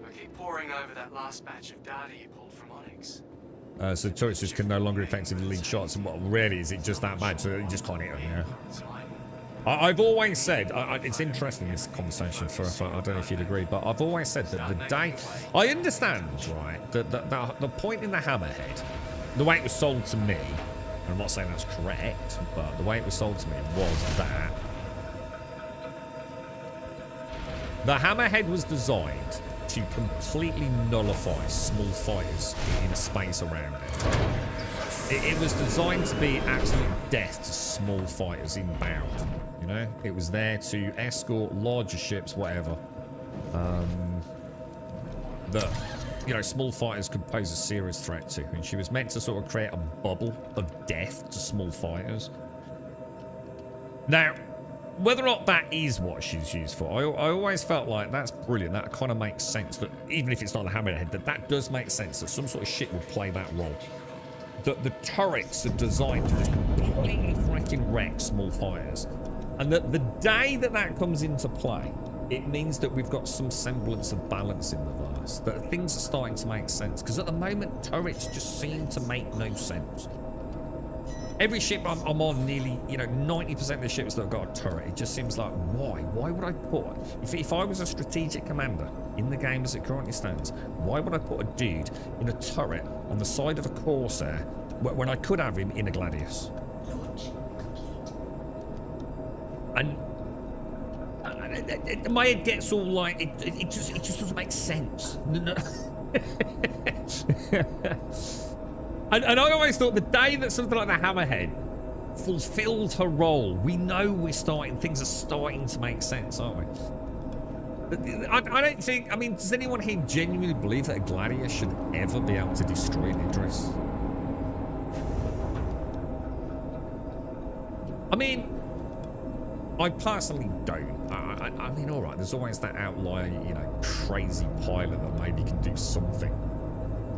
I keep poring over that last batch of data you pulled from Onyx. So turrets just can no longer effectively lead shots. And what really is it just that bad? So you just can't hit them, yeah. I've always said, it's interesting this conversation for I don't know if you'd agree, but I've always said that the day, I understand, right, that the point in the hammerhead, the way it was sold to me, and I'm not saying that's correct, but the way it was sold to me was that the hammerhead was designed to completely nullify small fighters in space around it. It was designed to be absolute death to small fighters inbound. You know, it was there to escort larger ships, whatever. That, you know, small fighters could pose a serious threat to. And she was meant to sort of create a bubble of death to small fighters. Now, whether or not that is what she's used for, I always felt like that's brilliant. That kind of makes sense. That even if it's not a hammerhead, that does make sense. That some sort of shit will play that role. That the turrets are designed to just completely freaking wreck small fighters. And that the day that comes into play, it means that we've got some semblance of balance in the verse. That things are starting to make sense. Because at the moment, turrets just seem to make no sense. Every ship I'm on, nearly, you know, 90% of the ships that have got a turret, it just seems like, why? Why would I put... If I was a strategic commander in the game as it currently stands, why would I put a dude in a turret on the side of a Corsair when I could have him in a Gladius? And my head gets all like, it just doesn't make sense. And I always thought the day that something like the hammerhead fulfilled her role, we know things are starting to make sense, aren't we? I don't think, I mean, does anyone here genuinely believe that a Gladius should ever be able to destroy an Idris? I mean, I personally don't. I mean, all right, there's always that outlier, you know, crazy pilot that maybe can do something,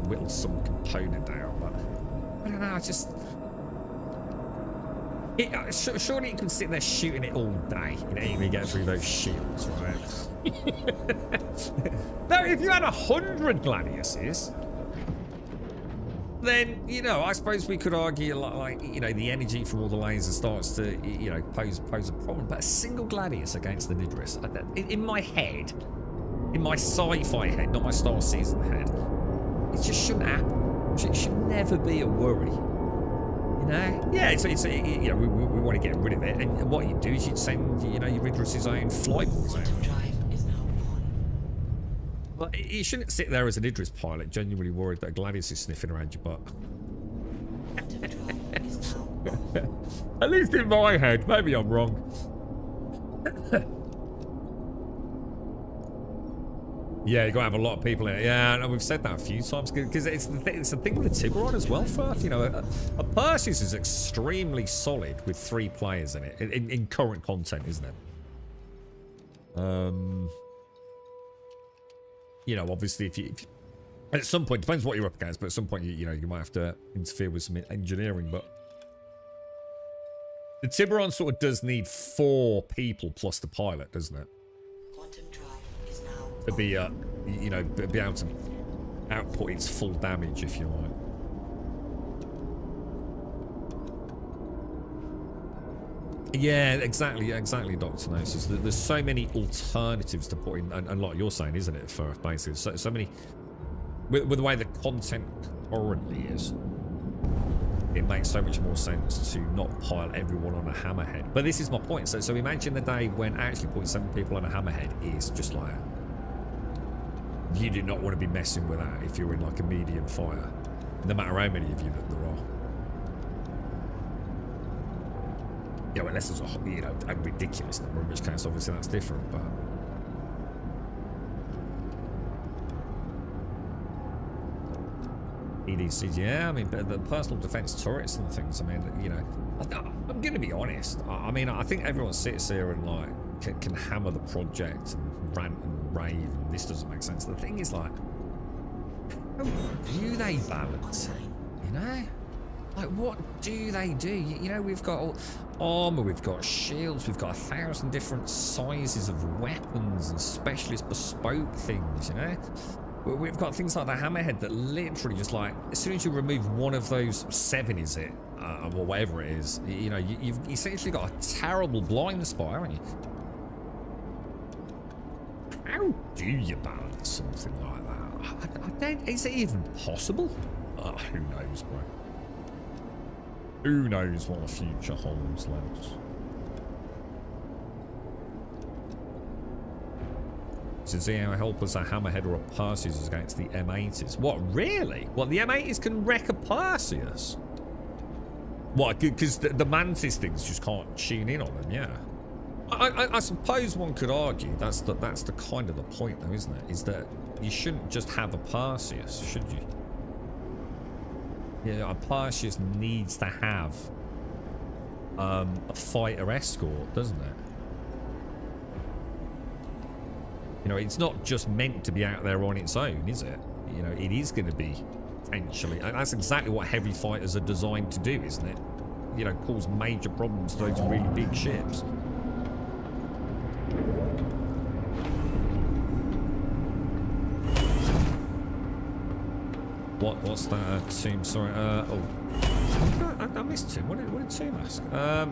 whittle some component out, but I don't know, I just... surely you can sit there shooting it all day, you know, even get through those shields, right? Now, if you had 100 Gladiuses, then, you know, I suppose we could argue, like, you know, the energy from all the lasers starts to, you know, pose a problem. But a single Gladius against the Nidris, in my head, in my sci-fi head, not my Star Citizen head, it just shouldn't happen. It should never be a worry. You know? Yeah, it's you know, we want to get rid of it. And what you do is you'd send, you know, your Idris's own flyballs out. Drive is now on. Well, you shouldn't sit there as an Idris pilot, genuinely worried that a Gladius is sniffing around your butt. Quantum drive is now on. At least in my head. Maybe I'm wrong. Yeah, you got to have a lot of people in it. Yeah, and we've said that a few times because it's the thing with the Tiburon as well, Firth. You know, a Perseus is extremely solid with 3 players in it, in current content, isn't it? You know, obviously, if you at some point, depends what you're up against, but at some point, you know, you might have to interfere with some engineering, but the Tiburon sort of does need 4 people plus the pilot, doesn't it? Quantum drive is now To be, you know, be able to output its full damage, if you like. Yeah, exactly, Dr. Gnosis. There's so many alternatives to put in, and like you're saying, isn't it, for bases? So many, with the way the content currently is, it makes so much more sense to not pile everyone on a hammerhead. But this is my point. So imagine the day when actually putting 7 people on a hammerhead is just like, you do not want to be messing with that if you're in like a medium fire, no matter how many of you that there are. Yeah, well, unless there's a, you know, a ridiculous number, in which case obviously that's different, but EDCs, yeah, I mean, but the personal defense turrets and things, I mean, you know, I'm going to be honest. I mean, I think everyone sits here and like can hammer the project and rant and rave, and this doesn't make sense. The thing is, like, how do they balance it? You know, like, what do they do? You know, we've got armor, we've got shields, we've got 1,000 different sizes of weapons and specialist bespoke things. You know. We've got things like the hammerhead that literally just like, as soon as you remove one of those 7, is it? Or whatever it is, you know, you've essentially got a terrible blind spot, haven't you? How do you balance something like that? I don't, is it even possible? Who knows, bro? Who knows what the future holds, lads? To see how helpless a hammerhead or a Perseus is against the M80s. What, really? What, the M80s can wreck a Perseus? What, because the Mantis things just can't tune in on them, yeah. I suppose one could argue that's the kind of the point, though, isn't it? Is that you shouldn't just have a Perseus, should you? Yeah, a Perseus needs to have a fighter escort, doesn't it? You know, it's not just meant to be out there on its own, is it? You know, it is going to be potentially, and that's exactly what heavy fighters are designed to do, isn't it? You know, cause major problems to those really big ships. What's that, Tomb? Sorry, I missed Tomb. What did Tomb ask?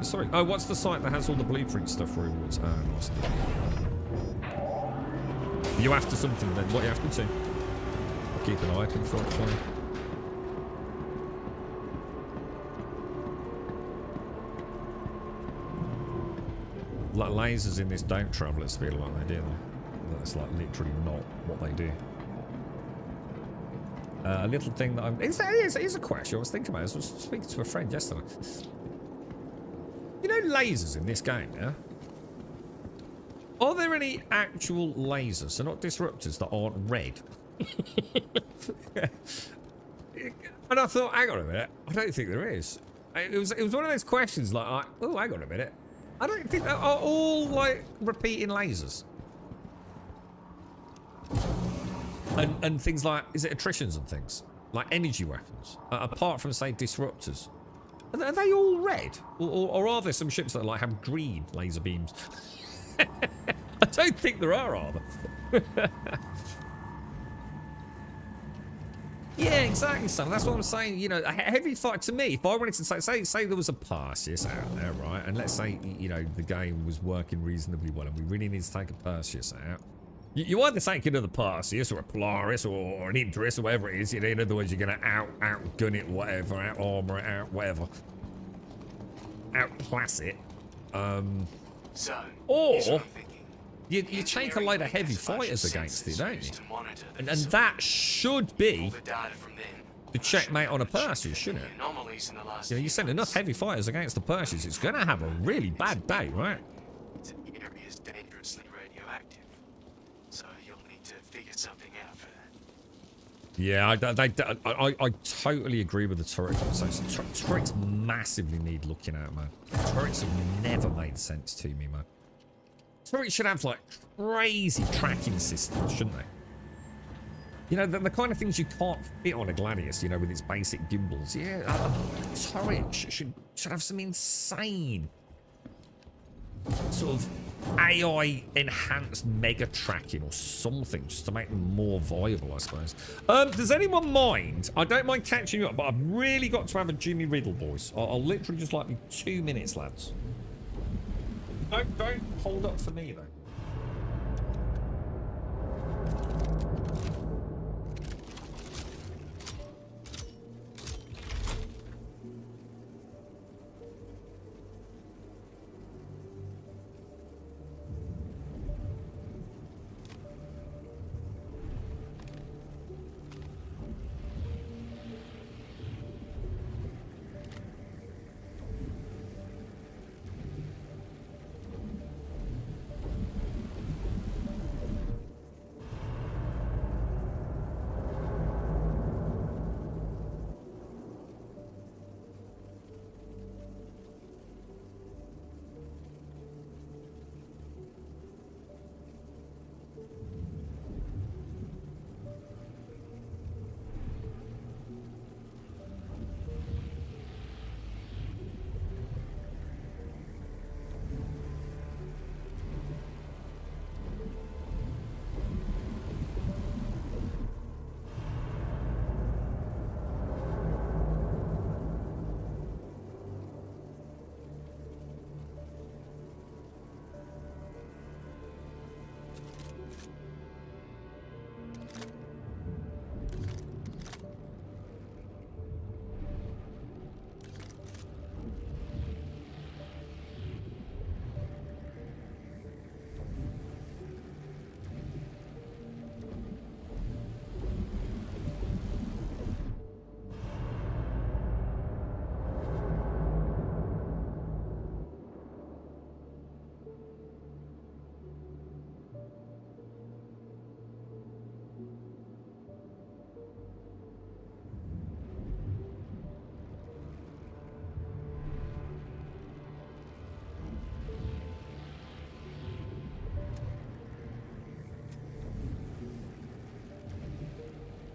Sorry. Oh, what's the site that has all the blueprint stuff rewards? Lost it. You after something then? What are you after to? I'll keep an eye open for it for you. Like lasers in this don't travel at speed like they do though. That's like literally not what they do. A little thing that I'm... It's a question I was thinking about. I was speaking to a friend yesterday. You know lasers in this game, yeah? Are there any actual lasers, so not disruptors, that aren't red? And I thought, hang on a minute, I don't think there is. It was one of those questions like oh, hang on a minute. I don't think that are all like repeating lasers. And things like, is it attritions and things? Like energy weapons, apart from, say, disruptors. Are they all red? Or are there some ships that like have green laser beams? I don't think there are there? Yeah, exactly, son. That's what I'm saying. You know, a heavy fight to me. If I wanted to say there was a Perseus out there, right? And let's say, you know, the game was working reasonably well, and we really need to take a Perseus out. You either take another Perseus or a Polaris or an Idris or whatever it is. You know, in other words, you're gonna outgun it, whatever, out armor it, out whatever, outclass it. So, Or here's what I'm thinking. you take a load of heavy fighters against it, don't you? To monitor the And facility. that should be All the data from them the checkmate on a Perseus, shouldn't it? anomalies in the last You know, you send enough heavy fighters against the Perseus, it's going to have a really bad day, right? The area is dangerously radioactive, so you'll need to figure something out for that. Yeah, I totally agree with the turret conversation. Turrets massively need looking at, man. Turrets have never made sense to me, man. Turrets should have, like, crazy tracking systems, shouldn't they? You know, the kind of things you can't fit on a Gladius, you know, with its basic gimbals. Yeah, a turret should have some insane sort of AI-enhanced mega tracking or something, just to make them more viable, I suppose. Does anyone mind? I don't mind catching you up, but I've really got to have a Jimmy Riddle, boys. I'll literally just like me 2 minutes, lads. Don't hold up for me, though.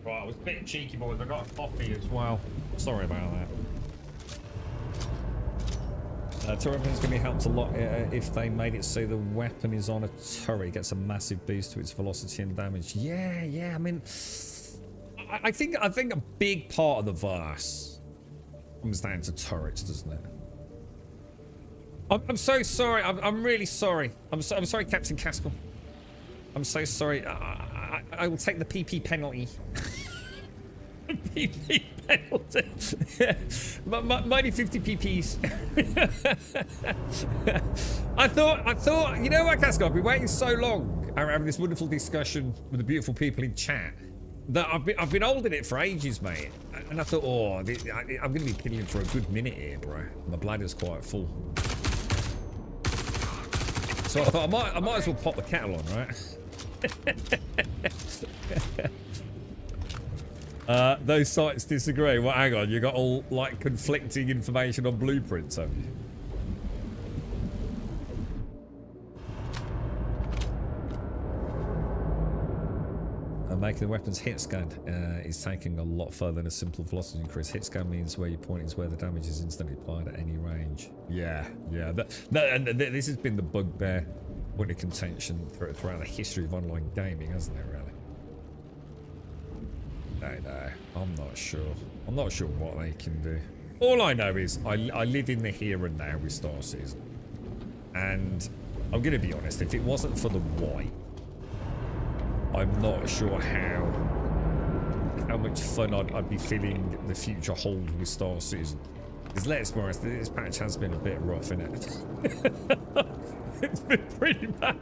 Right, I was a bit cheeky, boys. I got a coffee as well. Sorry about that. Turret weapon's going to be helped a lot if they made it so the weapon is on a turret. It gets a massive boost to its velocity and damage. Yeah. I mean, I think a big part of the verse comes down to turrets, doesn't it? I'm so sorry. I'm really sorry. I'm sorry, Captain Caskell. I'm so sorry. I will take the PP penalty. PP penalty. Mighty 50 PPs. I thought, you know what, Casco? I've been waiting so long around this wonderful discussion with the beautiful people in chat that I've been holding it for ages, mate. And I thought, oh, I'm going to be piddling for a good minute here, bro. My bladder's quite full. So I thought I might as well pop the kettle on, right? Those sites disagree. Well, hang on, you got all like conflicting information on blueprints, have you? Making the weapon's hit scan is taking a lot further than a simple velocity increase. Hit scan means where you point is where the damage is instantly applied at any range. Yeah. And this has been the bugbear point of contention throughout the history of online gaming, hasn't it, really? don't know. I'm not sure. I'm not sure what they can do. All I know is I live in the here and now with Star Citizen. And I'm going to be honest, if it wasn't for the white, I'm not sure how much fun I'd be feeling the future hold with Star Citizen. Because let's be honest, this patch has been a bit rough, innit? It's been pretty bad.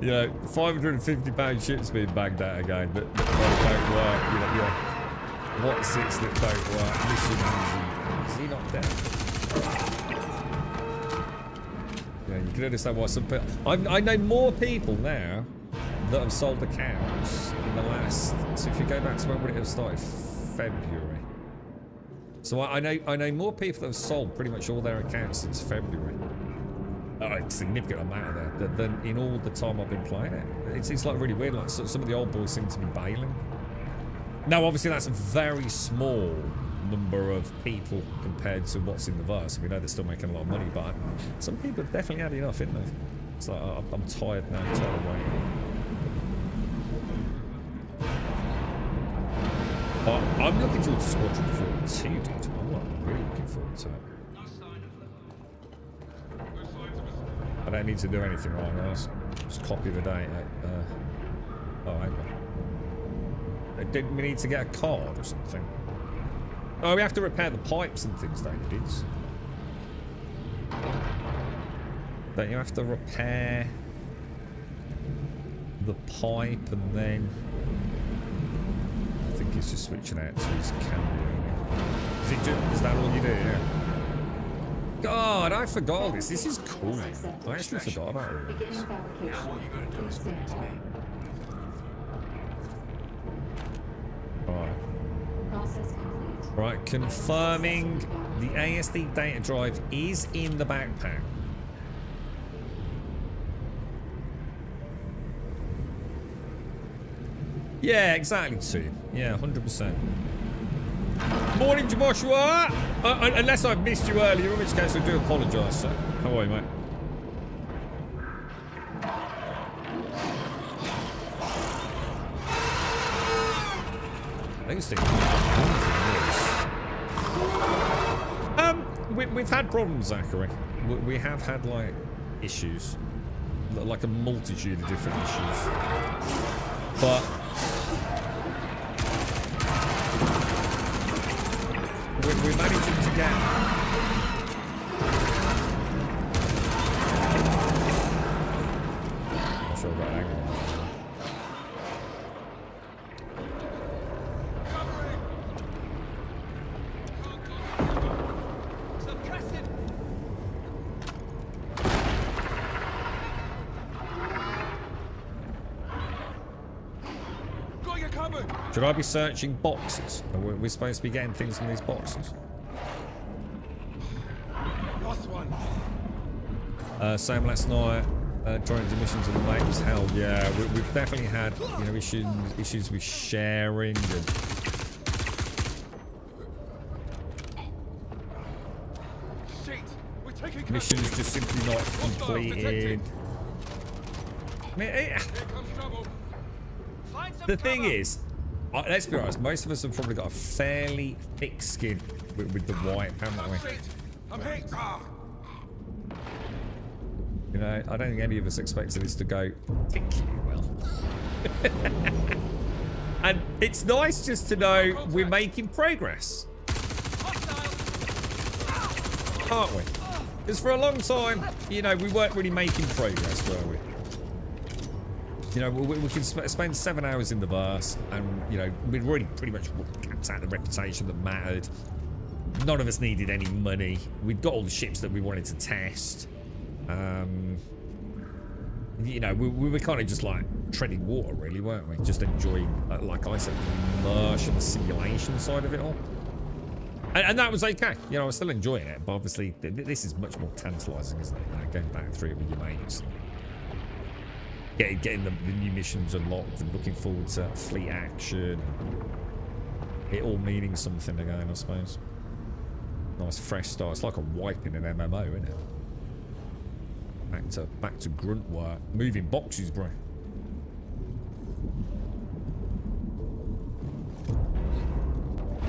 You know, £550 ships being bagged out again that don't work. You know, what's it that don't work? Missions. Is he not dead? Yeah, you can understand why some people. I know more people now that have sold accounts in the last. So if you go back to when would it have started? February. So I know more people that have sold pretty much all their accounts since February. A significant amount of that than in all the time I've been playing it. It's like really weird. Like some of the old boys seem to be bailing. Now, obviously, that's a very small number of people compared to what's in the verse. We know they're still making a lot of money, but some people have definitely had enough, isn't they? It's like I'm tired now. I'm tired of waiting. But I'm looking forward to Squadron 42, dude. I'm like really looking forward to it. I don't need to do anything right now. Just copy the date. Oh, hang on. Didn't we need to get a card or something? Oh, we have to repair the pipes and things, don't you, dudes? Don't you have to repair the pipe and then... I think he's just switching out to his camera. Is that all you do? Yeah. God, I forgot all this. This is cool. I actually forgot about all this. Now what you gotta do is bring it to me. Alright. Right, confirming the ASD data drive is in the backpack. Yeah, exactly, too. Yeah, 100%. Morning, Joshua! Unless I've missed you earlier, in which case I do apologise, sir. How are you, mate? These things. We've had problems, Zachary. We have had, like, issues. Like a multitude of different issues. But... we're managing to get... Not sure about angle. Should I be searching boxes? Are we supposed to be getting things from these boxes? Lost one. Same last night. Trying to missions on the maps. Hell yeah, we've definitely had issues with sharing and missions just simply not completed. I mean, the thing is, let's be honest, most of us have probably got a fairly thick skin with the white, haven't we? I'm hit. You know, I don't think any of us expected this to go particularly well. And it's nice just to know we're making progress. Aren't we? Because for a long time, you know, we weren't really making progress, were we? You know, we can spend 7 hours in the verse, and, you know, we'd already pretty much capped out the reputation that mattered. None of us needed any money. We'd got all the ships that we wanted to test. You know, we were kind of just like treading water, really, weren't we? Just enjoying, like I said, the immersion, the simulation side of it all. And that was okay. You know, I was still enjoying it, but obviously this is much more tantalising, isn't it? You know, going back through it with your mates. Getting the new missions unlocked and looking forward to fleet action. It all meaning something again, I suppose. Nice fresh start. It's like a wipe in an MMO, isn't it? Back to grunt work. Moving boxes, bro.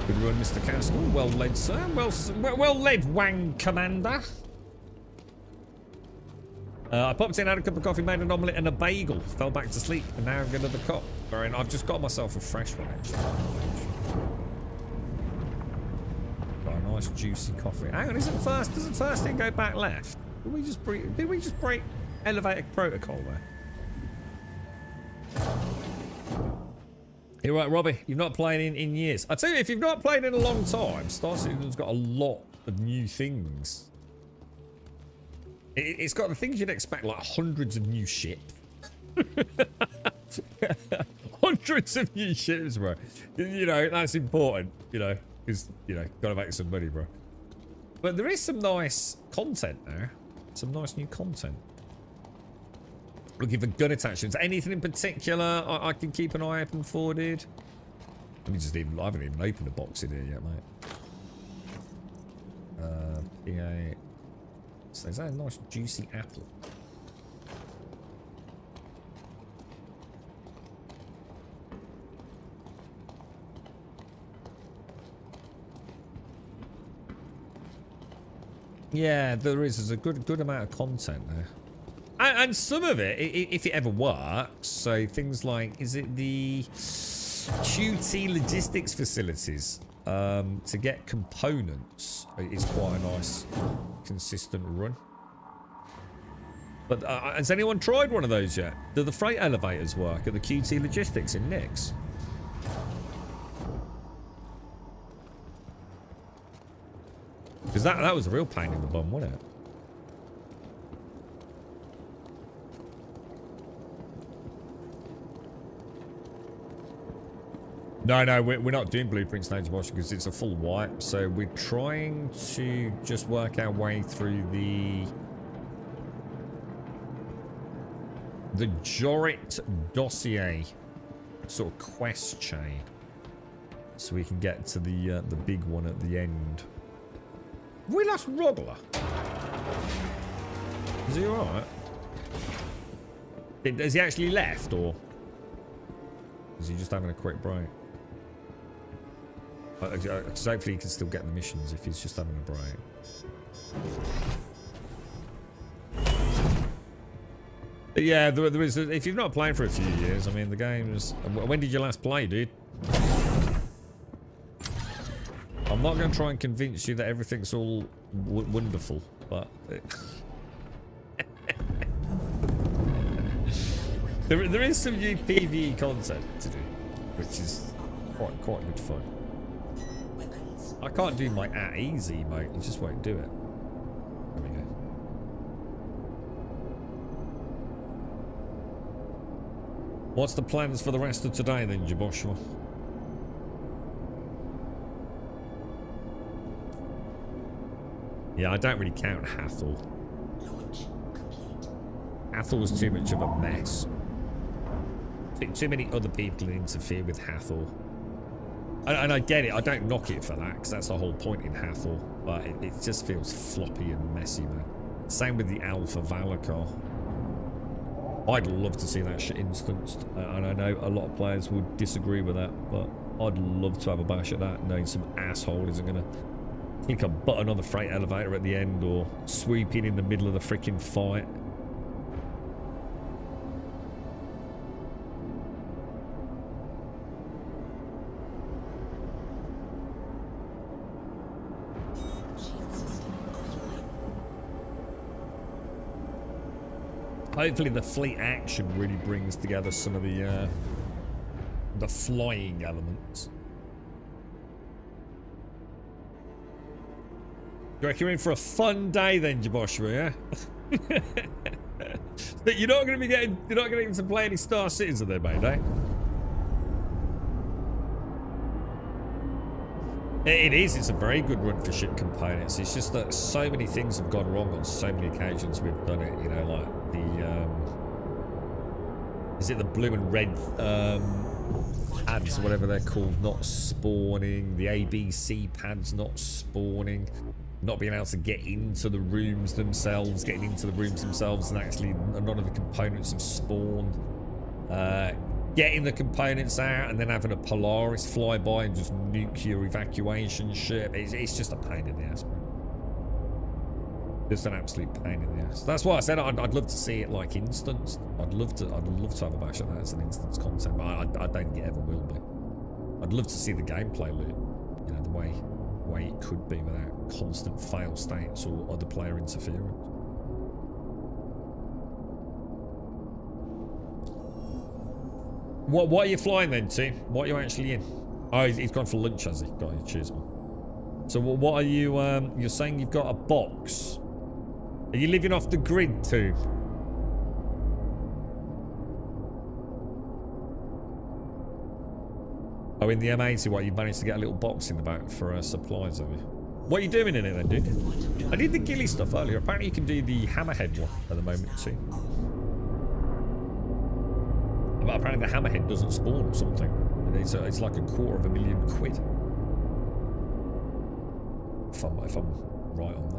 Good run, Mr. Castle. Well led, sir. Well led, Wang Commander. I popped in, had a cup of coffee, made an omelette and a bagel. Fell back to sleep, and now I'm going to the cop. Alright, I've just got myself a fresh one, actually. Got a nice juicy coffee. Hang on, doesn't first thing go back left? Did we just break elevator protocol there? You're right, Robbie. You've not played in years. I tell you, if you've not played in a long time, Star Citizen's got a lot of new things. It's got the things you'd expect, like hundreds of new ships. Hundreds of new ships, bro. You know, that's important, you know, because, you know, gotta make some money, bro. But there is some nice content there. Some nice new content. Looking for gun attachments. Anything in particular I can keep an eye open for, dude? Let me just even, I haven't even opened a box in here yet, mate. PA. So is that a nice juicy apple? Yeah, there's a good amount of content there. And some of it, if it ever works, so things like, is it the QT logistics facilities to get components is quite a nice, consistent run. But has anyone tried one of those yet? Do the freight elevators work at the QT logistics in Nix? Because that was a real pain in the bum, wasn't it? No, we're not doing blueprints now, Josh, because it's a full wipe. So we're trying to just work our way through the Jorit dossier sort of quest chain, so we can get to the big one at the end. We lost Rogler. Is he alright? Has he actually left, or is he just having a quick break? Because hopefully he can still get the missions if he's just having a break. But yeah, there is. If you've not played for a few years, I mean, the game's. When did you last play, dude? I'm not going to try and convince you that everything's all wonderful, but there is some new PvE content to do, which is quite good fun. I can't do my at easy, mate. It just won't do it. There we go. What's the plans for the rest of today then, Jaboshua? Yeah, I don't really count Hathor. Hathor was too much of a mess. Too many other people interfere with Hathor. And I get it, I don't knock it for that, because that's the whole point in Hathor. But it just feels floppy and messy, man. Same with the Alpha Valakar. I'd love to see that shit instanced. And I know a lot of players would disagree with that, but I'd love to have a bash at that, knowing some asshole isn't going to click a button on the freight elevator at the end, or swoop in the middle of the freaking fight. Hopefully the fleet action really brings together some of the flying elements. You reckon you're in for a fun day then, Jaboshua, yeah? But you're not going to get to play any Star Citizen there, mate, eh? It is. It's a very good run for ship components. It's just that so many things have gone wrong on so many occasions we've done it. You know, like the is it the blue and red pads, whatever they're called, not spawning. The ABC pads not spawning. Not being able to get into the rooms themselves, getting into the rooms themselves, and actually none of the components have spawned. getting the components out and then having a Polaris fly by and just nuclear evacuation shit. It's just a pain in the ass, man. Just an absolute pain in the ass. That's why I said I'd love to see it like instanced. I'd love to have a bash at that as an instance content, but I don't think it ever will be. I'd love to see the gameplay loop, you know, the way it could be without constant fail states or other player interference. What are you flying then, T? What are you actually in? Oh, he's gone for lunch, has he? Got you, cheers, man. So what are you, you're saying you've got a box? Are you living off the grid too? Oh, in the M80, what, you managed to get a little box in the back for supplies, have you? What are you doing in it then, dude? I did the ghillie stuff earlier. Apparently you can do the hammerhead one at the moment too. But apparently the hammerhead doesn't spawn or something. It's like £250,000. If I'm right on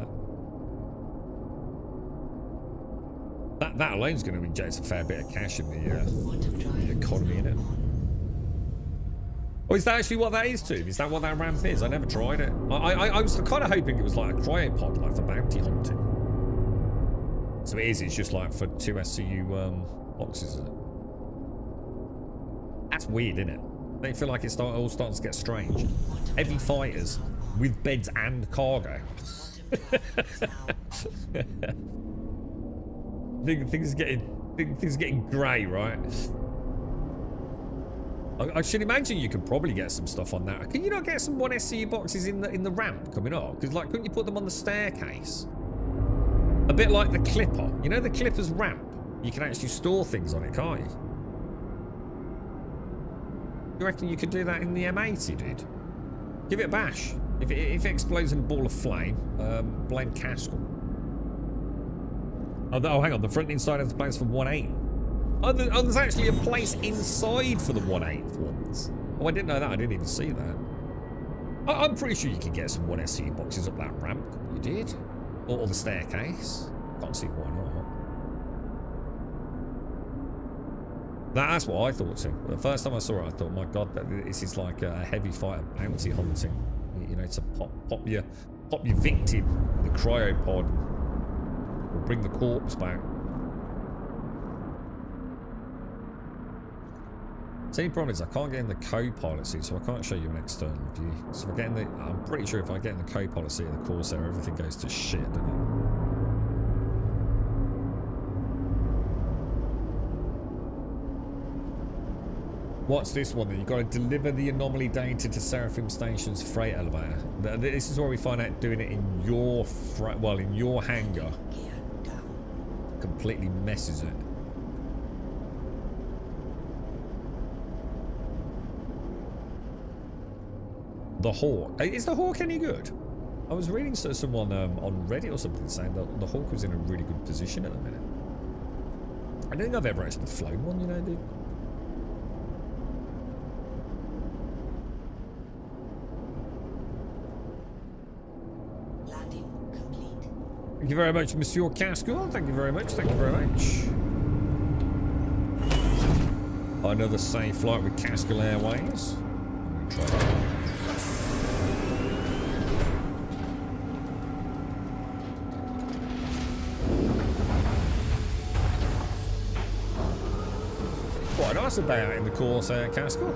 that. That alone is going to inject a fair bit of cash in the economy, innit? Oh, is that actually what that is, too? Is that what that ramp is? I never tried it. I was kind of hoping it was like a cryopod, like for bounty hunting. So it is. It's just like for 2 SCU boxes, is it? That's weird, isn't it? Don't you feel like it's all starting to get strange? Heavy fighters with beds and cargo. Things are getting grey, right? I should imagine you could probably get some stuff on that. Can you not get some 1 SCU boxes in the ramp coming up? Because like, couldn't you put them on the staircase? A bit like the Clipper. You know the Clipper's ramp? You can actually store things on it, can't you? You reckon you could do that in the M80, dude? Give it a bash. If it explodes in a ball of flame, blame Caskell. Oh, hang on. The front and inside has place for 1/8. Oh, there's actually a place inside for the 1/8 ones. Oh, I didn't know that. I didn't even see that. I'm pretty sure you can get some 1 SCU boxes up that ramp. You did? Or the staircase. Can't see why not. That's what I thought too. The first time I saw it, I thought, my God, this is like a heavy fighter bounty hunting. You know, to pop your victim in the cryopod, or bring the corpse back. The only problem is I can't get in the co-pilot seat, so I can't show you an external view. So if I get in I'm pretty sure if I get in the co-pilot seat of the Corsair, everything goes to shit, doesn't it? What's this one then? You've got to deliver the anomaly data to Seraphim Station's freight elevator. This is where we find out doing it in your in your hangar completely messes it. The Hawk. Is the Hawk any good? I was reading someone on Reddit or something saying that the Hawk was in a really good position at the minute. I don't think I've ever actually flown one, you know, dude. Thank you very much, Monsieur Casco. Thank you very much. Thank you very much. Another safe flight with Casco Airways. I'm going to try that. Quite nice about in the Corsair Casco.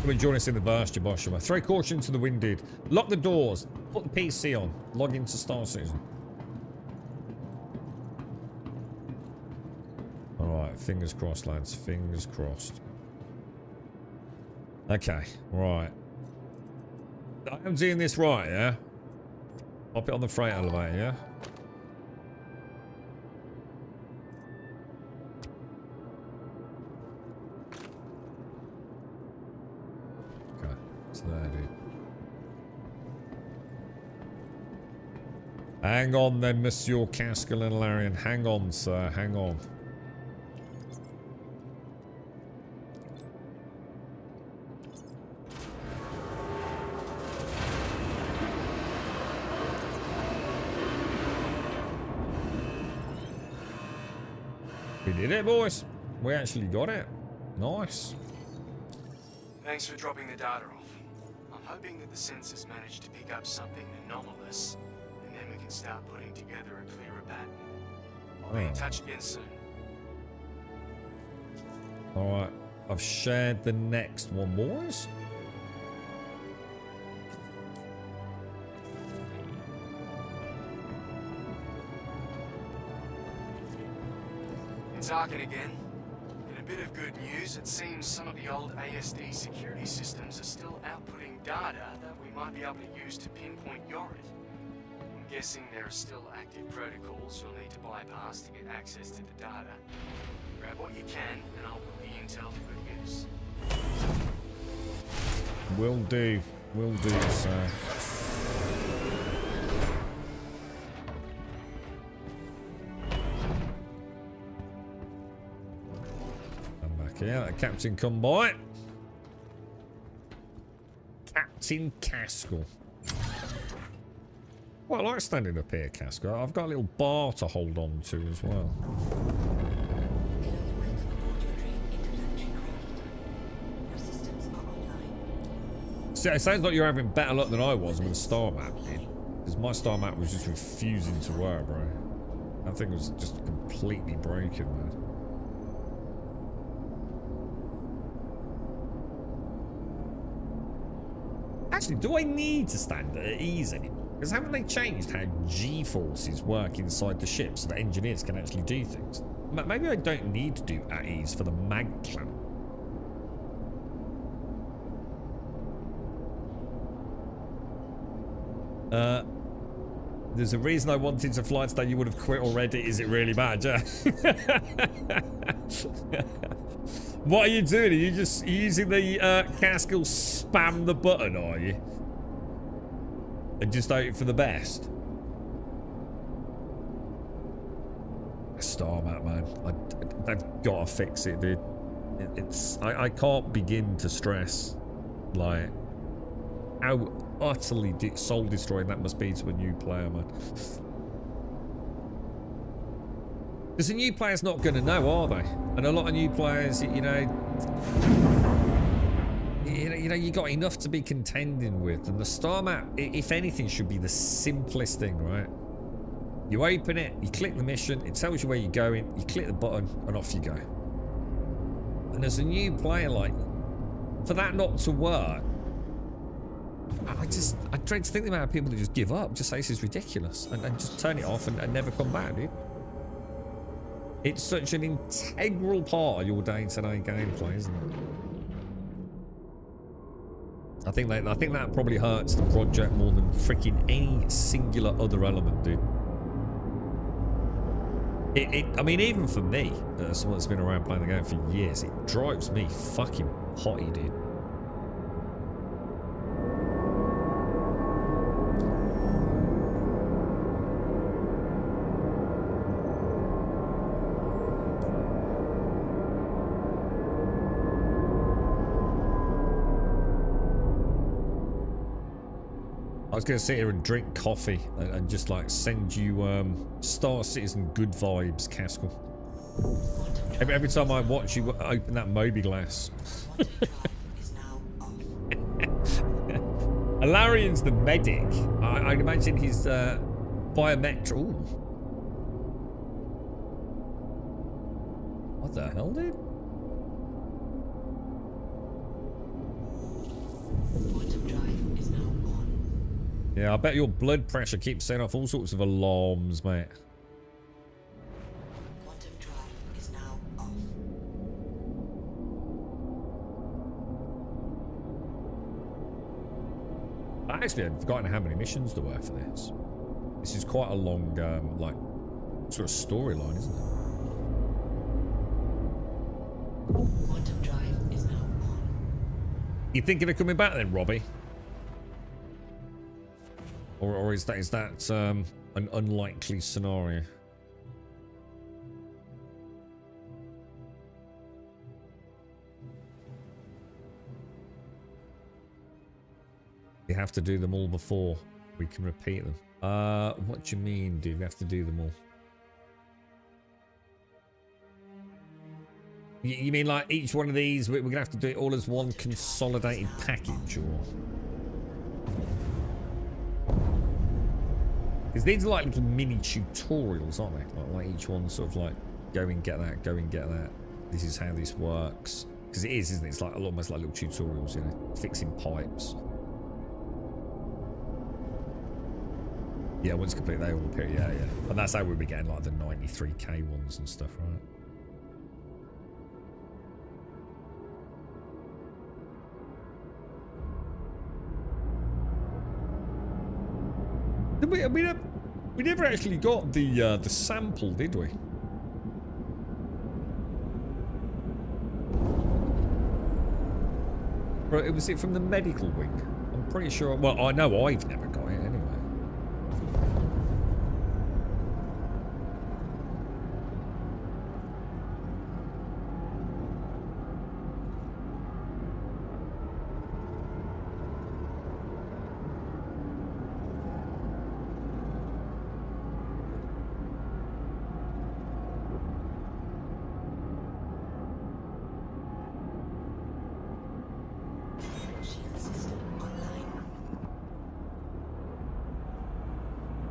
Come and join us in the burst, Yaboshima. Throw caution to the wind, dude. Lock the doors. Put the PC on. Log into Star Citizen. Alright, fingers crossed, lads. Fingers crossed. Okay, right. I'm doing this right, yeah? Pop it on the freight elevator, yeah? There, dude. Hang on then, Monsieur Caskell and Larian. Hang on, sir. Hang on. We did it, boys. We actually got it. Nice. Thanks for dropping the data off. I'm hoping that the sensors managed to pick up something anomalous, and then we can start putting together a clearer pattern. I'll be in touch again soon. Alright. I've shared the next one, boys. It's Arkin again. And a bit of good news, it seems some of the old ASD security systems are still outputting data that we might be able to use to pinpoint Yorit. I'm guessing there are still active protocols you'll need to bypass to get access to the data. Grab what you can, and I'll put the intel to good use. Will do. Will do, sir. Yeah, Captain come by. Captain Caskell. Well, I like standing up here, Caskell. I've got a little bar to hold on to as well. See, it sounds like you're having better luck than I was with the star map, dude. Because my star map was just refusing to work, bro. That thing was just completely broken, man. Actually, do I need to stand at ease anymore? Because haven't they changed how G-forces work inside the ship so that engineers can actually do things? Maybe I don't need to do at ease for the mag clamp. There's a reason I wanted to fly today. You would have quit already. Is it really bad? Yeah. What are you doing? Are you just using the Caskell spam the button, are you? And just hope for the best? Star map, man. They've got to fix it, dude. I can't begin to stress, like, how utterly soul destroying that must be to a new player, man. Because a new player's not going to know, are they? And a lot of new players, you know, you got enough to be contending with. And the star map, if anything, should be the simplest thing, right? You open it, you click the mission, it tells you where you're going, you click the button, and off you go. And as a new player, like, for that not to work, I dread to think the amount of people that just give up, just say this is ridiculous, and just turn it off and never come back, dude. It's such an integral part of your day-to-day gameplay, isn't it? I think that probably hurts the project more than freaking any singular other element, dude. I mean, even for me, someone that's been around playing the game for years, it drives me fucking potty, dude. I was going to sit here and drink coffee and just like send you Star Citizen good vibes, Caskell. Every time I watch you open that Moby glass. Alarian's the medic. I'd imagine he's biometric. Ooh. What the hell, dude? Yeah, I bet your blood pressure keeps setting off all sorts of alarms, mate. Quantum drive is now off. Actually, I'd forgotten how many missions there were for this. This is quite a long, like, sort of storyline, isn't it? Quantum drive is now on. You thinking of coming back then, Robbie? Or is that an unlikely scenario? We have to do them all before we can repeat them. What do you mean, dude? We have to do them all. You mean like each one of these, we're going to have to do it all as one consolidated package, or? Because these are like little mini tutorials, aren't they? Like each one sort of like, go and get that, go and get that. This is how this works. Because it is, isn't it? It's like almost like little tutorials, you know, fixing pipes. Yeah, once complete, they all appear. Yeah, yeah. And that's how we'll be getting like the 93k ones and stuff, right? We never actually got the sample, did we? Right, was it from the medical wing? I'm pretty sure. Well, I know I've never got it anyway. Shield system online.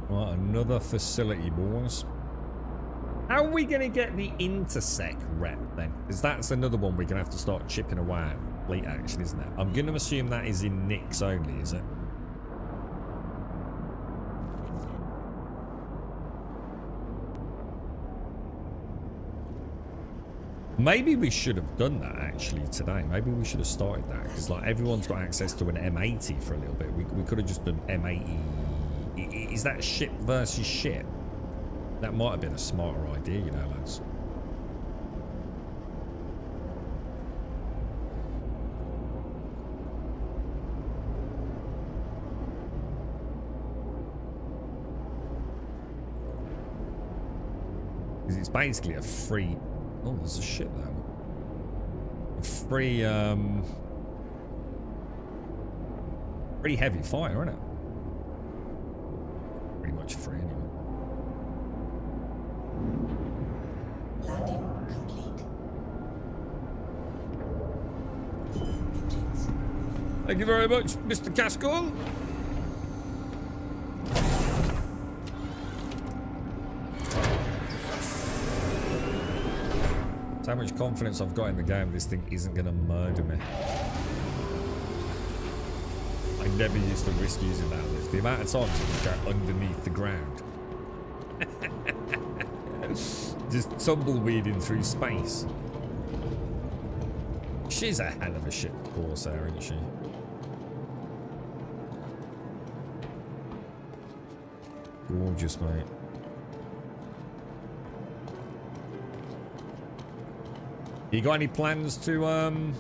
Right, another facility, boys. How are we going to get the intersect rep then? Because that's another one we're going to have to start chipping away at. Fleet action, isn't it? I'm going to assume that is in Nick's only, is it? Maybe we should have done that actually today. Maybe we should have started that because like everyone's got access to an M80 for a little bit. We could have just done M80. Is that ship versus ship? That might have been a smarter idea, you know, lads. Because it's basically a free... Oh, there's a ship there. A free, pretty heavy fire, isn't it? Pretty much free anyway. Landing complete. Engines. Thank you very much, Mr. Cascoll. That's how much confidence I've got in the game. This thing isn't going to murder me. I never used to risk using that lift. The amount of times it would go underneath the ground. Just tumbleweeding through space. She's a hell of a ship, Corsair, isn't she? Gorgeous, mate. You got any plans to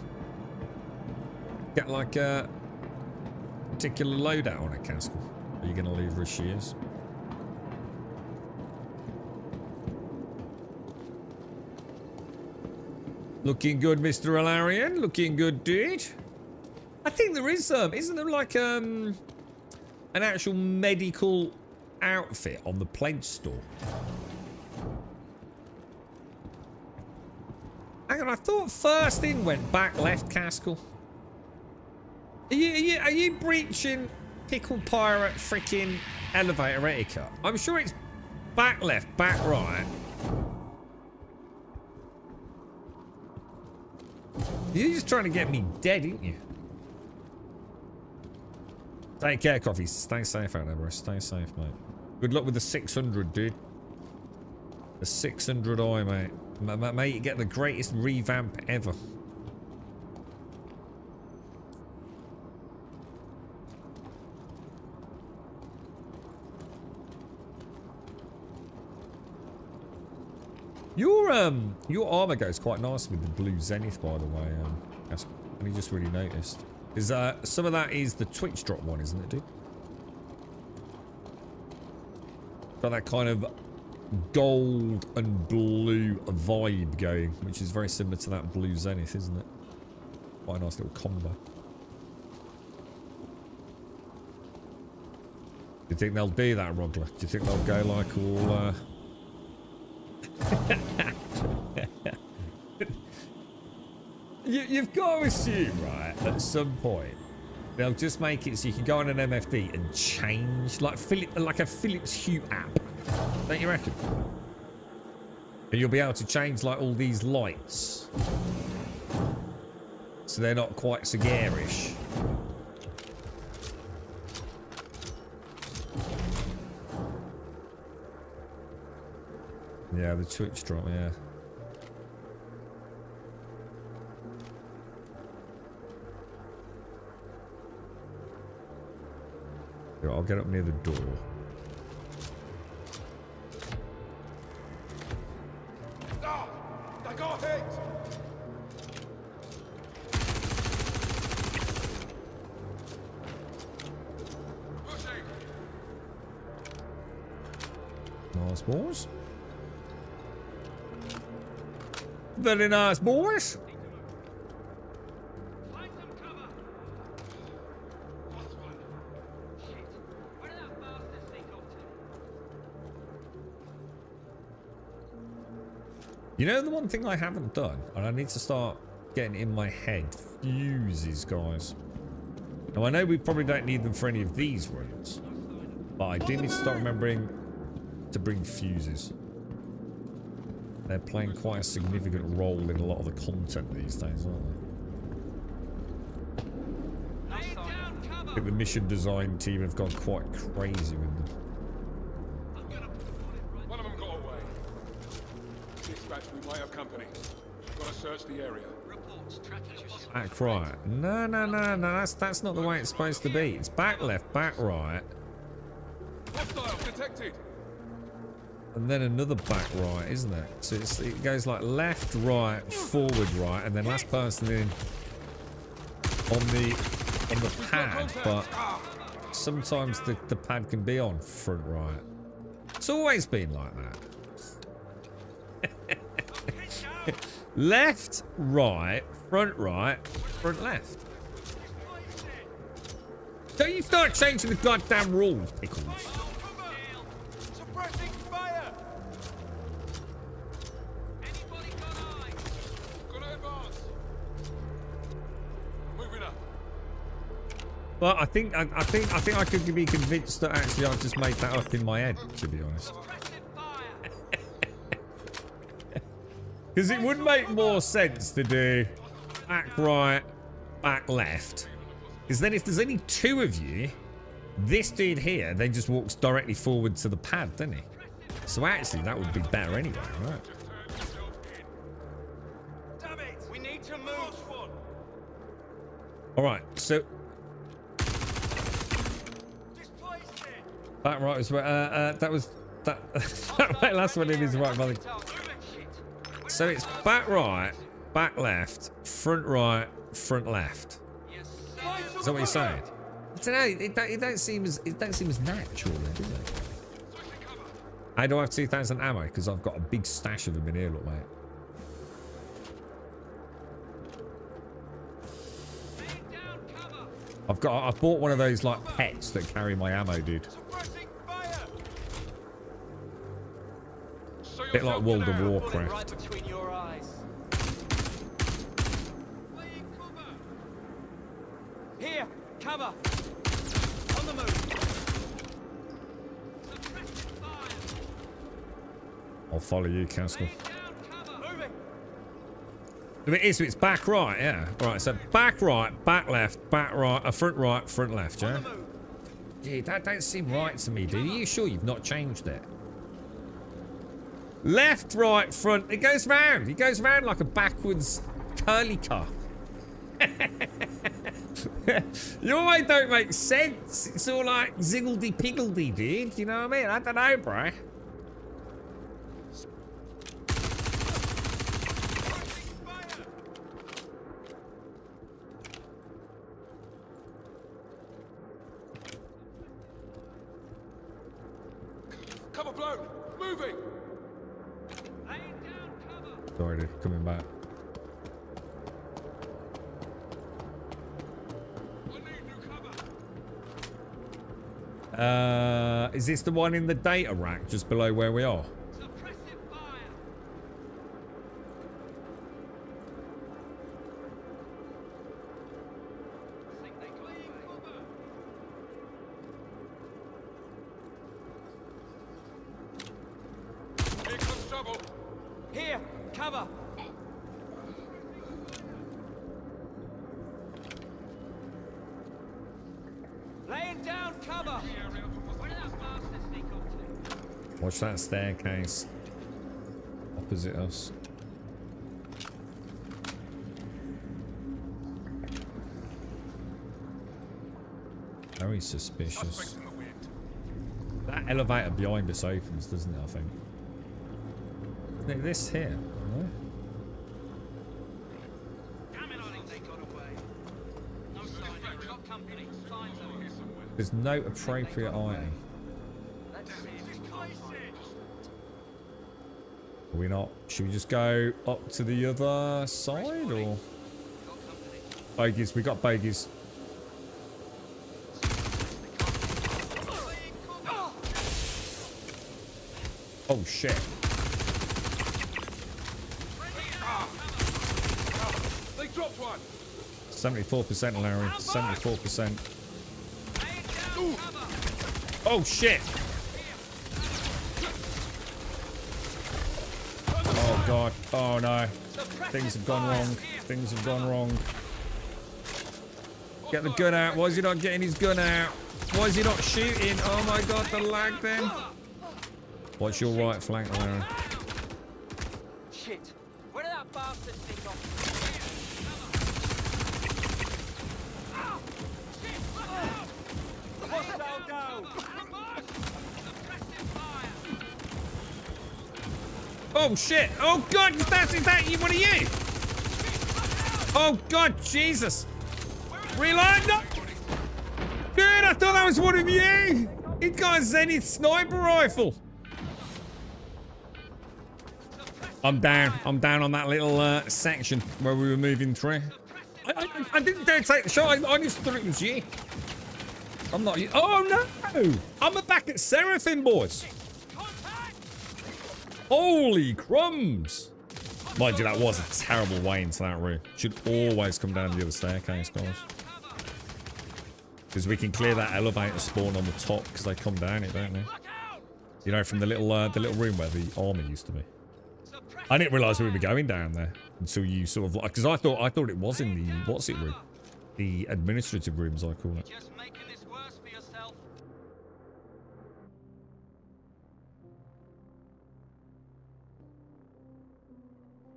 get like a particular loadout on a Castle? Are you going to leave her as she is? Looking good, Mr. Alarian. Looking good, dude. I think there is isn't there like an actual medical outfit on the pledge store? Hang on, I thought first in went back left, Castle. Are you breaching pickle pirate freaking elevator etiquette? I'm sure it's back left, back right. You're just trying to get me dead, aren't you? Take care, Coffee. Stay safe out there, bro. Stay safe, mate. Good luck with the 600, dude. The 600i, mate. Mate, you get the greatest revamp ever. Your armor goes quite nice with the blue Zenith, by the way. That's only just really noticed. Is some of that is the Twitch drop one, isn't it, dude? Got that kind of gold and blue vibe going, which is very similar to that blue Zenith, isn't it? Quite a nice little combo. Do you think they'll do that, Rogler? Do you think they'll go like all you've got to assume, right, at some point, they'll just make it so you can go on an MFD and change, like a Philips Hue app. Don't you reckon? And you'll be able to change, like, all these lights. So they're not quite so garish. Yeah, the Twitch drop, yeah. Here, I'll get up near the door. Ah! I got hit! Pushing! Nice, boys. Very nice, boys. Find some cover. Lost one. Shit. Where did that bastard sneak off to? You know the one thing I haven't done, and I need to start getting in my head, fuses, guys. Now I know we probably don't need them for any of these runs, but I do need to start remembering to bring fuses. They're playing quite a significant role in a lot of the content these days, aren't they? Lay down I cover. think the mission design team have gone quite crazy with them. I'm gonna put the bullet right. One of them got away. Dispatch, we might have company. Gotta search the area. Reports tracking a possible. Back right. No, that's not the way it's supposed to be. It's back left, back right, Hostile detected! and then another back right, isn't it? So it goes like left, right, forward, right, and then last person in on the pad, but sometimes the pad can be on front right. It's always been like that. Left, right, front left. Don't you start changing the goddamn rules, Pickles. Suppressing fire! Anybody got eyes? Gonna advance. Moving up. Well, I think I could be convinced that actually I've just made that up in my head, to be honest. Suppressive fire. Because it would make more sense to do back right, back left. Because then if there's only two of you, this dude here then just walks directly forward to the pad, doesn't he? So actually that would be better anyway, right? Damn it. We need to move. Alright, so Displaced it. back right was that was that that last one in is right, buddy. So it's back right, back left, front right, front left. Yes, Is that what you're saying? I don't know. It don't seem as natural, then, does it? How do I have 2,000 ammo? Because I've got a big stash of them in here, look, mate. I've bought one of those like pets that carry my ammo, dude. Bit like World of Warcraft. right between your eyes. Here, cover. On the move. Suppressive fire. I'll follow you, Castle. Down cover. Moving. It's back right, yeah. Right, so back right, back left, back right, front left, yeah? Dude, that don't seem right to me, dude. Are you sure you've not changed it? Left, right, front. It goes round. It goes round like a backwards curly car. Your way don't make sense. It's all like ziggledy-piggledy, dude. You know what I mean? I don't know, bro. Cover blown! Moving! Laying down cover. Sorry, dude. Coming back. I need new cover! Is this the one in the data rack just below where we are? Suppressive fire. trouble. Here, cover. Laying down cover. Where did that bastard sneak off to? Watch that staircase opposite us. Very suspicious. Suspects in the wind. That elevator behind us opens, doesn't it, I think? Isn't it this here? No? Damn it, I think they got away. No sign of got company. Signs of it. There's no appropriate item. Are we not? Should we just go up to the other side or? Bogies, we got bogies. Oh shit. They dropped one. 74% Larry, 74%. Oh shit. Oh god. Oh no. Things have gone wrong. Things have gone wrong. Get the gun out. Why is he not getting his gun out? Why is he not shooting? Oh my god, the lag then. What's your right flank, Larry? Shit. Where did that bastard sneak off? Hostile down. Oh shit! Oh god, is that you? One of you? Oh god, Jesus! Reload! No! Good, I thought that was one of you! He got a Zenith sniper rifle! I'm down on that little section where we were moving through. I didn't dare take the shot, I just thought it was you. I'm not you. Oh no! I'm back at Seraphim, boys! Holy crumbs! Mind you, that was a terrible way into that room. Should always come down the other staircase, guys. Because we can clear that elevator spawn on the top because they come down it, don't they? You know, from the little room where the army used to be. I didn't realise we were going down there until you sort of like, because I thought it was in the what's it room, the administrative rooms I call it. Just making this worse for yourself.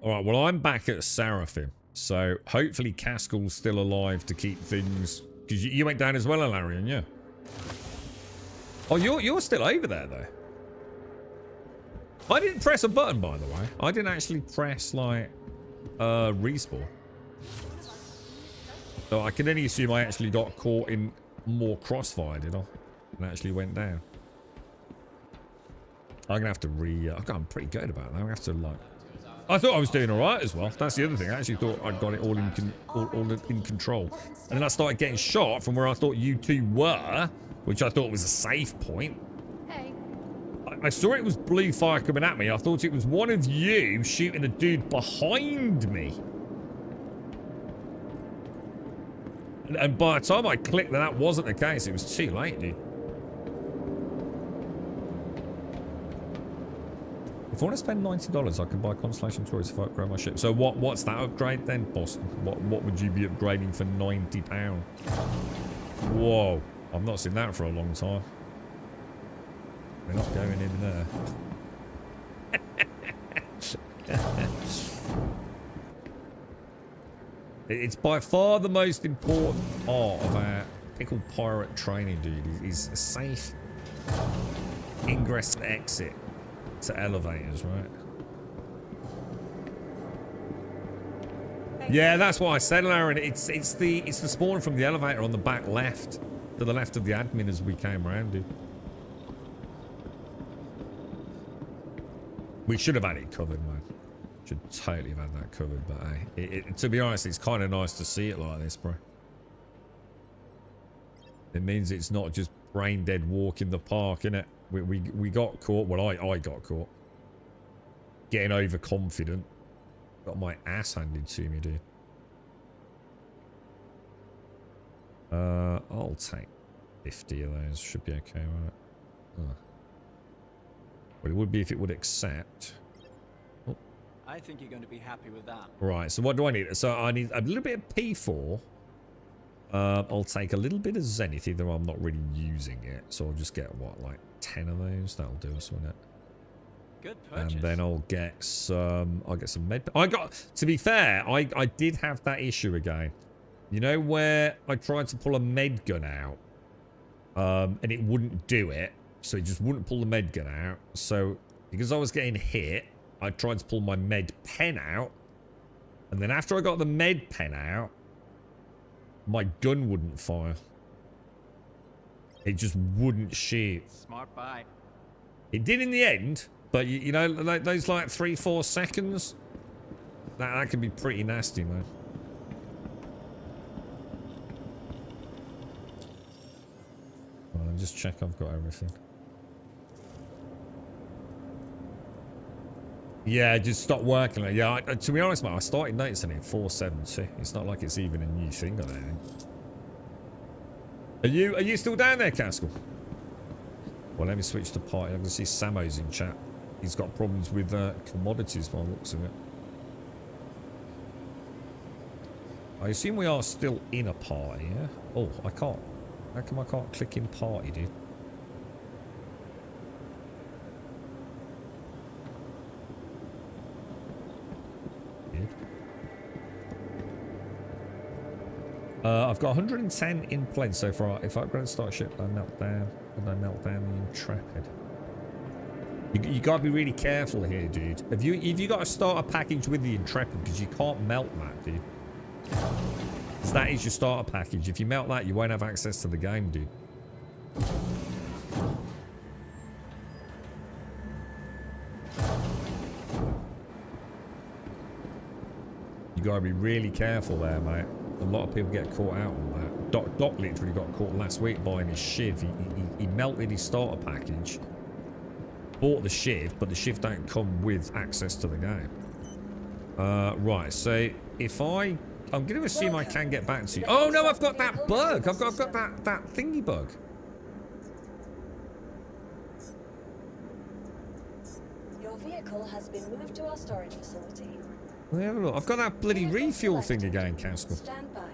All right, well I'm back at Seraphim, so hopefully Caskell's still alive to keep things. Because you went down as well, Alarian, yeah. Oh, you're still over there though. I didn't press a button, by the way. I didn't actually press, like, respawn. So I can only assume I actually got caught in more crossfire, did I? And actually went down. I'm going to have to I'm pretty good about that. I'm going to have to, like... I thought I was doing alright as well. That's the other thing. I actually thought I'd got it all in control. And then I started getting shot from where I thought you two were, which I thought was a safe point. I saw it was blue fire coming at me. I thought it was one of you shooting a dude behind me. And by the time I clicked that wasn't the case, it was too late, dude. If I want to spend $90, I can buy Constellation Tours if I upgrade my ship. So what's that upgrade then, Boston? What would you be upgrading for £90? Whoa. I've not seen that for a long time. We're not going in there. It's by far the most important part of our pickled pirate training, dude. Is a safe ingress and exit to elevators, right? Yeah, that's what I said, Lauren. It's the spawn from the elevator on the back left, to the left of the admin as we came around, dude. We should have had it covered, man. Should totally have had that covered, but hey, to be honest, it's kind of nice to see it like this, bro. It means it's not just brain dead walk in the park, innit? We got caught. Well, I got caught. Getting overconfident. Got my ass handed to me, dude. I'll take 50 of those. Should be okay, right? Well, it would be if it would accept. I think you're going to be happy with that. Right, so what do I need? So I need a little bit of P4. I'll take a little bit of Zenith, even though I'm not really using it. So I'll just get, what, like 10 of those? That'll do us, won't it? Good purchase. And then I'll get some med. To be fair, I did have that issue again. You know where I tried to pull a med gun out, and it wouldn't do it, so it just wouldn't pull the med gun out. So because I was getting hit, I tried to pull my med pen out, and then after I got the med pen out, my gun wouldn't fire. It just wouldn't shoot. Smart buy. It did in the end, but you know, like those like 3-4 seconds, that can be pretty nasty, man. Well, I'll just check I've got everything. Yeah, it just stopped working. Yeah, to be honest, man, I started noticing it 4.7.2. It's not like it's even a new thing or anything. Are you still down there, Caskell? Well, let me switch to party. I can see Samo's in chat. He's got problems with commodities by the looks of it. I assume we are still in a party, yeah? Oh, I can't. How come I can't click in party, dude? Weird. I've got 110 in plane so far. If I upgrade the starship, I melt down. And I melt down the Intrepid. You gotta be really careful here, dude. Have you got to start a package with the Intrepid? Because you can't melt that, dude. Because that is your starter package. If you melt that, you won't have access to the game, dude. You gotta be really careful there, mate. A lot of people get caught out on that. Doc literally got caught last week buying his shiv. He melted his starter package, bought the shiv, but the shiv don't come with access to the game. Right, so if I'm going to assume I can get back to you. Oh no, I've got that bug. I've got that thingy bug. Your vehicle has been moved to our storage facility. Let me have a look. I've got that bloody refuel thing again, Caskell. Stand by.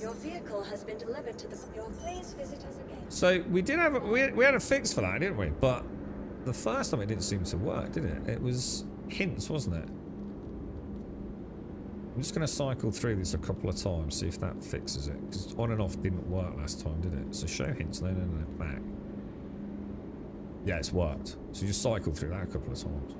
Your vehicle has been delivered to the... Please visit us again. So we did have we had a fix for that, didn't we? But the first time it didn't seem to work, did it? It was hints, wasn't it? I'm just going to cycle through this a couple of times, see if that fixes it. Because on and off didn't work last time, did it? So show hints, no, back. Yeah, it's worked. So just cycle through that a couple of times.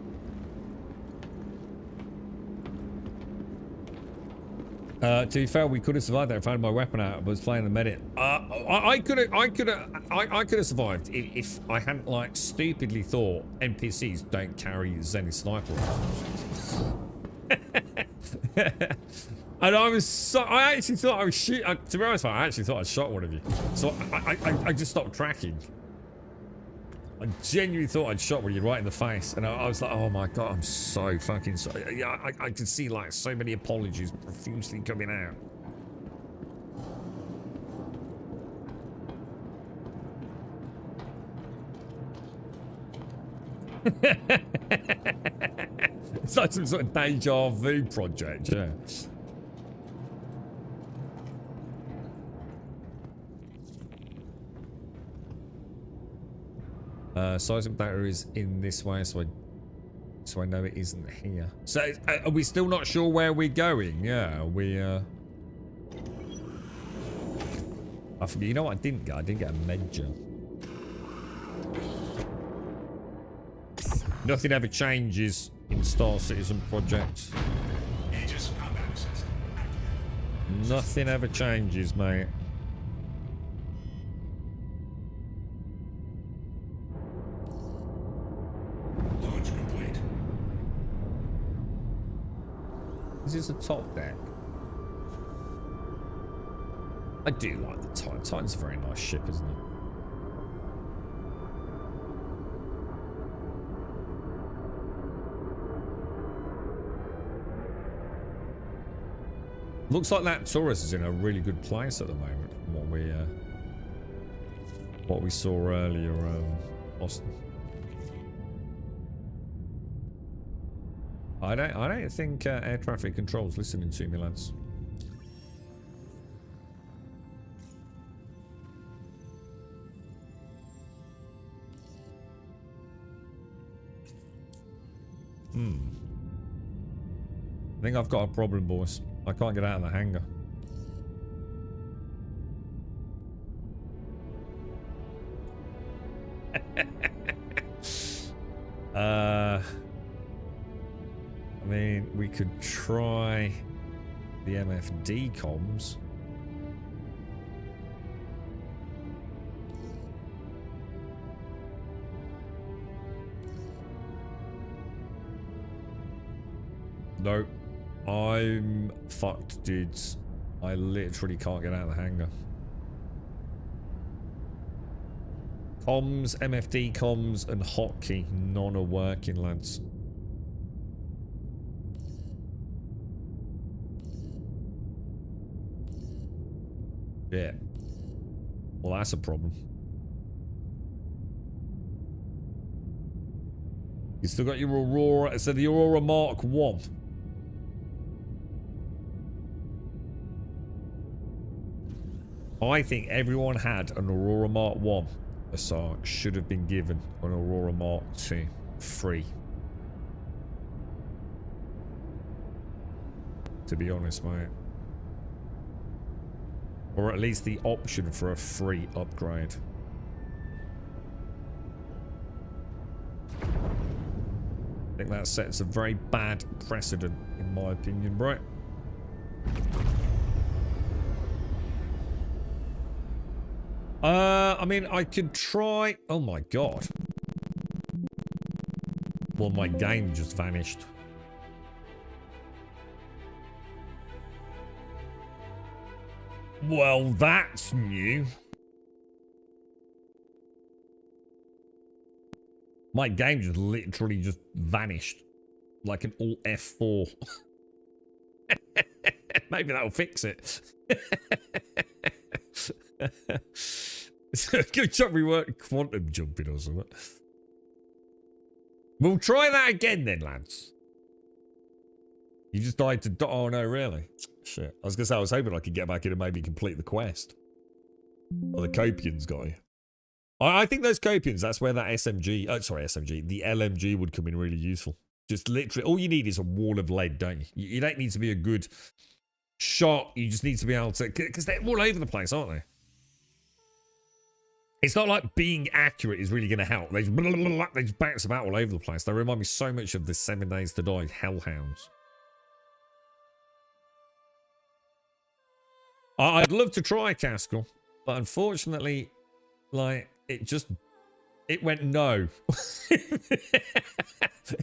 To be fair, we could have survived that if I had my weapon out. I was playing the medic. I could have survived if I hadn't like stupidly thought NPCs don't carry Zenith sniper rifles. And I actually thought I was shooting. To be honest, I actually thought I shot one of you. So I just stopped tracking. I genuinely thought I'd shot one of you right in the face, and I was like, oh my god, I'm so fucking sorry. Yeah, I could see like so many apologies profusely coming out. It's like some sort of deja vu project, yeah. Seismic data is in this way, so I know it isn't here. So are we still not sure where we're going? Yeah, I forget. You know what I didn't get? I didn't get a med gel. Nothing ever changes in Star Citizen projects. Nothing ever changes, mate. This is the top deck. I do like the Titan. Titan's a very nice ship, isn't it? Looks like that Taurus is in a really good place at the moment from what we saw earlier, Austin. I don't think air traffic control's listening to me, lads. I think I've got a problem, boys. I can't get out of the hangar. I mean, we could try the MFD comms. No, I'm fucked, dudes. I literally can't get out of the hangar. Comms, MFD comms, and hotkey, none are working, lads. Yeah. Well, that's a problem. You still got your Aurora. So the Aurora Mark 1. I think everyone had an Aurora Mark 1. So should have been given an Aurora Mark 2 free. To be honest, mate. Or at least the option for a free upgrade. I think that sets a very bad precedent, in my opinion, bro. I mean, I could try... Oh my god. Well, my game just vanished. Well, that's new. My game just literally just vanished. Like an Alt F4. Maybe that'll fix it. Good job we weren't quantum jumping or something. We'll try that again then, lads. You just died to... Oh no, really? Shit. I was going to say, I was hoping I could get back in and maybe complete the quest. Or the Copians guy. I think those Copians, that's where that SMG... Oh, sorry, SMG. The LMG would come in really useful. Just literally... All you need is a wall of lead, don't you? You don't need to be a good shot. You just need to be able to... Because they're all over the place, aren't they? It's not like being accurate is really going to help. They just bounce about all over the place. They remind me so much of the 7 Days to Die Hellhounds. I'd love to try Caskell, but unfortunately, like, it went no.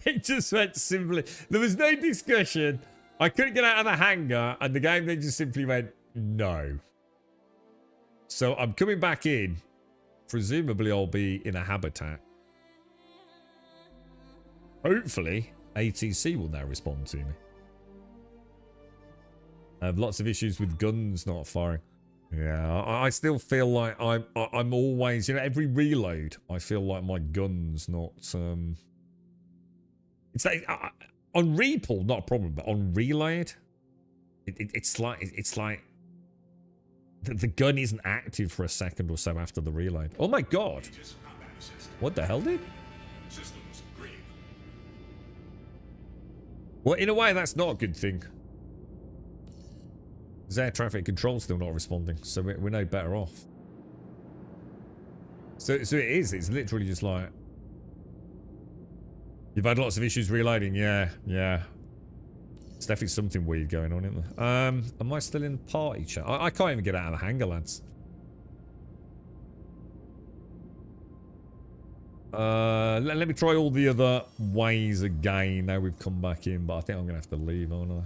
It just went simply, there was no discussion. I couldn't get out of the hangar, and the game then just simply went no. So I'm coming back in. Presumably I'll be in a habitat. Hopefully, ATC will now respond to me. I have lots of issues with guns not firing. Yeah, I still feel like I'm always, you know, every reload, I feel like my gun's not, it's like, on repull, not a problem, but on reload, it's like, the gun isn't active for a second or so after the reload. Oh my god. What the hell, dude? Well, in a way, that's not a good thing. Because air traffic control's still not responding, so we're no better off. So it is. It's literally just like... You've had lots of issues reloading. Yeah. It's definitely something weird going on, isn't there? Am I still in party chat? I can't even get out of the hangar, lads. Let me try all the other ways again. Now we've come back in, but I think I'm going to have to leave, aren't I?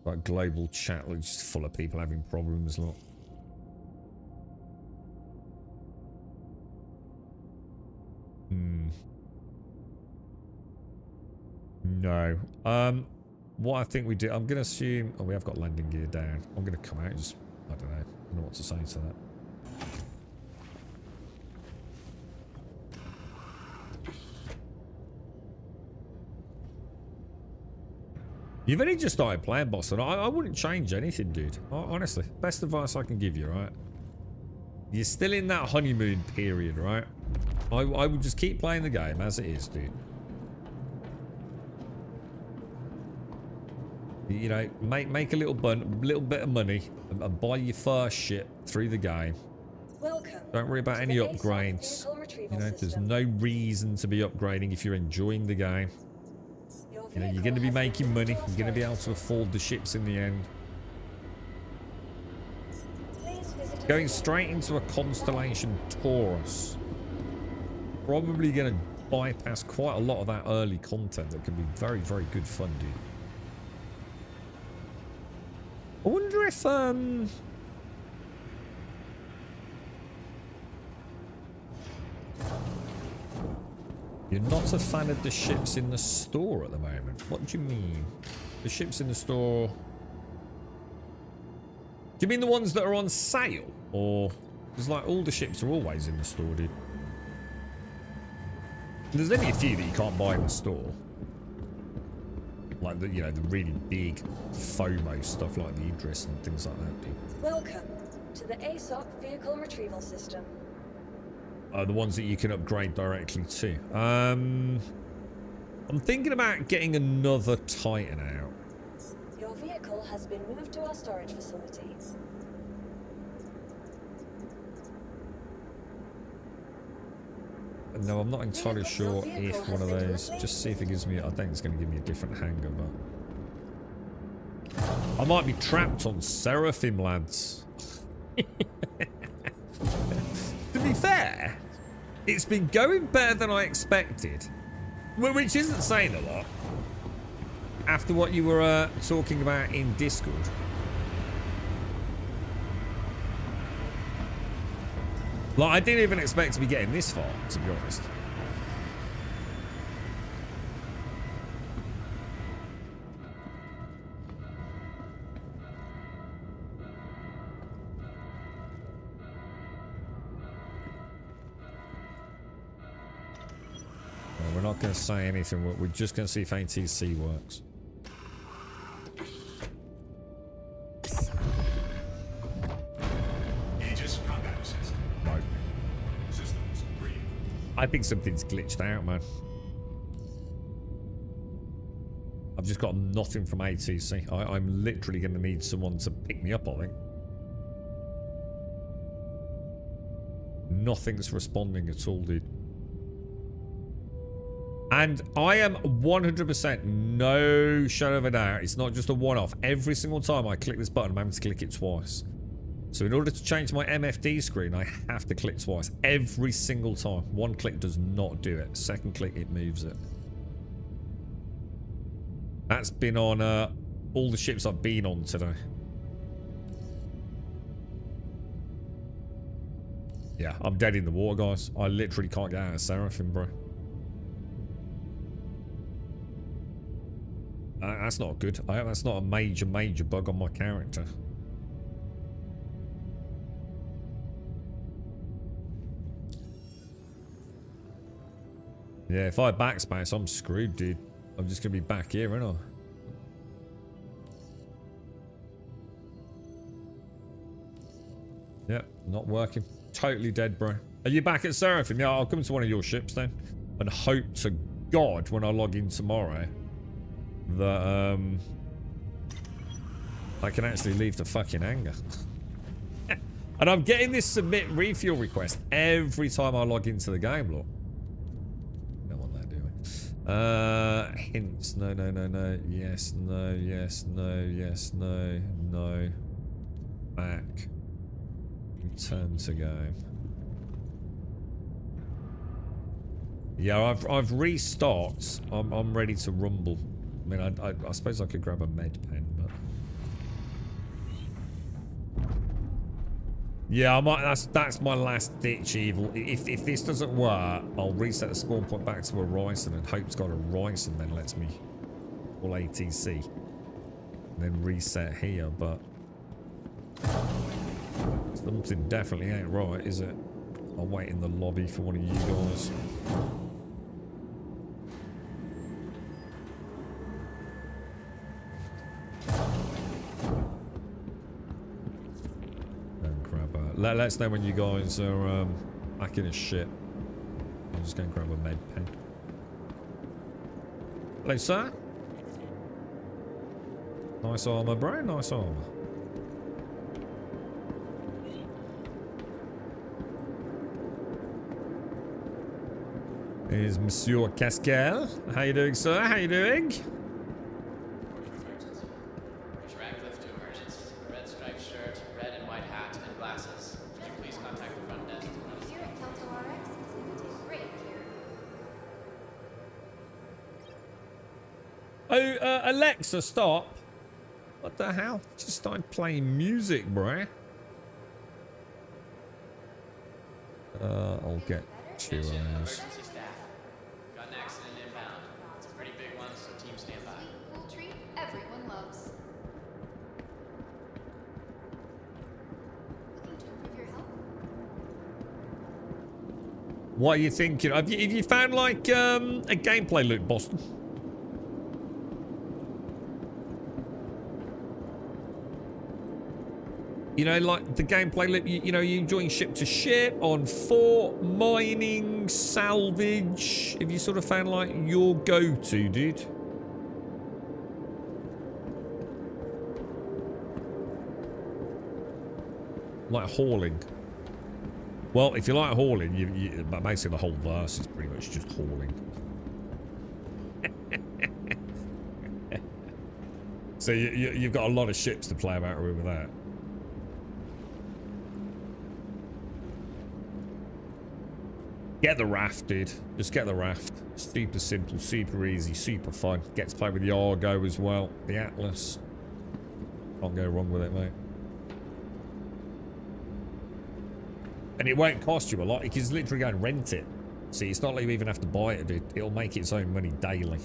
Like global chat, like just full of people having problems. Look. No. What I think we do, I'm going to assume... Oh, we have got landing gear down. I'm going to come out and just... I don't know what to say to that. You've only just started playing, boss, and I wouldn't change anything, dude. Honestly, best advice I can give you, right? You're still in that honeymoon period, right? I would just keep playing the game as it is, dude. You know, make a little bit of money and buy your first ship through the game. Welcome. Don't worry about any upgrades. You know, there's no reason to be upgrading if you're enjoying the game. You know, you're going to be making money. You're going to be able to afford the ships in the end. Going straight into a Constellation Taurus. Probably going to bypass quite a lot of that early content that can be very, very good fun, dude. I wonder if, you're not a fan of the ships in the store at the moment. What do you mean? The ships in the store... Do you mean the ones that are on sale? Or... Because, like, all the ships are always in the store, dude. There's only a few that you can't buy in the store. Like, the, you know, the really big FOMO stuff like the Idris and things like that, dude. Welcome to the ASOC vehicle retrieval system. The ones that you can upgrade directly to. I'm thinking about getting another Titan out. Your vehicle has been moved to our storage facility. No, I'm not entirely sure if one of those... Just see if it gives me... I think it's going to give me a different hanger, but... I might be trapped on Seraphim, lads. To be fair, it's been going better than I expected. Which isn't saying a lot. After what you were talking about in Discord. Like, I didn't even expect to be getting this far, to be honest. Well, we're not going to say anything. We're just going to see if ATC works. I think something's glitched out, man. I've just got nothing from ATC. I'm literally going to need someone to pick me up, I think. Nothing's responding at all, dude. And I am 100% no shadow of a doubt. It's not just a one-off. Every single time I click this button, I'm having to click it twice. So in order to change my MFD screen, I have to click twice. Every single time. One click does not do it. Second click, it moves it. That's been on all the ships I've been on today. Yeah, I'm dead in the water, guys. I literally can't get out of Seraphim, bro. That's not good. I hope that's not a major bug on my character. Yeah, if I backspace, I'm screwed, dude. I'm just gonna be back here, aren't I? Yep, not working. Totally dead, bro. Are you back at Seraphim? Yeah, I'll come to one of your ships then. And hope to God when I log in tomorrow that I can actually leave the fucking hangar. And I'm getting this submit refuel request every time I log into the game, look. Don't want that, do we? Hints. No, no, no, no. Yes, no, yes, no, yes, no, no. Back. Return to game. Yeah, I've restocked. I'm ready to rumble. I mean, I suppose I could grab a med pen, but yeah, I might. That's my last ditch evil. If this doesn't work, I'll reset the spawn point back to a Ryson and hope's got a Ryson then lets me all ATC, and then reset here. But something definitely ain't right, is it? I'll wait in the lobby for one of you guys. let us know when you guys are back in a ship. I'm just going to grab a med pen. Hello, sir. Nice armor, bro. Nice armor. Here's Monsieur Cascal. How you doing, sir? How you doing? Radcliffe to emergency. A red striped shirt, red and white hat, and glasses. Would you please contact the front desk? Here at Kelto RX, we take great care. Oh, Alexa, stop. What the hell? Just started playing music, bruh. I'll get 2 hours. Emergency staff. Got an accident inbound. It's a pretty big one, so team stand by. Cool treat everyone loves. Looking to improve your health? What are you thinking? Have you found like a gameplay loop, Boston? You know, like the gameplay loop, you know, you enjoying ship to ship, on foot, mining, salvage. Have you sort of found like your go-to, dude? Like hauling. Well, if you like hauling, basically the whole verse is pretty much just hauling. So you've got a lot of ships to play about with that. Get the raft, dude. Just get the raft. Super simple, super easy, super fun. Get to play with the Argo as well. The Atlas. Can't go wrong with it, mate. And it won't cost you a lot. You can just literally go and rent it. See, it's not like you even have to buy it, dude. It'll make its own money daily.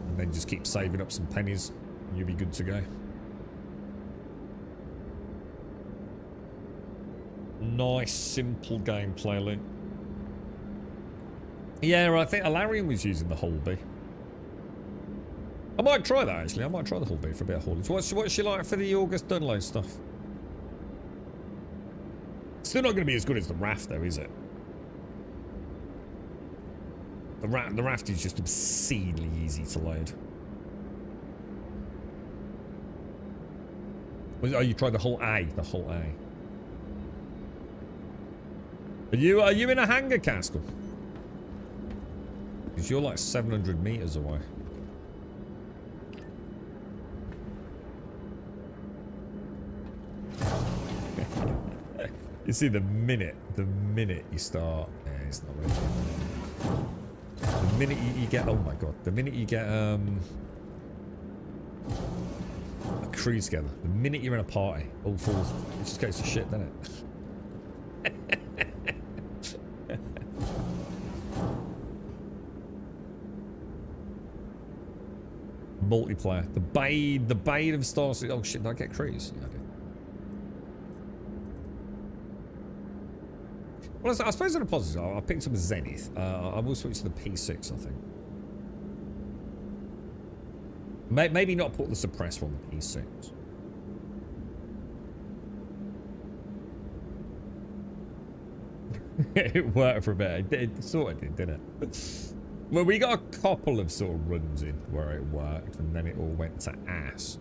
And then just keep saving up some pennies. And you'll be good to go. Nice, simple gameplay, Luke. Yeah, I think Alarian was using the Holby. I might try that, actually. I might try the Holby for a bit of haulage. What's she like for the August Dunlow stuff? Still not going to be as good as the raft, though, is it? The raft is just obscenely easy to load. Oh, you tried the whole A. The whole A. Are you in a hangar, Castle? Because you're like 700 meters away. You see, the minute you start, yeah, it's not really. The minute you get, oh my god, the minute you get a crew together, the minute you're in a party, all falls, it just goes to shit, doesn't it? Multiplayer. The bane of Star Citizen. Oh shit, did I get crews? Yeah, I did. Well, I suppose on a positive, I picked up a Zenith. I will switch to the P6, I think. Maybe not put the suppressor on the P6. It worked for a bit. It sort of did, didn't it? Well, we got a couple of sort of runs in where it worked, and then it all went to ass.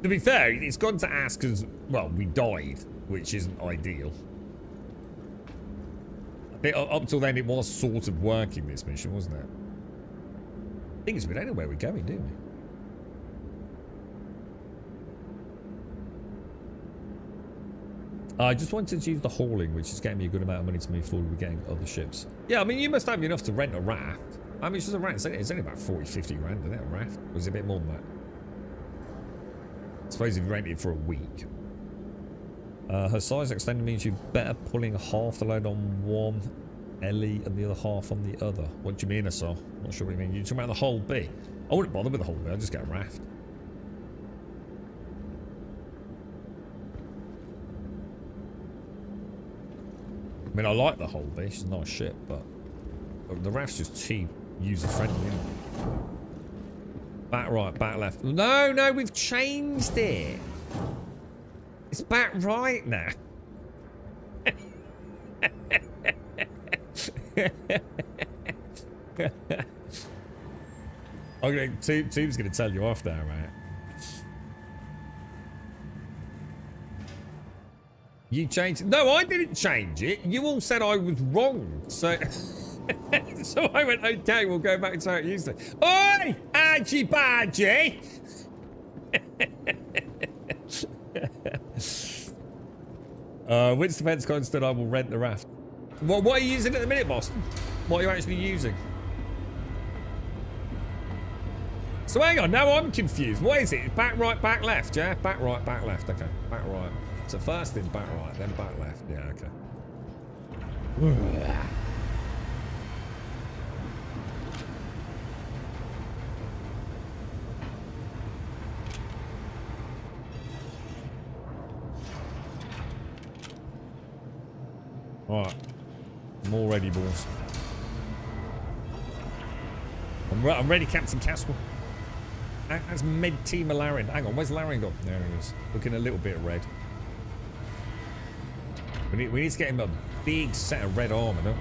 To be fair, it's gone to ass because, well, we died, which isn't ideal. I think up till then it was sort of working, this mission, wasn't it? The thing is, we don't know where we're going, do we? I just wanted to use the hauling, which is getting me a good amount of money to move forward with getting other ships. Yeah, I mean, you must have enough to rent a raft. I mean, it's just a raft. It's only about 40, 50 grand, isn't it, a raft? Or is it a bit more than that? I suppose if you rent it for a week. Her size extended means you're better pulling half the load on one Ellie and the other half on the other. What do you mean, Asar? Not sure what you mean. You're talking about the whole B. I wouldn't bother with the whole B. I'd just get a raft. I mean, I like the whole B. She's not shit, but the raft's just too user-friendly, isn't it? Back right, back left. No, we've changed it. It's back right now. Okay, Tube's gonna tell you off there, mate. You changed it? No, I didn't change it. You all said I was wrong. So, so I went, okay, we'll go back to how it used to. Oi! Archie Bargy! Which defense constant I will rent the raft. What are you using at the minute, Boston? What are you actually using? So hang on, now I'm confused. What is it? Back right, back left, yeah? Back right, back left. Okay, back right. So first in back right, then back left. Yeah, okay. Alright. I'm all ready, boys. I'm ready, Captain Caswell. That's Med-Team Laren. Hang on, where's Laren gone? There he is. Looking a little bit red. We need to get him a big set of red armor, don't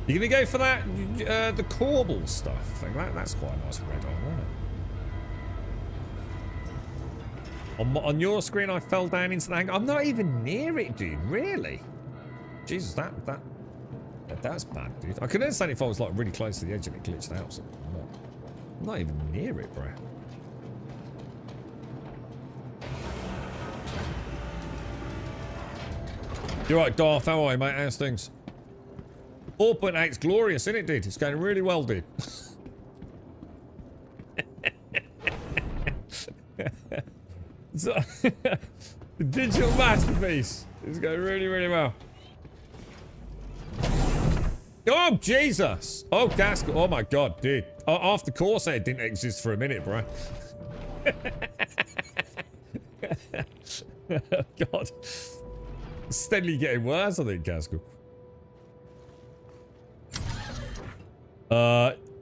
we? You gonna go for that, the Corbel stuff? Like that's quite a nice red armor, isn't it? On your screen, I fell down into the hangar. I'm not even near it, dude. Really? Jesus, that's bad, dude. I could understand if I was like really close to the edge and it glitched out. So I'm not even near it, bro. You're right, Darth. How are you, mate? How's things? 4.8's glorious, isn't it, dude? It's going really well, dude. So, the digital masterpiece is going really, really well. Oh, Jesus. Oh, Gaskell. Oh, my God, dude. After Corsair didn't exist for a minute, bro. Oh, God. It's steadily getting worse, I think, Gaskell.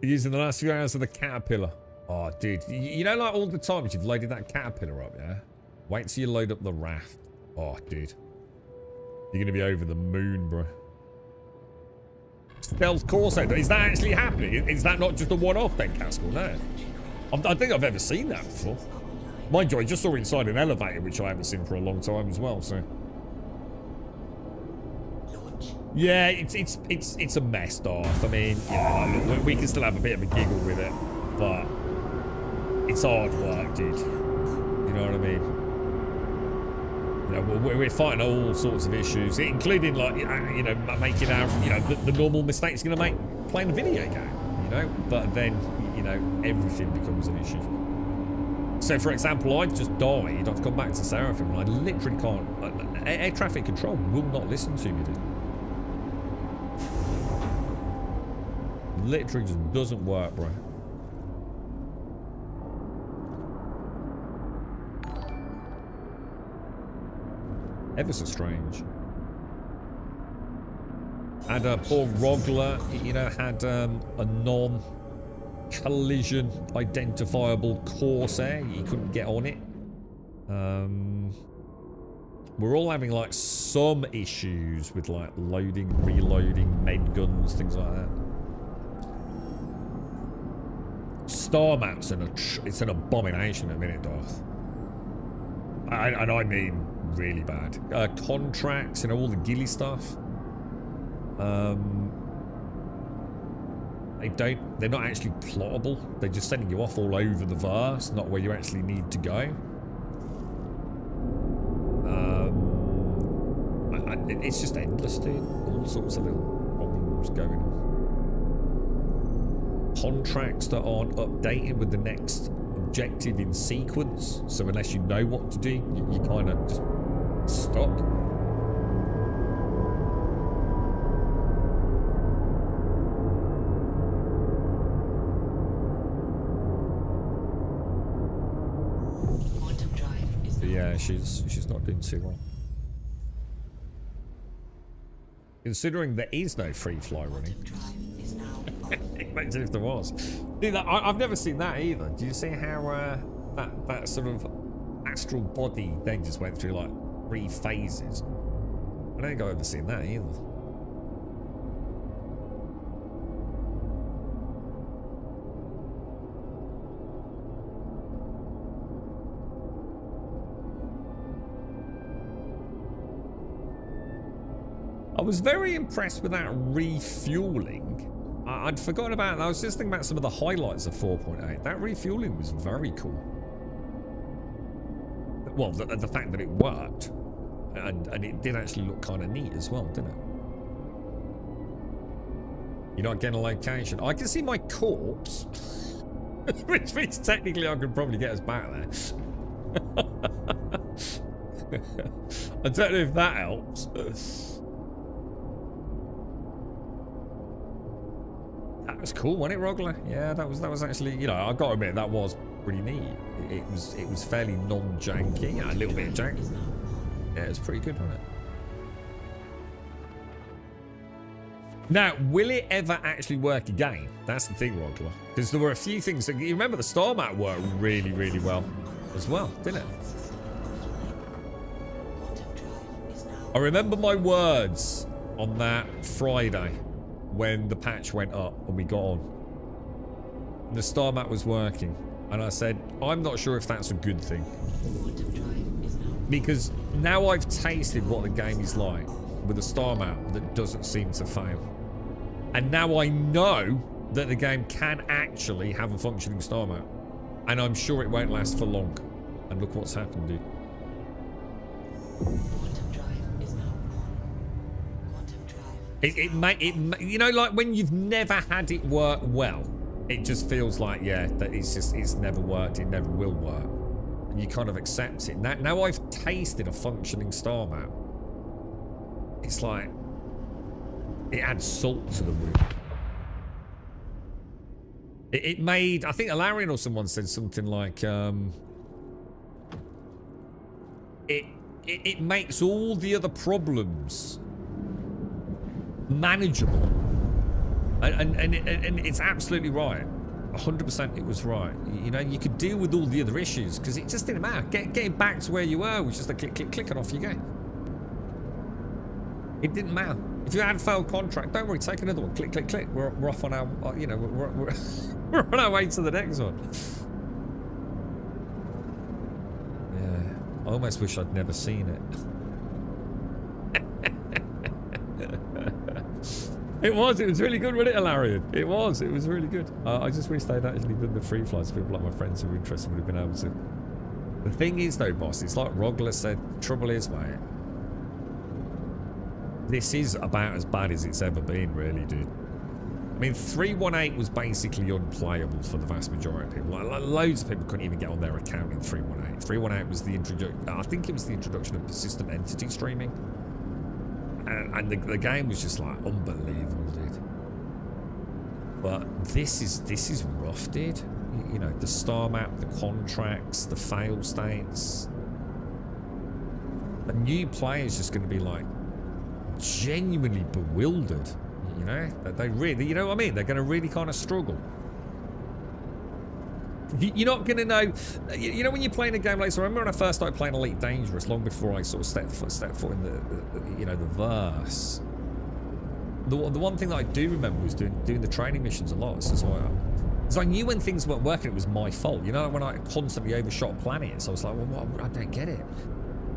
Using the last few hours of the caterpillar. Oh, dude. You know, like all the times you've loaded that caterpillar up, yeah? Wait till you load up the raft. Oh, dude. You're going to be over the moon, bro. Stealth Corsair. Is that actually happening? Is that not just a one-off then, Gaskell? No. I think I've ever seen that before. Mind you, I just saw inside an elevator, which I haven't seen for a long time as well, so... Yeah, it's a mess, Darth. I mean, you know, look, we can still have a bit of a giggle with it, but it's hard work, dude. You know what I mean? You know, we're fighting all sorts of issues, including like, you know, making our, you know, the normal mistakes you're gonna make playing a video game, you know. But then, you know, everything becomes an issue. So, for example, I've just died. I've come back to Seraphim, and I literally can't. Air traffic control will not listen to me, dude. Literally just doesn't work, bro. Ever so strange. And poor Rogler, you know, had a non-collision identifiable Corsair. He couldn't get on it. We're all having like some issues with like loading, reloading, med guns, things like that. Star maps it's an abomination at the minute, Darth. And I mean really bad. Contracts, you know, all the ghillie stuff. They're not actually plottable. They're just sending you off all over the verse, not where you actually need to go. It's just endless, dude. All sorts of little problems going on. Contracts that aren't updated with the next objective in sequence, so unless you know what to do, you kind of just stuck. But yeah, she's not doing too well. Considering there is no free fly running. Imagine if there was. Dude, I've never seen that either. Do you see how that sort of astral body then just went through like 3 phases. I don't think I've ever seen that either. I was very impressed with that refueling. I'd forgotten about that. I was just thinking about some of the highlights of 4.8. That refueling was very cool. Well, the fact that it worked. And it did actually look kind of neat as well, didn't it? You're not getting a location. I can see my corpse. Which means technically I could probably get us back there. I don't know if that helps. That was cool, wasn't it, Rogler? Yeah, that was actually, you know, I got to admit that was pretty neat. It was fairly non-janky, yeah, a little bit of jank. Yeah, it was pretty good, wasn't it? Now, will it ever actually work again? That's the thing, Rogler. Because there were a few things that, you remember the star map worked really, really well as well, didn't it? I remember my words on that Friday when the patch went up and we got on. And the star map was working. And I said, I'm not sure if that's a good thing. Because now I've tasted what the game is like with a star map that doesn't seem to fail. And now I know that the game can actually have a functioning star map. And I'm sure it won't last for long. And look what's happened, dude. It you know, like when you've never had it work well, it just feels like, yeah, that it's never worked, it never will work. And you kind of accept it. Now I've tasted a functioning star map. It's like, it adds salt to the wound. It made, I think Alarian or someone said something like, it makes all the other problems manageable. And it's absolutely right. 100% it was right. You know, you could deal with all the other issues because it just didn't matter. Getting back to where you were was just a click, click, click, and off you go. It didn't matter. If you had a failed contract, don't worry, take another one. Click, click, click. We're off on our, you know, we're on our way to the next one. Yeah, I almost wish I'd never seen it. It was really good, wasn't it, Alarian? It was really good. I just wish they'd actually done the free flights. People like my friends who were interested would have been able to. The thing is, though, boss, it's like Rogler said, the trouble is, mate, this is about as bad as it's ever been, really, dude. I mean, 3.18 was basically unplayable for the vast majority of people. Like, loads of people couldn't even get on their account in 3.18. 3.18 was the introduction, I think it was the introduction of persistent entity streaming. And the game was just like unbelievable, dude. But this is rough, dude. You know, the star map, the contracts, the fail states. A new player is just going to be like genuinely bewildered. You know, they really, you know what I mean? They're going to really kind of struggle. You're not going to know, you know, when you're playing a game like, so I remember when I first started playing Elite Dangerous, long before I sort of stepped foot in the you know, the verse. The one thing that I do remember was doing the training missions a lot. So because I knew when things weren't working, it was my fault. You know, when I constantly overshot planets, I was like, well, what? I don't get it.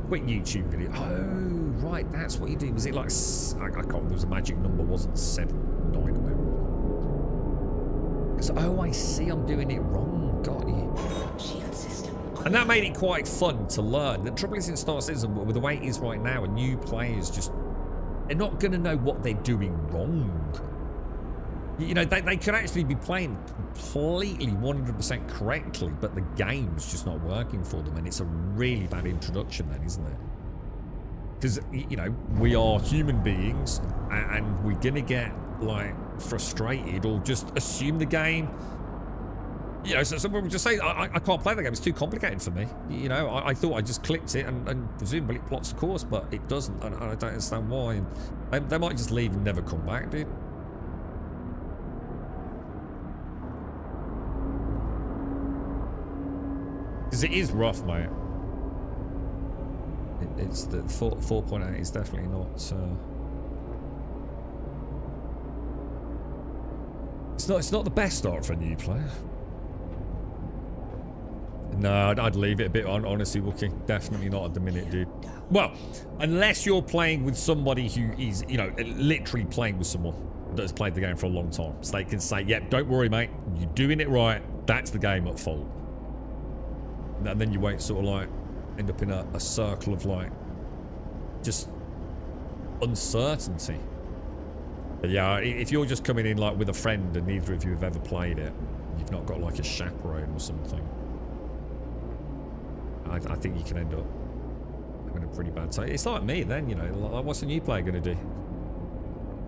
Quick YouTube video. Oh, right, that's what you do. Was it like, I can't remember, there was a magic number, wasn't 7, 9 or whatever. So, oh, I see, I'm doing it wrong. Got you. And that made it quite fun to learn. The trouble is in Star Citizen, with the way it is right now, and new players just, they're not going to know what they're doing wrong. You know, they could actually be playing completely 100% correctly, but the game's just not working for them, and it's a really bad introduction then, isn't it? Because, you know, we are human beings, and we're going to get, like, frustrated or just assume the game. You know, so someone would just say, I can't play the game, it's too complicated for me. You know, I thought I just clicked it and presumably it plots a course, but it doesn't, and I don't understand why. And they might just leave and never come back, dude. Because it is rough, mate. It's the 4.8 is definitely not. It's not the best start for a new player. No, I'd leave it a bit on, honestly, Wookie. Definitely not at the minute, dude. Well, unless you're playing with somebody who is, you know, literally playing with someone that has played the game for a long time. So they can say, yep, don't worry, mate. You're doing it right. That's the game at fault. And then you won't sort of like end up in a circle of like just uncertainty. But yeah, if you're just coming in like with a friend and neither of you have ever played it, you've not got like a chaperone or something, I think you can end up having a pretty bad time. It's like me then, you know, like, what's a new player going to do?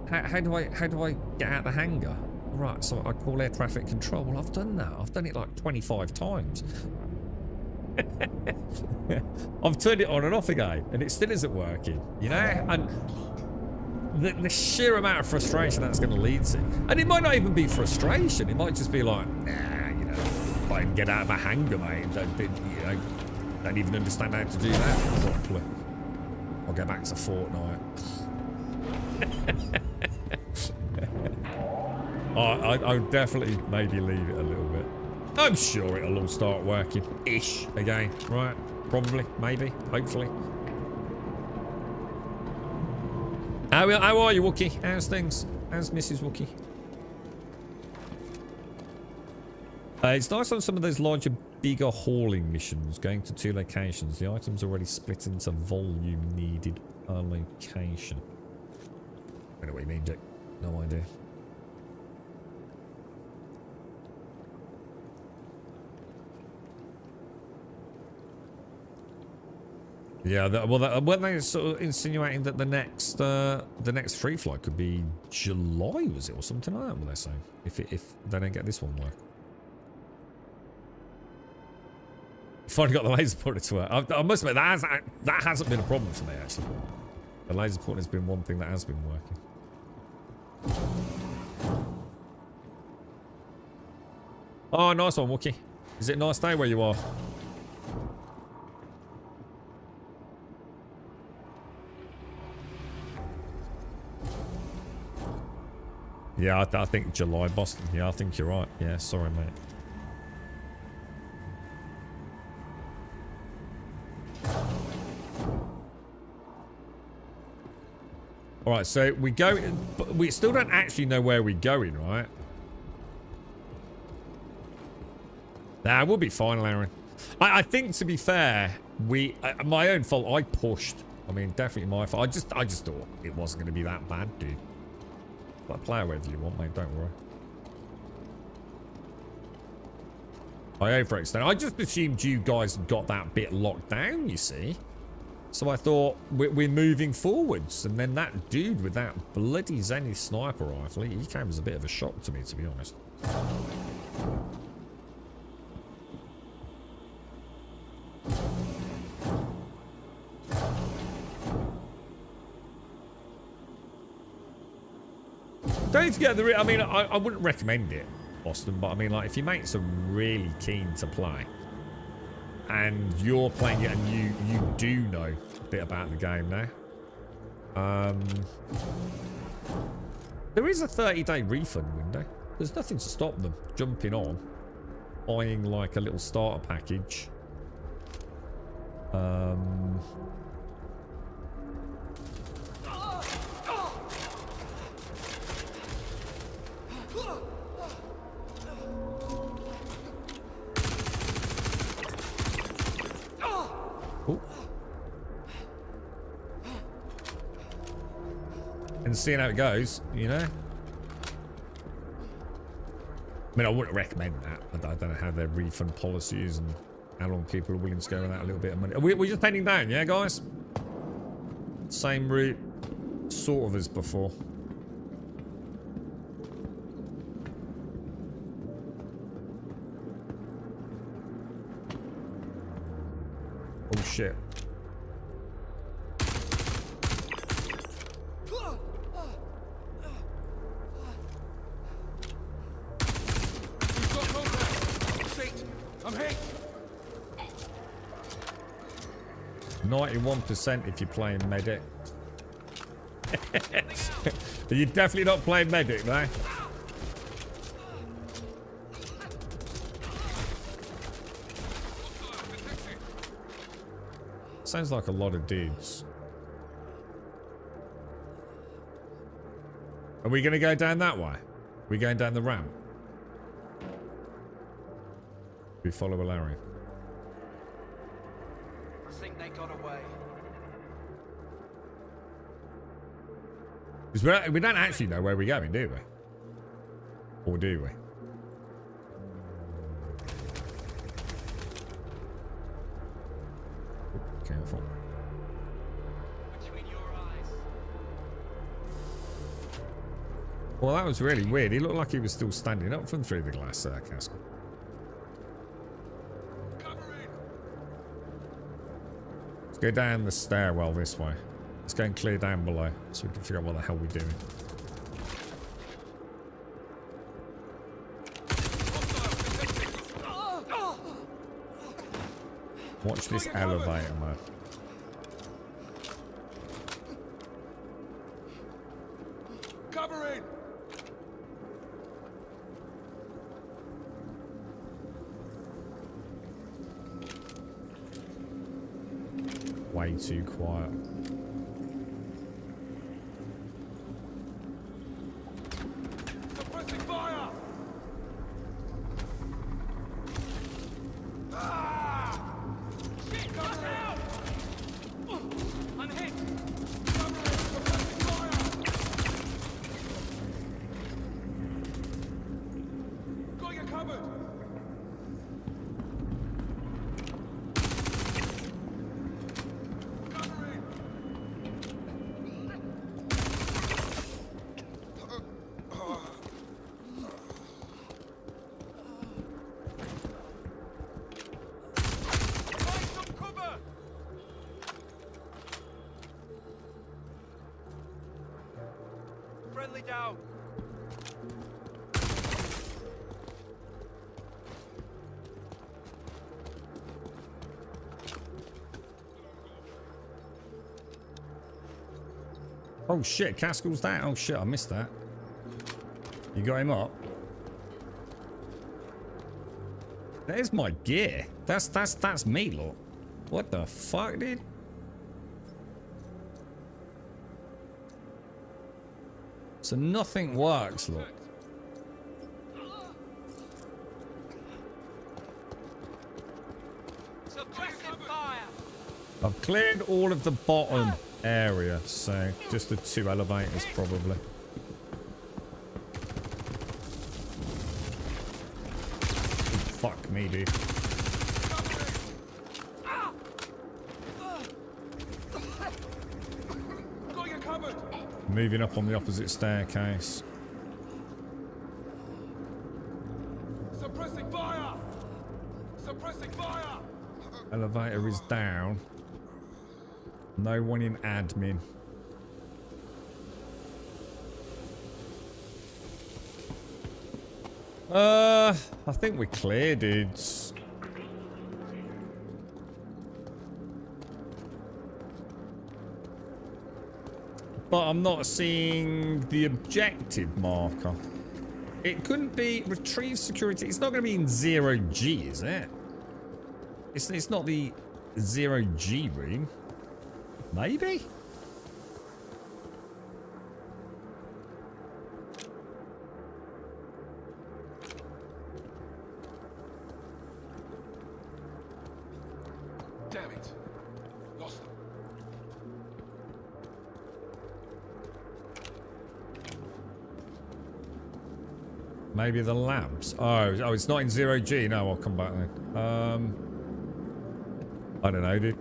How do I get out the hangar? Right, so I call air traffic control. Well, I've done that. I've done it like 25 times. I've turned it on and off again, and it still isn't working, you know? And the sheer amount of frustration that's going to lead to. And it might not even be frustration. It might just be like, nah, you know, if I can get out of a hangar, mate, don't even understand how to do that properly. I'll go back to Fortnite. I would definitely maybe leave it a little bit. I'm sure it'll all start working-ish again, right? Probably, maybe, hopefully. How are you, Wookie? How's things? How's Mrs. Wookie? It's nice on some of those larger, bigger hauling missions, going to 2 locations. The items already split into volume needed per location. I don't know what you mean, Dick. No idea. Yeah, weren't they sort of insinuating that the next free flight could be July, was it, or something like that? What they're saying, if they don't get this one work. Finally got the laser pointer to work. I must admit that hasn't been a problem for me actually. The laser pointer has been one thing that has been working. Oh, nice one, Wookie. Is it a nice day where you are? Yeah, I think July, Boston. Yeah, I think you're right. Yeah, sorry, mate. All right, so we go, but we still don't actually know where we're going, right? Nah, we'll be fine, Lauren. I think, to be fair, my own fault. I pushed. I mean, definitely my fault. I just thought it wasn't going to be that bad, dude. But play wherever you want, mate. Don't worry. I overextended. I just assumed you guys got that bit locked down, you see. So I thought we're moving forwards, and then that dude with that bloody Zenith sniper rifle, he came as a bit of a shock to me, to be honest. Don't forget I mean, I wouldn't recommend it, Boston, but I mean, like, if your mates are really keen to play and you're playing it and you do know a bit about the game now, there is a 30-day refund window. There's nothing to stop them jumping on, buying like a little starter package. And seeing how it goes, you know. I mean, I wouldn't recommend that. I don't know how their refund policy is and how long people are willing to go without a little bit of money. We're just heading down, yeah, guys? Same route, sort of, as before. Oh, shit. 91% if you're playing medic. You're definitely not playing medic, no? Sounds like a lot of dudes. Are we going to go down that way? Are we going down the ramp? We follow Larry. I think they got away. Because we don't actually know where we're going, do we? Or do we? Careful. Between your eyes. Well, that was really weird. He looked like he was still standing up from through the glass castle. Let's go down the stairwell this way. Let's go and clear down below so we can figure out what the hell we're doing. Watch this elevator, man. Covering! Way too quiet. Suppressing fire! Shit, got out! I'm hit. Suppressing fire! Got you covered! Covering! Find some cover! Friendly down. Oh shit, Caskell's down. Oh shit, I missed that. You got him up? There's my gear. That's me, look. What the fuck, dude? So nothing works, look. Suppressing fire. I've cleared all of the bottom area, so just the two elevators probably. Fuck me, dude. Got you covered! Moving up on the opposite staircase. Suppressing fire! Suppressing fire! Elevator is down. No one in admin. I think we're clear, dudes. But I'm not seeing the objective marker. It couldn't be retrieve security. It's not going to be in 0G, is it? It's not the 0G room. Maybe? Damn it. Lost them. Maybe the labs. Oh, it's not in 0G. No, I'll come back then. I don't know, dude.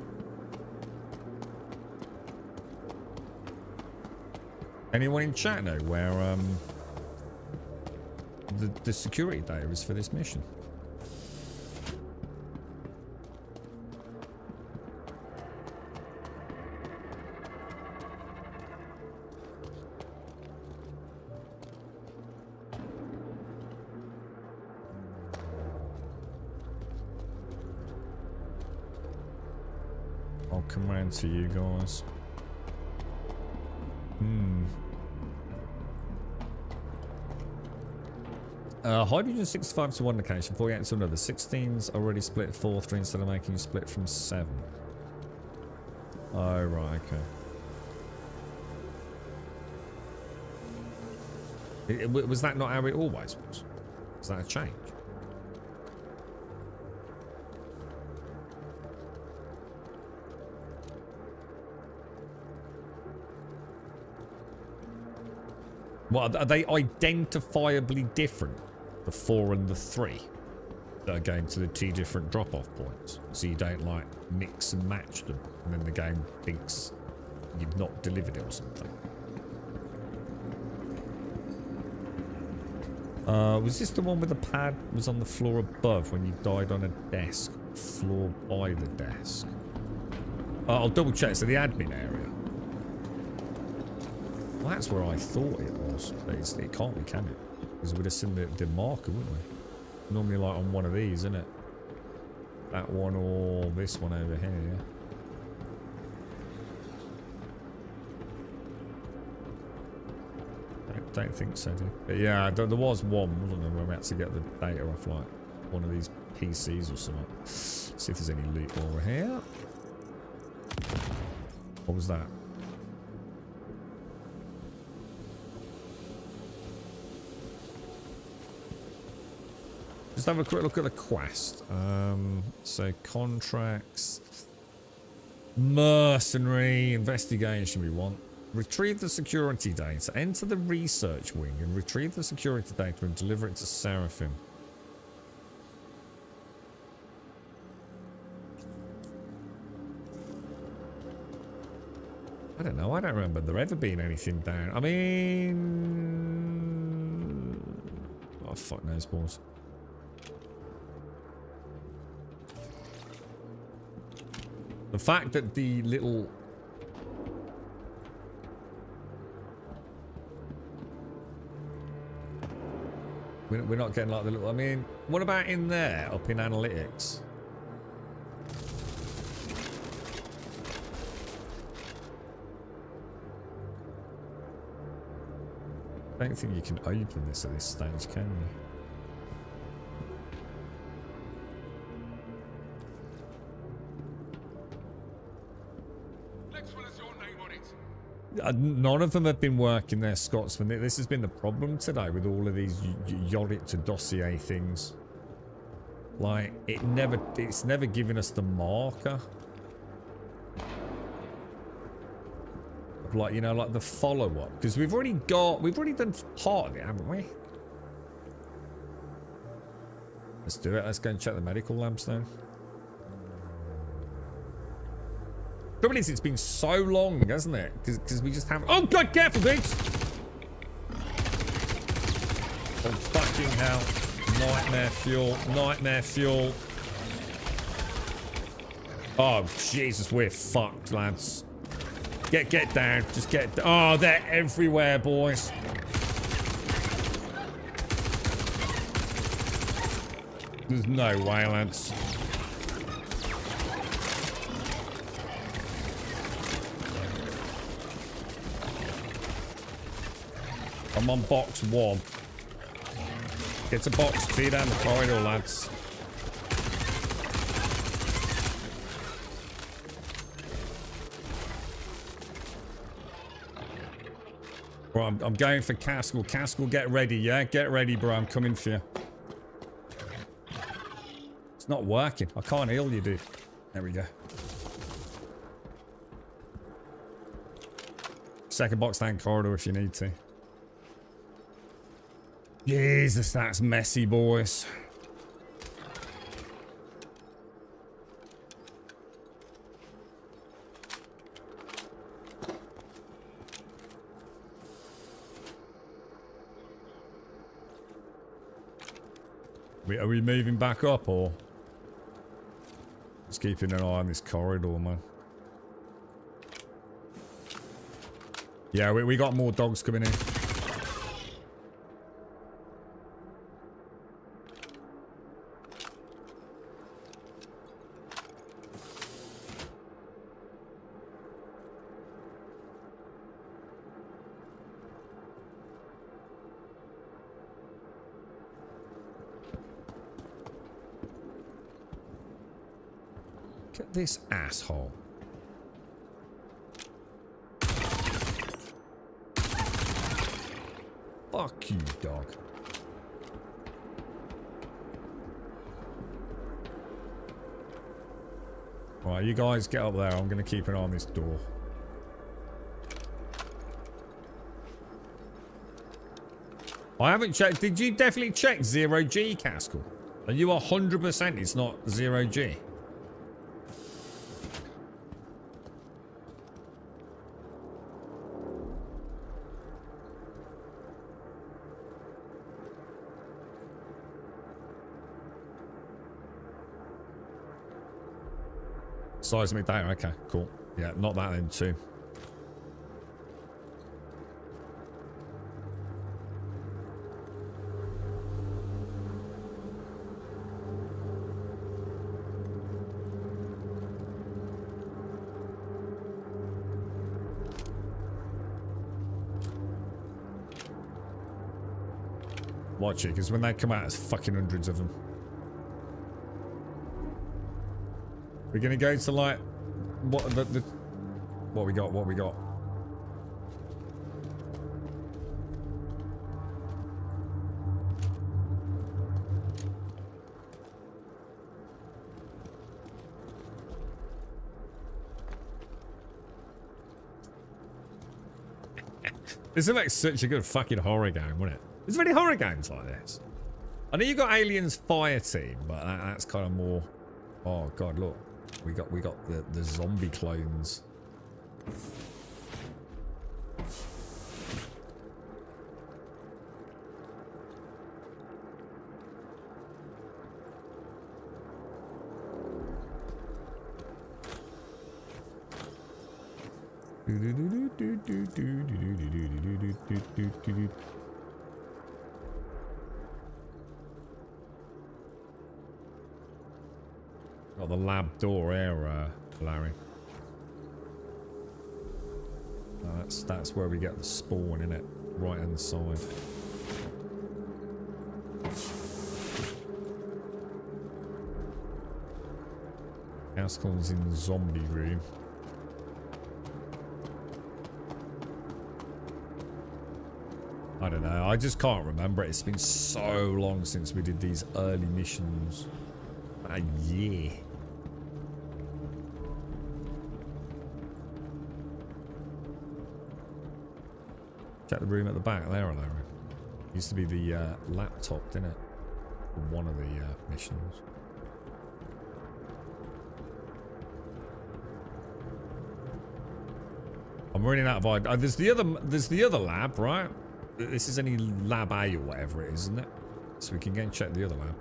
Anyone in chat know where the security data is for this mission? I'll come round to you guys. Hydrogen 65 to one location, 48 to another. 16's already split 4-3 instead of making you split from 7. Oh, right, okay. Was that not how it always was? Was that a change? Well, are they identifiably different? The 4 and the 3 that are going to the 2 different drop-off points, so you don't like mix and match them, and then the game thinks you've not delivered it or something. Was this the one where the pad was on the floor above when you died on a desk, floor by the desk? I'll double check. So the admin area. Well, that's where I thought it was, but it can't be, can it? Because we'd have seen the marker, wouldn't we? Normally like on one of these, isn't it? That one or this one over here, yeah? I don't think so, dude. But yeah, there was one, wasn't there, where we had to get the data off like one of these PCs or something. See if there's any loot while we're here. What was that? Just have a quick look at the quest. So contracts, mercenary investigation we want. Retrieve the security data, enter the research wing and retrieve the security data and deliver it to Seraphim. I don't know, I don't remember there ever being anything down. I mean... Oh, fuck knows, balls. The fact that the little... We're not getting like the little... I mean, what about in there, up in analytics? I don't think you can open this at this stage, can you? None of them have been working there, Scotsman. This has been the problem today with all of these Yorick to dossier things. Like, it's never given us the marker. Like, you know, like the follow-up. Because we've already done part of it, haven't we? Let's do it. Let's go and check the medical labs then. Trouble is, it's been so long, hasn't it? Because we just haven't... Oh, God, careful, dudes! Oh, fucking hell. Nightmare fuel. Nightmare fuel. Oh, Jesus, we're fucked, lads. Get down. Just get... Oh, they're everywhere, boys. There's no way, lads. I'm on box 1. Get to box 2 down the corridor, lads. Right, I'm going for Caskell. Caskell, get ready, yeah? Get ready, bro. I'm coming for you. It's not working. I can't heal you, dude. There we go. Second box down corridor if you need to. Jesus, that's messy, boys. Are we moving back up, or just keeping an eye on this corridor, man? Yeah, we got more dogs coming in. Look at this asshole. Fuck you, dog. Right, you guys get up there. I'm going to keep an eye on this door. I haven't checked. Did you definitely check 0G, Caskell? Are you 100% it's not 0G? Seismic data, okay, cool. Yeah, not that then too. Watch it, because when they come out, there's fucking hundreds of them. We're gonna go to like what we got? What we got? This would make such a good fucking horror game, wouldn't it? There's many horror games like this. I know you got Aliens Fire Team, but that's kind of more. Oh god, look. We got the zombie clones. Got the lab door here, Larry. That's where we get the spawn, innit? Right hand side. Haskell's in the zombie room. I don't know. I just can't remember it. It's been so long since we did these early missions. A year. Check the room at the back there, Larry. Used to be the laptop, didn't it? One of the missions. I'm running out of ideas. There's the other lab, right? This is only lab A or whatever it is, isn't it? So we can go and check the other lab.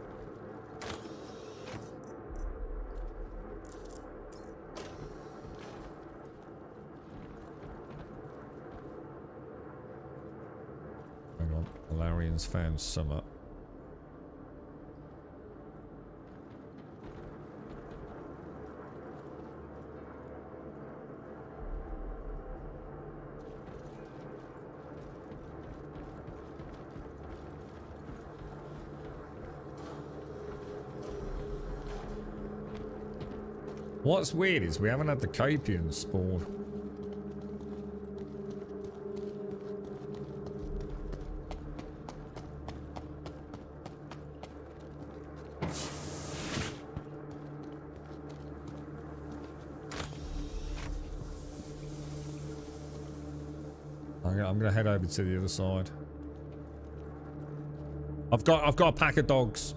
Hang on, Valarian's found some up. What's weird is we haven't had the Capian spawn. I'm gonna head over to the other side. I've got a pack of dogs.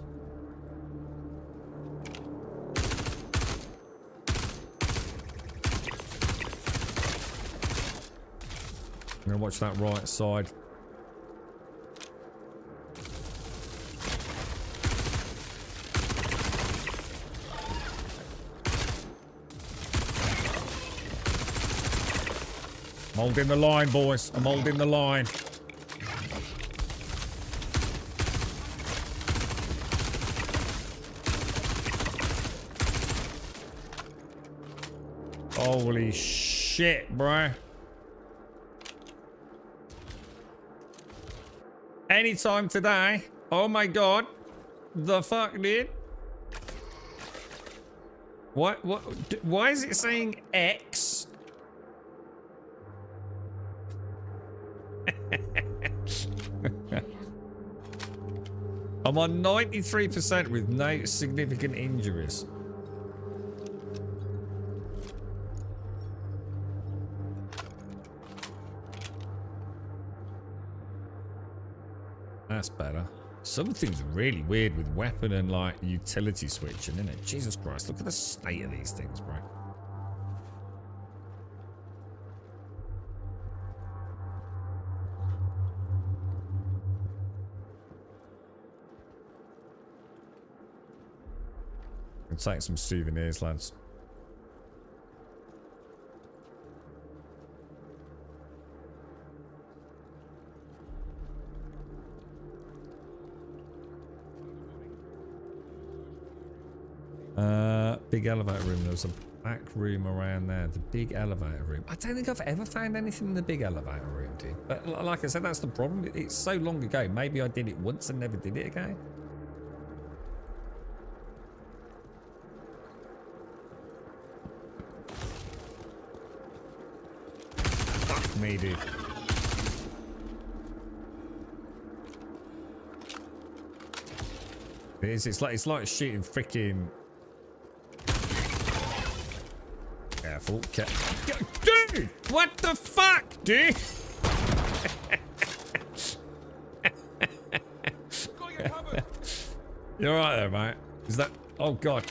I'm gonna watch that right side. I'm holding the line, boys. I'm holding the line. Holy shit, bruh. Anytime today. Oh my god. The fuck, dude? Why is it saying X? I'm on 93% with no significant injuries. That's better. Something's really weird with weapon and like utility switching, isn't it? Jesus Christ, look at the state of these things, bro. I'll take some souvenirs, lads. Big elevator room. There was a back room around there. The big elevator room. I don't think I've ever found anything in the big elevator room, dude. But like I said, that's the problem. It's so long ago. Maybe I did it once and never did it again. Fuck me, dude. It's like shooting freaking. Careful. Dude! What the fuck, dude? You're right there, mate. Is that... Oh, God.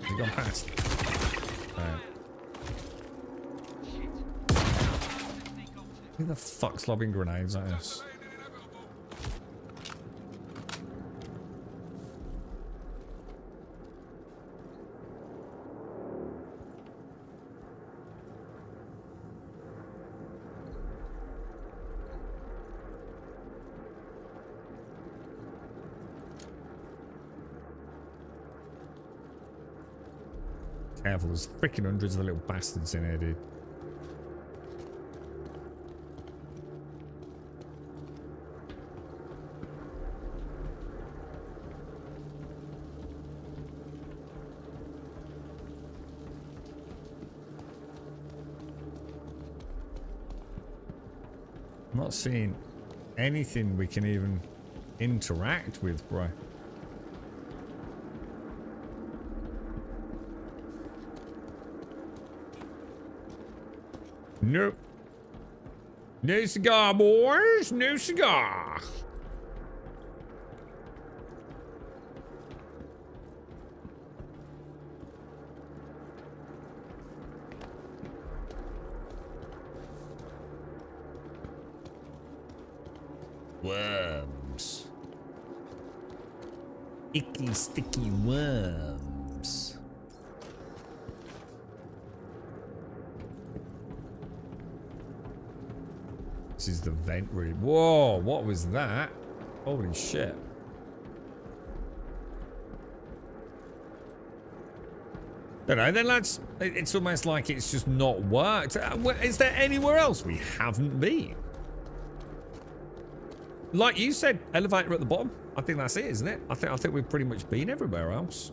Has he gone past? Who the fuck's lobbing grenades at us? Careful, there's freaking hundreds of little bastards in here, dude. I'm not seeing anything we can even interact with, bro. Nope. No cigar, boys. No cigar. Worms. Icky, sticky worms. This is the vent room. Whoa, what was that? Holy shit. Don't know, then lads, it's almost like it's just not worked. Is there anywhere else we haven't been? Like you said, elevator at the bottom. I think that's it, isn't it? I think we've pretty much been everywhere else.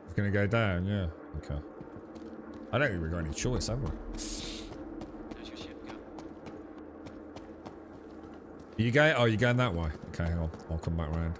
It's gonna go down, yeah. Okay. I don't think we've got any choice, have we? You go? Oh, you're going that way. Okay, I'll come back around.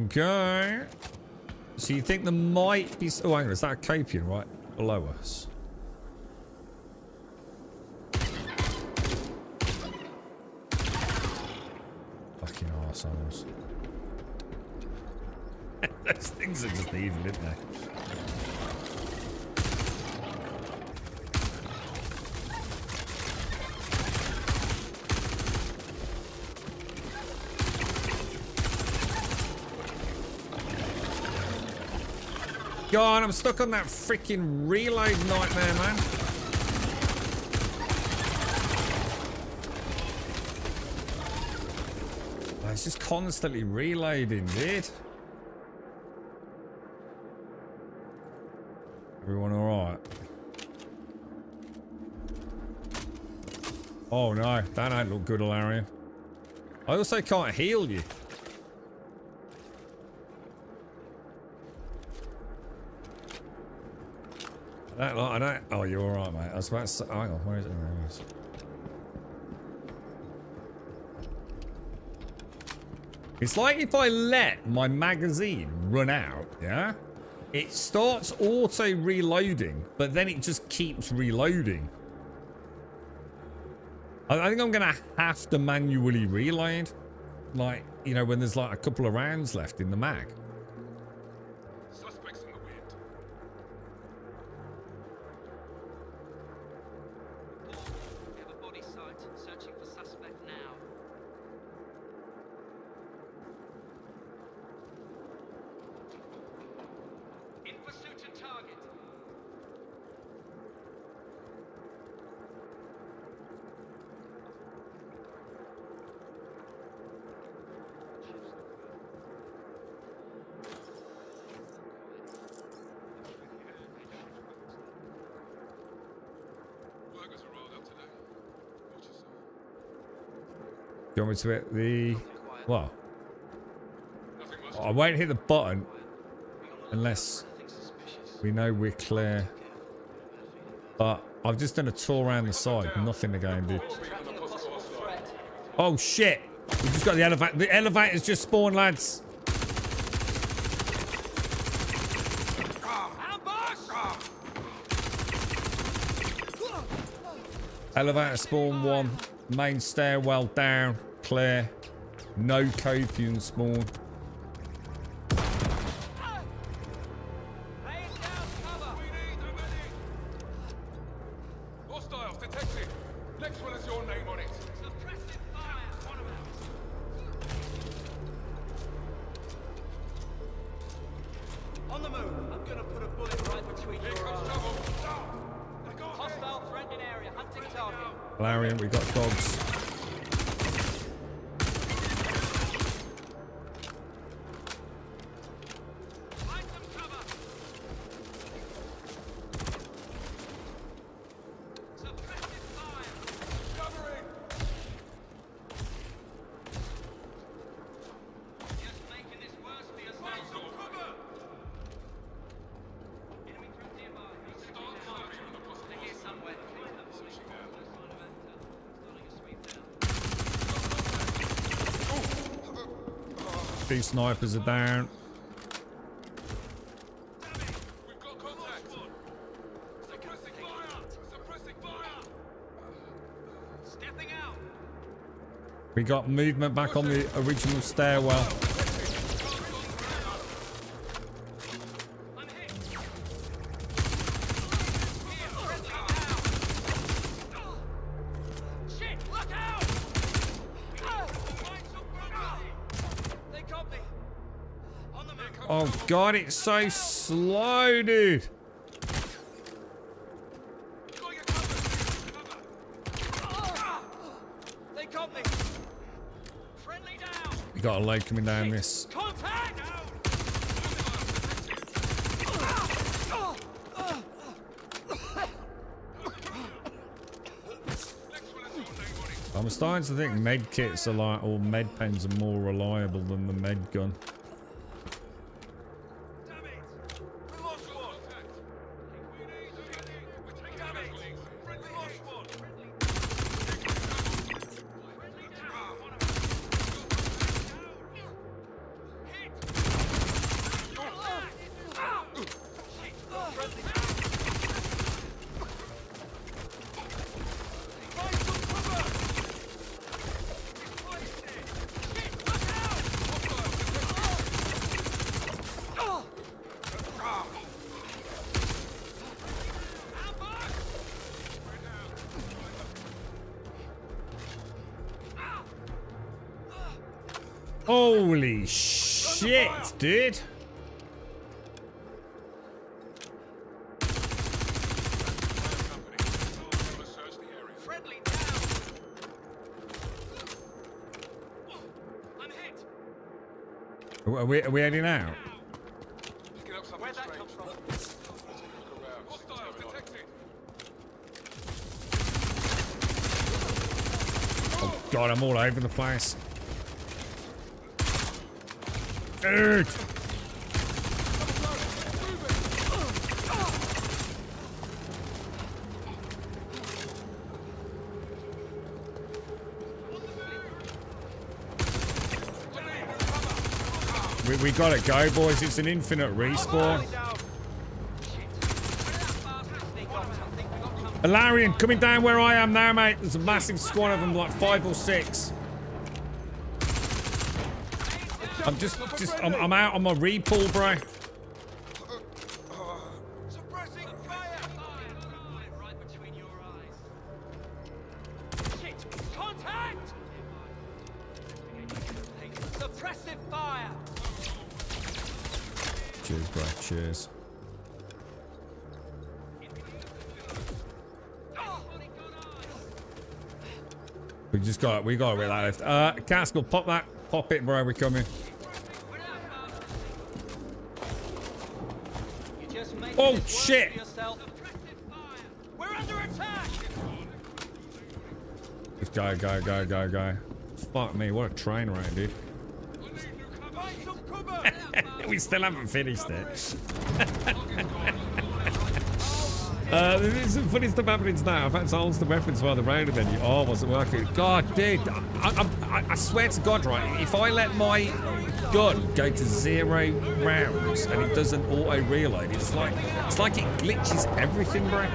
Okay. So you think there might be... Oh, hang on. Is that a Capian right below us? Fucking arseholes. Those things are just evil, aren't they? God, I'm stuck on that freaking reload nightmare, man. Oh, it's just constantly reloading, dude. Everyone all right? Oh no, that don't look good, Alarian. I also can't heal you. I don't. Oh, you're all right, mate. I was about to say. Hang on, where is it? There it is. It's like if I let my magazine run out, yeah? It starts auto reloading, but then it just keeps reloading. I think I'm gonna have to manually reload, like, you know, when there's like a couple of rounds left in the mag. Suspects in the wind. We have a body site. Searching for suspect now. In pursuit of target. Workers are rolled up today. Watch yourself. Do you want me to hit the... What? Nothing much. I won't hit the button unless we know we're clear. But I've just done a tour around the side. Nothing again, dude. Tracking a possible threat. Oh shit! We just got the elevator. The elevator's just spawned, lads. Elevator spawn 1. Main stairwell down. Clear. No copium spawn. Laying down cover. We need a medic. Hostiles detected. Next one has your name on it. Suppressive fire. One of ours. On the move. I'm gonna put a bullet right between Here your comes eyes. trouble. They got me. Hostile threatening area. Hunting target. Larian, we got dogs. Find some cover. Suppressive fire. Covering. Just making this worse for yourself. Cover. Enemy threat nearby. Start searching on the possible. They're here somewhere. Starting a sweep down. Two snipers are down. We've got contact. Suppressing fire. Suppressing fire. Stepping out. We got movement back on the original stairwell. I'm hit. Here, friendly down. Shit, look out! Find some property. They got me. On the move. Oh god, it's so slow, dude. Got your cover. They got me. Friendly down. We got a load coming down this. Contact! I'm starting to think med kits are like, or med pens are more reliable than the med gun. Damn it. We lost one. We need a medic. We're taking damage. We lost one. Friendly down. Hit. Find some cover. Holy shit, dude. Are we heading out? Picking up something Where'd that strange. come from? Let's take a look around. Hostiles detected. Oh god, I'm all over the place. Dude! We gotta go, boys. It's an infinite respawn. Alarian, coming down where I am now, mate. There's a massive squad of them, like 5 or 6. I'm out on my repull, bro. Suppressing fire! Right between your eyes. Shit! Contact! Suppressive fire! Cheers, bro. Cheers. We got where that left. Caskell, pop it, bro. We're coming. Oh shit! We're under attack! Just go. Fuck me, what a train ride, dude. Find some cover! We still haven't finished it. There's some funny stuff happening now. I've had to hold the weapons while the round menu. Oh, wasn't working. God, dude. I swear to God, right? If I let my gun go to 0 rounds and it doesn't auto reload, it's like it glitches everything, bro.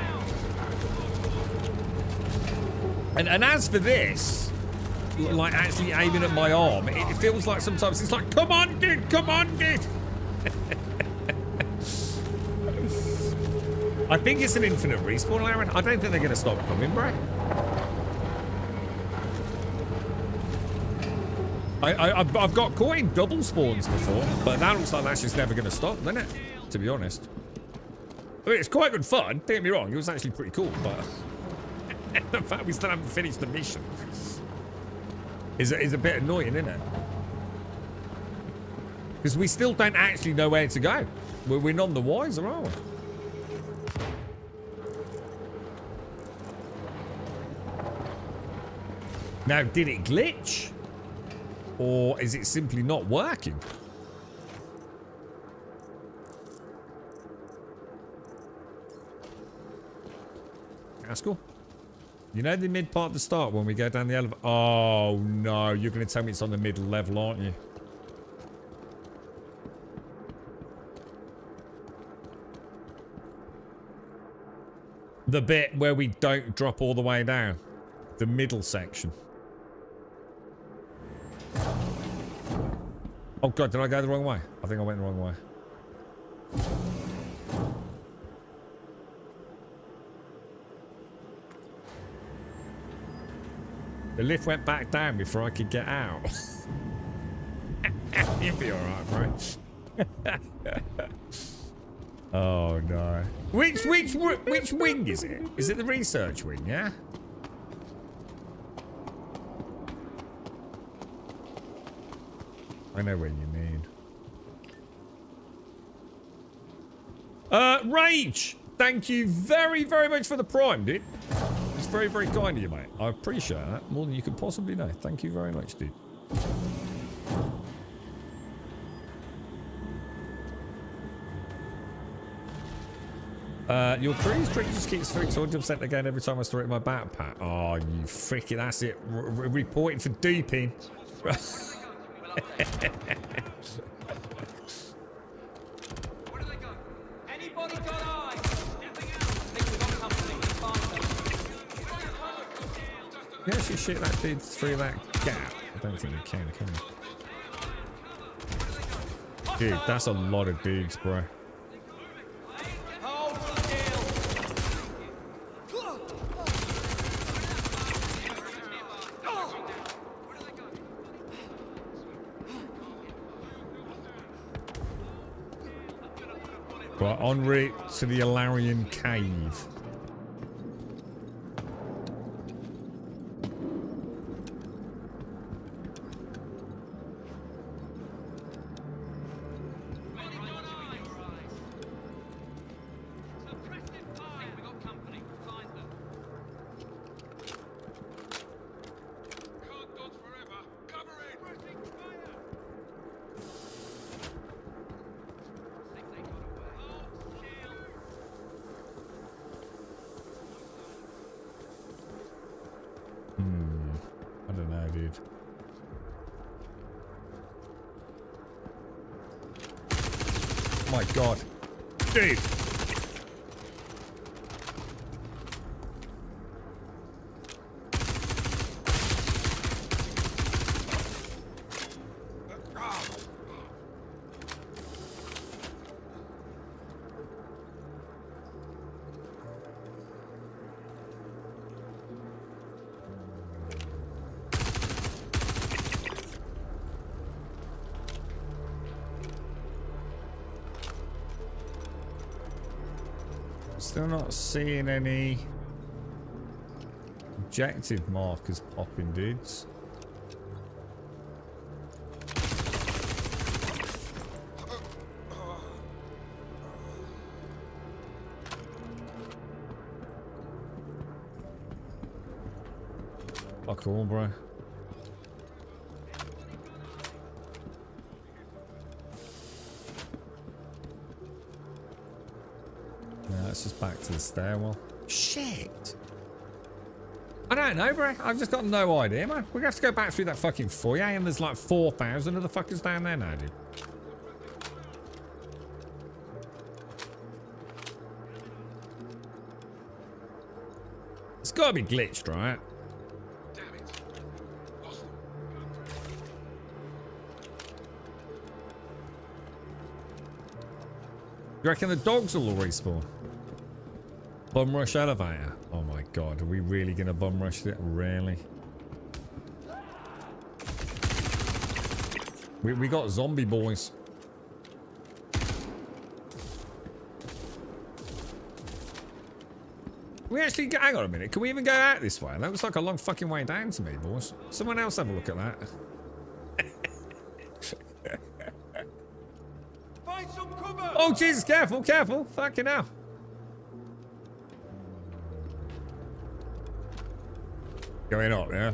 And as for this, like actually aiming at my arm, it feels like sometimes it's like, come on, dude. I think it's an infinite respawn, Aaron. I don't think they're going to stop coming, bro. I've got caught in double spawns before, but that looks like that's just never going to stop, doesn't it? To be honest. I mean, it's quite good fun. Don't get me wrong. It was actually pretty cool, but the fact we still haven't finished the mission is a bit annoying, isn't it? Because we still don't actually know where to go. We're none the wiser, are we? Now, did it glitch? Or is it simply not working? That's cool. You know the mid part at the start when we go down the elevator? Oh, no. You're going to tell me it's on the middle level, aren't you? The bit where we don't drop all the way down. The middle section. Oh god, did I go the wrong way? I think I went the wrong way. The lift went back down before I could get out. You'll be alright, bro. Oh no. Which wing is it? Is it the research wing, yeah? I know what you mean. Rage! Thank you very, very much for the prime, dude. It's very, very kind of you, mate. I appreciate that more than you could possibly know. Thank you very much, dude. Your cruise trick just keeps 300% again every time I store it in my backpack. Oh, you freaking, that's it. Reporting for duping. Anybody got eyes? Think we've got company. Find them. You actually shoot that dude through that gap? I don't think you can you? Dude, that's a lot of dudes, bro. Hold still. Right, en route to the Alarian cave. no, dude. Oh my god. Dude. Still not seeing any objective markers popping, dudes. Fuck all, bro. Let's just back to the stairwell. Shit. I don't know, bro. I've just got no idea, man. We're gonna have to go back through that fucking foyer, and there's like 4,000 of the fuckers down there now, dude. It's gotta be glitched, right? Damn it. Lost them. You reckon the dogs will all respawn? Bum rush elevator. Oh my god, are we really gonna bum rush it? Really? We got zombie boys. We actually hang on a minute. Can we even go out this way? That looks like a long fucking way down to me, boys. Someone else have a look at that. Find some cover! Oh Jesus, careful, careful. Fucking hell. Going up, yeah?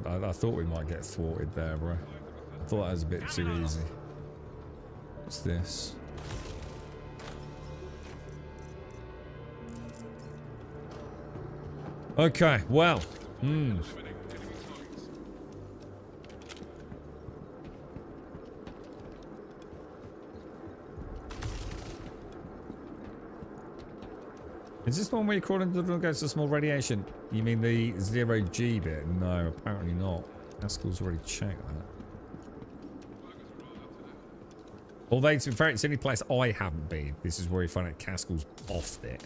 I thought we might get thwarted there, bro. I thought that was a bit too easy. What's this? Okay, well. Is this the one where you crawl into the room goes to small radiation? You mean the 0G bit? No, apparently not. Haskell's already checked that. Although, to be fair, it's the only place I haven't been. This is where you find out Haskell's off it.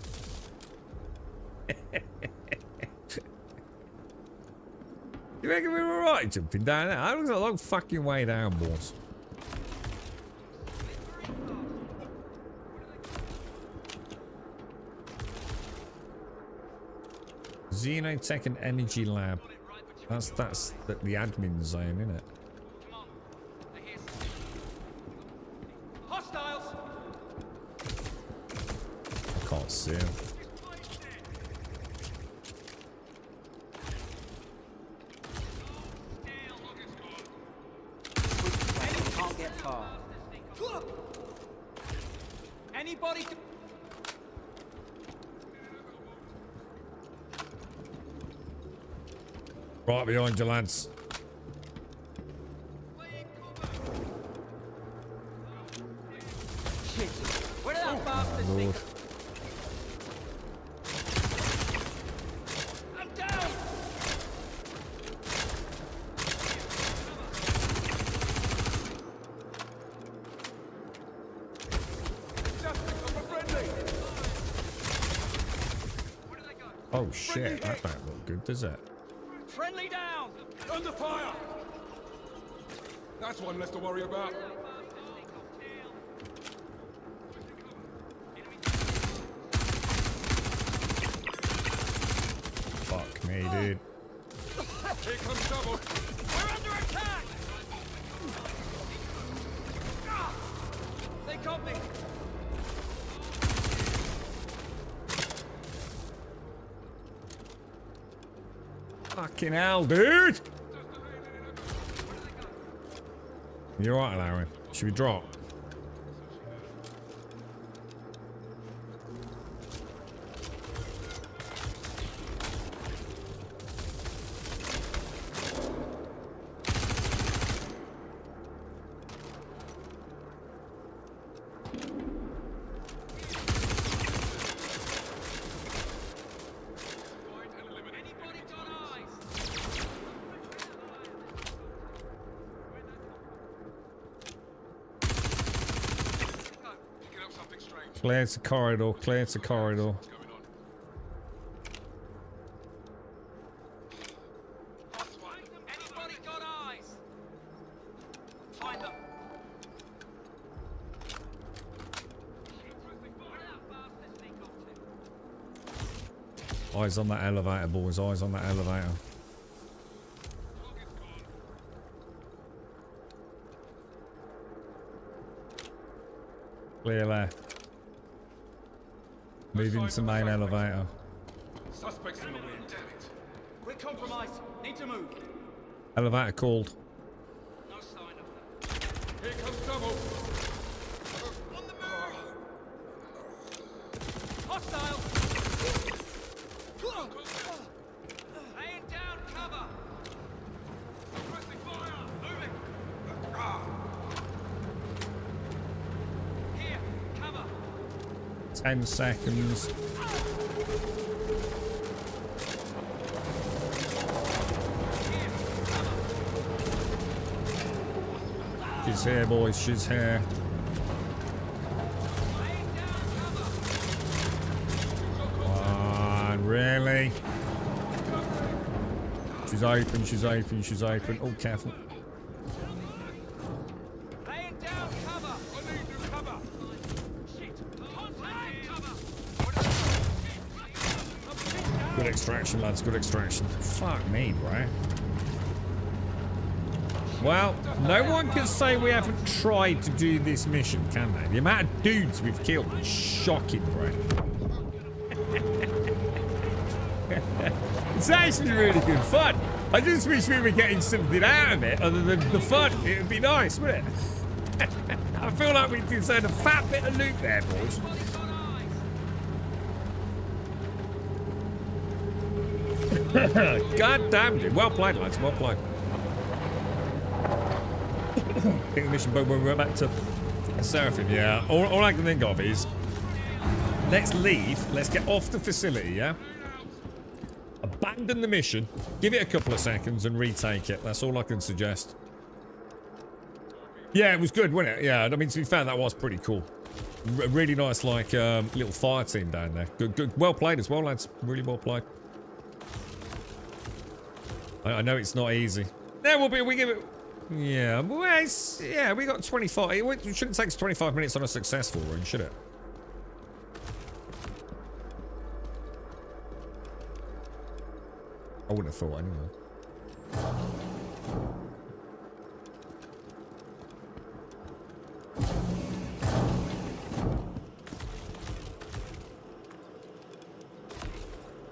You reckon we were alright jumping down there? That looks like a long fucking way down, boys. Xenotech and Energy Lab. That's the admin zone, isn't it? Hostiles! I can't see him. Can't get far. Anybody? Right behind you, lads. Shit! Where did that bastard Lord. think? I'm down! Oh shit, that don't look good, does it? Friendly down! Under fire! That's one less to worry about. Fuck me, dude. Here comes double. We're under attack! They got me! Fucking Fucking hell, dude! You're right, Larry. Should we drop? Clear the corridor, clear the corridor. Anybody got eyes? Find them. Eyes on that elevator, boys. Eyes on that elevator. Clear left. Moving to main elevator. Suspects in the wind, damn it. We're compromised. Need to move. Elevator called. No sign of them. Here comes trouble. On the move. Hostile. Laying down cover. Pressing fire. Moving. Here, cover. 10 seconds. She's here, boys. She's here. Come on, really? She's open, she's open, she's open. Oh, careful. Laying down cover. I need new cover. Shit. Contact cover. Good extraction, lads. Good extraction. Fuck me, bro. Well, no one can say we haven't tried to do this mission, can they? The amount of dudes we've killed is shocking, bro. It's actually really good fun. I just wish we were getting something out of it other than the fun. It would be nice, wouldn't it? I feel like we deserve a fat bit of loot there, boys. God damn it. Well played, lads. Well played. I think the mission, but we're back to Seraphim, yeah. All I can think of is, let's leave. Let's get off the facility, yeah? Abandon the mission. Give it a couple of seconds and retake it. That's all I can suggest. Yeah, it was good, wasn't it? Yeah, I mean, to be fair, that was pretty cool. Really nice, like, little fire team down there. Good. Well played as well, lads. Really well played. I know it's not easy. Yeah, we give it... Yeah, well, yeah, we got 25. It shouldn't take us 25 minutes on a successful run, should it? I wouldn't have thought anyway.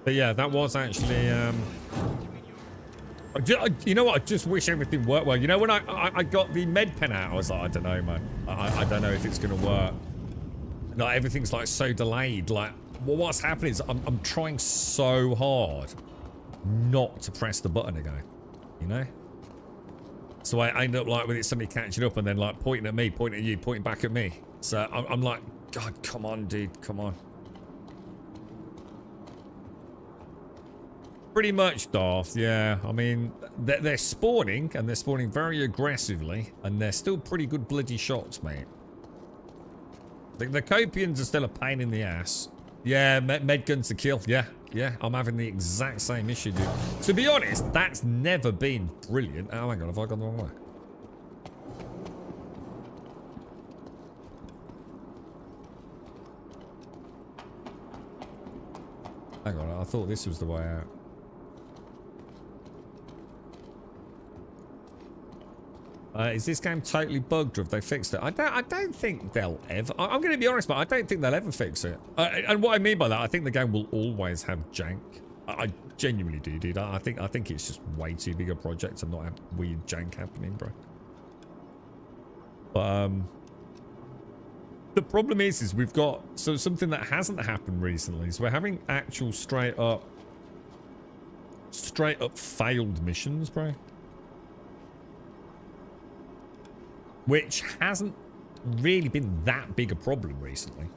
But yeah, that was actually... you know what? I just wish everything worked well. You know, when I got the med pen out, I was like, I don't know, man. I don't know if it's going to work. Like, everything's like so delayed. Like, well, what's happening is I'm trying so hard not to press the button again, you know? So I end up like with it suddenly catching up and then like pointing at me, pointing at you, pointing back at me. So I'm like, God, come on, dude, come on. Pretty much, Darth, yeah. I mean, they're spawning, and they're spawning very aggressively, and they're still pretty good bloody shots, mate. The Copians are still a pain in the ass. Yeah, med guns to kill. Yeah, I'm having the exact same issue, dude. To be honest, that's never been brilliant. Oh my God, have I gone the wrong way? Hang on, I thought this was the way out. Is this game totally bugged or have they fixed it? I don't think they'll ever... I'm going to be honest, but I don't think they'll ever fix it. And what I mean by that, I think the game will always have jank. I genuinely do, dude. I think it's just way too big a project to not have weird jank happening, bro. But the problem is we've got something that hasn't happened recently. So we're having actual straight up failed missions, bro. Which hasn't really been that big a problem recently.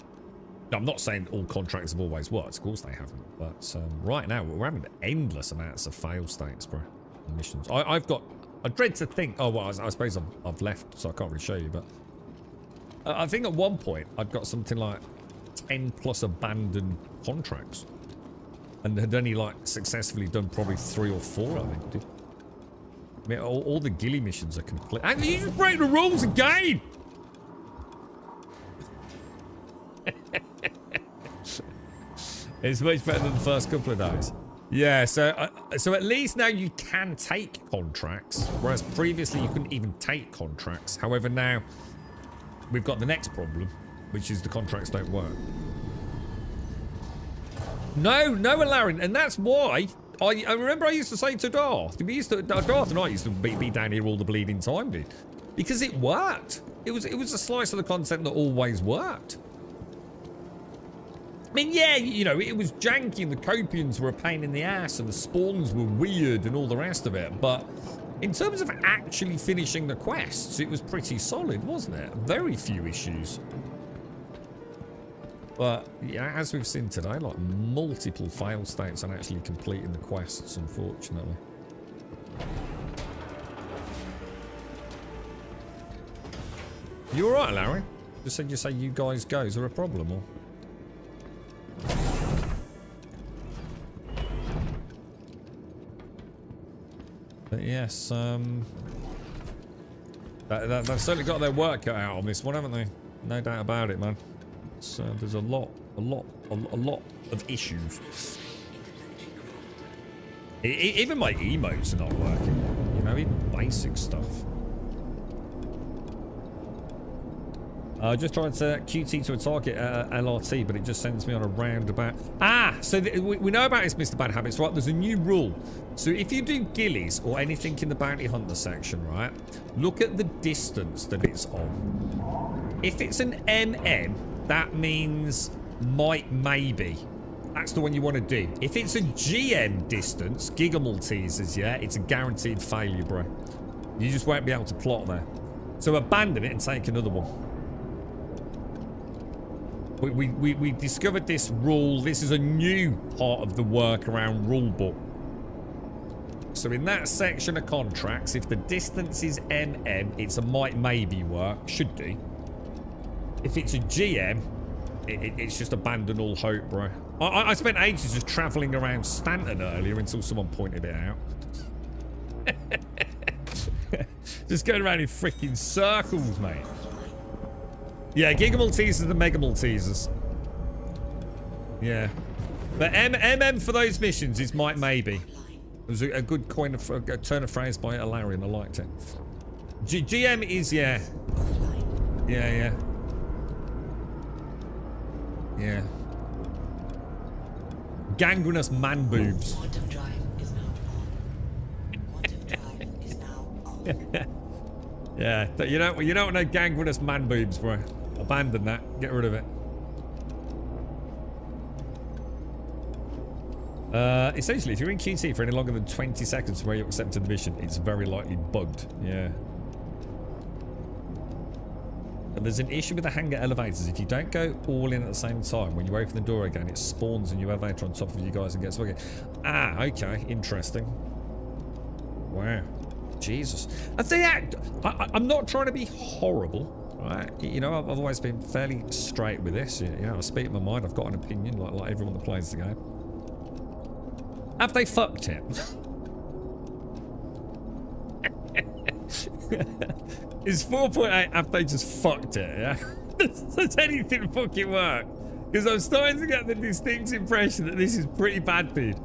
I'm not saying all contracts have always worked. Of course they haven't. But right now, we're having endless amounts of fail states, bro. Missions. I've got... I dread to think... Oh, well, I suppose I've left, so I can't really show you, but... I think at one point, I'd got something like 10 plus abandoned contracts. And had only, like, successfully done probably 3 or 4, I think, dude. I mean, all the ghillie missions are complete. And you just break the rules again! It's much better than the first couple of days. Yeah, so at least now you can take contracts, whereas previously you couldn't even take contracts. However, now we've got the next problem, which is the contracts don't work. No, Alarin, and that's why I remember I used to say to Darth, Darth and I used to be down here all the bleeding time, dude, because it worked. It was a slice of the content that always worked. I mean, yeah, you know, it was janky and the Copians were a pain in the ass and the spawns were weird and all the rest of it. But in terms of actually finishing the quests, it was pretty solid, wasn't it? Very few issues. But yeah, as we've seen today, like multiple fail states on actually completing the quests, unfortunately. You alright, Larry? Just said you say you guys go. Is there a problem or? But yes, they've certainly got their work cut out on this one, haven't they? No doubt about it, man. There's a lot of issues. Even my emotes are not working. You know, even basic stuff. Just trying to QT to a target LRT, but it just sends me on a roundabout. Ah, so we know about this, Mr. Bad Habits, right? There's a new rule. So if you do ghillies or anything in the bounty hunter section, right? Look at the distance that it's on. If it's an MM, that means might, maybe. That's the one you want to do. If it's a GM distance, Giga Maltesers, yeah, it's a guaranteed failure, bro. You just won't be able to plot there. So abandon it and take another one. We discovered this rule. This is a new part of the workaround rulebook. So in that section of contracts, if the distance is MM, it's a might maybe work. Should do. If it's a GM, it's just abandon all hope, bro. I spent ages just travelling around Stanton earlier until someone pointed it out. Just going around in freaking circles, mate. Yeah, Giga Maltesers and Mega Maltesers. Yeah. But MM for those missions is might maybe. It was a good a turn of phrase by Alarian. I liked it. GM is, yeah. Yeah. Yeah. Gangrenous man boobs. Quantum drive is now on. Quantum drive is now on. Yeah, you don't want no gangrenous man boobs, bro. Abandon that. Get rid of it. Essentially, if you're in QT for any longer than 20 seconds from where you accepted the mission, it's very likely bugged. Yeah. And there's an issue with the hangar elevators. If you don't go all in at the same time, when you open the door again, it spawns a new elevator on top of you guys and gets bugged. Ah, okay. Interesting. Wow. Jesus. I'm not trying to be horrible, right? You know, I've always been fairly straight with this. You know, I speak my mind. I've got an opinion, like everyone that plays the game. Have they fucked it? Is 4.8 have they just fucked it, yeah? Does anything fucking work? Because I'm starting to get the distinct impression that this is pretty bad, dude.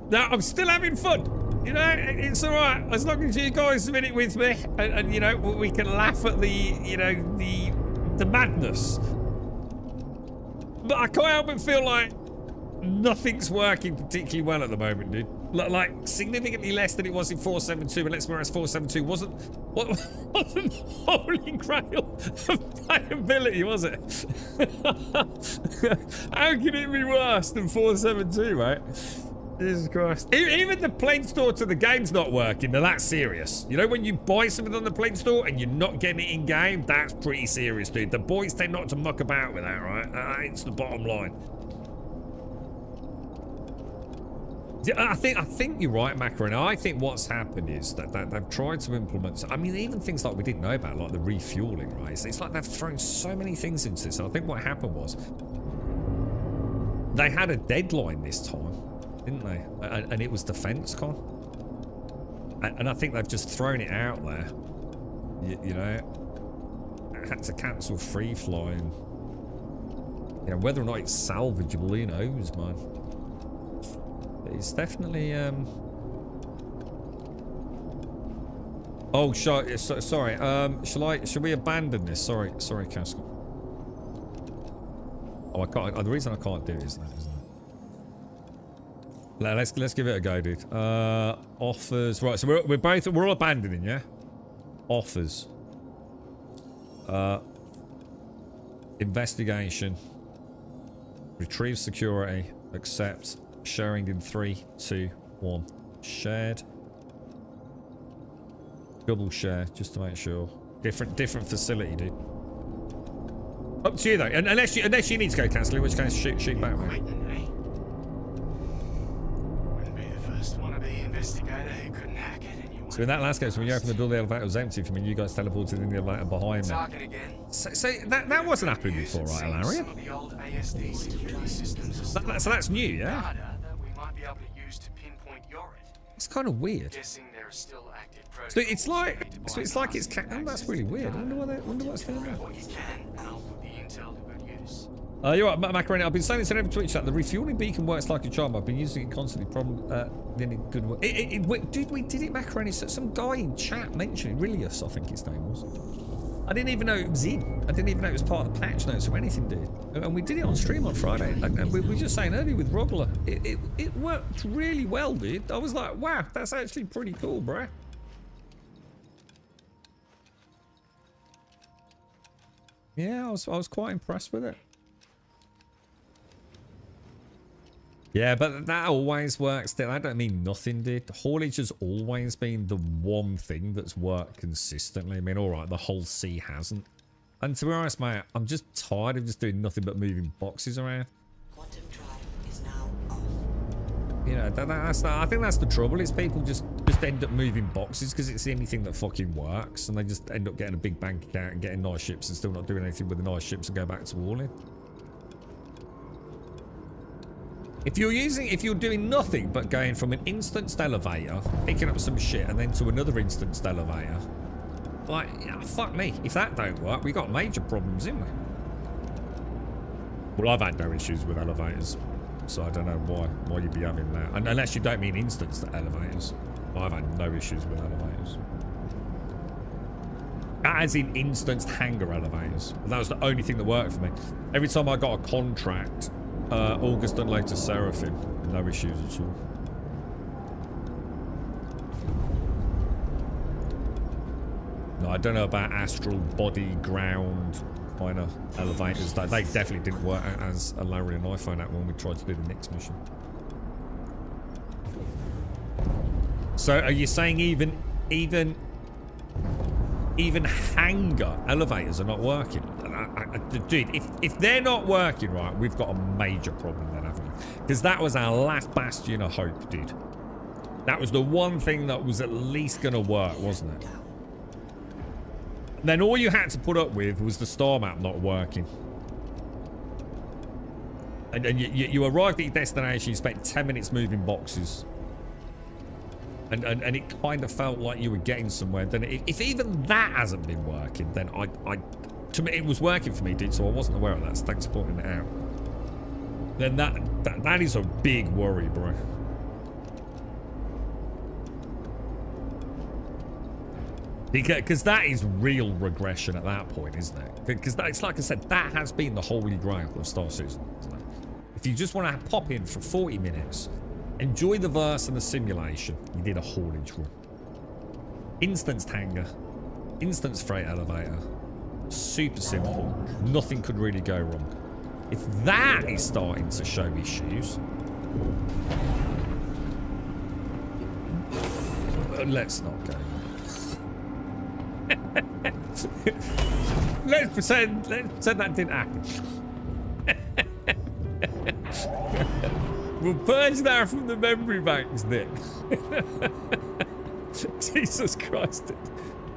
Now, I'm still having fun. You know, it's alright. As long as you guys are in it with me and you know, we can laugh at the, you know, the madness. But I can't help but feel like nothing's working particularly well at the moment, dude. Like significantly less than it was in 472, and let's be honest, 472 wasn't the holy grail of playability, was it? How can it be worse than 472, mate? Jesus Christ. Even the plane store to the game's not working. Now that's serious. You know when you buy something on the plane store and you're not getting it in game, that's pretty serious, dude. The boys tend not to muck about with that, right? It's the bottom line. I think you're right, Macarena. I think what's happened is that they've tried to implement. I mean, even things like we didn't know about, like the refueling, right? It's like they've thrown so many things into this. And I think what happened was they had a deadline this time, didn't they? And it was DefenseCon. And I think they've just thrown it out there. You know, I had to cancel free flying. You know, whether or not it's salvageable, who knows, man. It's definitely oh, sorry. Shall we abandon this? Sorry, Castle. Oh, I can't. The reason I can't do it is that, isn't it? Let's give it a go, dude. Offers. Right, so we're all abandoning, yeah. Offers. Investigation. Retrieve security. Accept. Sharing in 3, 2, 1. Shared. Double share, just to make sure. Different facility, dude. Up to you though. Unless you need to go cancel, in which case shoot back, mate. Wouldn't be the first wannabe investigator who couldn't hack it anyway. So in that last case, when you opened the door, the elevator was empty for me. You guys teleported in the elevator behind me. So that wasn't happening before, right, Alaria? So that's new, yeah? It's kind of weird. So it's like it's that's really weird. I wonder what's going on. You're right, Macarena. I've been saying this in every Twitch chat. The refueling beacon works like a charm. I've been using it constantly. Problem, then it good work. Dude, we did it, Macarena. Some guy in chat mentioned it. Rilius, I think his name was. I didn't even know it was in. I didn't even know it was part of the patch notes or anything, dude. And we did it on stream on Friday. And we were just saying earlier with Rogler, it worked really well, dude. I was like, wow, that's actually pretty cool, bruh. Yeah, I was quite impressed with it. Yeah, but that always works. I don't mean nothing, dude. Haulage has always been the one thing that's worked consistently. I mean, all right, the whole sea hasn't. And to be honest, mate, I'm just tired of just doing nothing but moving boxes around. Quantum drive is now off. You know, I think that's the trouble. Is people just end up moving boxes because it's the only thing that fucking works, and they just end up getting a big bank account and getting nice ships and still not doing anything with the nice ships and go back to hauling. If you're doing nothing but going from an instanced elevator, picking up some shit, and then to another instanced elevator, like, yeah, fuck me. If that don't work, we got major problems, haven't we? Well, I've had no issues with elevators, so I don't know why you'd be having that. And unless you don't mean instanced elevators. I've had no issues with elevators. As in instanced hangar elevators. That was the only thing that worked for me. Every time I got a contract, August and later Seraphim, no issues at all. No, I don't know about astral body ground kind of elevators. They definitely didn't work as a Larry and I found out when we tried to do the next mission. So are you saying even hangar elevators are not working? Dude, if they're not working right, we've got a major problem then, haven't we? Because that was our last bastion of hope, dude. That was the one thing that was at least going to work, wasn't it? Then all you had to put up with was the star map not working. And you arrived at your destination, you spent 10 minutes moving boxes. And it kind of felt like you were getting somewhere. Then if even that hasn't been working, then to me, it was working for me, dude, so I wasn't aware of that, so thanks for pointing it out. Then that is a big worry, bro. Because that is real regression at that point, isn't it? Because it's like I said, that has been the holy grail of Star Citizen, isn't it? If you just want to pop in for 40 minutes, Enjoy the verse and the simulation. You did a haulage run. Instance hangar. Instance freight elevator. Super simple. Nothing could really go wrong. If that is starting to show issues, let's not go. Let's pretend that didn't happen. We'll purge that from the memory banks, Nick. Jesus Christ.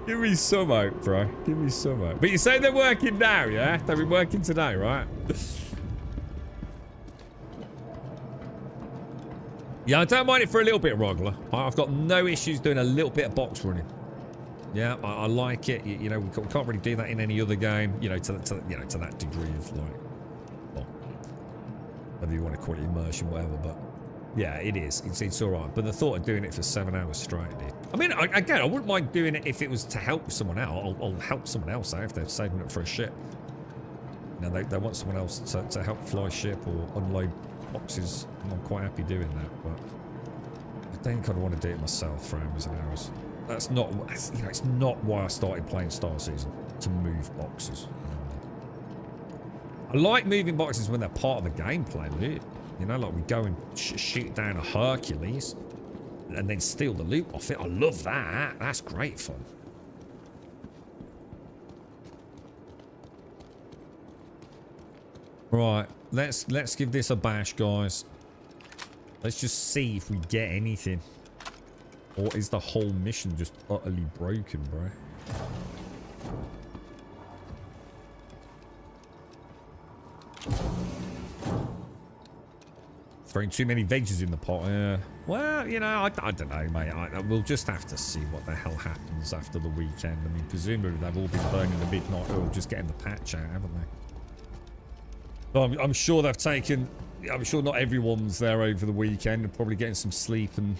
Give me some hope, bro. Give me some hope. But you say they're working now, yeah? They've been working today, right? Yeah, I don't mind it for a little bit, Rogler. I've got no issues doing a little bit of box running. Yeah, I like it. You know, we can't really do that in any other game. You know, to that degree of like, well, whether you want to call it immersion, whatever. But yeah, it is. It's all right. But the thought of doing it for 7 hours straight, dude. I mean, again, I wouldn't mind doing it if it was to help someone out. I'll help someone else out if they're saving it for a ship. You know, they want someone else to help fly ship or unload boxes, and I'm quite happy doing that, but I think I'd want to do it myself for hours and hours. That's not, you know, it's not why I started playing Star Season, to move boxes. I like moving boxes when they're part of the gameplay, dude. You know, like we go and shoot down a Hercules and then steal the loot off it. I love that. That's great fun. Right, let's give this a bash, guys. Let's just see if we get anything. Or is the whole mission just utterly broken, bro? Throwing too many veggies in the pot. Well, you know, I don't know, mate. We'll just have to see what the hell happens after the weekend. I mean, presumably they've all been burning the midnight oil, just getting the patch out, haven't they? Well, I'm sure they've taken... I'm sure not everyone's there over the weekend. They're probably getting some sleep and...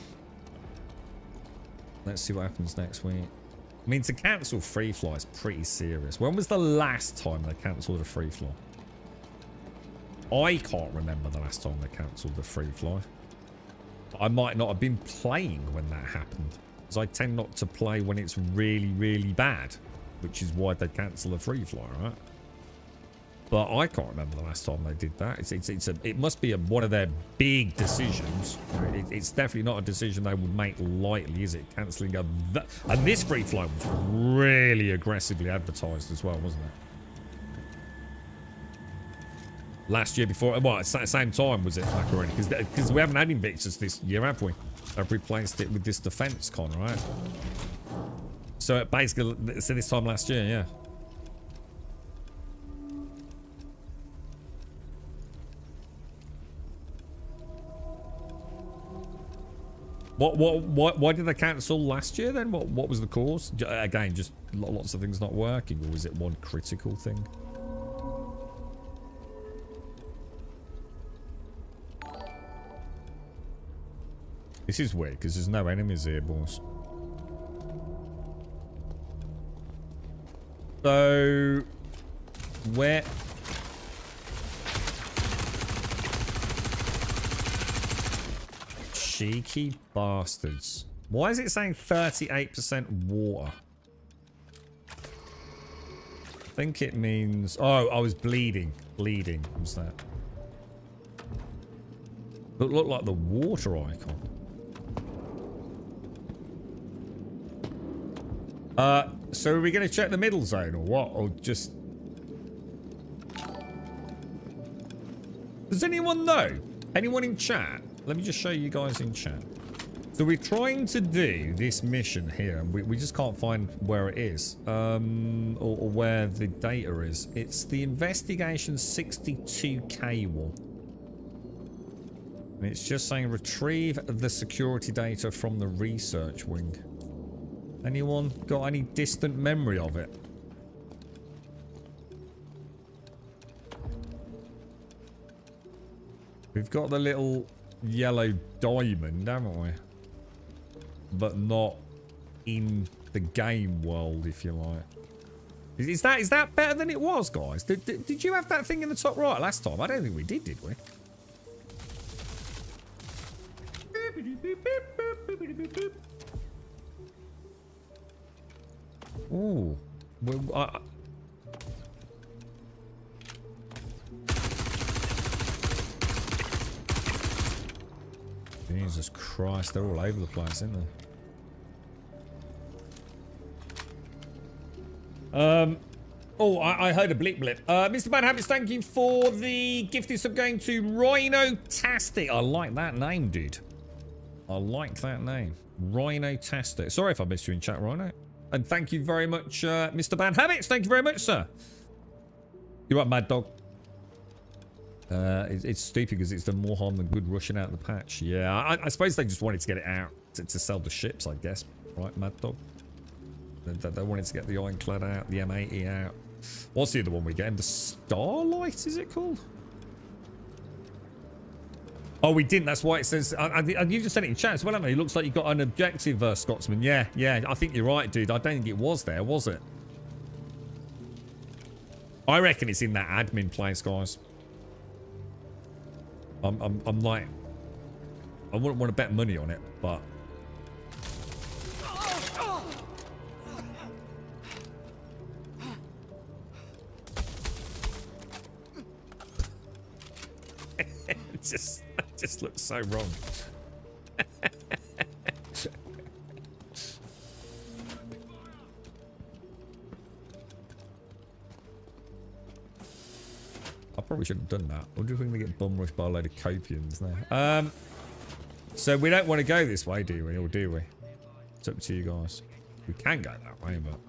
Let's see what happens next week. I mean, to cancel free fly is pretty serious. When was the last time they cancelled a free fly? I can't remember the last time they cancelled a free fly. I might not have been playing when that happened, because I tend not to play when it's really, really bad, which is why they cancel a free fly, right? But I can't remember the last time they did that. It must be one of their big decisions. It's definitely not a decision they would make lightly, is it? Cancelling and this free fly was really aggressively advertised as well, wasn't it? Last year before, well, at the same time was it, Macaroni? Because we haven't had Invictus this year, have we? I've replaced it with this defense con, right? So it basically, so this time last year, yeah. Why did they cancel last year then? What was the cause? Again, just lots of things not working, or was it one critical thing? This is weird because there's no enemies here, boys. So, where? Cheeky bastards. Why is it saying 38% water? I think it means... Oh, I was bleeding. Bleeding was that. But looked like the water icon. So are we going to check the middle zone or what? Or just... Does anyone know? Anyone in chat? Let me just show you guys in chat. So we're trying to do this mission here, and we just can't find where it is, or where the data is. It's the Investigation 62K one. And it's just saying retrieve the security data from the research wing. Anyone got any distant memory of it? We've got the little yellow diamond, haven't we? But not in the game world, if you like. Is that better than it was, guys? Did you have that thing in the top right last time? I don't think we did we? Ooh. Well, Jesus Christ, they're all over the place, aren't they? Oh, I heard a blip. Mr. Bad Habits, thank you for the gifted sub going to Rhino-tastic. I like that name, dude. I like that name. Rhino-tastic. Sorry if I missed you in chat, Rhino. And thank you very much, Mr. Bad Habits. Thank you very much, sir. You're right, Mad Dog. It's stupid because it's done more harm than good rushing out the patch. Yeah, I suppose they just wanted to get it out to sell the ships, I guess. Right, Mad Dog? They wanted to get the Ironclad out, the M80 out. What's the other one we get? The Starlight, is it called? Oh, we didn't. That's why it says... you just said it in chat as well, haven't you? It looks like you got an objective, Scotsman. Yeah, I think you're right, dude. I don't think it was there, was it? I reckon it's in that admin place, guys. I'm like... I wouldn't want to bet money on it, but... That just looks so wrong. I probably shouldn't have done that. I wonder if we're going to get bum rushed by a load of copians now. So we don't want to go this way, do we? Or do we? It's up to you guys. We can go that way, but...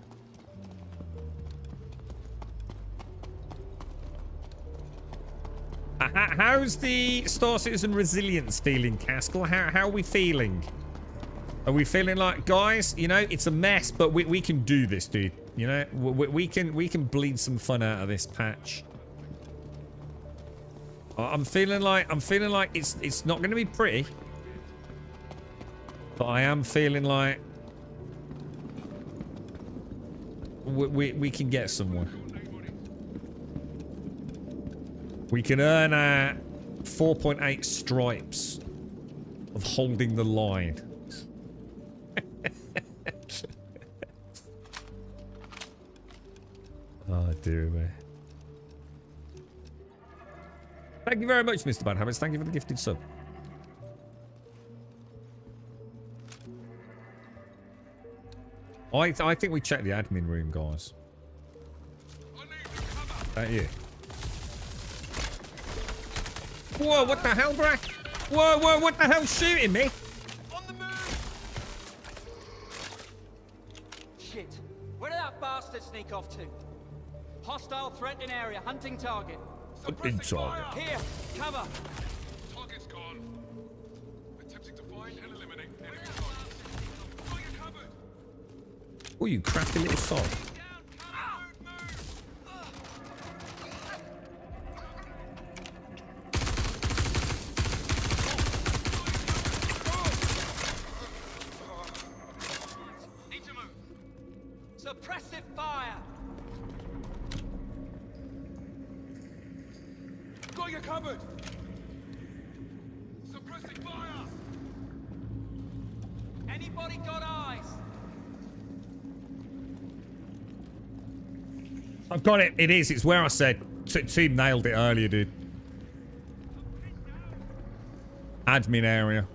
How's the Star Citizen resilience feeling, Caskell? How are we feeling? Are we feeling like, guys, you know, it's a mess, but we can do this, dude. You know, we can bleed some fun out of this patch. I'm feeling like it's not going to be pretty, but I am feeling like we can get somewhere. We can earn our 4.8 stripes of holding the line. Oh, dear me. Thank you very much, Mr. Bad Habits. Thank you for the gifted sub. I think we checked the admin room, guys. That you? Whoa, what the hell, Brack? Whoa, what the hell's shooting me? On the move! Shit. Where did that bastard sneak off to? Hostile threat in area, hunting target. In target. Here, cover. Target's gone. Attempting to find and eliminate enemy targets. Got you covered. Oh, you crafty little sod. Suppressive fire! Got you covered. Suppressing fire. Anybody got eyes? I've got it. It is. It's where I said. Team nailed it earlier, dude. Admin area.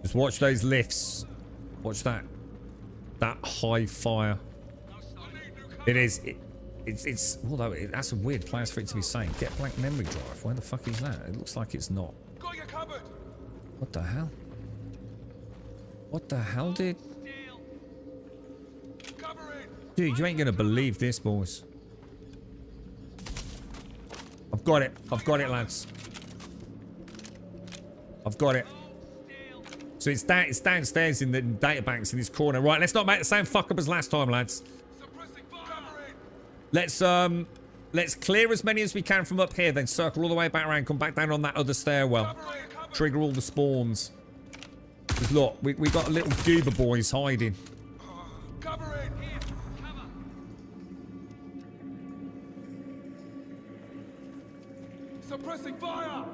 Just watch those lifts. Watch that. That high fire. It is. It's. Although that's a weird place for it to be saying. Get blank memory drive. Where the fuck is that? It looks like it's not. Got you covered. What the hell? What the hell, dude? Dude, you ain't gonna believe this, boys. I've got it. I've got it, lads. I've got it. So it's downstairs in the databanks in this corner. Right, let's not make the same fuck up as last time, lads. Let's clear as many as we can from up here, then circle all the way back around, come back down on that other stairwell. Trigger all the spawns. Because look, we got little goober boys hiding. Suppressing fire!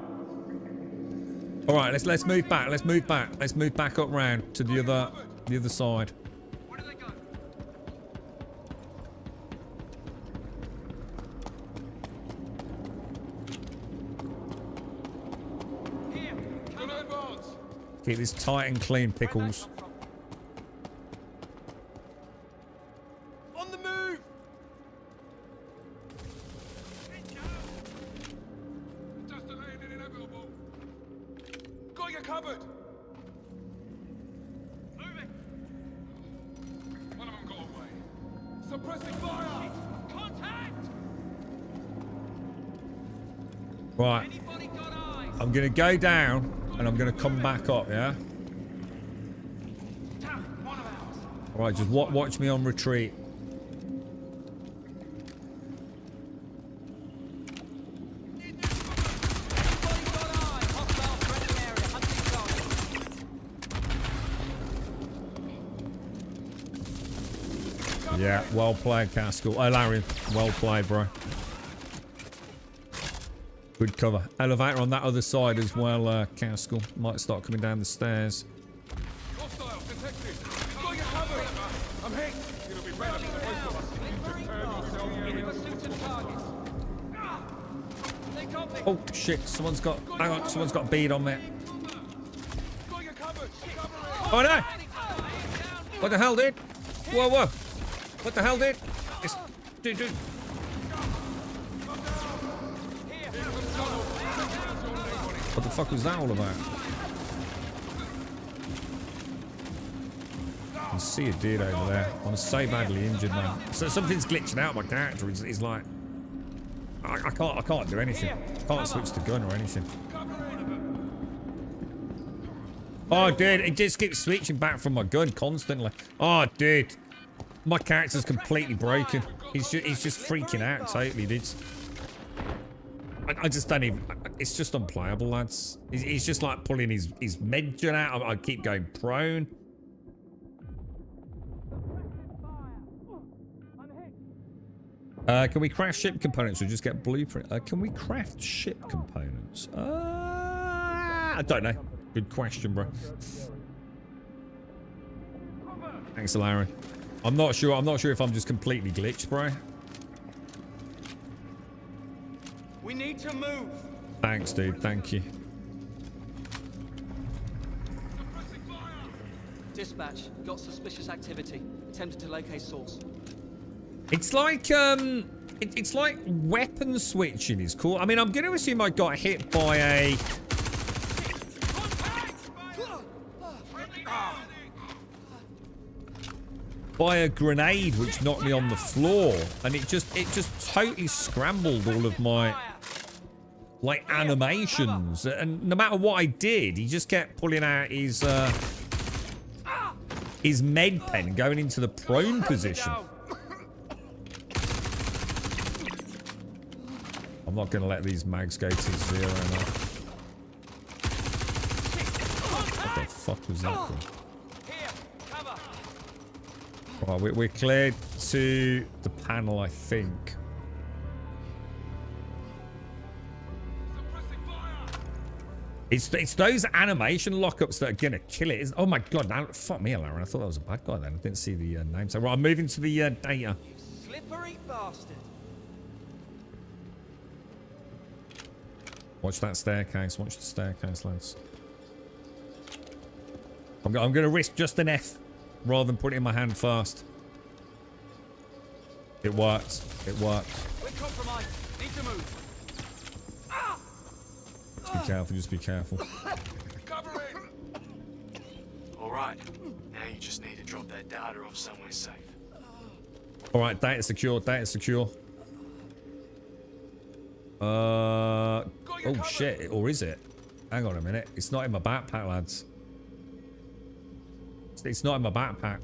All right, let's move back. Let's move back. Let's move back up round to the other side. Where do they go? Here, gonna advance. Keep this tight and clean, Pickles. On the move! Just delaying an inevitable. Got you covered! Moving! One of them got away. Suppressing fire! Contact! Right. Anybody got eyes? I'm gonna go down and I'm gonna come back up. Yeah. Damn, one of ours. All right. Just watch me on retreat. Yeah, well played, Caskell. Oh, Larry, well played, bro. Good cover. Elevator on that other side as well, Caskell. Might start coming down the stairs. Hostile detected. Got you covered. I'm hit. It'll be better for both of us. In pursuit of targets. They got me. Oh shit! Someone's got. Hang on, someone's got a bead on me. Got you covered. Oh no! What the hell, dude? Whoa, whoa! What the hell, dude? It's, dude. What the fuck was that all about? I can see a dude over there. I'm so badly injured, man. So something's glitching out my character. It's like I can't do anything. I can't switch the gun or anything. Oh, dude, it just keeps switching back from my gun constantly. Oh, dude, my character's completely broken. He's just freaking out totally, dude. I just don't even. It's just unplayable, lads. He's just like pulling his medgen out. I keep going prone. Can we craft ship components or just get blueprint? Can we craft ship components? I don't know. Good question, bro. Thanks, Larry. I'm not sure if I'm just completely glitched, bro. We need to move. Thanks, dude. Thank you. Dispatch, got suspicious activity. Attempted to locate source. It's like it's like weapon switching is cool. I mean, I'm going to assume I got hit by a grenade which knocked me on the floor, and it just totally scrambled all of my like animations, and no matter what I did, he just kept pulling out his med pen going into the prone position. I'm not going to let these mags go to 0 now. What the fuck was that for? Right, we're cleared to the panel, I think. It's those animation lockups that are going to kill it. Oh my god, now, fuck me, Alara. I thought that was a bad guy then. I didn't see the name. So, right, I'm moving to the data. Slippery bastard. Watch that staircase. Watch the staircase, lads. I'm going to risk just an F rather than put it in my hand first. It worked. It worked. We're compromised. Need to move. Just be careful. Just be careful. All right. Now you just need to drop that data off somewhere safe. All right. Data secure. Data secure. Oh shit. Or is it? Hang on a minute. It's not in my backpack, lads. It's not in my backpack.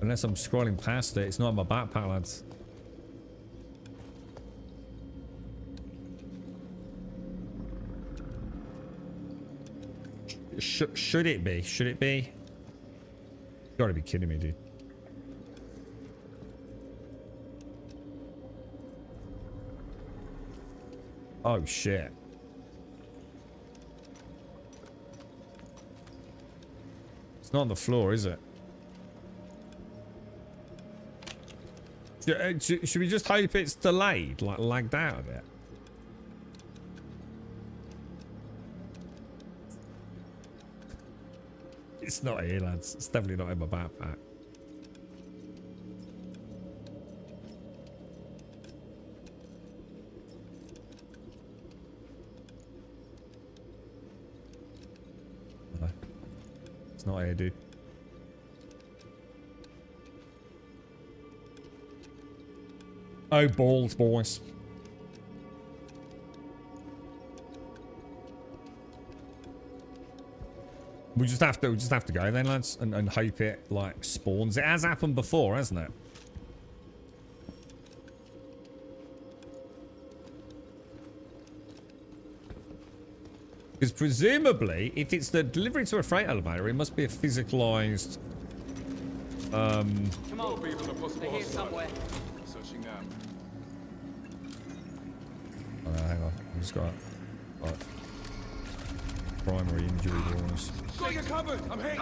Unless I'm scrolling past it, it's not in my backpack, lads. Should it be? Should it be? You gotta be kidding me, dude. Oh, shit. It's not on the floor, is it? Should we just hope it's delayed, like lagged out a bit? It's not here, lads. It's definitely not in my backpack. No. It's not here, dude. Oh, balls, boys. We just have to go then, lads, and hope it like spawns. It has happened before, hasn't it? Because presumably, if it's the delivery to a freight elevator, it must be a physicalized. Come on, they're here somewhere. Searching now. Oh, no, hang on. I just got like primary injury wounds. Got you covered. I'm hit.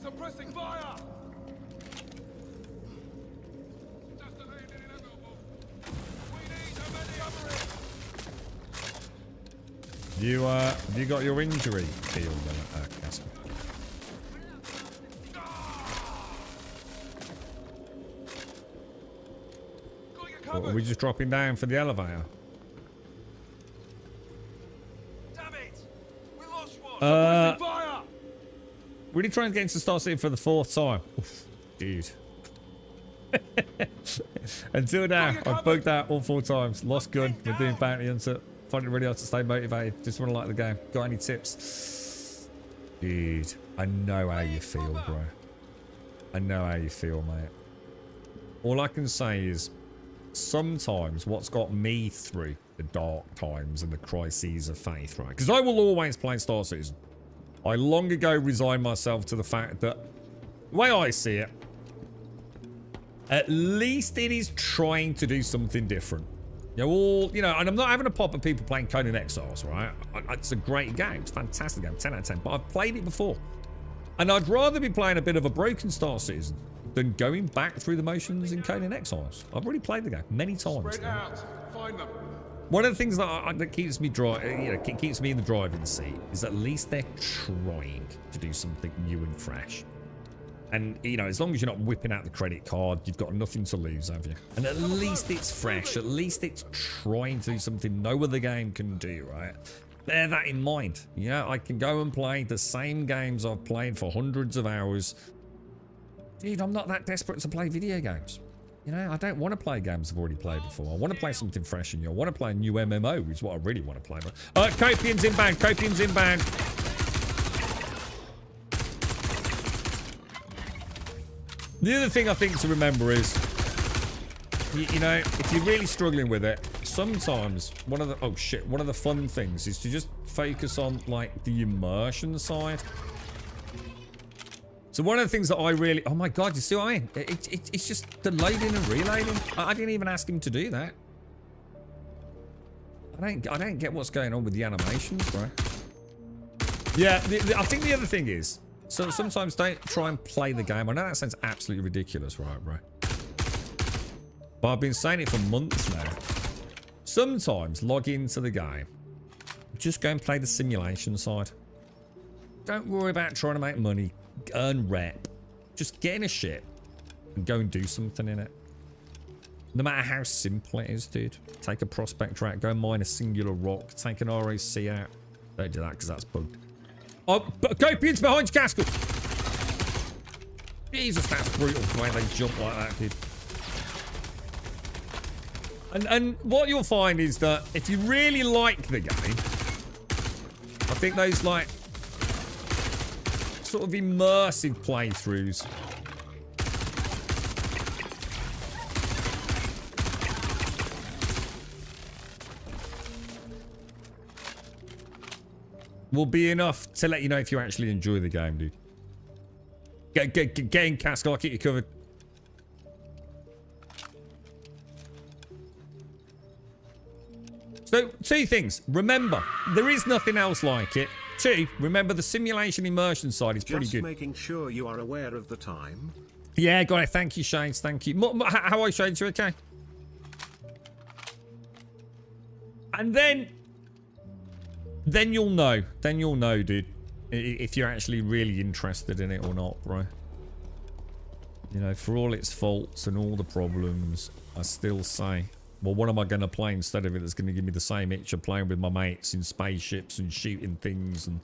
Suppressing fire. Have you got your injury healed then, Casper? Or are we just dropping down for the elevator? Damn it! We lost one. Fire! Really trying to get into Star City for the 4th time. Oof, dude. Until now, I've bugged out all 4 times. Lost gun. We're doing bounty hunter. Find it really hard to stay motivated. Just want to like the game. Got any tips? Dude, I know how you feel, bro. I know how you feel, mate. All I can say is sometimes what's got me through the dark times and the crises of faith, right? Because I will always play Star Citizen. I long ago resigned myself to the fact that, the way I see it, at least it is trying to do something different. You know, and I'm not having a pop at people playing Conan Exiles, right? It's a great game. It's a fantastic game. 10 out of 10. But I've played it before. And I'd rather be playing a bit of a broken Star Citizen than going back through the motions in Conan Exiles. I've already played the game many times. Spread out. Find them. One of the things that keeps me keeps me in the driving seat is at least they're trying to do something new and fresh. And, you know, as long as you're not whipping out the credit card, you've got nothing to lose, have you? And at least it's fresh. At least it's trying to do something no other game can do, right? Bear that in mind. Yeah, I can go and play the same games I've played for hundreds of hours. Dude, I'm not that desperate to play video games. You know, I don't want to play games I've already played before. I want to play something fresh and new. I want to play a new MMO, is what I really want to play. Copian's inbound. Copian's inbound. The other thing I think to remember is, you know, if you're really struggling with it, sometimes one of the fun things is to just focus on like the immersion side. So one of the things that I really, oh my god, you see what I mean? It's just the loading and reloading. I didn't even ask him to do that. I don't get what's going on with the animations, bro. Yeah, I think the other thing is, so sometimes don't try and play the game. I know that sounds absolutely ridiculous, right, bro? But I've been saying it for months now. Sometimes log into the game. Just go and play the simulation side. Don't worry about trying to make money, earn rep. Just get in a ship and go and do something in it. No matter how simple it is, dude. Take a prospector out, go mine a singular rock, take an ROC out. Don't do that because that's bugged. Oh, Copian's behind you, Castle. Jesus, that's brutal the way they jump like that, dude. And what you'll find is that if you really like the game, I think those like sort of immersive playthroughs will be enough to let you know if you actually enjoy the game, dude. Get in, Cask. I'll keep you covered. So, 2 things. Remember, there is nothing else like it. 2, remember the simulation immersion side is pretty good. Just making sure you are aware of the time. Yeah, got it. Thank you, Shades. Thank you. How are you, Shades? You okay? And then you'll know. Then you'll know, dude, if you're actually really interested in it or not, bro. You know, for all its faults and all the problems, I still say, well, what am I going to play instead of it that's going to give me the same itch of playing with my mates in spaceships and shooting things? And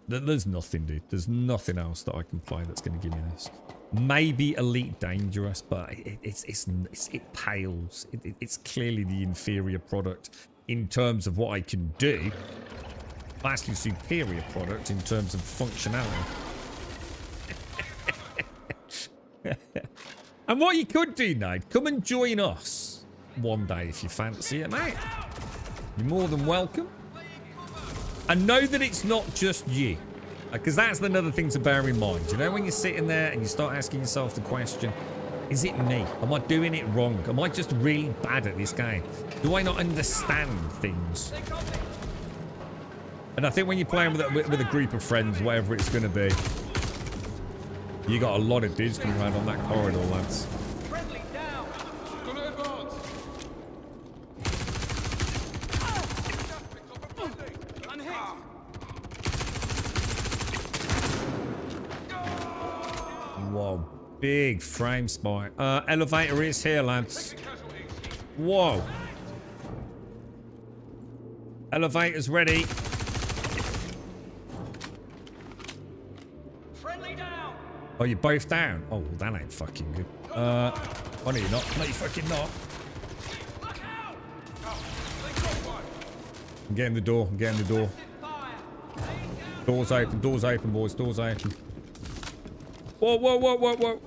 there's nothing, dude. There's nothing else that I can play that's going to give me this. Maybe Elite Dangerous, but it pales. It's clearly the inferior product in terms of what I can do. Vastly superior product in terms of functionality. And what you could do, Nate, come and join us one day if you fancy it, mate. You're more than welcome. And know that it's not just you. Because that's another thing to bear in mind. You know, when you're sitting there and you start asking yourself the question, is it me? Am I doing it wrong? Am I just really bad at this game? Do I not understand things? And I think when you're playing with a group of friends, whatever it's going to be, you got a lot of dudes coming around on that corridor, lads. Friendly down. Gonna advance. Whoa, big frame spike. Elevator is here, lads. Whoa. Elevator's ready. Oh, you're both down? Oh, well, that ain't fucking good. Oh, no, you're not. No, you fucking not. I'm getting the door. I'm getting the door. Doors open. Doors open, boys. Doors open. Whoa, whoa, whoa, whoa, whoa.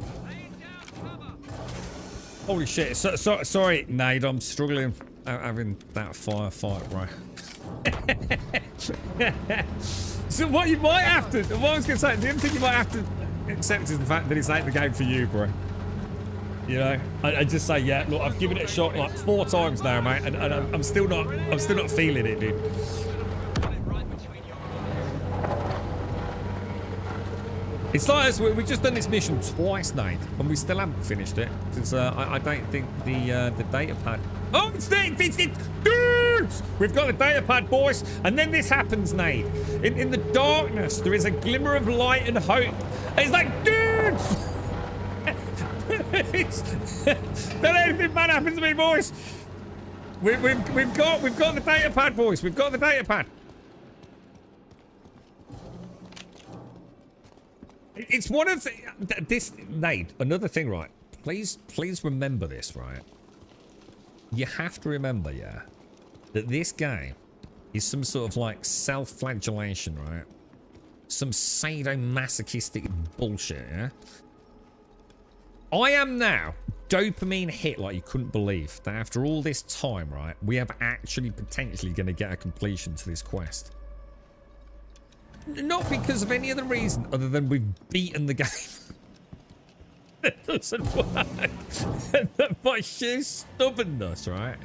Holy shit. Sorry, Nade. I'm struggling having that firefight, right? So what you might have to... What I was going to say, the only thing you might have to... accept is the fact that it's ain't the game for you, bro. You know, I just say, yeah, look, I've given it a shot like 4 times now, mate, and I'm still not feeling it, dude. It's like us, we've just done this mission twice, Nate, and we still haven't finished it because I don't think the data pad. Oh, it's dudes! We've got the data pad, boys, and then this happens, Nate. In the darkness, there is a glimmer of light and hope. It's like, dudes! Don't let anything bad happen to me, boys. We've got the data pad, boys. We've got the data pad. It's one of this, Nate. Another thing, right? Please remember this, right? You have to remember, yeah, that this game is some sort of like self-flagellation, right? Some sadomasochistic bullshit, yeah? I am now dopamine hit like you couldn't believe that after all this time, right, we are actually potentially going to get a completion to this quest. Not because of any other reason other than we've beaten the game. It doesn't work. By sheer stubbornness, right?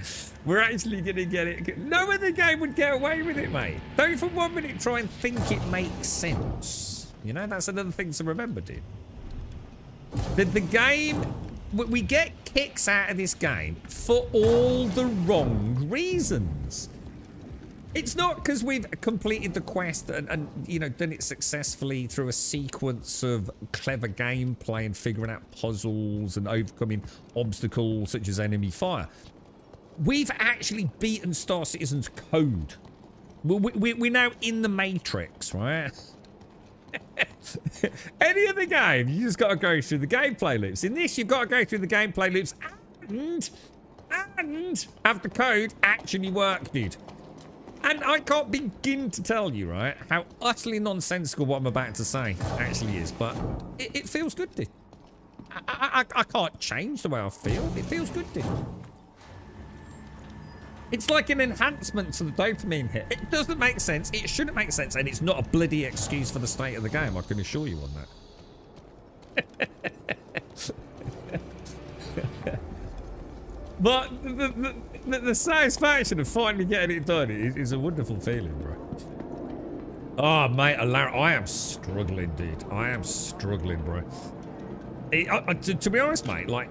We're actually going to get it. No other game would get away with it, mate. Don't for 1 minute try and think it makes sense. You know, that's another thing to remember, dude. The game, we get kicks out of this game for all the wrong reasons. It's not because we've completed the quest and you know, done it successfully through a sequence of clever gameplay and figuring out puzzles and overcoming obstacles such as enemy fire. We've actually beaten Star Citizen's code. We're now in the Matrix, right? Any other game, you just got to go through the gameplay loops. In this, you've got to go through the gameplay loops and have the code actually work, dude. And I can't begin to tell you, right, how utterly nonsensical what I'm about to say actually is, but it feels good, dude. I can't change the way I feel. It feels good, dude. It's like an enhancement to the dopamine hit. It doesn't make sense. It shouldn't make sense. And it's not a bloody excuse for the state of the game. I can assure you on that. But the satisfaction of finally getting it done is a wonderful feeling, bro. Oh, mate, I am struggling, dude. I am struggling, bro. To be honest, mate, like,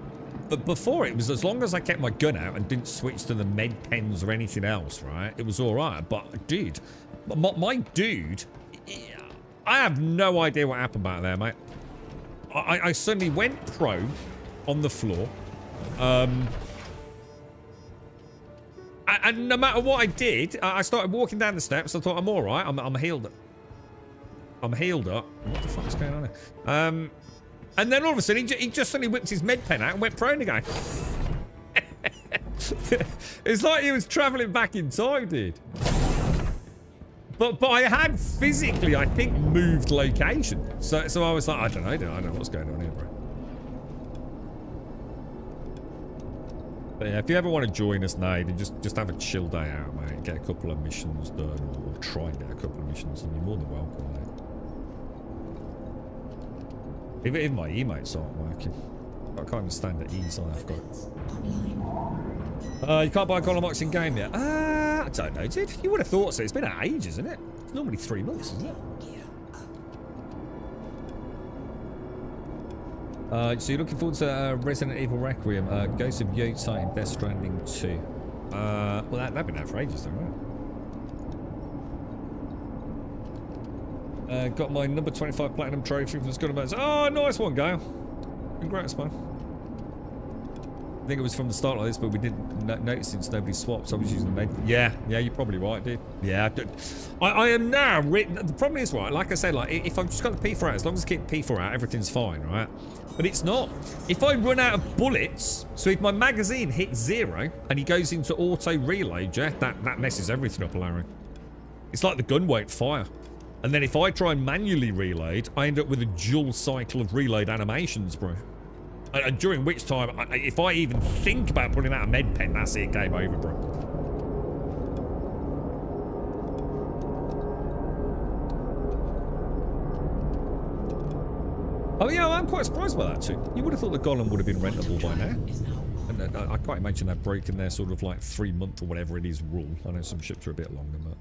but before it was as long as I kept my gun out and didn't switch to the med pens or anything else, right? It was all right. But, dude, my dude, I have no idea what happened back there, mate. I suddenly went prone on the floor. And no matter what I did, I started walking down the steps. I thought, I'm all right. I'm healed. I'm healed up. What the fuck's going on here? And then all of a sudden, he just suddenly whipped his med pen out and went prone again. It's like he was traveling back in time, dude. But I had physically, I think, moved location. So I was like, I don't know what's going on here, bro. But yeah, if you ever want to join us, Nade, and just have a chill day out, mate, and get a couple of missions done, or try and get a couple of missions, then you're more than welcome, mate. Even my emotes aren't working. I can't understand the ease I've got. You can't buy Golomox in game yet. I don't know, dude. You would have thought so. It's been ages, isn't it? It's normally 3 months, isn't it? So you're looking forward to Resident Evil Requiem, Ghost of Yota in Death Stranding 2. Well, that'd been out for ages, though, right? Got my number 25 platinum trophy from the Skull and Bones. Oh, nice one, Gale. Congrats, man. I think it was from the start like this, but we didn't notice since nobody swapped, so I was using the med. Yeah, you're probably right, dude. Yeah, I am now written. The problem is, right, like I said, like, if I've just got the P4 out, as long as I keep P4 out, everything's fine, right? But it's not. If I run out of bullets, so if my magazine hits 0 and he goes into auto reload, yeah, that messes everything up, Larry. It's like the gun won't fire. And then if I try and manually reload, I end up with a dual cycle of reload animations, bro. And during which time, if I even think about pulling out a med pen, that's it, game over, bro. Oh yeah, I'm quite surprised by that too. You would have thought the Golem would have been rentable by now. And I can't imagine that breaking their sort of like 3-month or whatever it is rule. I know some ships are a bit longer than that.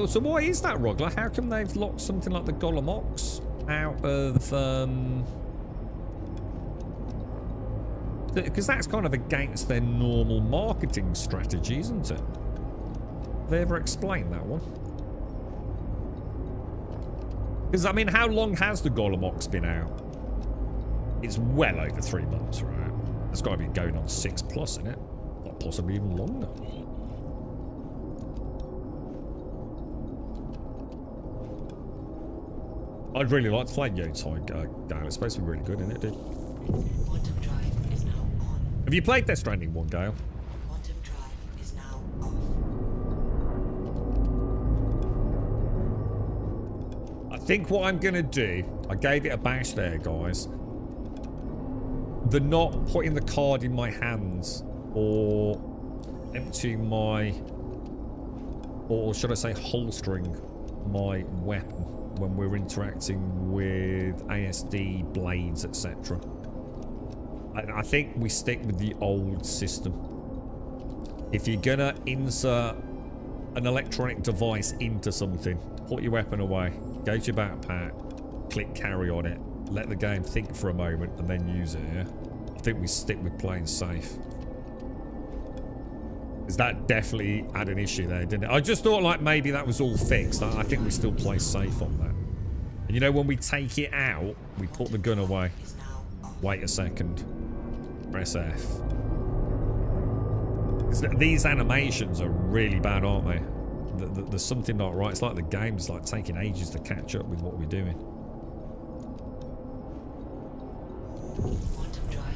So why is that, Rogler? How come they've locked something like the Golomox out of... Because that's kind of against their normal marketing strategy, isn't it? Have they ever explained that one? Because, I mean, how long has the Golomox been out? It's well over 3 months, right? It's got to be going on 6+, isn't it? Or possibly even longer. I'd really like to play Yotai Gale. It's supposed to be really good, isn't it, dude? Quantum drive is now on. Have you played Death Stranding 1, Gale? Quantum drive is now off. I think what I'm going to do... I gave it a bash there, guys. The not putting the card in my hands or emptying my... Or should I say holstering my weapon when we're interacting with ASD blades, etc. I think we stick with the old system. If you're gonna insert an electronic device into something, put your weapon away, go to your backpack, click carry on it, let the game think for a moment, and then use it, yeah? I think we stick with playing safe. Because that definitely had an issue there, didn't it? I just thought like maybe that was all fixed. I think we still play safe on that. And you know, when we take it out, we put the gun away. Wait a second. Press F. These animations are really bad, aren't they? There's something not right. It's like the game's like taking ages to catch up with what we're doing.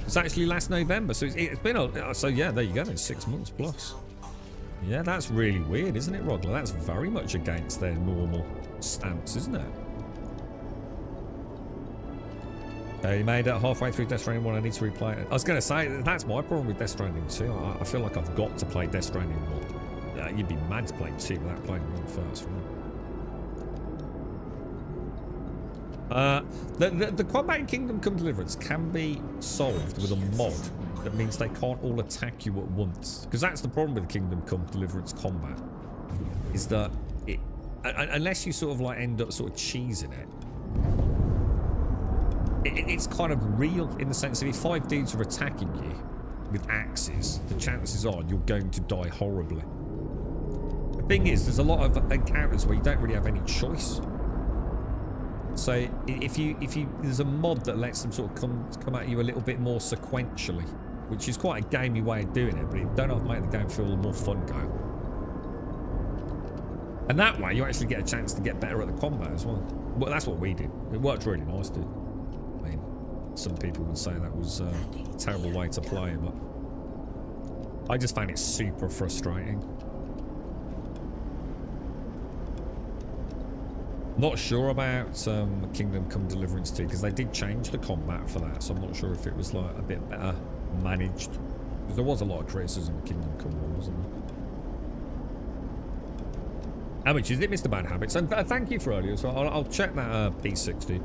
It's actually last November, so it's been a... So yeah, there you go. It's 6 months plus. Yeah, that's really weird, isn't it, Rogler? That's very much against their normal stance, isn't it? You made it halfway through Death Stranding 1. I need to replay it. I was going to say, that's my problem with Death Stranding 2. I feel like I've got to play Death Stranding 1. You'd be mad to play 2 without playing 1 first, right? The combat in Kingdom Come Deliverance can be solved with a mod that means they can't all attack you at once. Because that's the problem with Kingdom Come Deliverance combat. Is that it, unless you sort of like end up sort of cheesing it, it's kind of real in the sense that if 5 dudes are attacking you with axes, the chances are you're going to die horribly. The thing is, there's a lot of encounters where you don't really have any choice. So if there's a mod that lets them sort of come at you a little bit more sequentially, which is quite a gamey way of doing it, but it don't have to make the game feel a little more fun going. And that way you actually get a chance to get better at the combat as well. Well, that's what we did. It worked really nice, dude. I mean, some people would say that was a terrible way to play, but I just found it super frustrating. Not sure about Kingdom Come Deliverance 2 because they did change the combat for that, so I'm not sure if it was like a bit better managed. Because there was a lot of criticism of Kingdom Come 1, wasn't there? How much is it, Mr. Bad Habits? And thank you for earlier, so I'll check that P60.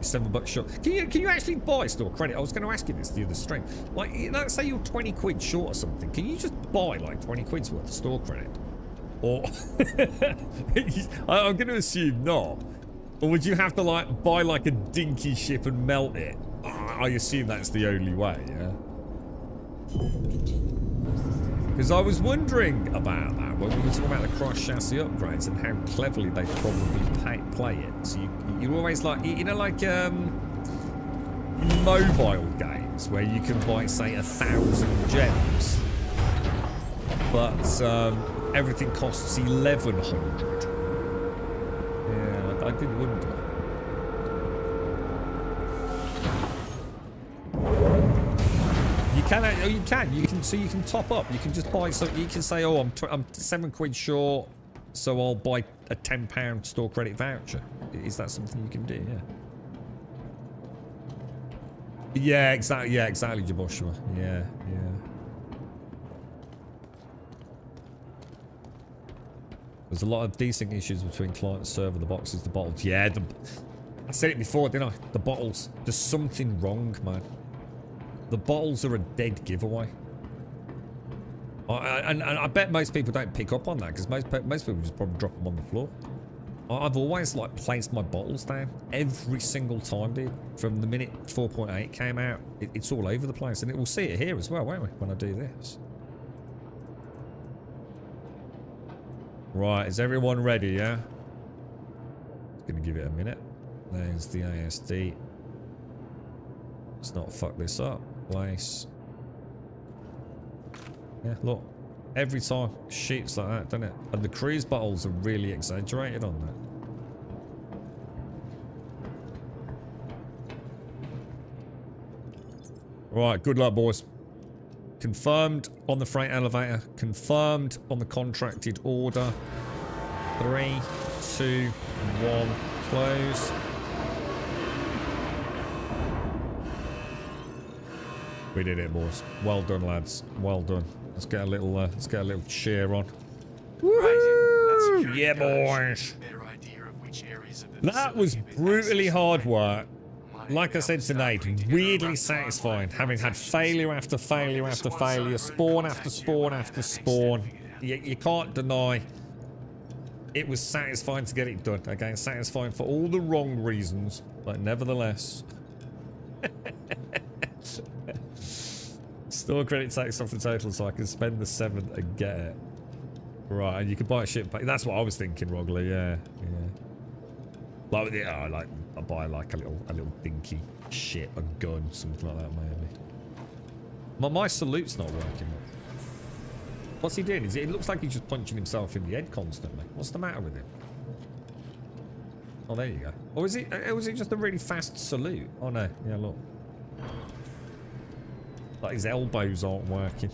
$7 short. Can you actually buy store credit? I was going to ask you this the other stream. Like, let's say you're 20 quid short or something. Can you just buy like 20 quid's worth of store credit? Or I'm going to assume not. Or would you have to like buy like a dinky ship and melt it? I assume that's the only way, yeah? Because I was wondering about that when we were talking about the cross chassis upgrades and how cleverly they probably play it. So you always like, you know, like mobile games where you can buy, say, 1,000 gems, but everything costs 1,100. Yeah, I did wonder. You can top up. You can just buy, so you can say, oh, I'm 7 quid short, so I'll buy a £10 store credit voucher. Is that something you can do? Yeah, exactly, Jaboshua. Yeah. There's a lot of decent issues between client and server, the boxes, the bottles. Yeah, I said it before, didn't I? The bottles. There's something wrong, man. The bottles are a dead giveaway. And I bet most people don't pick up on that because most people just probably drop them on the floor. I've always like placed my bottles down every single time, dude. From the minute 4.8 came out, it's all over the place, and we'll see it here as well, won't we? When I do this. Right, is everyone ready? Yeah. Just gonna give it a minute. There's the ASD. Let's not fuck this up. Place. Yeah, look. Every time shoots like that, doesn't it? And the cruise bottles are really exaggerated on that. Right, good luck, boys. Confirmed on the freight elevator. Confirmed on the contracted order. 3, 2, 1, close. We did it, boys. Well done, lads. Well done. Let's get a little cheer on. Woo! Yeah, boys. That was brutally hard work. Like I said tonight, weirdly satisfying, having had failure after failure after failure, spawn after spawn after spawn. You can't deny it was satisfying to get it done. Again, satisfying for all the wrong reasons, but nevertheless. Store credit takes off the total so I can spend the 7 and get it. Right, and you can buy a ship. That's what I was thinking, Rogley. Yeah. Like, yeah, like I buy like a little dinky shit, a gun, something like that, maybe. My salute's not working. What's he doing? It looks like he's just punching himself in the head constantly. What's the matter with him? Oh, there you go. Or is it just a really fast salute? Oh no, yeah, look. Like his elbows aren't working.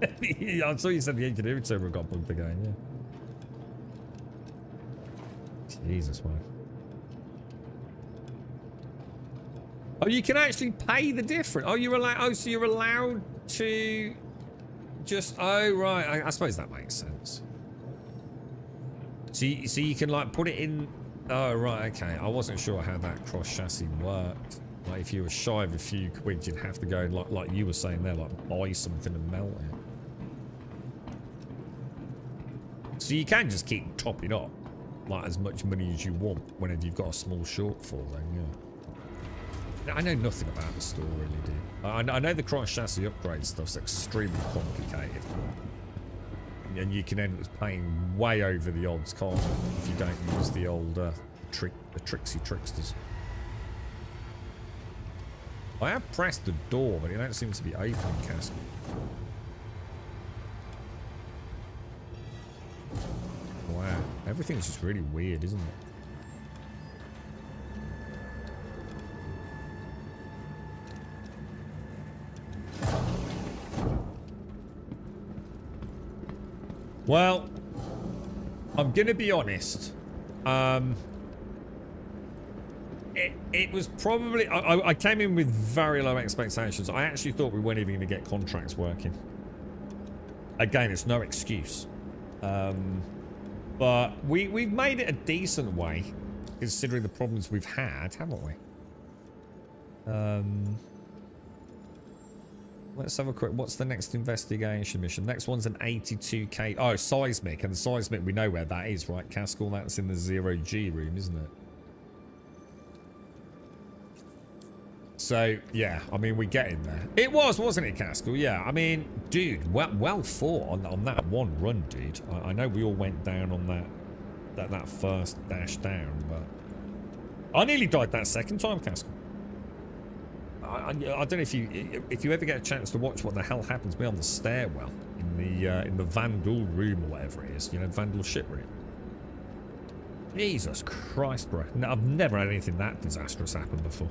I saw you said the engineering server got bugged again, yeah. Jesus, man. Oh, you can actually pay the difference. Oh, you're allowed. Oh, so you're allowed to just. Oh, right. I suppose that makes sense. So you can like put it in. Oh, right. Okay. I wasn't sure how that cross chassis worked. Like if you were shy of a few quid, you'd have to go like you were saying there, like buy something and melt it. So you can just keep topping up like as much money as you want whenever you've got a small shortfall. Then yeah. I know nothing about the store, really, dude. I know the cross chassis upgrade stuff's extremely complicated. And you can end up paying way over the odds, can't you, if you don't use the old the tricksy tricksters. I have pressed the door, but it don't seem to be opening, Castle. Wow, everything's just really weird, isn't it? Well, I'm gonna be honest. It was probably I came in with very low expectations. I actually thought we weren't even gonna get contracts working. Again, it's no excuse. But we've made it a decent way, considering the problems we've had, haven't we? Let's have a quick. What's the next investigation mission? Next one's an 82k. Oh, seismic, and the seismic we know where that is, right, Caskell? That's in the 0G room, isn't it? So yeah, I mean, we're getting there. It was, wasn't it, Caskell? Yeah, I mean, dude, well fought on that one run, dude. I know we all went down on that first dash down, but I nearly died that second time, Caskell. I don't know if you ever get a chance to watch what the hell happens to me on the stairwell in the Vandal room or whatever it is, you know, Vandal ship room. Jesus Christ, bro! No, I've never had anything that disastrous happen before.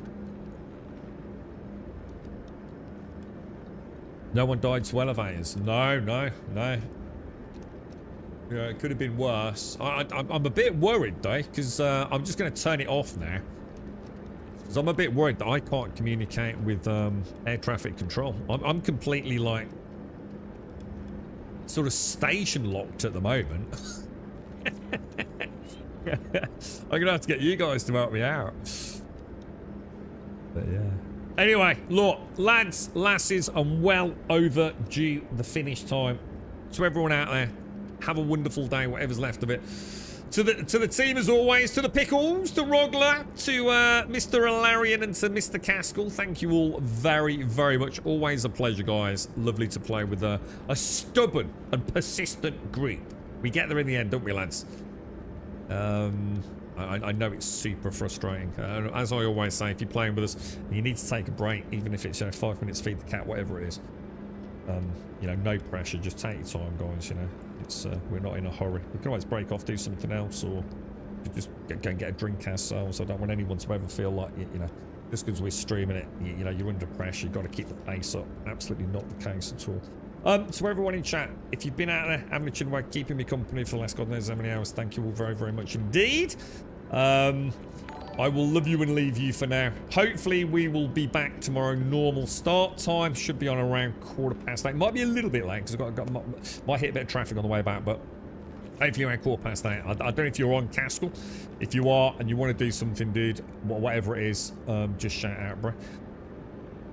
No one died to elevators. No. Yeah, it could have been worse. I'm a bit worried though, because I'm just going to turn it off now. Because I'm a bit worried that I can't communicate with air traffic control. I'm completely like sort of station locked at the moment. I'm gonna have to get you guys to help me out. But yeah. Anyway, look, lads, lasses, I'm well overdue the finish time. To everyone out there, have a wonderful day, whatever's left of it. To the team as always, to the Pickles, to Rogler, to Mr. Alarian and to Mr. Caskell, thank you all very, very much. Always a pleasure, guys. Lovely to play with a stubborn and persistent group. We get there in the end, don't we, lads? I know it's super frustrating. As I always say, if you're playing with us, you need to take a break, even if it's 5 minutes, feed the cat, whatever it is. You know, no pressure. Just take your time, guys. You know, it's we're not in a hurry. We can always break off, do something else, or just go and get a drink ourselves. I don't want anyone to ever feel like you know, just because we're streaming it, you know, you're under pressure. You've got to keep the pace up. Absolutely not the case at all. To everyone in chat, if you've been out there having a chin wag, keeping me company for the last God knows how many hours, thank you all very, very much indeed. I will love you and leave you for now. Hopefully we will be back tomorrow. Normal start time should be on around 8:15. Might be a little bit late because might hit a bit of traffic on the way back, but hopefully around 8:15. I don't know if you're on Caskell. If you are and you want to do something, dude, whatever it is, just shout out, bro.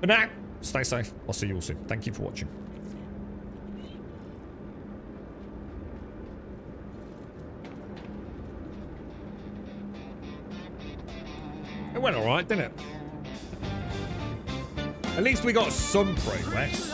But now, stay safe. I'll see you all soon. Thank you for watching. It went alright, didn't it? At least we got some progress.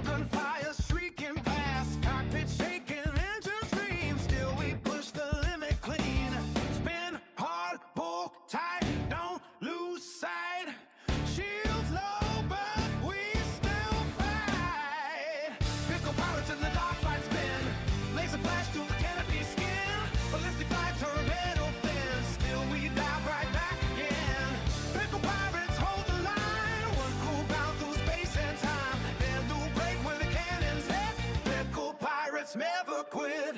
Gunfire, shrieking pirates never quit.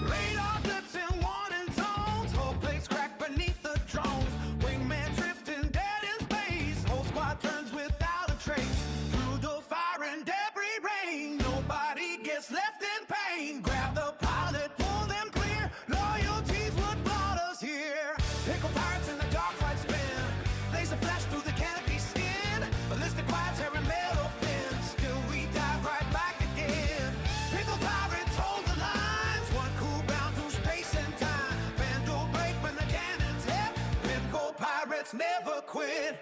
Radar blips and warning tones, whole plates crack beneath the drones. Wingman drifting dead in space, whole squad turns without a trace. Through the fire and debris rain, nobody gets left in pain. Grab the pilot, pull them clear, loyalty's what brought us here. Pickle pirates in the dark fight spin, laser flash through the canopy skin. Ballistic wire tearing metal fins, still we dive right back again. Pickle pirates hold the lines, one cool bound through space and time. Vandal break when the cannons hit, Pickle pirates never quit.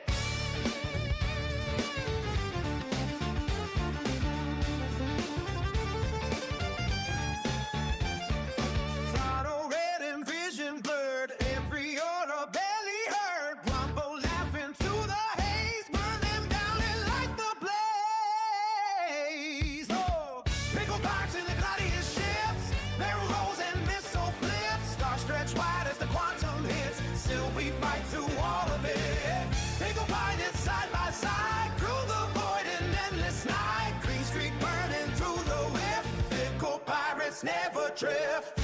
Throttle red and vision blurred, every order barely heard. Rumble laughing through the haze, burn them down and light the blaze. Oh, pickle pirates in the gladius ships, barrel rolls and missile flips. Star stretch wide as the quantum hits, still we fight through all of it. Pickle pirates side by side, through the void and endless night. Green streak burning through the whip, pickle pirates never drift.